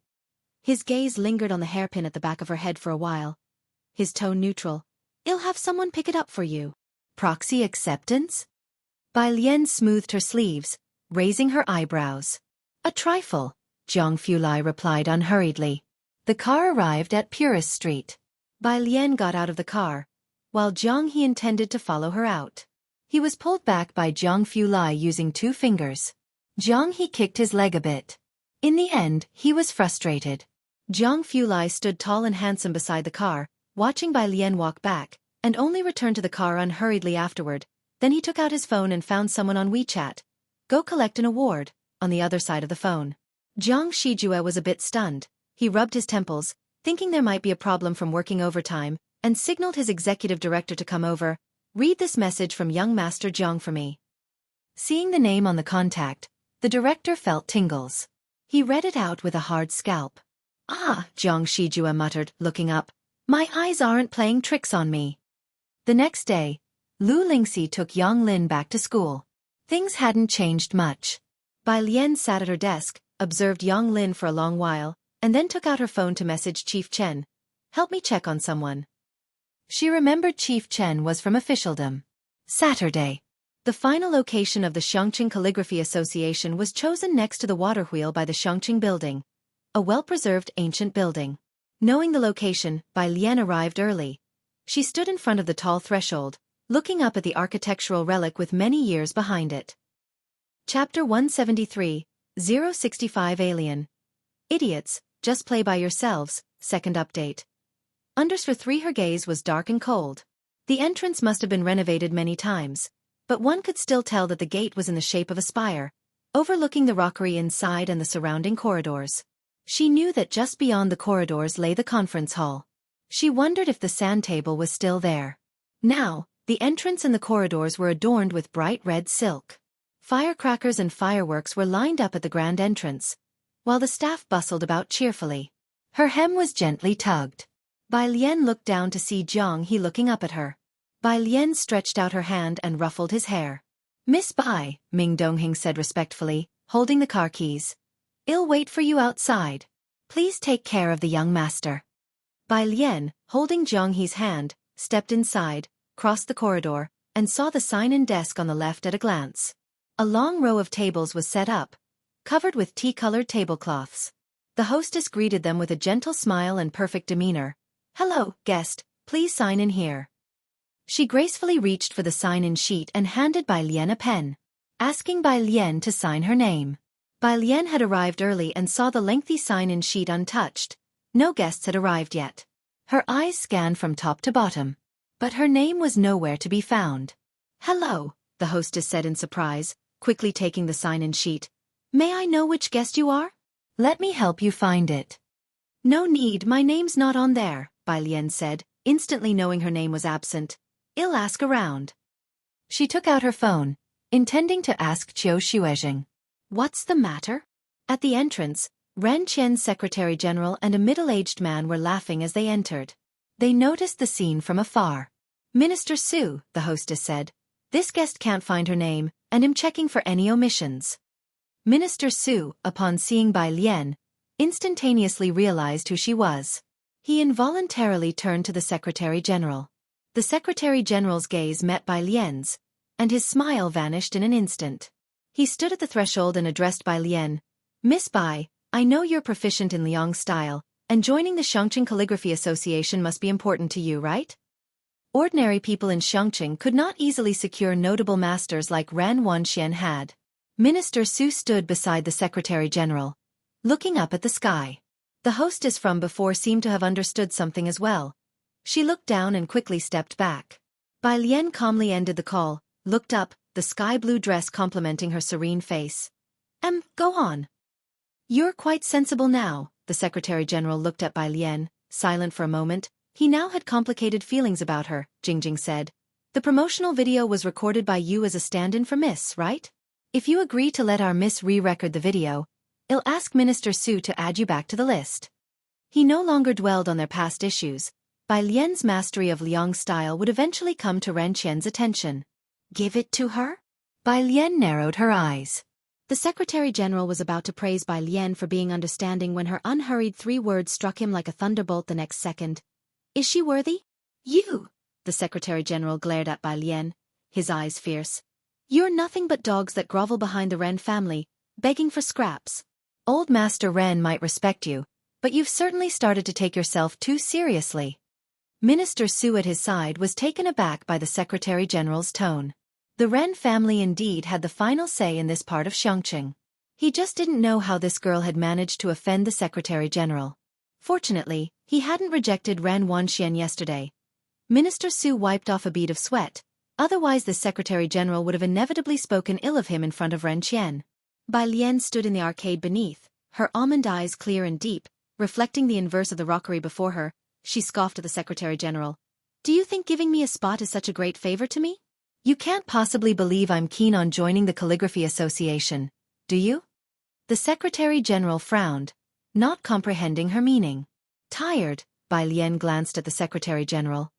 His gaze lingered on the hairpin at the back of her head for a while. His tone neutral. I'll have someone pick it up for you. Proxy acceptance? Bai Lian smoothed her sleeves, raising her eyebrows. A trifle, Zhang Fulai replied unhurriedly. The car arrived at Purist Street. Bai Lian got out of the car, while Zhang He intended to follow her out. He was pulled back by Zhang Fulai using 2 fingers. Zhang He kicked his leg a bit. In the end, he was frustrated. Zhang Fulai stood tall and handsome beside the car, watching Bai Lian walk back, and only returned to the car unhurriedly afterward. Then he took out his phone and found someone on WeChat. Go collect an award, on the other side of the phone. Zhang Shijue was a bit stunned. He rubbed his temples, thinking there might be a problem from working overtime, and signaled his executive director to come over. Read this message from young Master Zhang for me. Seeing the name on the contact, the director felt tingles. He read it out with a hard scalp. Zhang Shijue muttered, looking up. My eyes aren't playing tricks on me. The next day, Lu Lingxi took Yang Lin back to school. Things hadn't changed much. Bai Lian sat at her desk, observed Yang Lin for a long while, and then took out her phone to message Chief Chen. Help me check on someone. She remembered Chief Chen was from officialdom. Saturday. The final location of the Shangqing Calligraphy Association was chosen next to the water wheel by the Shangqing Building, a well-preserved ancient building. Knowing the location, Bai Lian arrived early. She stood in front of the tall threshold, looking up at the architectural relic with many years behind it. Chapter 173, 065 Alien. Idiots, just play by yourselves, second update. Underscore 3 Her gaze was dark and cold. The entrance must have been renovated many times, but one could still tell that the gate was in the shape of a spire, overlooking the rockery inside and the surrounding corridors. She knew that just beyond the corridors lay the conference hall. She wondered if the sand table was still there. Now, the entrance and the corridors were adorned with bright red silk. Firecrackers and fireworks were lined up at the grand entrance, while the staff bustled about cheerfully. Her hem was gently tugged. Bai Lian looked down to see Zhang He looking up at her. Bai Lian stretched out her hand and ruffled his hair. Miss Bai, Ming Donghing said respectfully, holding the car keys. I'll wait for you outside. Please take care of the young master. Bai Lian, holding Zhang He's hand, stepped inside, crossed the corridor, and saw the sign-in desk on the left at a glance. A long row of tables was set up, covered with tea-colored tablecloths. The hostess greeted them with a gentle smile and perfect demeanor. Hello, guest, please sign in here. She gracefully reached for the sign-in sheet and handed Bai Lian a pen, asking Bai Lian to sign her name. Bai Lian had arrived early and saw the lengthy sign-in sheet untouched. No guests had arrived yet. Her eyes scanned from top to bottom, but her name was nowhere to be found. Hello, the hostess said in surprise, quickly taking the sign-in sheet. May I know which guest you are? Let me help you find it. No need, my name's not on there, Bai Lian said, instantly knowing her name was absent. I'll ask around. She took out her phone, intending to ask Xueqi. What's the matter? At the entrance, Ren Qian's secretary-general and a middle-aged man were laughing as they entered. They noticed the scene from afar. Minister Su, the hostess said. This guest can't find her name, and I'm checking for any omissions. Minister Su, upon seeing Bai Lian, instantaneously realized who she was. He involuntarily turned to the Secretary General. The Secretary General's gaze met Bai Lian's, and his smile vanished in an instant. He stood at the threshold and addressed Bai Lian. Miss Bai, I know you're proficient in Liang style, and joining the Xueqi Calligraphy Association must be important to you, right? Ordinary people in Xueqi could not easily secure notable masters like Ran Wanxian had. Minister Su stood beside the Secretary General, looking up at the sky. The hostess from before seemed to have understood something as well. She looked down and quickly stepped back. Bai Lian calmly ended the call, looked up, the sky-blue dress complementing her serene face. Go on. You're quite sensible now, the Secretary General looked at Bai Lian, silent for a moment. He now had complicated feelings about her, Jingjing said. The promotional video was recorded by you as a stand-in for Miss, right? If you agree to let our Miss re-record the video, I'll ask Minister Su to add you back to the list. He no longer dwelled on their past issues. Bai Lian's mastery of Liang style would eventually come to Ren Qian's attention. Give it to her? Bai Lian narrowed her eyes. The Secretary General was about to praise Bai Lian for being understanding when her unhurried 3 words struck him like a thunderbolt the next second. Is she worthy? You! The Secretary General glared at Bai Lian, his eyes fierce. You're nothing but dogs that grovel behind the Ren family, begging for scraps. Old Master Ren might respect you, but you've certainly started to take yourself too seriously. Minister Su at his side was taken aback by the Secretary General's tone. The Ren family indeed had the final say in this part of Xueqi. He just didn't know how this girl had managed to offend the Secretary General. Fortunately, he hadn't rejected Ran Wanxian yesterday. Minister Su wiped off a bead of sweat, otherwise the Secretary General would have inevitably spoken ill of him in front of Ren Qian. Bai Lian stood in the arcade beneath, her almond eyes clear and deep, reflecting the inverse of the rockery before her. She scoffed at the Secretary General. Do you think giving me a spot is such a great favor to me? You can't possibly believe I'm keen on joining the Calligraphy Association, do you? The Secretary General frowned, not comprehending her meaning. Tired, Bai Lian glanced at the Secretary General.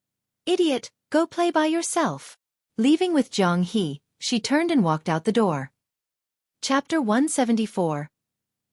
Idiot, go play by yourself. Leaving with Zhang He, she turned and walked out the door. Chapter 174.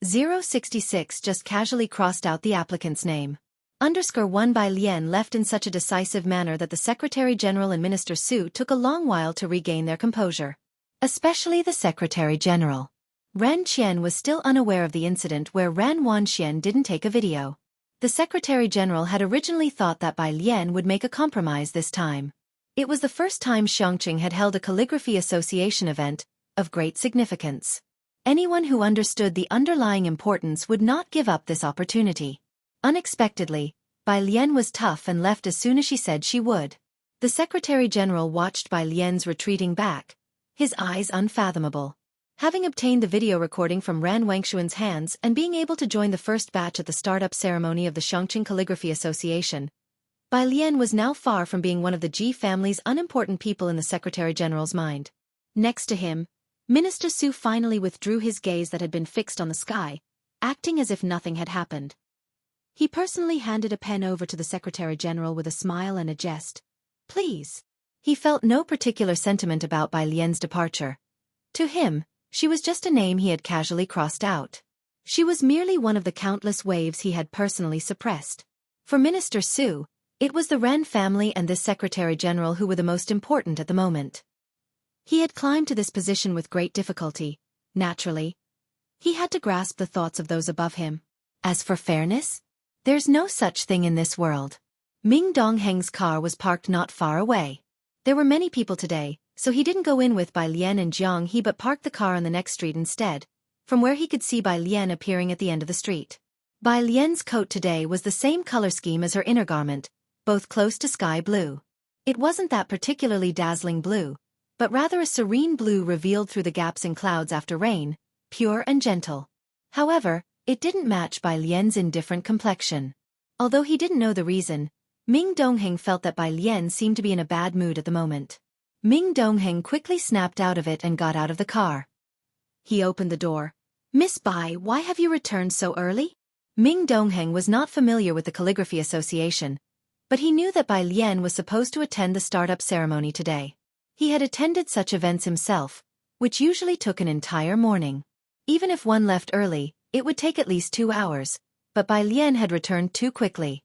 066 just casually crossed out the applicant's name. _1 Bai Lian left in such a decisive manner that the Secretary General and Minister Su took a long while to regain their composure. Especially the Secretary General. Ren Qian was still unaware of the incident where Ran Wanxian didn't take a video. The Secretary General had originally thought that Bai Lian would make a compromise this time. It was the first time Xueqi had held a Calligraphy Association event of great significance. Anyone who understood the underlying importance would not give up this opportunity. Unexpectedly, Bai Lian was tough and left as soon as she said she would. The Secretary General watched Bai Lian's retreating back, his eyes unfathomable. Having obtained the video recording from Ran Wangshuan's hands and being able to join the first batch at the startup ceremony of the Xueqi Calligraphy Association, Bai Lian was now far from being one of the Ji family's unimportant people in the Secretary General's mind. Next to him, Minister Su finally withdrew his gaze that had been fixed on the sky, acting as if nothing had happened. He personally handed a pen over to the Secretary General with a smile and a jest. Please. He felt no particular sentiment about Bai Lian's departure. To him, she was just a name he had casually crossed out. She was merely one of the countless waves he had personally suppressed. For Minister Su, it was the Ren family and this Secretary General who were the most important at the moment. He had climbed to this position with great difficulty, naturally. He had to grasp the thoughts of those above him. As for fairness, there's no such thing in this world. Ming Dongheng's car was parked not far away. There were many people today, so he didn't go in with Bai Lian and Zhang He but parked the car on the next street instead, from where he could see Bai Lian appearing at the end of the street. Bai Lian's coat today was the same color scheme as her inner garment, both close to sky blue. It wasn't that particularly dazzling blue, but rather a serene blue revealed through the gaps in clouds after rain, pure and gentle. However, it didn't match Bai Lian's indifferent complexion. Although he didn't know the reason, Ming Dongheng felt that Bai Lian seemed to be in a bad mood at the moment. Ming Dongheng quickly snapped out of it and got out of the car. He opened the door. Miss Bai, why have you returned so early? Ming Dongheng was not familiar with the Calligraphy Association, but he knew that Bai Lian was supposed to attend the startup ceremony today. He had attended such events himself, which usually took an entire morning. Even if one left early, it would take at least 2 hours, but Bai Lian had returned too quickly.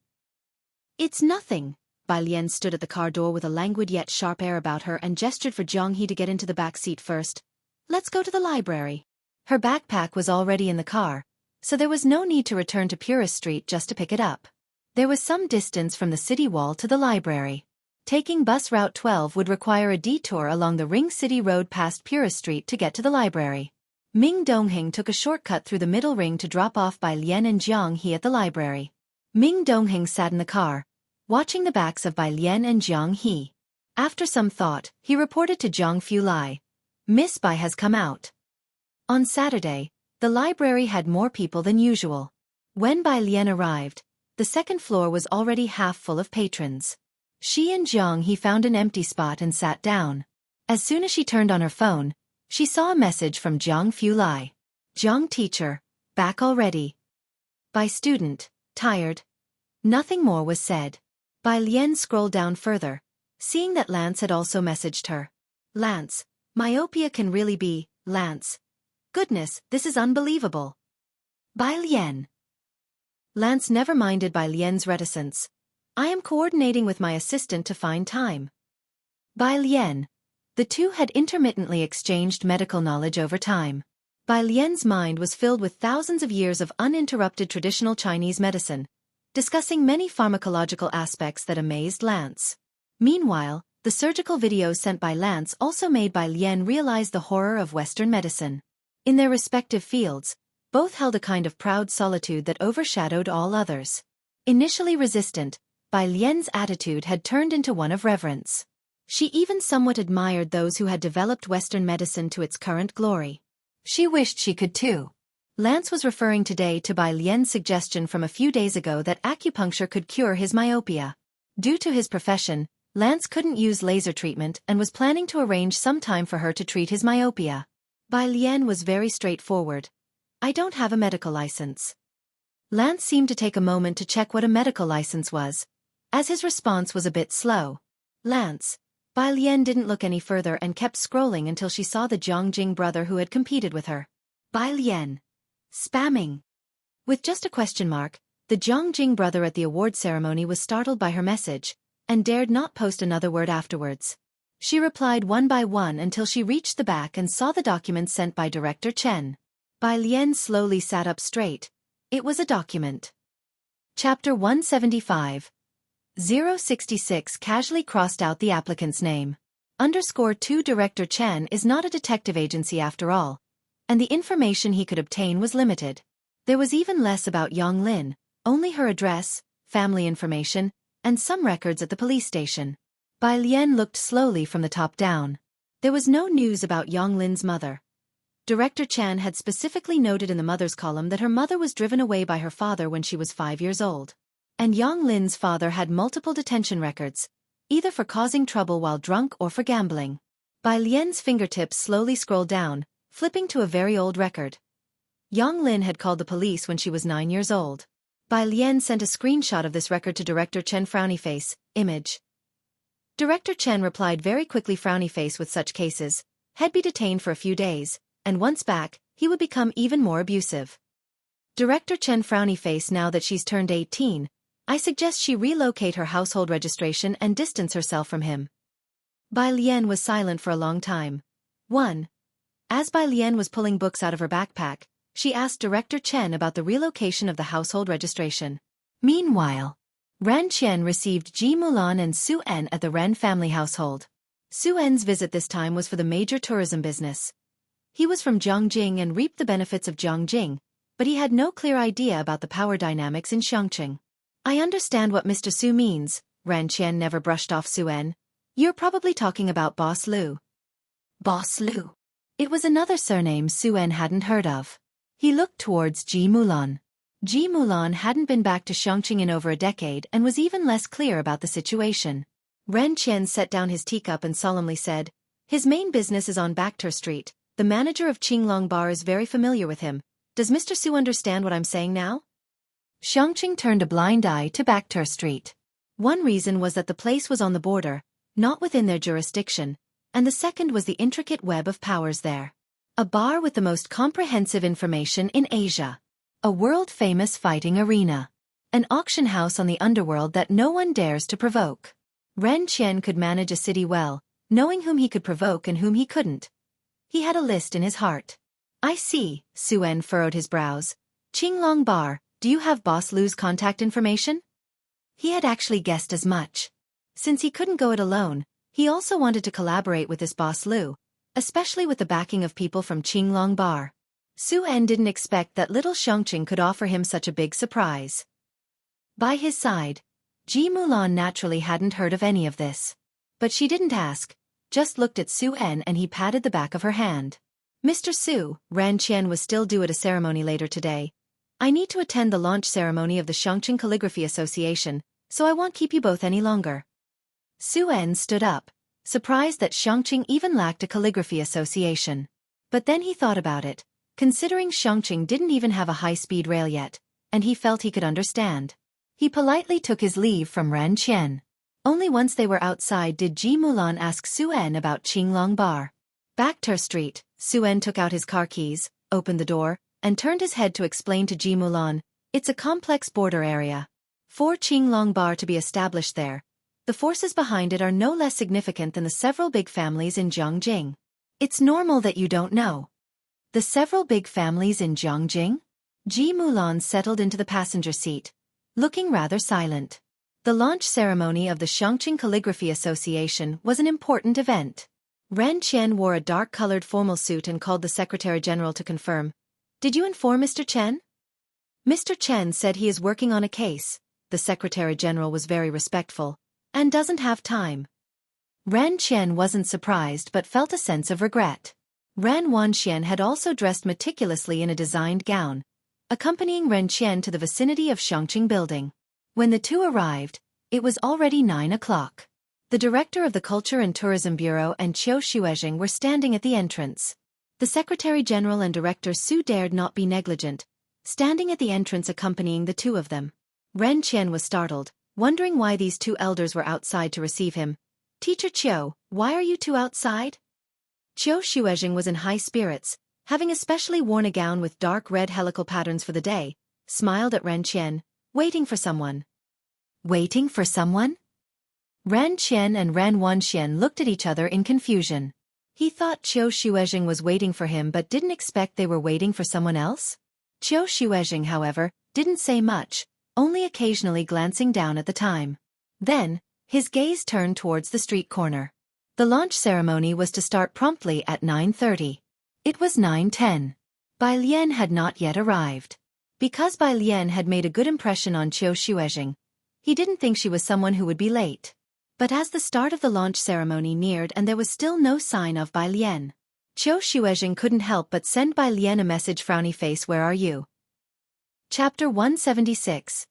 "It's nothing." Bai Lian stood at the car door with a languid yet sharp air about her and gestured for Jiang He to get into the back seat first. "Let's go to the library." Her backpack was already in the car, so there was no need to return to Purist Street just to pick it up. There was some distance from the city wall to the library. Taking bus route 12 would require a detour along the Ring City Road past Purist Street to get to the library. Ming Dongheng took a shortcut through the middle ring to drop off Bai Lian and Jiang He at the library. Ming Dongheng sat in the car, watching the backs of Bai Lian and Jiang He. After some thought, he reported to Zhang Fulai, "Miss Bai has come out." On Saturday, the library had more people than usual. When Bai Lian arrived, the second floor was already half full of patrons. She and Jiang He found an empty spot and sat down. As soon as she turned on her phone, she saw a message from Zhang Fulai. "Jiang teacher, back already." Bai student, tired. Nothing more was said. Bai Lian scrolled down further, seeing that Lance had also messaged her. "Lance, myopia can really be, Lance. Goodness, this is unbelievable." Bai Lian. Lance never minded Bai Lian's reticence. "I am coordinating with my assistant to find time." Bai Lian. The two had intermittently exchanged medical knowledge over time. Bai Lian's mind was filled with thousands of years of uninterrupted traditional Chinese medicine, discussing many pharmacological aspects that amazed Lance. Meanwhile, the surgical videos sent by Lance also made Bai Lian realize the horror of Western medicine. In their respective fields, both held a kind of proud solitude that overshadowed all others. Initially resistant, Bai Lian's attitude had turned into one of reverence. She even somewhat admired those who had developed Western medicine to its current glory. She wished she could too. Lance was referring today to Bai Lian's suggestion from a few days ago that acupuncture could cure his myopia. Due to his profession, Lance couldn't use laser treatment and was planning to arrange some time for her to treat his myopia. Bai Lian was very straightforward. "I don't have a medical license." Lance seemed to take a moment to check what a medical license was, as his response was a bit slow. "Lance." Bai Lian didn't look any further and kept scrolling until she saw the Zhongjing brother who had competed with her. Bai Lian. Spamming. With just a question mark, the Zhongjing brother at the award ceremony was startled by her message, and dared not post another word afterwards. She replied one by one until she reached the back and saw the document sent by Director Chen. Bai Lian slowly sat up straight. It was a document. Chapter 175. 066 casually crossed out the applicant's name. _2 Director Chen is not a detective agency after all, and the information he could obtain was limited. There was even less about Yang Lin, only her address, family information, and some records at the police station. Bai Lian looked slowly from the top down. There was no news about Yang Lin's mother. Director Chen had specifically noted in the mother's column that her mother was driven away by her father when she was 5 years old. And Yang Lin's father had multiple detention records, either for causing trouble while drunk or for gambling. Bai Lian's fingertips slowly scrolled down, flipping to a very old record. Yang Lin had called the police when she was 9 years old. Bai Lian sent a screenshot of this record to Director Chen. Frowny face, image. Director Chen replied very quickly. Frowny face. With such cases, he'd be detained for a few days, and once back, he would become even more abusive. Director Chen. Frowny face. Now that she's turned 18, I suggest she relocate her household registration and distance herself from him. Bai Lian was silent for a long time. 1. As Bai Lian was pulling books out of her backpack, she asked Director Chen about the relocation of the household registration. Meanwhile, Ran Qian received Ji Mulan and Su En at the Ren family household. Su En's visit this time was for the major tourism business. He was from Zhongjing and reaped the benefits of Zhongjing, but he had no clear idea about the power dynamics in Xiangqing. I understand what Mr. Su means, Ran Qian never brushed off Su En. You're probably talking about Boss Lu. Boss Lu. It was another surname Su En hadn't heard of. He looked towards Ji Mulan. Ji Mulan hadn't been back to Xiangqing in over a decade and was even less clear about the situation. Ran Qian set down his teacup and solemnly said, "His main business is on Bakhtur Street. The manager of Qinglong Bar is very familiar with him. Does Mr. Su understand what I'm saying now?" Xiangqing turned a blind eye to Bakhtur Street. One reason was that the place was on the border, not within their jurisdiction, and the second was the intricate web of powers there. A bar with the most comprehensive information in Asia. A world-famous fighting arena. An auction house on the underworld that no one dares to provoke. Ren Qian could manage a city well, knowing whom he could provoke and whom he couldn't. He had a list in his heart. I see, Xuan furrowed his brows. Qinglong Bar, do you have Boss Lu's contact information? He had actually guessed as much. Since he couldn't go it alone, he also wanted to collaborate with this Boss Lu, especially with the backing of people from Qinglong Bar. Xuan didn't expect that little Xueqi could offer him such a big surprise. By his side, Ji Mulan naturally hadn't heard of any of this. But she didn't ask, just looked at Xuan and he patted the back of her hand. Mr. Su, Ran Qian was still due at a ceremony later today. I need to attend the launch ceremony of the Xueqi Calligraphy Association, so I won't keep you both any longer. Xuan stood up, surprised that Xueqi even lacked a calligraphy association. But then he thought about it, considering Xueqi didn't even have a high-speed rail yet, and he felt he could understand. He politely took his leave from Ran Qian. Only once they were outside did Ji Mulan ask Xuan about Qinglong Bar. Back to Street, Xuan took out his car keys, opened the door, and turned his head to explain to Ji Mulan, it's a complex border area. For Qinglong Bar to be established there, the forces behind it are no less significant than the several big families in Zhongjing. It's normal that you don't know. The several big families in Zhongjing? Ji Mulan settled into the passenger seat, looking rather silent. The launch ceremony of the Xueqi Calligraphy Association was an important event. Ren Qian wore a dark-colored formal suit and called the Secretary-General to confirm. Did you inform Mr. Chen? Mr. Chen said he is working on a case. The Secretary-General was very respectful, and doesn't have time. Ren Qian wasn't surprised but felt a sense of regret. Ran Wanxian had also dressed meticulously in a designed gown, accompanying Ren Qian to the vicinity of Xueqi Building. When the two arrived, it was already 9 o'clock. The director of the Culture and Tourism Bureau and Xueqi were standing at the entrance. The Secretary-General and Director Su dared not be negligent, standing at the entrance accompanying the two of them. Ren Qian was startled, wondering why these two elders were outside to receive him. Teacher Qiu, why are you two outside? Xueqi was in high spirits, having especially worn a gown with dark red helical patterns for the day, smiled at Ren Qian, waiting for someone. Waiting for someone? Ran Qian and Ran Wanxian looked at each other in confusion. He thought Xueqi was waiting for him but didn't expect they were waiting for someone else. Xueqi, however, didn't say much, only occasionally glancing down at the time. Then, his gaze turned towards the street corner. The launch ceremony was to start promptly at 9:30. It was 9:10. Bai Lian had not yet arrived. Because Bai Lian had made a good impression on Xueqi, he didn't think she was someone who would be late. But as the start of the launch ceremony neared and there was still no sign of Bai Lian, Xueqi couldn't help but send Bai Lian a message. Frowny face, where are you? Chapter 176.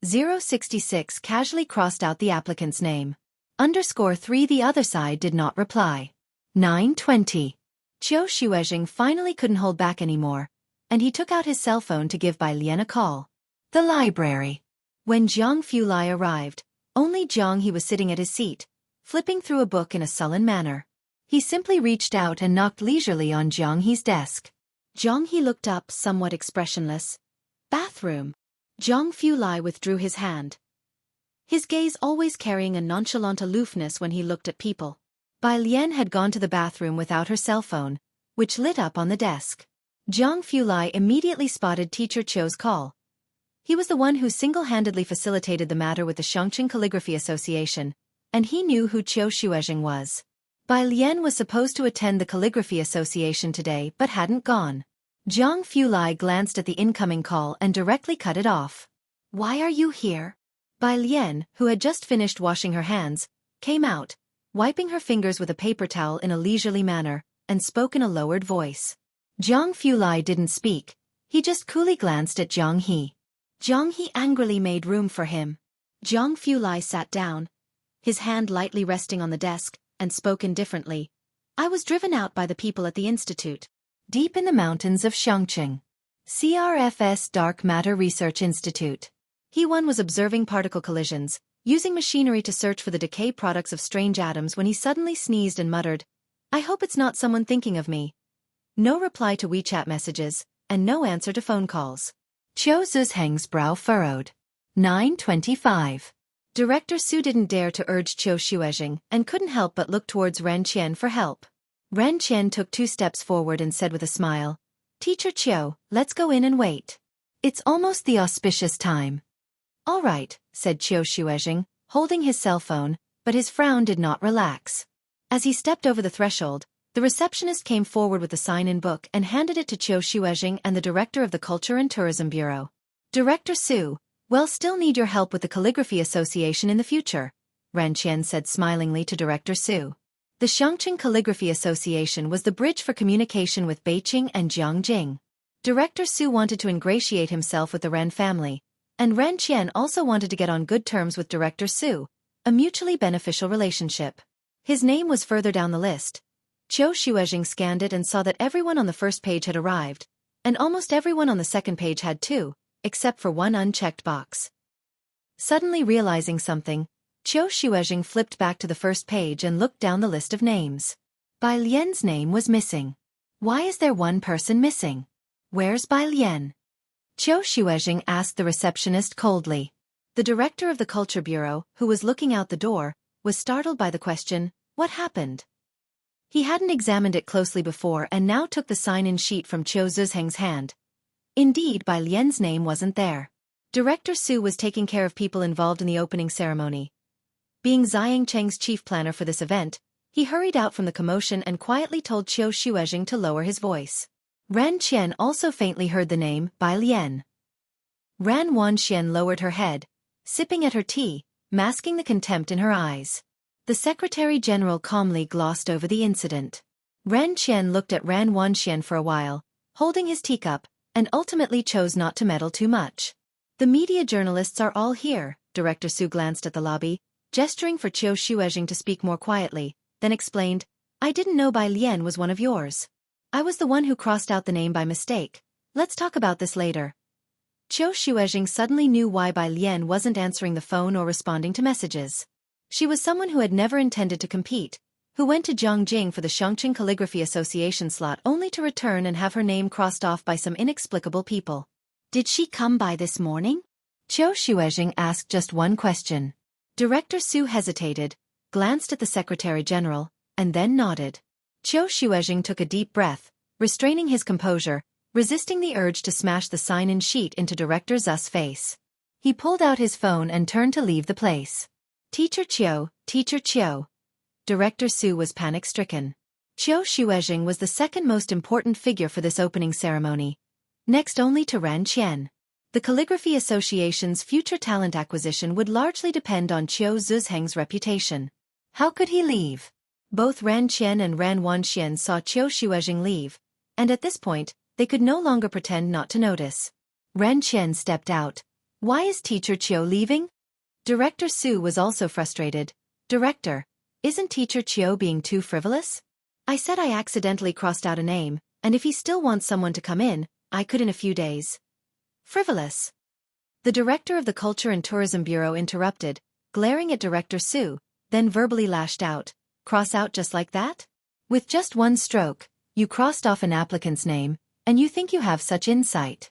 066 casually crossed out the applicant's name. _3 The other side did not reply. 9:20. Xueqi finally couldn't hold back anymore, and he took out his cell phone to give Bai Lian a call. The library. When Zhang Fulai arrived, only Zhang He was sitting at his seat, flipping through a book in a sullen manner. He simply reached out and knocked leisurely on Zhang He's desk. Zhang He looked up, somewhat expressionless. Bathroom. Zhang Fulai withdrew his hand, his gaze always carrying a nonchalant aloofness when he looked at people. Bai Lian had gone to the bathroom without her cell phone, which lit up on the desk. Zhang Fulai immediately spotted Teacher Qiu's call. He was the one who single-handedly facilitated the matter with the Xueqi Calligraphy Association, and he knew who Xueqi was. Bai Lian was supposed to attend the Calligraphy Association today but hadn't gone. Zhang Fulai glanced at the incoming call and directly cut it off. Why are you here? Bai Lian, who had just finished washing her hands, came out, wiping her fingers with a paper towel in a leisurely manner, and spoke in a lowered voice. Zhang Fulai didn't speak, he just coolly glanced at Zhang He. Zhang He angrily made room for him. Zhang Fulai sat down, his hand lightly resting on the desk, and spoke indifferently. I was driven out by the people at the institute. Deep in the mountains of Xueqi. CRFS Dark Matter Research Institute. He-1 was observing particle collisions, using machinery to search for the decay products of strange atoms when he suddenly sneezed and muttered, I hope it's not someone thinking of me. No reply to WeChat messages, and no answer to phone calls. Qiu Zhuzheng's brow furrowed. 9:25. Director Su didn't dare to urge Qiu Xueqi and couldn't help but look towards Ren Qian for help. Ren Qian took 2 steps forward and said with a smile, "Teacher Qiu, let's go in and wait. It's almost the auspicious time." "All right," said Qiu Xueqi, holding his cell phone, but his frown did not relax. As he stepped over the threshold, the receptionist came forward with the sign-in book and handed it to Qiu Xueqi and the director of the Culture and Tourism Bureau. "Director Su, we'll still need your help with the Calligraphy Association in the future," Ren Qian said smilingly to Director Su. The Xiangqing Calligraphy Association was the bridge for communication with Beijing and Jiangjing. Director Su wanted to ingratiate himself with the Ren family, and Ren Qian also wanted to get on good terms with Director Su, a mutually beneficial relationship. His name was further down the list. Qiu Xueqi scanned it and saw that everyone on the first page had arrived, and almost everyone on the second page had too, except for one unchecked box. Suddenly realizing something, Qiu Xueqi flipped back to the first page and looked down the list of names. Bai Lian's name was missing. Why is there one person missing? Where's Bai Lian? Qiu Xueqi asked the receptionist coldly. The director of the Culture Bureau, who was looking out the door, was startled by the question, "What happened?" He hadn't examined it closely before and now took the sign-in sheet from Qiu Zhuzheng's hand. Indeed, Bai Lian's name wasn't there. Director Su was taking care of people involved in the opening ceremony. Being Ziyang Cheng's chief planner for this event, he hurried out from the commotion and quietly told Qiu Xueqi to lower his voice. Ren Qian also faintly heard the name Bai Lian. Ran Wanxian lowered her head, sipping at her tea, masking the contempt in her eyes. The Secretary-General calmly glossed over the incident. Ren Qian looked at Ran Wanxian for a while, holding his teacup, and ultimately chose not to meddle too much. "The media journalists are all here," Director Su glanced at the lobby, gesturing for Qiu Xueqi to speak more quietly, then explained, "I didn't know Bai Lian was one of yours. I was the one who crossed out the name by mistake. Let's talk about this later." Qiu Xueqi suddenly knew why Bai Lian wasn't answering the phone or responding to messages. She was someone who had never intended to compete, who went to Jiangjing for the Xiangqing Calligraphy Association slot only to return and have her name crossed off by some inexplicable people. "Did she come by this morning?" Qiu Xueqi asked just one question. Director Su hesitated, glanced at the Secretary-General, and then nodded. Qiu Xueqi took a deep breath, restraining his composure, resisting the urge to smash the sign-in sheet into Director Zu's face. He pulled out his phone and turned to leave the place. "Teacher Qiu, Teacher Qiu." Director Su was panic-stricken. Qiu Xueqi was the second most important figure for this opening ceremony, next only to Ren Qian. The Calligraphy Association's future talent acquisition would largely depend on Qiu Zhuzheng's reputation. How could he leave? Both Ren Qian and Ran Wanxian saw Qiu Xueqi leave, and at this point, they could no longer pretend not to notice. Ren Qian stepped out. "Why is Teacher Qiu leaving?" Director Su was also frustrated. "Director, isn't Teacher Qiu being too frivolous? I said I accidentally crossed out a name, and if he still wants someone to come in, I could in a few days." "Frivolous?" The director of the Culture and Tourism Bureau interrupted, glaring at Director Su, then verbally lashed out, "Cross out just like that? With just one stroke, you crossed off an applicant's name, and you think you have such insight?